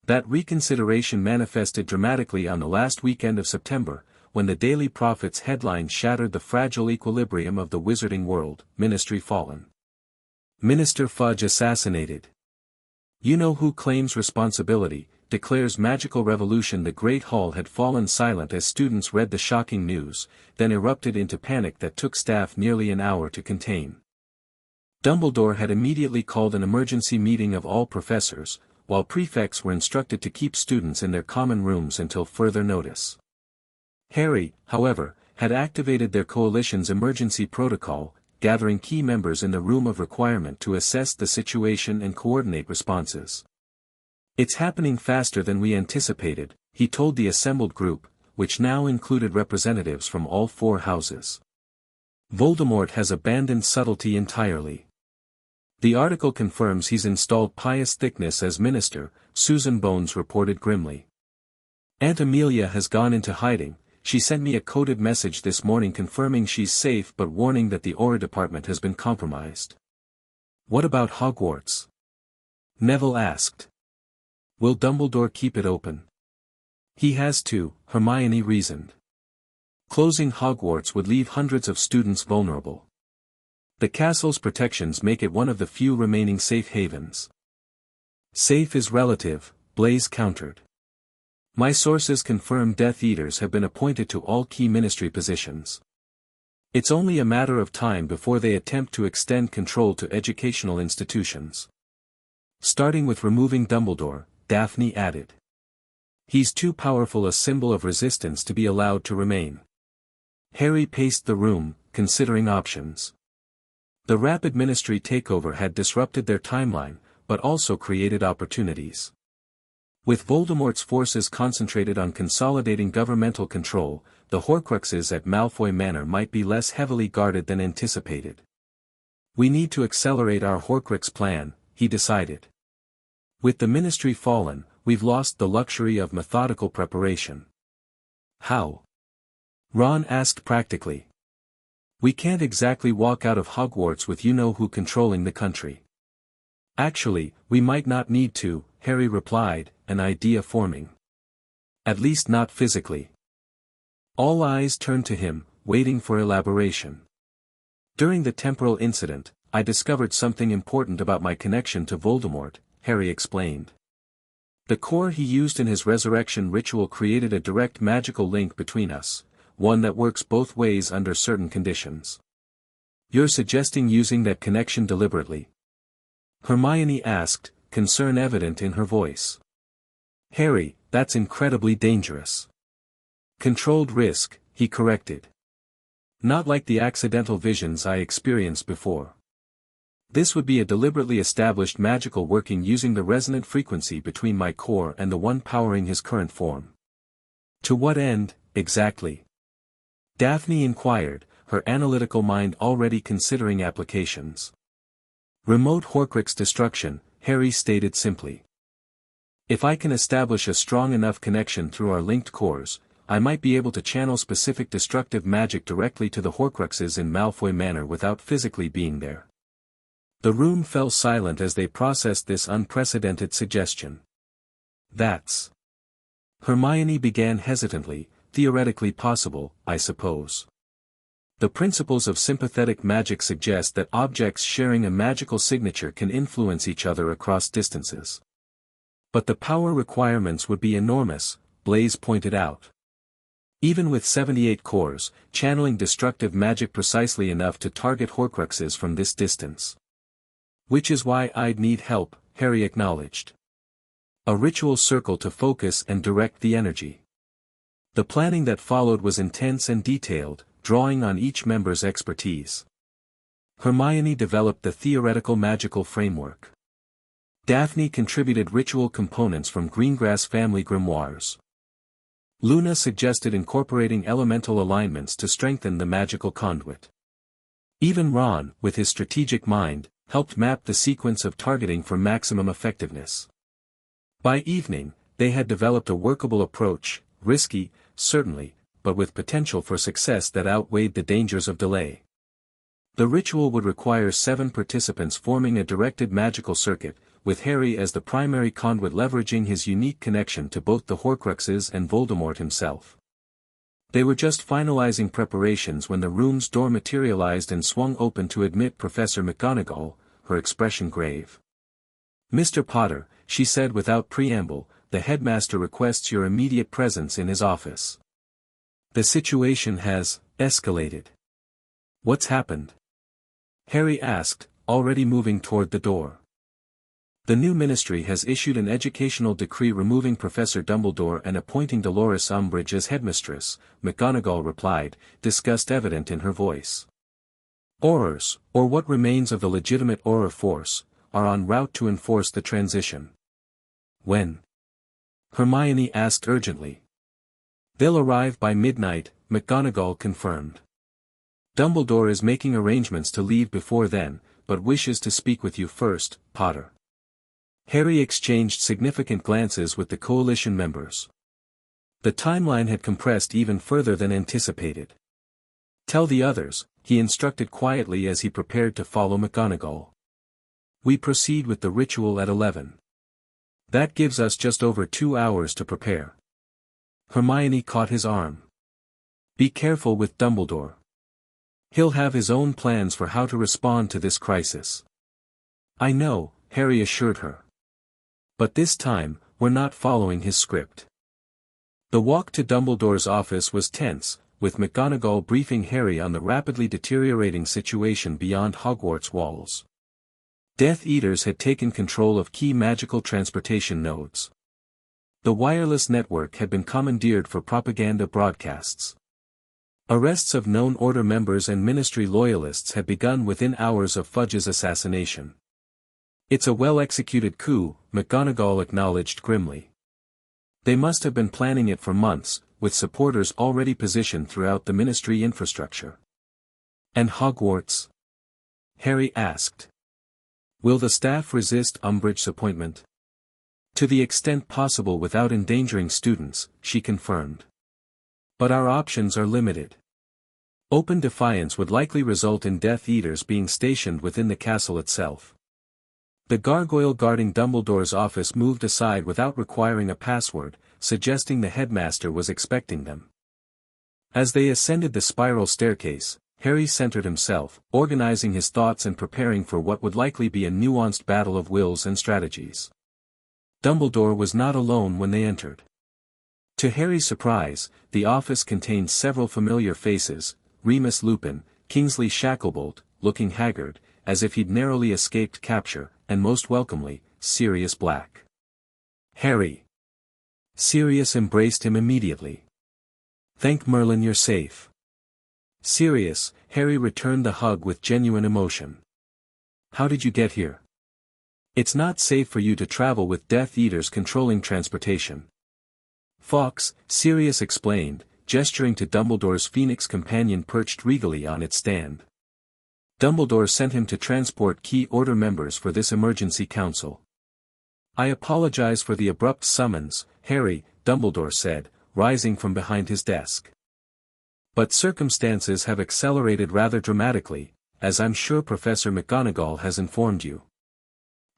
That reconsideration manifested dramatically on the last weekend of September, when the Daily Prophet's headline shattered the fragile equilibrium of the wizarding world, Ministry fallen. Minister Fudge assassinated. You know who claims responsibility, declares magical revolution. The Great Hall had fallen silent as students read the shocking news, then erupted into panic that took staff nearly an hour to contain. Dumbledore had immediately called an emergency meeting of all professors, while prefects were instructed to keep students in their common rooms until further notice. Harry, however, had activated their coalition's emergency protocol, gathering key members in the room of requirement to assess the situation and coordinate responses. "It's happening faster than we anticipated," he told the assembled group, which now included representatives from all four houses. "Voldemort has abandoned subtlety entirely. The article confirms he's installed Pious Thickness as minister," Susan Bones reported grimly. "Aunt Amelia has gone into hiding. She sent me a coded message this morning confirming she's safe but warning that the Aura department has been compromised." "What about Hogwarts?" Neville asked. "Will Dumbledore keep it open?" "He has to," Hermione reasoned. "Closing Hogwarts would leave hundreds of students vulnerable. The castle's protections make it one of the few remaining safe havens." "Safe is relative," Blaise countered. "My sources confirm Death Eaters have been appointed to all key ministry positions. It's only a matter of time before they attempt to extend control to educational institutions. Starting with removing Dumbledore," Daphne added. "He's too powerful a symbol of resistance to be allowed to remain." Harry paced the room, considering options. The rapid ministry takeover had disrupted their timeline, but also created opportunities. With Voldemort's forces concentrated on consolidating governmental control, the Horcruxes at Malfoy Manor might be less heavily guarded than anticipated. "We need to accelerate our Horcrux plan," he decided. "With the ministry fallen, we've lost the luxury of methodical preparation." "How?" Ron asked practically. "We can't exactly walk out of Hogwarts with you-know-who controlling the country." "Actually, we might not need to," Harry replied, an idea forming. "At least not physically." All eyes turned to him, waiting for elaboration. "During the temporal incident, I discovered something important about my connection to Voldemort," Harry explained. "The core he used in his resurrection ritual created a direct magical link between us, one that works both ways under certain conditions." "You're suggesting using that connection deliberately?" Hermione asked, concern evident in her voice. "Harry, that's incredibly dangerous." "Controlled risk," he corrected. "Not like the accidental visions I experienced before. This would be a deliberately established magical working using the resonant frequency between my core and the one powering his current form." "To what end, exactly?" Daphne inquired, her analytical mind already considering applications. "Remote Horcrux destruction," Harry stated simply. "If I can establish a strong enough connection through our linked cores, I might be able to channel specific destructive magic directly to the Horcruxes in Malfoy Manor without physically being there." The room fell silent as they processed this unprecedented suggestion. "That's..." Hermione began hesitantly, "theoretically possible, I suppose. The principles of sympathetic magic suggest that objects sharing a magical signature can influence each other across distances. But the power requirements would be enormous," Blaise pointed out. "Even with 78 cores, channeling destructive magic precisely enough to target Horcruxes from this distance." "Which is why I'd need help," Harry acknowledged. "A ritual circle to focus and direct the energy." The planning that followed was intense and detailed, drawing on each member's expertise. Hermione developed the theoretical magical framework. Daphne contributed ritual components from Greengrass family grimoires. Luna suggested incorporating elemental alignments to strengthen the magical conduit. Even Ron, with his strategic mind, helped map the sequence of targeting for maximum effectiveness. By evening, they had developed a workable approach, risky, certainly, but with potential for success that outweighed the dangers of delay. The ritual would require 7 participants forming a directed magical circuit, with Harry as the primary conduit leveraging his unique connection to both the Horcruxes and Voldemort himself. They were just finalizing preparations when the room's door materialized and swung open to admit Professor McGonagall, her expression grave. "Mr. Potter," she said without preamble, "the headmaster requests your immediate presence in his office. The situation has escalated." "What's happened?" Harry asked, already moving toward the door. "The new ministry has issued an educational decree removing Professor Dumbledore and appointing Dolores Umbridge as headmistress," McGonagall replied, disgust evident in her voice. "Aurors, or what remains of the legitimate Auror force, are en route to enforce the transition." "When?" Hermione asked urgently. "They'll arrive by midnight," McGonagall confirmed. "Dumbledore is making arrangements to leave before then, but wishes to speak with you first, Potter." Harry exchanged significant glances with the coalition members. The timeline had compressed even further than anticipated. "Tell the others," he instructed quietly as he prepared to follow McGonagall. "We proceed with the ritual at 11. That gives us just over 2 hours to prepare." Hermione caught his arm. "Be careful with Dumbledore. He'll have his own plans for how to respond to this crisis." "I know," Harry assured her. "But this time, we're not following his script." The walk to Dumbledore's office was tense, with McGonagall briefing Harry on the rapidly deteriorating situation beyond Hogwarts walls. Death Eaters had taken control of key magical transportation nodes. The wireless network had been commandeered for propaganda broadcasts. Arrests of known Order members and Ministry loyalists had begun within hours of Fudge's assassination. "It's a well-executed coup," McGonagall acknowledged grimly. "They must have been planning it for months, with supporters already positioned throughout the Ministry infrastructure." "And Hogwarts?" Harry asked. "Will the staff resist Umbridge's appointment?" "To the extent possible without endangering students," she confirmed. "But our options are limited. Open defiance would likely result in Death Eaters being stationed within the castle itself." The gargoyle guarding Dumbledore's office moved aside without requiring a password, suggesting the headmaster was expecting them. As they ascended the spiral staircase, Harry centered himself, organizing his thoughts and preparing for what would likely be a nuanced battle of wills and strategies. Dumbledore was not alone when they entered. To Harry's surprise, the office contained several familiar faces: Remus Lupin, Kingsley Shacklebolt, looking haggard, as if he'd narrowly escaped capture, and most welcomely, Sirius Black. "Harry!" Sirius embraced him immediately. "Thank Merlin you're safe." "Sirius," Harry returned the hug with genuine emotion. "How did you get here?" "It's not safe for you to travel with Death Eaters controlling transportation." "Fawkes," Sirius explained, gesturing to Dumbledore's Phoenix companion perched regally on its stand. "Dumbledore sent him to transport key Order members for this emergency council." "I apologize for the abrupt summons, Harry," Dumbledore said, rising from behind his desk. "But circumstances have accelerated rather dramatically, as I'm sure Professor McGonagall has informed you."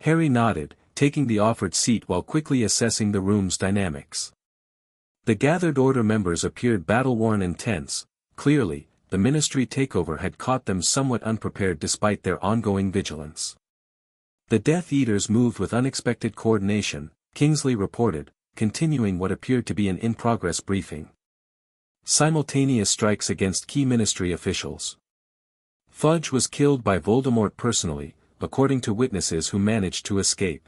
Harry nodded, taking the offered seat while quickly assessing the room's dynamics. The gathered Order members appeared battle-worn and tense. Clearly, the Ministry takeover had caught them somewhat unprepared despite their ongoing vigilance. "The Death Eaters moved with unexpected coordination," Kingsley reported, continuing what appeared to be an in-progress briefing. "Simultaneous strikes against key Ministry officials. Fudge was killed by Voldemort personally, according to witnesses who managed to escape.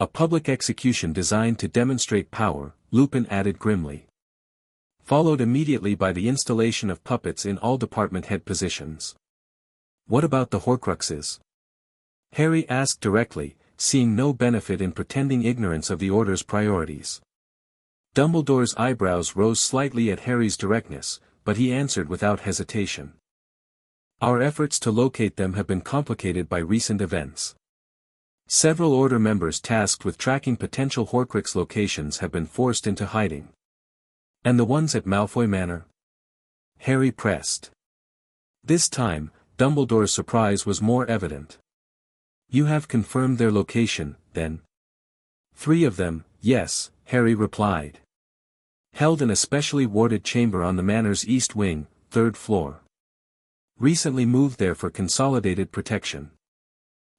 A public execution designed to demonstrate power," Lupin added grimly. "Followed immediately by the installation of puppets in all department head positions." "What about the Horcruxes?" Harry asked directly, seeing no benefit in pretending ignorance of the Order's priorities. Dumbledore's eyebrows rose slightly at Harry's directness, but he answered without hesitation. "Our efforts to locate them have been complicated by recent events. Several Order members tasked with tracking potential Horcrux locations have been forced into hiding." "And the ones at Malfoy Manor?" Harry pressed. This time, Dumbledore's surprise was more evident. "You have confirmed their location, then?" "3 of them, yes," Harry replied. Held in a specially warded chamber on the manor's east wing, 3rd floor. Recently moved there for consolidated protection.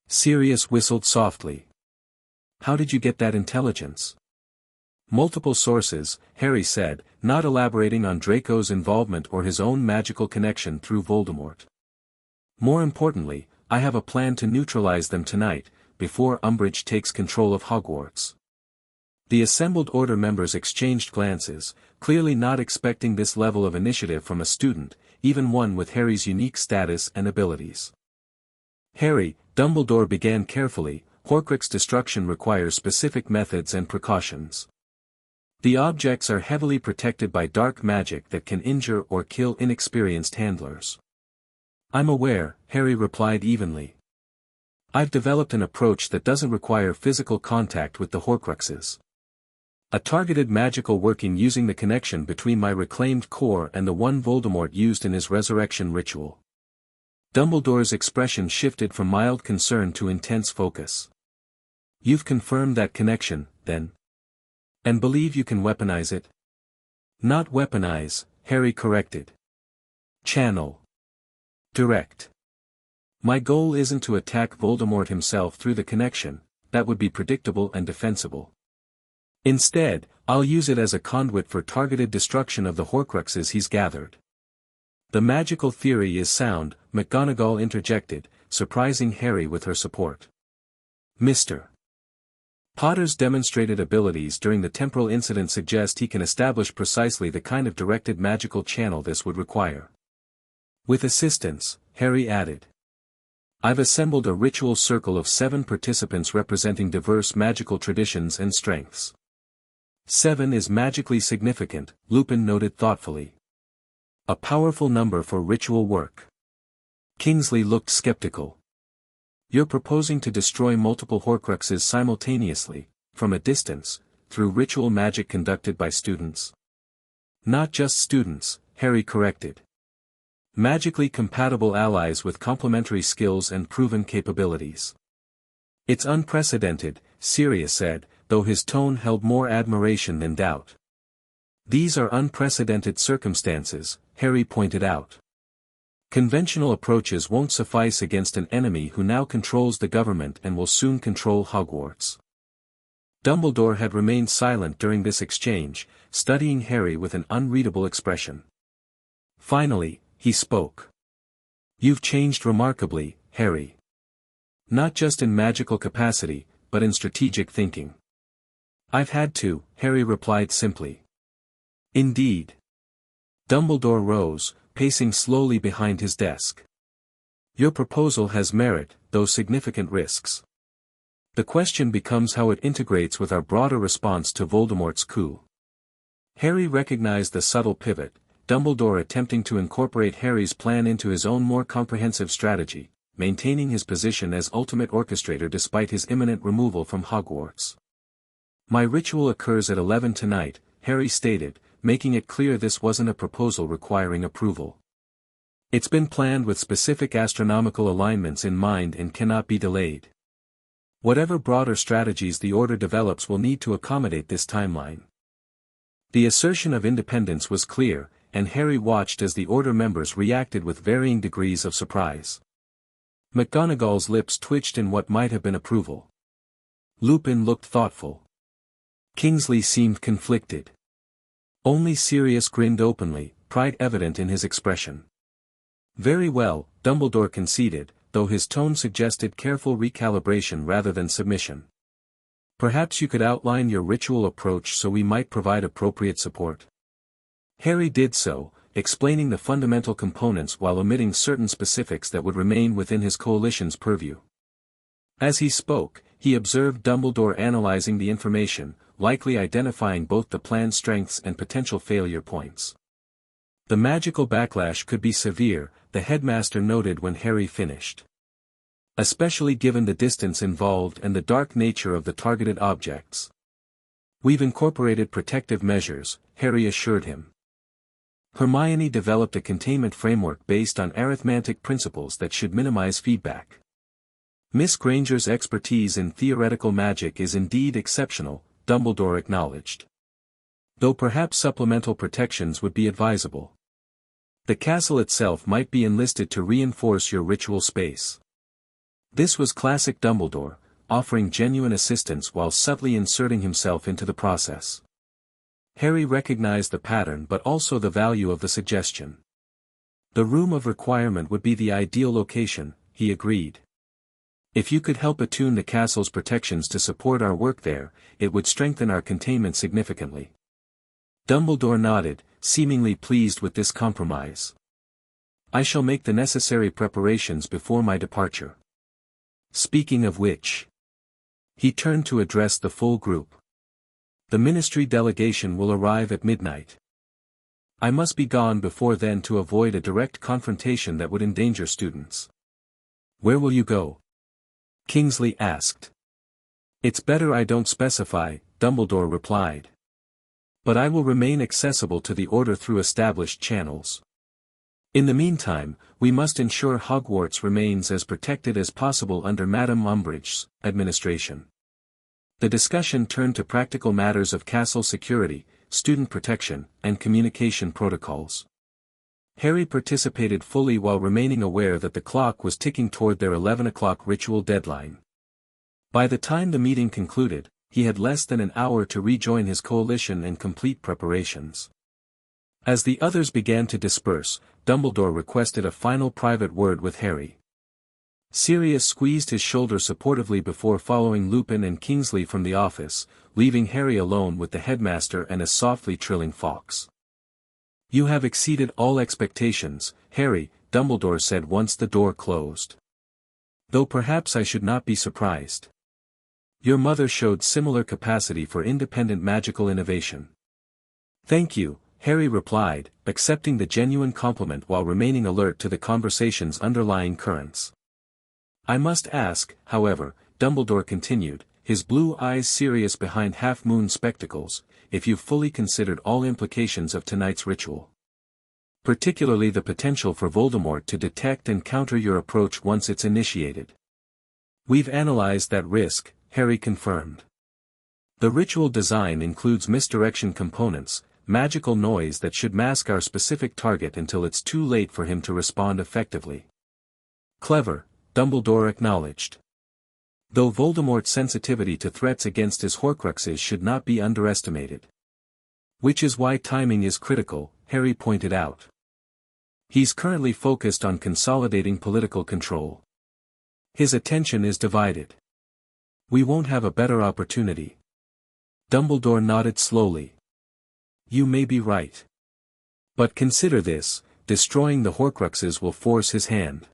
Sirius whistled softly. How did you get that intelligence? Multiple sources, Harry said, not elaborating on Draco's involvement or his own magical connection through Voldemort. More importantly, I have a plan to neutralize them tonight, before Umbridge takes control of Hogwarts. The assembled Order members exchanged glances, clearly not expecting this level of initiative from a student, even one with Harry's unique status and abilities. Harry, Dumbledore began carefully, Horcrux destruction requires specific methods and precautions. The objects are heavily protected by dark magic that can injure or kill inexperienced handlers. I'm aware, Harry replied evenly. I've developed an approach that doesn't require physical contact with the Horcruxes. A targeted magical working using the connection between my reclaimed core and the one Voldemort used in his resurrection ritual. Dumbledore's expression shifted from mild concern to intense focus. You've confirmed that connection, then? And believe you can weaponize it? Not weaponize, Harry corrected. Channel. Direct. My goal isn't to attack Voldemort himself through the connection, that would be predictable and defensible. Instead, I'll use it as a conduit for targeted destruction of the Horcruxes he's gathered. The magical theory is sound, McGonagall interjected, surprising Harry with her support. Mr. Potter's demonstrated abilities during the temporal incident suggest he can establish precisely the kind of directed magical channel this would require. With assistance, Harry added. I've assembled a ritual circle of 7 participants representing diverse magical traditions and strengths. 7 is magically significant, Lupin noted thoughtfully. A powerful number for ritual work. Kingsley looked skeptical. You're proposing to destroy multiple Horcruxes simultaneously, from a distance, through ritual magic conducted by students. Not just students, Harry corrected. Magically compatible allies with complementary skills and proven capabilities. It's unprecedented, Sirius said, though his tone held more admiration than doubt. These are unprecedented circumstances, Harry pointed out. Conventional approaches won't suffice against an enemy who now controls the government and will soon control Hogwarts. Dumbledore had remained silent during this exchange, studying Harry with an unreadable expression. Finally, he spoke. You've changed remarkably, Harry. Not just in magical capacity, but in strategic thinking. I've had to, Harry replied simply. Indeed. Dumbledore rose, pacing slowly behind his desk. Your proposal has merit, though significant risks. The question becomes how it integrates with our broader response to Voldemort's coup. Harry recognized the subtle pivot, Dumbledore attempting to incorporate Harry's plan into his own more comprehensive strategy, maintaining his position as ultimate orchestrator despite his imminent removal from Hogwarts. My ritual occurs at 11 tonight, Harry stated, making it clear this wasn't a proposal requiring approval. It's been planned with specific astronomical alignments in mind and cannot be delayed. Whatever broader strategies the Order develops will need to accommodate this timeline. The assertion of independence was clear, and Harry watched as the Order members reacted with varying degrees of surprise. McGonagall's lips twitched in what might have been approval. Lupin looked thoughtful. Kingsley seemed conflicted. Only Sirius grinned openly, pride evident in his expression. Very well, Dumbledore conceded, though his tone suggested careful recalibration rather than submission. Perhaps you could outline your ritual approach so we might provide appropriate support. Harry did so, explaining the fundamental components while omitting certain specifics that would remain within his coalition's purview. As he spoke, he observed Dumbledore analyzing the information, likely identifying both the plan's strengths and potential failure points. The magical backlash could be severe, the headmaster noted when Harry finished. Especially given the distance involved and the dark nature of the targeted objects. We've incorporated protective measures, Harry assured him. Hermione developed a containment framework based on arithmetic principles that should minimize feedback. Miss Granger's expertise in theoretical magic is indeed exceptional, Dumbledore acknowledged. though perhaps supplemental protections would be advisable. The castle itself might be enlisted to reinforce your ritual space. This was classic Dumbledore, offering genuine assistance while subtly inserting himself into the process. Harry recognized the pattern but also the value of the suggestion. The room of requirement would be the ideal location, he agreed. If you could help attune the castle's protections to support our work there, it would strengthen our containment significantly. Dumbledore nodded, seemingly pleased with this compromise. I shall make the necessary preparations before my departure. Speaking of which, he turned to address the full group. The ministry delegation will arrive at midnight. I must be gone before then to avoid a direct confrontation that would endanger students. Where will you go? Kingsley asked. It's better I don't specify, Dumbledore replied. But I will remain accessible to the Order through established channels. In the meantime, we must ensure Hogwarts remains as protected as possible under Madame Umbridge's administration. The discussion turned to practical matters of castle security, student protection, and communication protocols. Harry participated fully while remaining aware that the clock was ticking toward their 11 o'clock ritual deadline. By the time the meeting concluded, he had less than an hour to rejoin his coalition and complete preparations. As the others began to disperse, Dumbledore requested a final private word with Harry. Sirius squeezed his shoulder supportively before following Lupin and Kingsley from the office, leaving Harry alone with the headmaster and a softly trilling fox. You have exceeded all expectations, Harry, Dumbledore said once the door closed. Though perhaps I should not be surprised. Your mother showed similar capacity for independent magical innovation. Thank you, Harry replied, accepting the genuine compliment while remaining alert to the conversation's underlying currents. I must ask, however, Dumbledore continued, his blue eyes serious behind half-moon spectacles, if you've fully considered all implications of tonight's ritual. Particularly the potential for Voldemort to detect and counter your approach once it's initiated. We've analyzed that risk, Harry confirmed. The ritual design includes misdirection components, magical noise that should mask our specific target until it's too late for him to respond effectively. Clever, Dumbledore acknowledged. Though Voldemort's sensitivity to threats against his Horcruxes should not be underestimated. Which is why timing is critical, Harry pointed out. He's currently focused on consolidating political control. His attention is divided. We won't have a better opportunity. Dumbledore nodded slowly. You may be right. But consider this, destroying the Horcruxes will force his hand.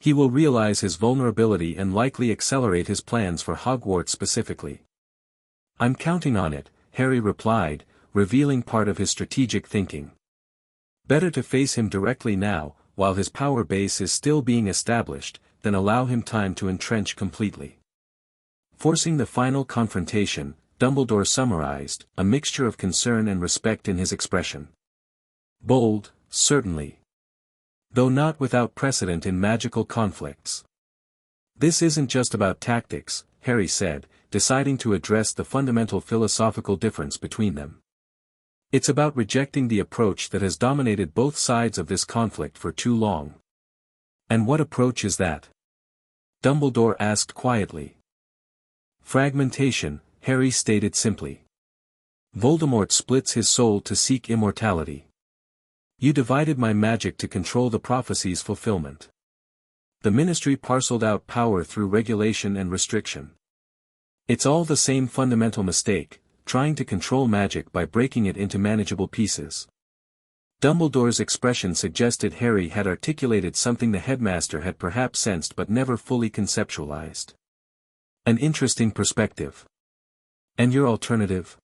He will realize his vulnerability and likely accelerate his plans for Hogwarts specifically. I'm counting on it, Harry replied, revealing part of his strategic thinking. Better to face him directly now, while his power base is still being established, than allow him time to entrench completely. Forcing the final confrontation, Dumbledore summarized, a mixture of concern and respect in his expression. Bold, certainly. Though not without precedent in magical conflicts. This isn't just about tactics, Harry said, deciding to address the fundamental philosophical difference between them. It's about rejecting the approach that has dominated both sides of this conflict for too long. And what approach is that? Dumbledore asked quietly. Fragmentation, Harry stated simply. Voldemort splits his soul to seek immortality. You divided my magic to control the prophecy's fulfillment. The Ministry parceled out power through regulation and restriction. It's all the same fundamental mistake, trying to control magic by breaking it into manageable pieces. Dumbledore's expression suggested Harry had articulated something the headmaster had perhaps sensed but never fully conceptualized. An interesting perspective. And your alternative?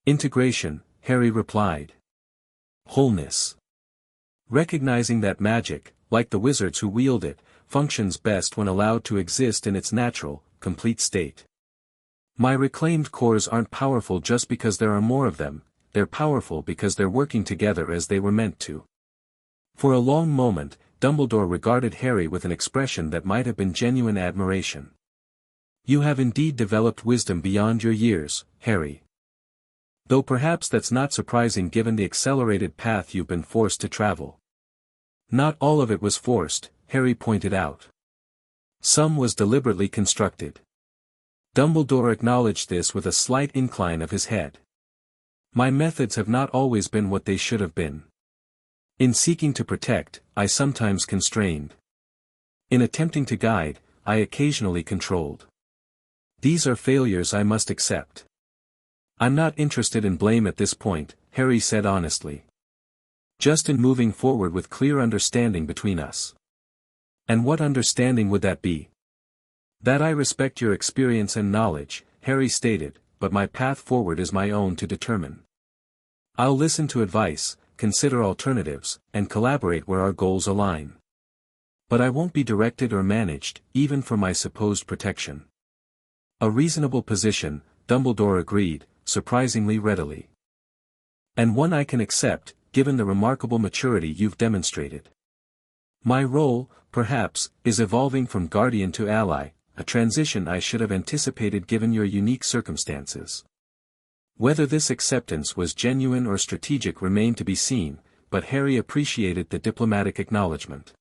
Integration, Harry replied. Wholeness. Recognizing that magic, like the wizards who wield it, functions best when allowed to exist in its natural, complete state. My reclaimed cores aren't powerful just because there are more of them, they're powerful because they're working together as they were meant to. For a long moment, Dumbledore regarded Harry with an expression that might have been genuine admiration. You have indeed developed wisdom beyond your years, Harry. Though perhaps that's not surprising given the accelerated path you've been forced to travel. Not all of it was forced, Harry pointed out. Some was deliberately constructed. Dumbledore acknowledged this with a slight incline of his head. My methods have not always been what they should have been. In seeking to protect, I sometimes constrained. In attempting to guide, I occasionally controlled. These are failures I must accept. I'm not interested in blame at this point, Harry said honestly. Just in moving forward with clear understanding between us. And what understanding would that be? That I respect your experience and knowledge, Harry stated, but my path forward is my own to determine. I'll listen to advice, consider alternatives, and collaborate where our goals align. But I won't be directed or managed, even for my supposed protection. A reasonable position, Dumbledore agreed, surprisingly readily. And one I can accept, given the remarkable maturity you've demonstrated. My role, perhaps, is evolving from guardian to ally, a transition I should have anticipated given your unique circumstances. Whether this acceptance was genuine or strategic remained to be seen, but Harry appreciated the diplomatic acknowledgement.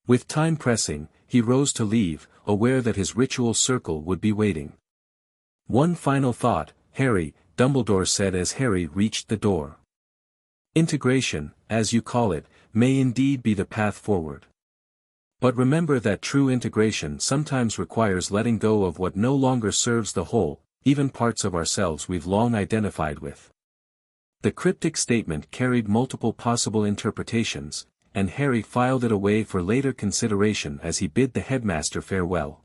With time pressing, he rose to leave, aware that his ritual circle would be waiting. One final thought, Harry, Dumbledore said as Harry reached the door. Integration, as you call it, may indeed be the path forward. But remember that true integration sometimes requires letting go of what no longer serves the whole, even parts of ourselves we've long identified with. The cryptic statement carried multiple possible interpretations, and Harry filed it away for later consideration as he bid the headmaster farewell.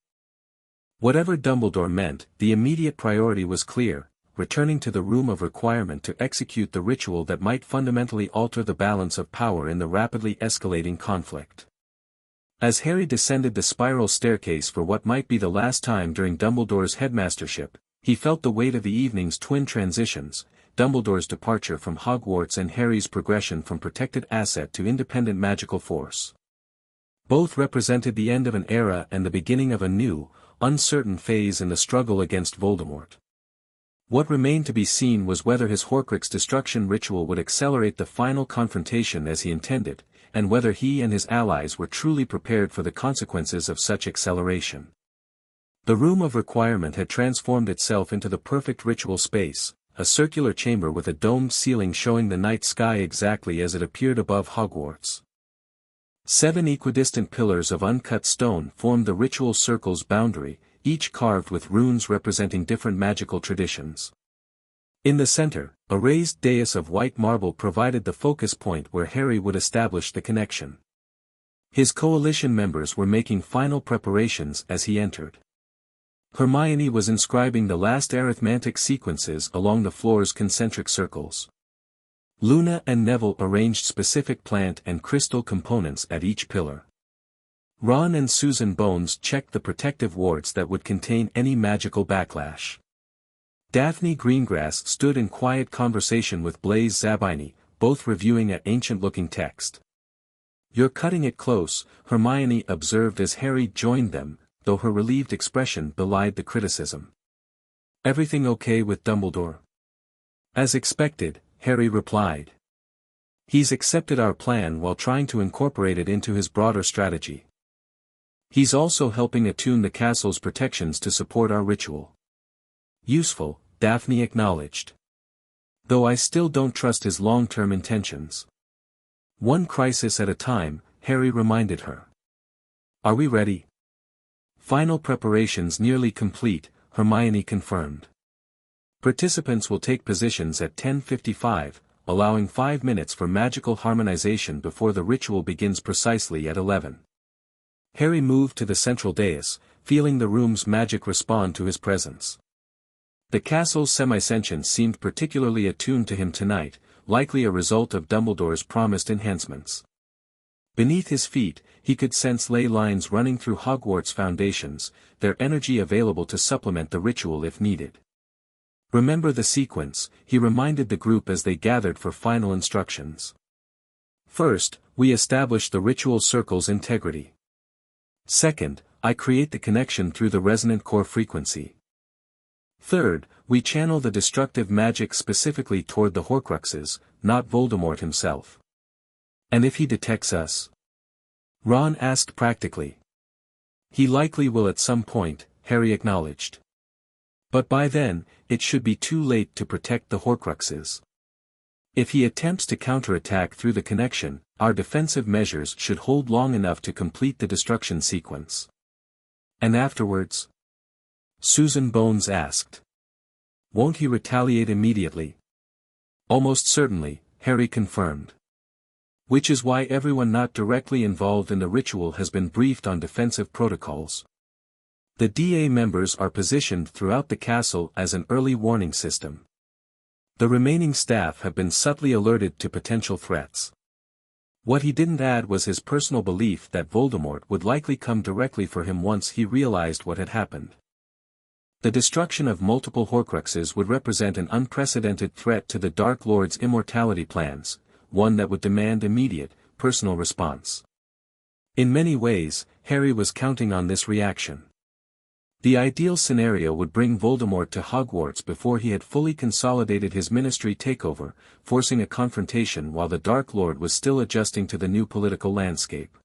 Whatever Dumbledore meant, the immediate priority was clear, returning to the room of requirement to execute the ritual that might fundamentally alter the balance of power in the rapidly escalating conflict. As Harry descended the spiral staircase for what might be the last time during Dumbledore's headmastership, he felt the weight of the evening's twin transitions, Dumbledore's departure from Hogwarts and Harry's progression from protected asset to independent magical force. Both represented the end of an era and the beginning of a new, uncertain phase in the struggle against Voldemort. What remained to be seen was whether his Horcrux destruction ritual would accelerate the final confrontation as he intended, and whether he and his allies were truly prepared for the consequences of such acceleration. The room of requirement had transformed itself into the perfect ritual space, a circular chamber with a domed ceiling showing the night sky exactly as it appeared above Hogwarts. 7 equidistant pillars of uncut stone formed the ritual circle's boundary, each carved with runes representing different magical traditions. In the center, a raised dais of white marble provided the focus point where Harry would establish the connection. His coalition members were making final preparations as he entered. Hermione was inscribing the last arithmetic sequences along the floor's concentric circles. Luna and Neville arranged specific plant and crystal components at each pillar. Ron and Susan Bones checked the protective wards that would contain any magical backlash. Daphne Greengrass stood in quiet conversation with Blaise Zabini, both reviewing an ancient-looking text. "You're cutting it close," Hermione observed as Harry joined them, though her relieved expression belied the criticism. "Everything okay with Dumbledore?" "As expected," Harry replied. "He's accepted our plan while trying to incorporate it into his broader strategy. He's also helping attune the castle's protections to support our ritual." "Useful," Daphne acknowledged. "Though I still don't trust his long-term intentions." "One crisis at a time," Harry reminded her. "Are we ready?" "Final preparations nearly complete," Hermione confirmed. "Participants will take positions at 10:55, allowing 5 minutes for magical harmonization before the ritual begins precisely at 11. Harry moved to the central dais, feeling the room's magic respond to his presence. The castle's semi-sentience seemed particularly attuned to him tonight, likely a result of Dumbledore's promised enhancements. Beneath his feet, he could sense ley lines running through Hogwarts' foundations, their energy available to supplement the ritual if needed. "Remember the sequence," he reminded the group as they gathered for final instructions. "First, we establish the ritual circle's integrity. Second, I create the connection through the resonant core frequency. Third, we channel the destructive magic specifically toward the Horcruxes, not Voldemort himself. And if he detects us? Ron asked practically. He likely will at some point, Harry acknowledged. But by then, it should be too late to protect the Horcruxes. If he attempts to counterattack through the connection, our defensive measures should hold long enough to complete the destruction sequence. And afterwards? Susan Bones asked. Won't he retaliate immediately? Almost certainly, Harry confirmed. Which is why everyone not directly involved in the ritual has been briefed on defensive protocols. The DA members are positioned throughout the castle as an early warning system. The remaining staff have been subtly alerted to potential threats. What he didn't add was his personal belief that Voldemort would likely come directly for him once he realized what had happened. The destruction of multiple Horcruxes would represent an unprecedented threat to the Dark Lord's immortality plans, one that would demand immediate, personal response. In many ways, Harry was counting on this reaction. The ideal scenario would bring Voldemort to Hogwarts before he had fully consolidated his ministry takeover, forcing a confrontation while the Dark Lord was still adjusting to the new political landscape.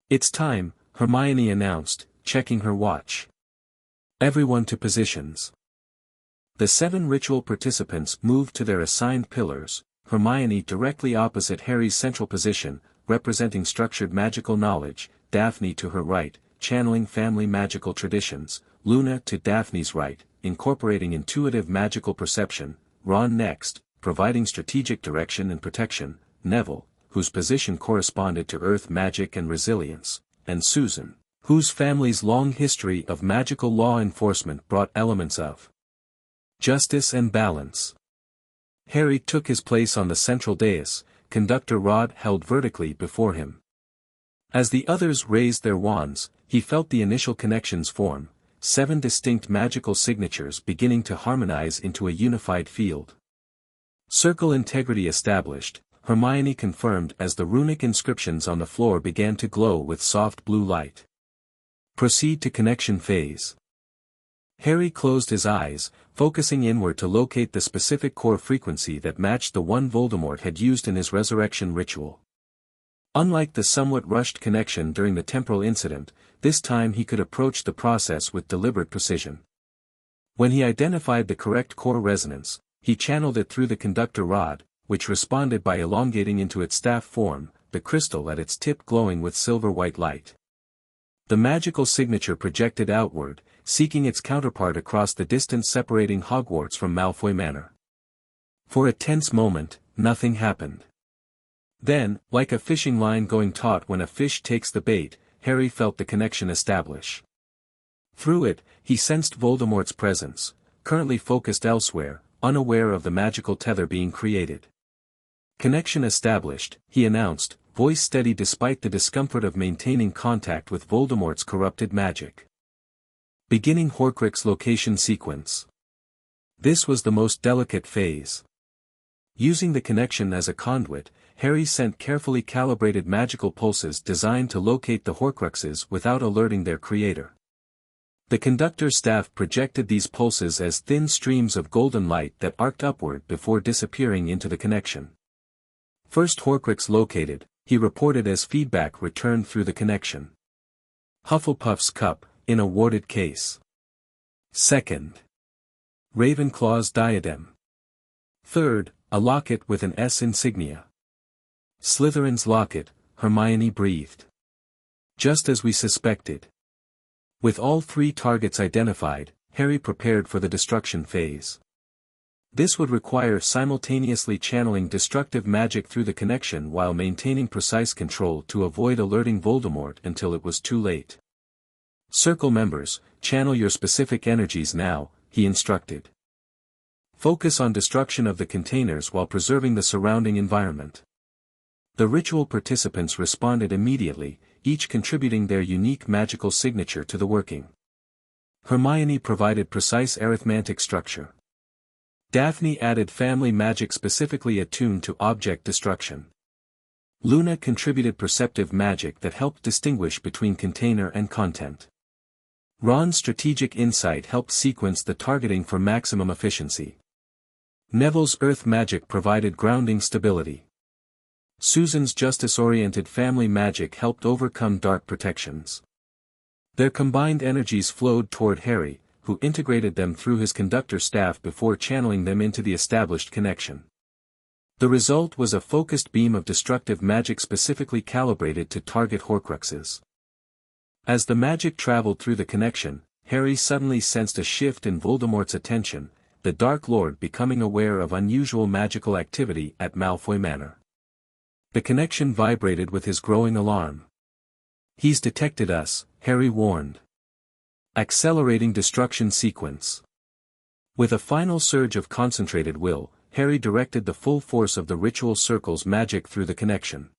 It's time, Hermione announced, checking her watch. Everyone to positions. The 7 ritual participants moved to their assigned pillars, Hermione directly opposite Harry's central position, representing structured magical knowledge, Daphne to her right, channeling family magical traditions, Luna to Daphne's right, incorporating intuitive magical perception, Ron next, providing strategic direction and protection, Neville, whose position corresponded to earth magic and resilience, and Susan, whose family's long history of magical law enforcement brought elements of justice and balance. Harry took his place on the central dais, Conductor Rod held vertically before him. As the others raised their wands, he felt the initial connections form, 7 distinct magical signatures beginning to harmonize into a unified field. Circle integrity established, Hermione confirmed as the runic inscriptions on the floor began to glow with soft blue light. Proceed to connection phase. Harry closed his eyes, focusing inward to locate the specific core frequency that matched the one Voldemort had used in his resurrection ritual. Unlike the somewhat rushed connection during the temporal incident, this time he could approach the process with deliberate precision. When he identified the correct core resonance, he channeled it through the conductor rod, which responded by elongating into its staff form, the crystal at its tip glowing with silver-white light. The magical signature projected outward, seeking its counterpart across the distance separating Hogwarts from Malfoy Manor. For a tense moment, nothing happened. Then, like a fishing line going taut when a fish takes the bait, Harry felt the connection establish. Through it, he sensed Voldemort's presence, currently focused elsewhere, unaware of the magical tether being created. Connection established, he announced, voice steady despite the discomfort of maintaining contact with Voldemort's corrupted magic. Beginning Horcrux location sequence. This was the most delicate phase. Using the connection as a conduit, Harry sent carefully calibrated magical pulses designed to locate the Horcruxes without alerting their creator. The conductor's staff projected these pulses as thin streams of golden light that arced upward before disappearing into the connection. First Horcrux located, he reported as feedback returned through the connection. Hufflepuff's cup, in a warded case. Second. Ravenclaw's diadem. Third, a locket with an S insignia. Slytherin's locket, Hermione breathed. Just as we suspected. With all 3 targets identified, Harry prepared for the destruction phase. This would require simultaneously channeling destructive magic through the connection while maintaining precise control to avoid alerting Voldemort until it was too late. Circle members, channel your specific energies now, he instructed. Focus on destruction of the containers while preserving the surrounding environment. The ritual participants responded immediately, each contributing their unique magical signature to the working. Hermione provided precise arithmetic structure. Daphne added family magic specifically attuned to object destruction. Luna contributed perceptive magic that helped distinguish between container and content. Ron's strategic insight helped sequence the targeting for maximum efficiency. Neville's earth magic provided grounding stability. Susan's justice-oriented family magic helped overcome dark protections. Their combined energies flowed toward Harry, who integrated them through his conductor staff before channeling them into the established connection. The result was a focused beam of destructive magic specifically calibrated to target Horcruxes. As the magic traveled through the connection, Harry suddenly sensed a shift in Voldemort's attention, the Dark Lord becoming aware of unusual magical activity at Malfoy Manor. The connection vibrated with his growing alarm. "He's detected us," Harry warned. Accelerating destruction sequence. With a final surge of concentrated will, Harry directed the full force of the ritual circle's magic through the connection.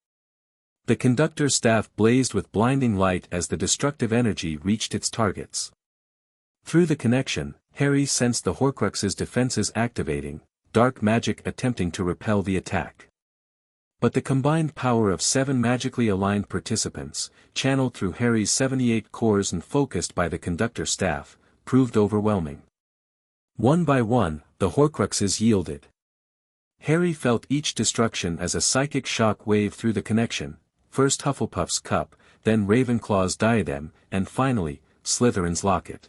The conductor staff blazed with blinding light as the destructive energy reached its targets. Through the connection, Harry sensed the Horcrux's defenses activating, dark magic attempting to repel the attack. But the combined power of 7 magically aligned participants, channeled through Harry's 78 cores and focused by the conductor staff, proved overwhelming. One by one, the Horcruxes yielded. Harry felt each destruction as a psychic shock wave through the connection, first Hufflepuff's cup, then Ravenclaw's diadem, and finally, Slytherin's locket.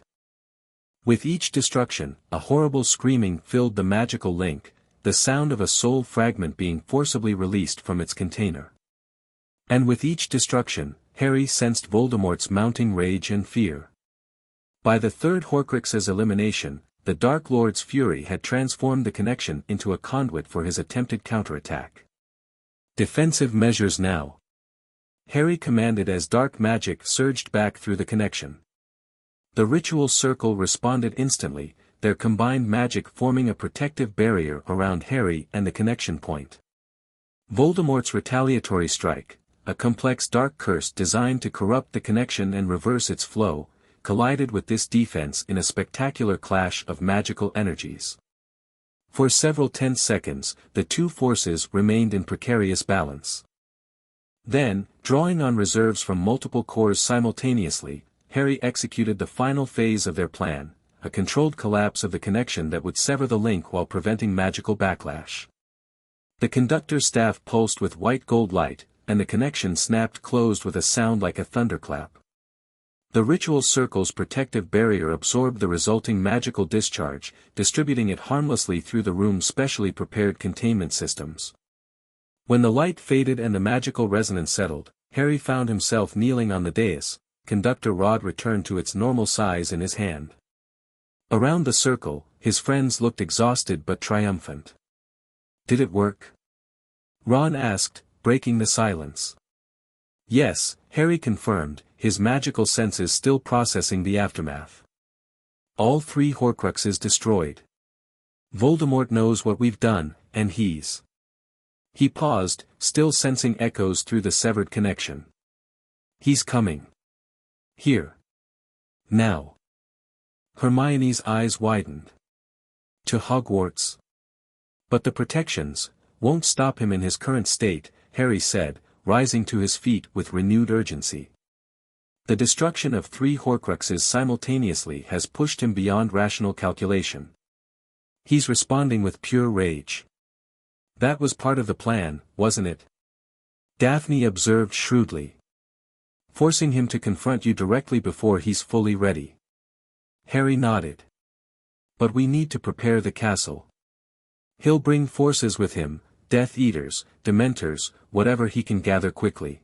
With each destruction, a horrible screaming filled the magical link, the sound of a soul fragment being forcibly released from its container. And with each destruction, Harry sensed Voldemort's mounting rage and fear. By the third Horcrux's elimination, the Dark Lord's fury had transformed the connection into a conduit for his attempted counterattack. "Defensive measures now," Harry commanded as dark magic surged back through the connection. The ritual circle responded instantly, their combined magic forming a protective barrier around Harry and the connection point. Voldemort's retaliatory strike, a complex dark curse designed to corrupt the connection and reverse its flow, collided with this defense in a spectacular clash of magical energies. For several tense seconds, the two forces remained in precarious balance. Then, drawing on reserves from multiple cores simultaneously, Harry executed the final phase of their plan, a controlled collapse of the connection that would sever the link while preventing magical backlash. The conductor staff pulsed with white gold light, and the connection snapped closed with a sound like a thunderclap. The ritual circle's protective barrier absorbed the resulting magical discharge, distributing it harmlessly through the room's specially prepared containment systems. When the light faded and the magical resonance settled, Harry found himself kneeling on the dais, conductor rod returned to its normal size in his hand. Around the circle, his friends looked exhausted but triumphant. "Did it work?" Ron asked, breaking the silence. "Yes," Harry confirmed, his magical senses still processing the aftermath. "All 3 Horcruxes destroyed. Voldemort knows what we've done, and he's—" He paused, still sensing echoes through the severed connection. "He's coming. Here. Now." Hermione's eyes widened. "To Hogwarts." "But the protections won't stop him in his current state," Harry said, rising to his feet with renewed urgency. "The destruction of 3 Horcruxes simultaneously has pushed him beyond rational calculation. He's responding with pure rage." "That was part of the plan, wasn't it?" Daphne observed shrewdly. "Forcing him to confront you directly before he's fully ready." Harry nodded. "But we need to prepare the castle. He'll bring forces with him, Death Eaters, Dementors, whatever he can gather quickly."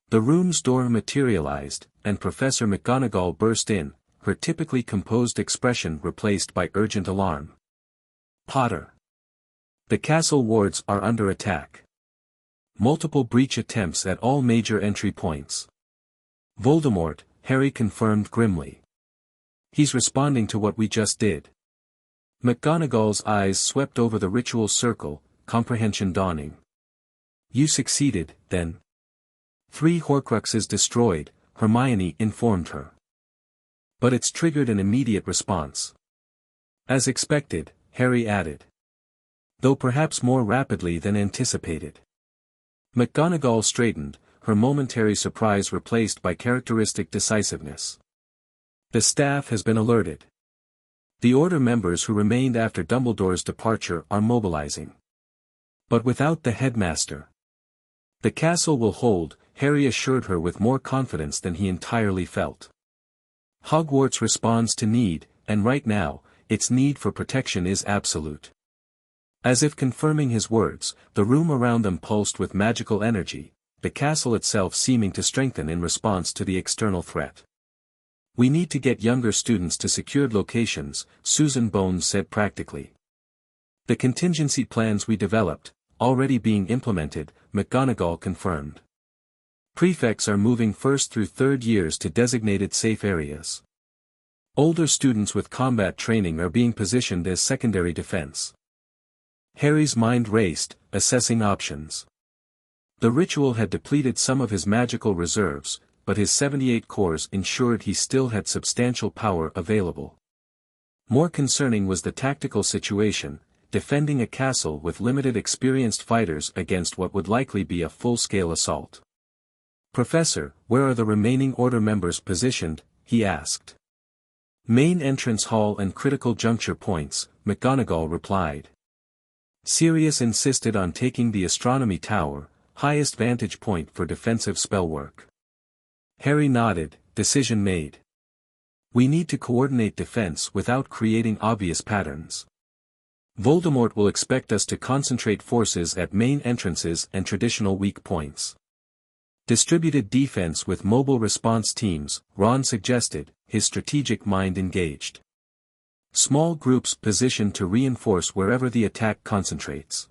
The room's door materialized, and Professor McGonagall burst in, her typically composed expression replaced by urgent alarm. "Potter. The castle wards are under attack. Multiple breach attempts at all major entry points." "Voldemort," Harry confirmed grimly. "He's responding to what we just did." McGonagall's eyes swept over the ritual circle, comprehension dawning. "You succeeded, then." 3 Horcruxes destroyed, Hermione informed her. "But it's triggered an immediate response." "As expected," Harry added. "Though perhaps more rapidly than anticipated." McGonagall straightened, her momentary surprise replaced by characteristic decisiveness. The staff has been alerted. The Order members who remained after Dumbledore's departure are mobilizing. But without the headmaster, the castle will hold, Harry assured her with more confidence than he entirely felt. Hogwarts responds to need, and right now, its need for protection is absolute. As if confirming his words, the room around them pulsed with magical energy, the castle itself seeming to strengthen in response to the external threat. "We need to get younger students to secured locations," Susan Bones said practically. "The contingency plans we developed, already being implemented," McGonagall confirmed. "Prefects are moving first through third years to designated safe areas. Older students with combat training are being positioned as secondary defense." Harry's mind raced, assessing options. The ritual had depleted some of his magical reserves, but his 78 cores ensured he still had substantial power available. More concerning was the tactical situation, defending a castle with limited experienced fighters against what would likely be a full-scale assault. "Professor, where are the remaining Order members positioned?" he asked. "Main entrance hall and critical juncture points," McGonagall replied. Sirius insisted on taking the astronomy tower, highest vantage point for defensive spellwork. Harry nodded, decision made. "We need to coordinate defense without creating obvious patterns. Voldemort will expect us to concentrate forces at main entrances and traditional weak points. Distributed defense with mobile response teams," Ron suggested, his strategic mind engaged. "Small groups positioned to reinforce wherever the attack concentrates."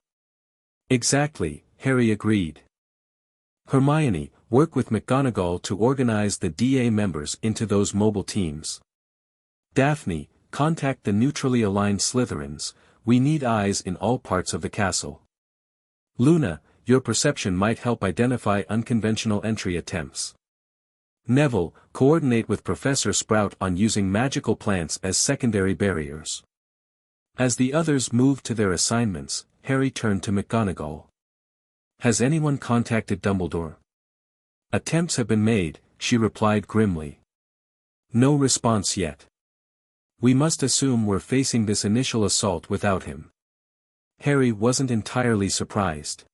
"Exactly," Harry agreed. "Hermione, work with McGonagall to organize the DA members into those mobile teams. Daphne, contact the neutrally aligned Slytherins, we need eyes in all parts of the castle. Luna, your perception might help identify unconventional entry attempts. Neville, coordinate with Professor Sprout on using magical plants as secondary barriers." As the others moved to their assignments, Harry turned to McGonagall. "Has anyone contacted Dumbledore?" "Attempts have been made," she replied grimly. "No response yet. We must assume we're facing this initial assault without him." Harry wasn't entirely surprised.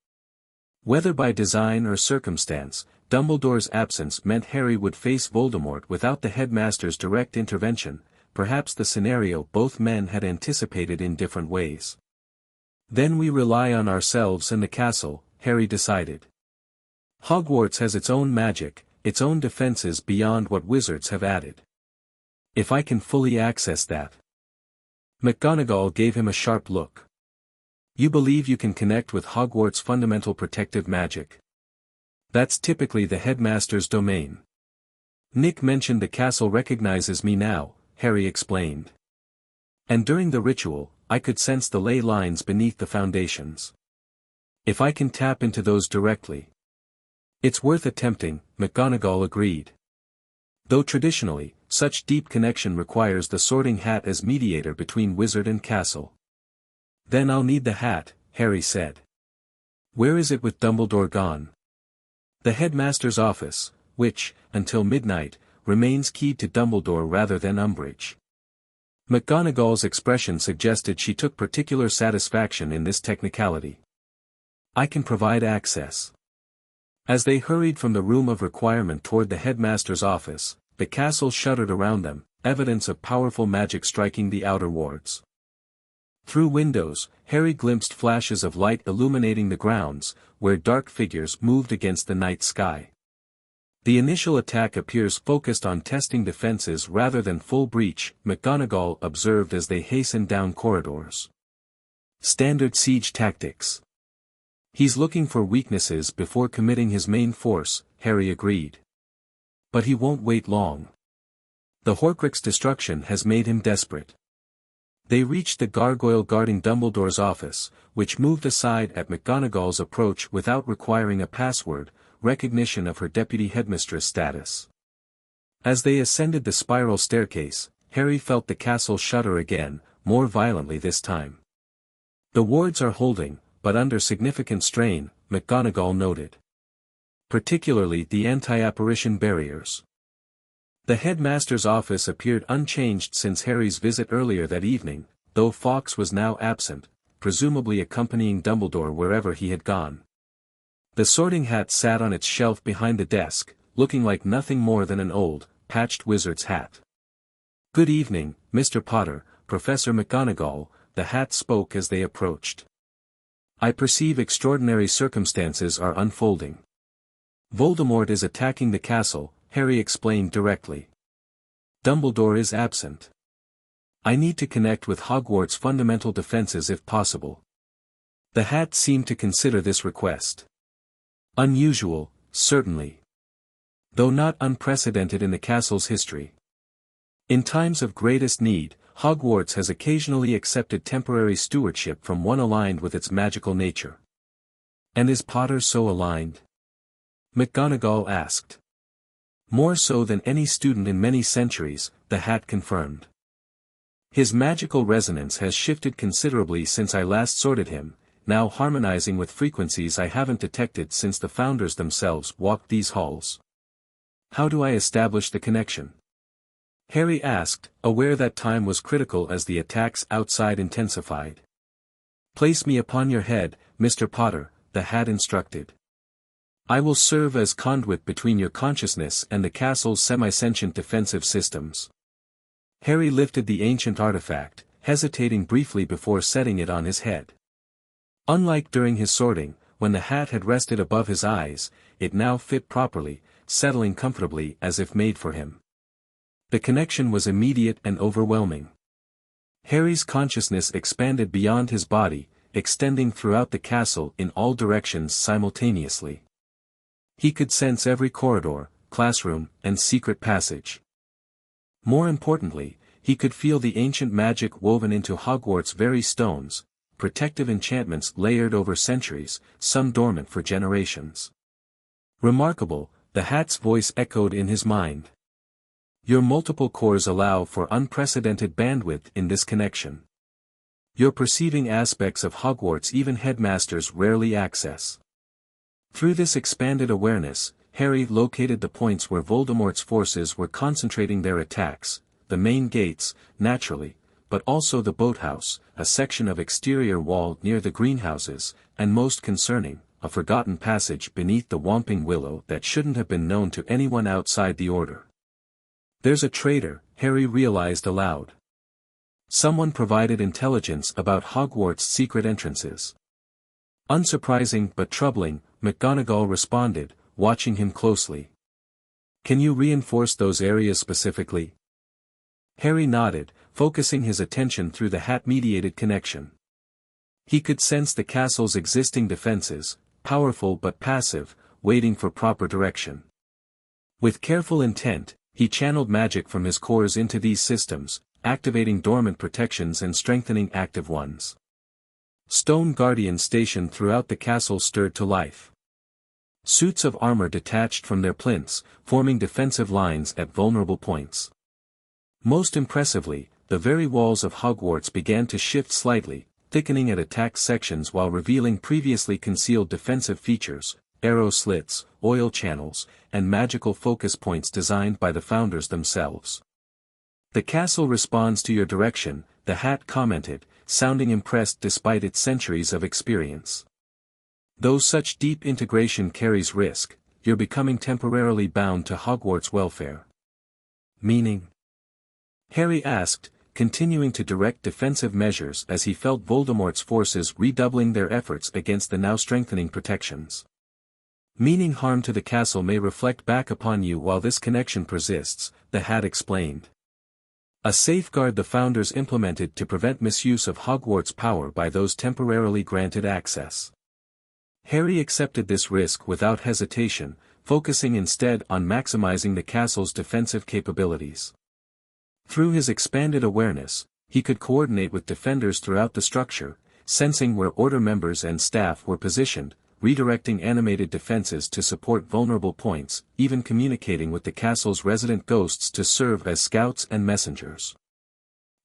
Whether by design or circumstance, Dumbledore's absence meant Harry would face Voldemort without the headmaster's direct intervention, perhaps the scenario both men had anticipated in different ways. "Then we rely on ourselves and the castle," Harry decided. "Hogwarts has its own magic, its own defenses beyond what wizards have added. If I can fully access that." McGonagall gave him a sharp look. "You believe you can connect with Hogwarts' fundamental protective magic? That's typically the headmaster's domain. Nick mentioned the castle recognizes me now," Harry explained. "And during the ritual, I could sense the ley lines beneath the foundations. If I can tap into those directly." "It's worth attempting," McGonagall agreed. "Though traditionally, such deep connection requires the Sorting Hat as mediator between wizard and castle." "Then I'll need the hat," Harry said. "Where is it with Dumbledore gone?" "The headmaster's office, which, until midnight, remains keyed to Dumbledore rather than Umbridge." McGonagall's expression suggested she took particular satisfaction in this technicality. "I can provide access." As they hurried from the room of requirement toward the headmaster's office, the castle shuddered around them, evidence of powerful magic striking the outer wards. Through windows, Harry glimpsed flashes of light illuminating the grounds, where dark figures moved against the night sky. "The initial attack appears focused on testing defenses rather than full breach," McGonagall observed as they hastened down corridors. "Standard siege tactics. He's looking for weaknesses before committing his main force," Harry agreed. "But he won't wait long. The Horcrux destruction has made him desperate." They reached the gargoyle guarding Dumbledore's office, which moved aside at McGonagall's approach without requiring a password, recognition of her deputy headmistress status. As they ascended the spiral staircase, Harry felt the castle shudder again, more violently this time. "The wards are holding, but under significant strain," McGonagall noted. "Particularly the anti-apparition barriers. The headmaster's office appeared unchanged since Harry's visit earlier that evening, though Fawkes was now absent, presumably accompanying Dumbledore wherever he had gone. The Sorting Hat sat on its shelf behind the desk, looking like nothing more than an old, patched wizard's hat. "Good evening, Mr. Potter, Professor McGonagall," the hat spoke as they approached. "I perceive extraordinary circumstances are unfolding. Voldemort is attacking the castle," Harry explained directly. "Dumbledore is absent. I need to connect with Hogwarts' fundamental defenses if possible." The hat seemed to consider this request unusual, certainly, though not unprecedented in the castle's history. In times of greatest need, Hogwarts has occasionally accepted temporary stewardship from one aligned with its magical nature. "And is Potter so aligned?" McGonagall asked. "More so than any student in many centuries," the hat confirmed. "His magical resonance has shifted considerably since I last sorted him, now harmonizing with frequencies I haven't detected since the founders themselves walked these halls." "How do I establish the connection?" Harry asked, aware that time was critical as the attacks outside intensified. "Place me upon your head, Mr. Potter," the hat instructed. "I will serve as conduit between your consciousness and the castle's semi-sentient defensive systems." Harry lifted the ancient artifact, hesitating briefly before setting it on his head. Unlike during his sorting, when the hat had rested above his eyes, it now fit properly, settling comfortably as if made for him. The connection was immediate and overwhelming. Harry's consciousness expanded beyond his body, extending throughout the castle in all directions simultaneously. He could sense every corridor, classroom, and secret passage. More importantly, he could feel the ancient magic woven into Hogwarts' very stones, protective enchantments layered over centuries, some dormant for generations. "Remarkable," the hat's voice echoed in his mind. "Your multiple cores allow for unprecedented bandwidth in this connection. You're perceiving aspects of Hogwarts even headmasters rarely access." Through this expanded awareness, Harry located the points where Voldemort's forces were concentrating their attacks, the main gates, naturally, but also the boathouse, a section of exterior wall near the greenhouses, and most concerning, a forgotten passage beneath the Whomping Willow that shouldn't have been known to anyone outside the Order. "There's a traitor," Harry realized aloud. Someone provided intelligence about Hogwarts' secret entrances. "Unsurprising but troubling," McGonagall responded, watching him closely. "Can you reinforce those areas specifically?" Harry nodded, focusing his attention through the hat-mediated connection. He could sense the castle's existing defenses, powerful but passive, waiting for proper direction. With careful intent, he channeled magic from his cores into these systems, activating dormant protections and strengthening active ones. Stone guardians stationed throughout the castle stirred to life. Suits of armor detached from their plinths, forming defensive lines at vulnerable points. Most impressively, the very walls of Hogwarts began to shift slightly, thickening at attack sections while revealing previously concealed defensive features, arrow slits, oil channels, and magical focus points designed by the founders themselves. "The castle responds to your direction," the hat commented, sounding impressed despite its centuries of experience. "Though such deep integration carries risk, you're becoming temporarily bound to Hogwarts' welfare." "Meaning?" Harry asked, continuing to direct defensive measures as he felt Voldemort's forces redoubling their efforts against the now strengthening protections. "Meaning harm to the castle may reflect back upon you while this connection persists," the hat explained. "A safeguard the founders implemented to prevent misuse of Hogwarts' power by those temporarily granted access." Harry accepted this risk without hesitation, focusing instead on maximizing the castle's defensive capabilities. Through his expanded awareness, he could coordinate with defenders throughout the structure, sensing where Order members and staff were positioned, redirecting animated defenses to support vulnerable points, even communicating with the castle's resident ghosts to serve as scouts and messengers.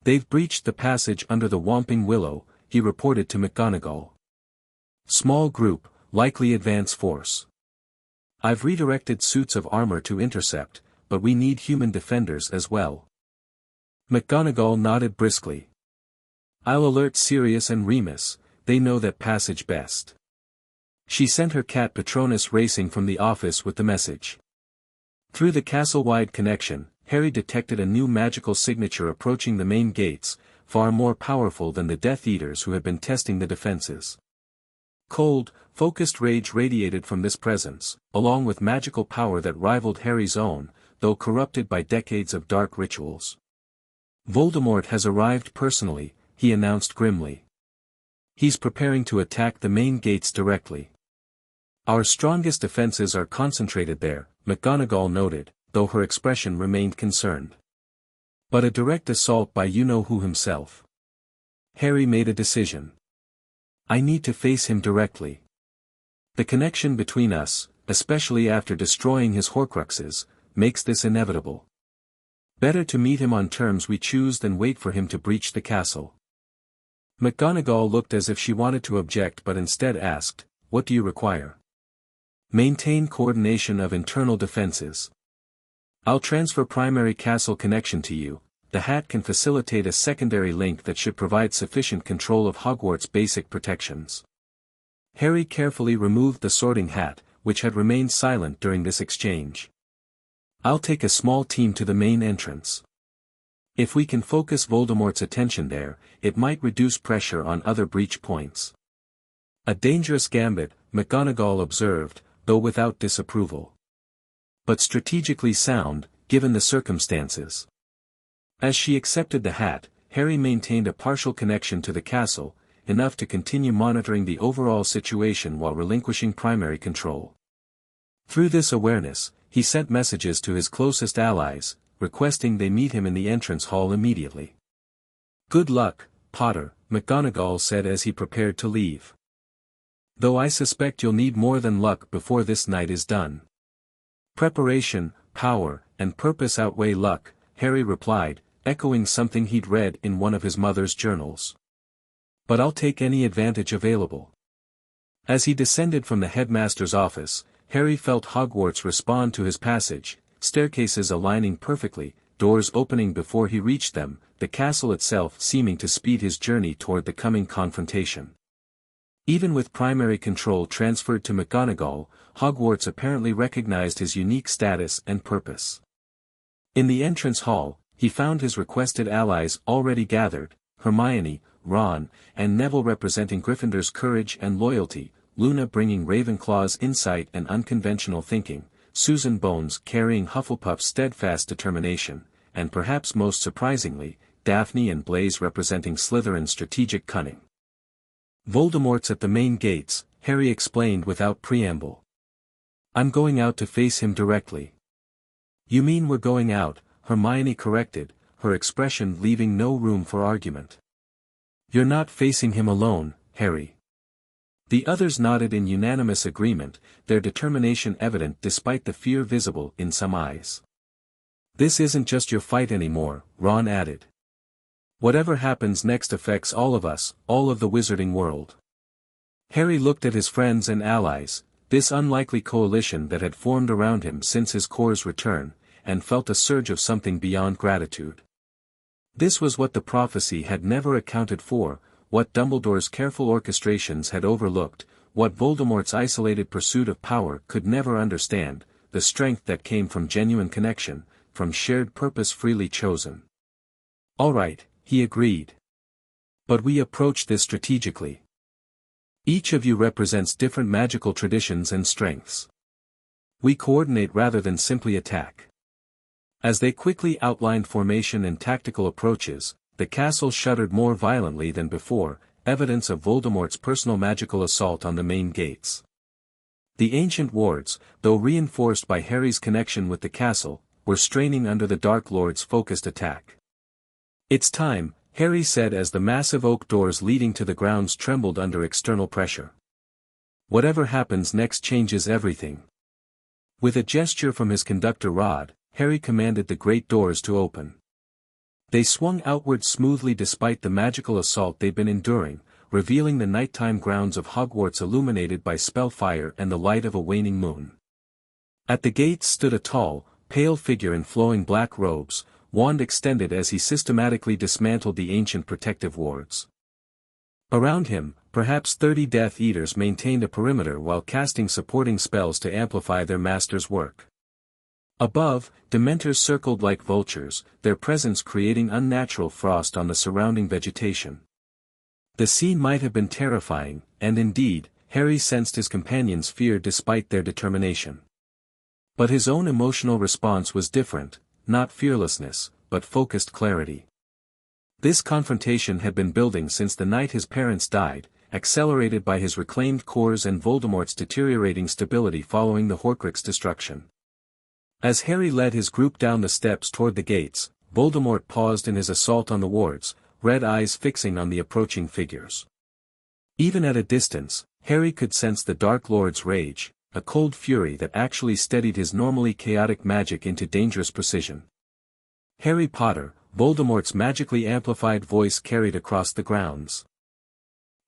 "They've breached the passage under the Whomping Willow," he reported to McGonagall. "Small group, likely advance force. I've redirected suits of armor to intercept, but we need human defenders as well. McGonagall nodded briskly. I'll alert Sirius and Remus, they know that passage best. She sent her cat Patronus racing from the office with the message. Through the castle-wide connection, Harry detected a new magical signature approaching the main gates, far more powerful than the Death Eaters who had been testing the defenses. Cold, focused rage radiated from this presence, along with magical power that rivaled Harry's own, though corrupted by decades of dark rituals. Voldemort has arrived personally, he announced grimly. He's preparing to attack the main gates directly. Our strongest defenses are concentrated there, McGonagall noted, though her expression remained concerned. But a direct assault by you-know-who himself. Harry made a decision. I need to face him directly. The connection between us, especially after destroying his Horcruxes, makes this inevitable. Better to meet him on terms we choose than wait for him to breach the castle. McGonagall looked as if she wanted to object but instead asked, what do you require? Maintain coordination of internal defenses. I'll transfer primary castle connection to you. The hat can facilitate a secondary link that should provide sufficient control of Hogwarts' basic protections. Harry carefully removed the Sorting Hat, which had remained silent during this exchange. I'll take a small team to the main entrance. If we can focus Voldemort's attention there, it might reduce pressure on other breach points. A dangerous gambit, McGonagall observed, though without disapproval. But strategically sound, given the circumstances. As she accepted the hat, Harry maintained a partial connection to the castle, enough to continue monitoring the overall situation while relinquishing primary control. Through this awareness, he sent messages to his closest allies, requesting they meet him in the entrance hall immediately. Good luck, Potter, McGonagall said as he prepared to leave. Though I suspect you'll need more than luck before this night is done. Preparation, power, and purpose outweigh luck, Harry replied, echoing something he'd read in one of his mother's journals. But I'll take any advantage available. As he descended from the headmaster's office, Harry felt Hogwarts respond to his passage, staircases aligning perfectly, doors opening before he reached them, the castle itself seeming to speed his journey toward the coming confrontation. Even with primary control transferred to McGonagall, Hogwarts apparently recognized his unique status and purpose. In the entrance hall, he found his requested allies already gathered, Hermione, Ron, and Neville representing Gryffindor's courage and loyalty, Luna bringing Ravenclaw's insight and unconventional thinking, Susan Bones carrying Hufflepuff's steadfast determination, and perhaps most surprisingly, Daphne and Blaise representing Slytherin's strategic cunning. Voldemort's at the main gates, Harry explained without preamble. I'm going out to face him directly. You mean we're going out, Hermione corrected, her expression leaving no room for argument. You're not facing him alone, Harry. The others nodded in unanimous agreement, their determination evident despite the fear visible in some eyes. This isn't just your fight anymore, Ron added. Whatever happens next affects all of us, all of the wizarding world. Harry looked at his friends and allies, this unlikely coalition that had formed around him since his corps' return, and felt a surge of something beyond gratitude. This was what the prophecy had never accounted for, what Dumbledore's careful orchestrations had overlooked, what Voldemort's isolated pursuit of power could never understand, the strength that came from genuine connection, from shared purpose freely chosen. All right, he agreed. But we approach this strategically. Each of you represents different magical traditions and strengths. We coordinate rather than simply attack. As they quickly outlined formation and tactical approaches, the castle shuddered more violently than before, evidence of Voldemort's personal magical assault on the main gates. The ancient wards, though reinforced by Harry's connection with the castle, were straining under the Dark Lord's focused attack. It's time, Harry said as the massive oak doors leading to the grounds trembled under external pressure. Whatever happens next changes everything. With a gesture from his conductor rod, Harry commanded the great doors to open. They swung outward smoothly despite the magical assault they'd been enduring, revealing the nighttime grounds of Hogwarts illuminated by spellfire and the light of a waning moon. At the gates stood a tall, pale figure in flowing black robes, wand extended as he systematically dismantled the ancient protective wards. Around him, perhaps 30 Death Eaters maintained a perimeter while casting supporting spells to amplify their master's work. Above, Dementors circled like vultures, their presence creating unnatural frost on the surrounding vegetation. The scene might have been terrifying, and indeed, Harry sensed his companions' fear despite their determination. But his own emotional response was different, not fearlessness, but focused clarity. This confrontation had been building since the night his parents died, accelerated by his reclaimed cores and Voldemort's deteriorating stability following the Horcrux destruction. As Harry led his group down the steps toward the gates, Voldemort paused in his assault on the wards, red eyes fixing on the approaching figures. Even at a distance, Harry could sense the Dark Lord's rage, a cold fury that actually steadied his normally chaotic magic into dangerous precision. "Harry Potter," Voldemort's magically amplified voice carried across the grounds.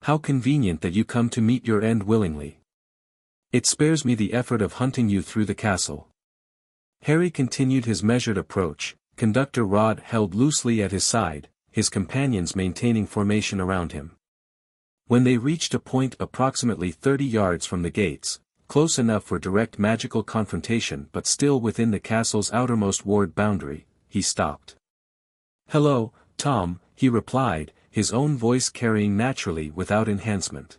"How convenient that you come to meet your end willingly. It spares me the effort of hunting you through the castle." Harry continued his measured approach, Conductor Rod held loosely at his side, his companions maintaining formation around him. When they reached a point approximately 30 yards from the gates, close enough for direct magical confrontation but still within the castle's outermost ward boundary, he stopped. "Hello, Tom," he replied, his own voice carrying naturally without enhancement.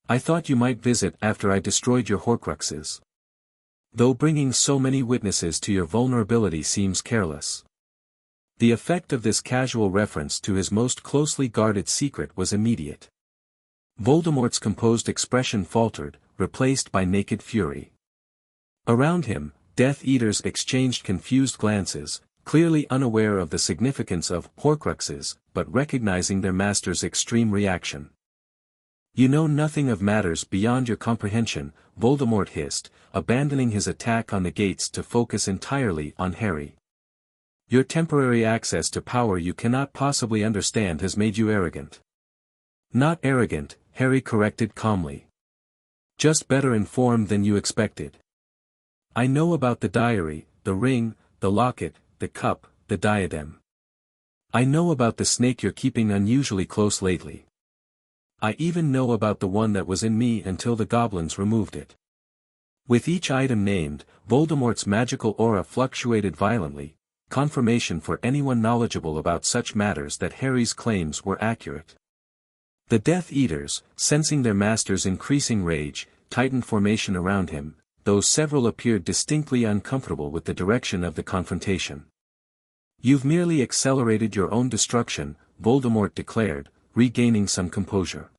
"I thought you might visit after I destroyed your Horcruxes. Though bringing so many witnesses to your vulnerability seems careless." The effect of this casual reference to his most closely guarded secret was immediate. Voldemort's composed expression faltered, replaced by naked fury. Around him, Death Eaters exchanged confused glances, clearly unaware of the significance of Horcruxes, but recognizing their master's extreme reaction. "You know nothing of matters beyond your comprehension," Voldemort hissed, abandoning his attack on the gates to focus entirely on Harry. "Your temporary access to power you cannot possibly understand has made you arrogant." "Not arrogant," Harry corrected calmly. "Just better informed than you expected. I know about the diary, the ring, the locket, the cup, the diadem. I know about the snake you're keeping unusually close lately. I even know about the one that was in me until the goblins removed it." With each item named, Voldemort's magical aura fluctuated violently, confirmation for anyone knowledgeable about such matters that Harry's claims were accurate. The Death Eaters, sensing their master's increasing rage, tightened formation around him, though several appeared distinctly uncomfortable with the direction of the confrontation. "You've merely accelerated your own destruction," Voldemort declared, regaining some composure.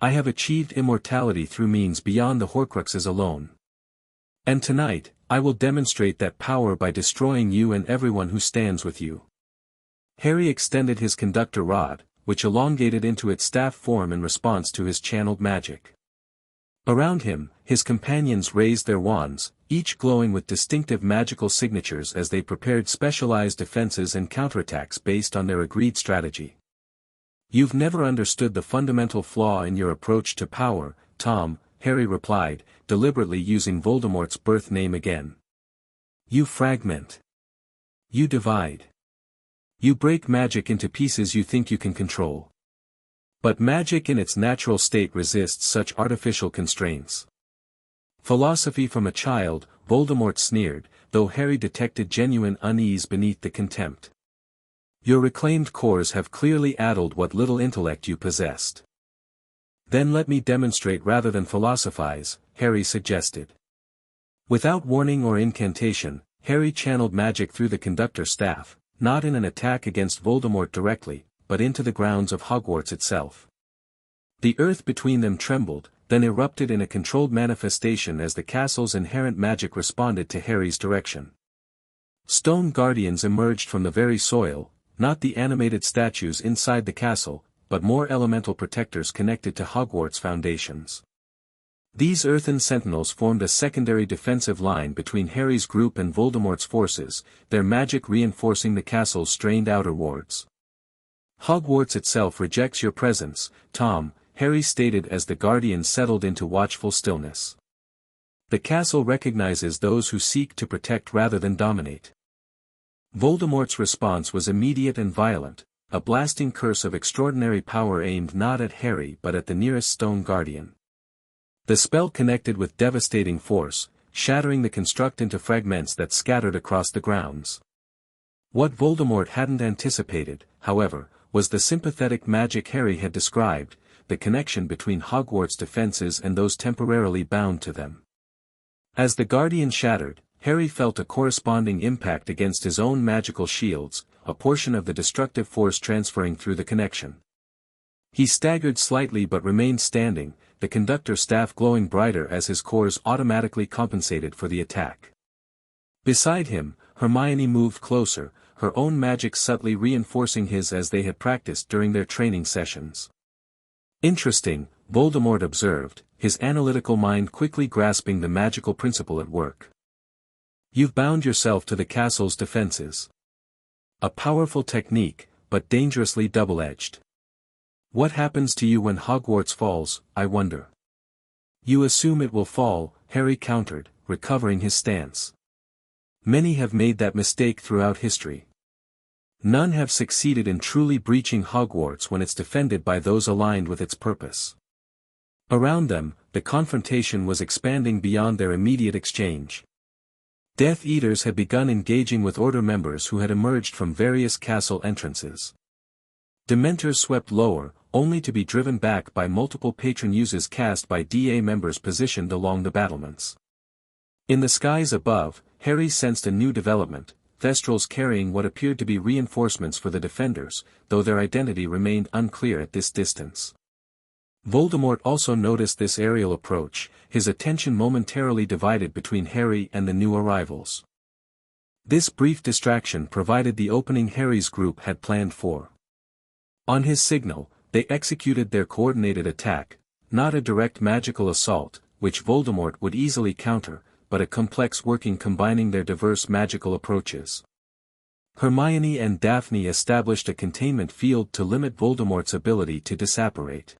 "I have achieved immortality through means beyond the Horcruxes alone. And tonight, I will demonstrate that power by destroying you and everyone who stands with you." Harry extended his conductor rod, which elongated into its staff form in response to his channeled magic. Around him, his companions raised their wands, each glowing with distinctive magical signatures as they prepared specialized defenses and counterattacks based on their agreed strategy. "You've never understood the fundamental flaw in your approach to power, Tom," Harry replied, deliberately using Voldemort's birth name again. "You fragment. You divide. You break magic into pieces you think you can control. But magic in its natural state resists such artificial constraints." "Philosophy from a child," Voldemort sneered, though Harry detected genuine unease beneath the contempt. "Your reclaimed cores have clearly addled what little intellect you possessed." "Then let me demonstrate rather than philosophize," Harry suggested. Without warning or incantation, Harry channeled magic through the conductor's staff, not in an attack against Voldemort directly, but into the grounds of Hogwarts itself. The earth between them trembled, then erupted in a controlled manifestation as the castle's inherent magic responded to Harry's direction. Stone guardians emerged from the very soil, not the animated statues inside the castle, but more elemental protectors connected to Hogwarts' foundations. These earthen sentinels formed a secondary defensive line between Harry's group and Voldemort's forces, their magic reinforcing the castle's strained outer wards. "Hogwarts itself rejects your presence, Tom," Harry stated as the guardians settled into watchful stillness. The castle recognizes those who seek to protect rather than dominate. Voldemort's response was immediate and violent, a blasting curse of extraordinary power aimed not at Harry but at the nearest stone guardian. The spell connected with devastating force, shattering the construct into fragments that scattered across the grounds. What Voldemort hadn't anticipated, however, was the sympathetic magic Harry had described, the connection between Hogwarts' defenses and those temporarily bound to them. As the guardian shattered, Harry felt a corresponding impact against his own magical shields, a portion of the destructive force transferring through the connection. He staggered slightly but remained standing, the conductor's staff glowing brighter as his cores automatically compensated for the attack. Beside him, Hermione moved closer, her own magic subtly reinforcing his as they had practiced during their training sessions. Interesting, Voldemort observed, his analytical mind quickly grasping the magical principle at work. You've bound yourself to the castle's defenses. A powerful technique, but dangerously double-edged. What happens to you when Hogwarts falls, I wonder? You assume it will fall, Harry countered, recovering his stance. Many have made that mistake throughout history. None have succeeded in truly breaching Hogwarts when it's defended by those aligned with its purpose. Around them, the confrontation was expanding beyond their immediate exchange. Death Eaters had begun engaging with Order members who had emerged from various castle entrances. Dementors swept lower, only to be driven back by multiple patron uses cast by DA members positioned along the battlements. In the skies above, Harry sensed a new development, Thestrals carrying what appeared to be reinforcements for the defenders, though their identity remained unclear at this distance. Voldemort also noticed this aerial approach, his attention momentarily divided between Harry and the new arrivals. This brief distraction provided the opening Harry's group had planned for. On his signal, they executed their coordinated attack, not a direct magical assault, which Voldemort would easily counter, but a complex working combining their diverse magical approaches. Hermione and Daphne established a containment field to limit Voldemort's ability to disapparate.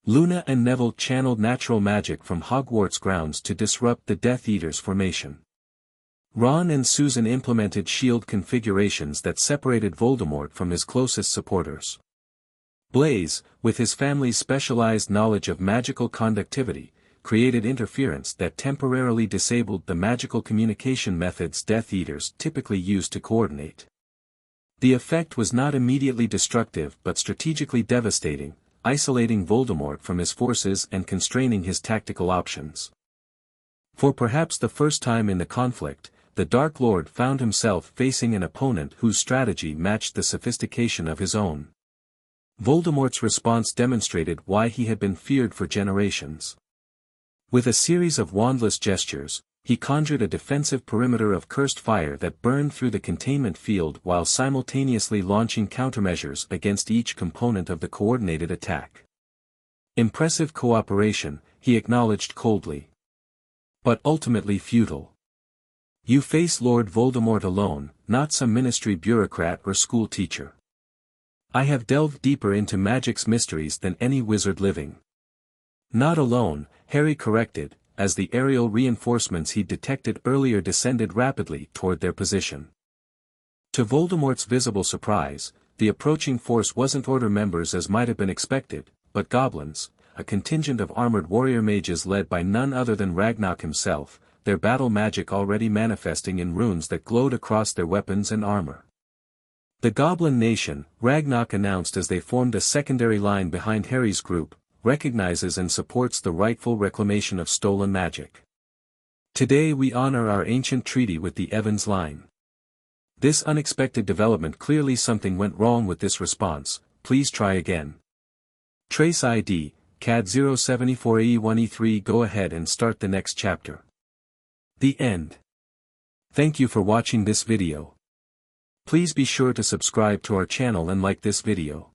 Luna and Neville channeled natural magic from Hogwarts grounds to disrupt the Death Eaters' formation. Ron and Susan implemented shield configurations that separated Voldemort from his closest supporters. Blaise, with his family's specialized knowledge of magical conductivity, created interference that temporarily disabled the magical communication methods Death Eaters typically use to coordinate. The effect was not immediately destructive but strategically devastating, isolating Voldemort from his forces and constraining his tactical options. For perhaps the first time in the conflict, the Dark Lord found himself facing an opponent whose strategy matched the sophistication of his own. Voldemort's response demonstrated why he had been feared for generations. With a series of wandless gestures, he conjured a defensive perimeter of cursed fire that burned through the containment field while simultaneously launching countermeasures against each component of the coordinated attack. Impressive cooperation, he acknowledged coldly. But ultimately futile. You face Lord Voldemort alone, not some ministry bureaucrat or school teacher. I have delved deeper into magic's mysteries than any wizard living. Not alone, Harry corrected, as the aerial reinforcements he'd detected earlier descended rapidly toward their position. To Voldemort's visible surprise, the approaching force wasn't Order members as might have been expected, but goblins, a contingent of armored warrior mages led by none other than Ragnarok himself, their battle magic already manifesting in runes that glowed across their weapons and armor. The Goblin Nation, Ragnarok announced as they formed a secondary line behind Harry's group, recognizes and supports the rightful reclamation of stolen magic. Today we honor our ancient treaty with the Evans line. This unexpected development clearly something went wrong with this response, please try again. Trace ID, CAD 074E1E3 go ahead and start the next chapter. The end. Thank you for watching this video. Please be sure to subscribe to our channel and like this video.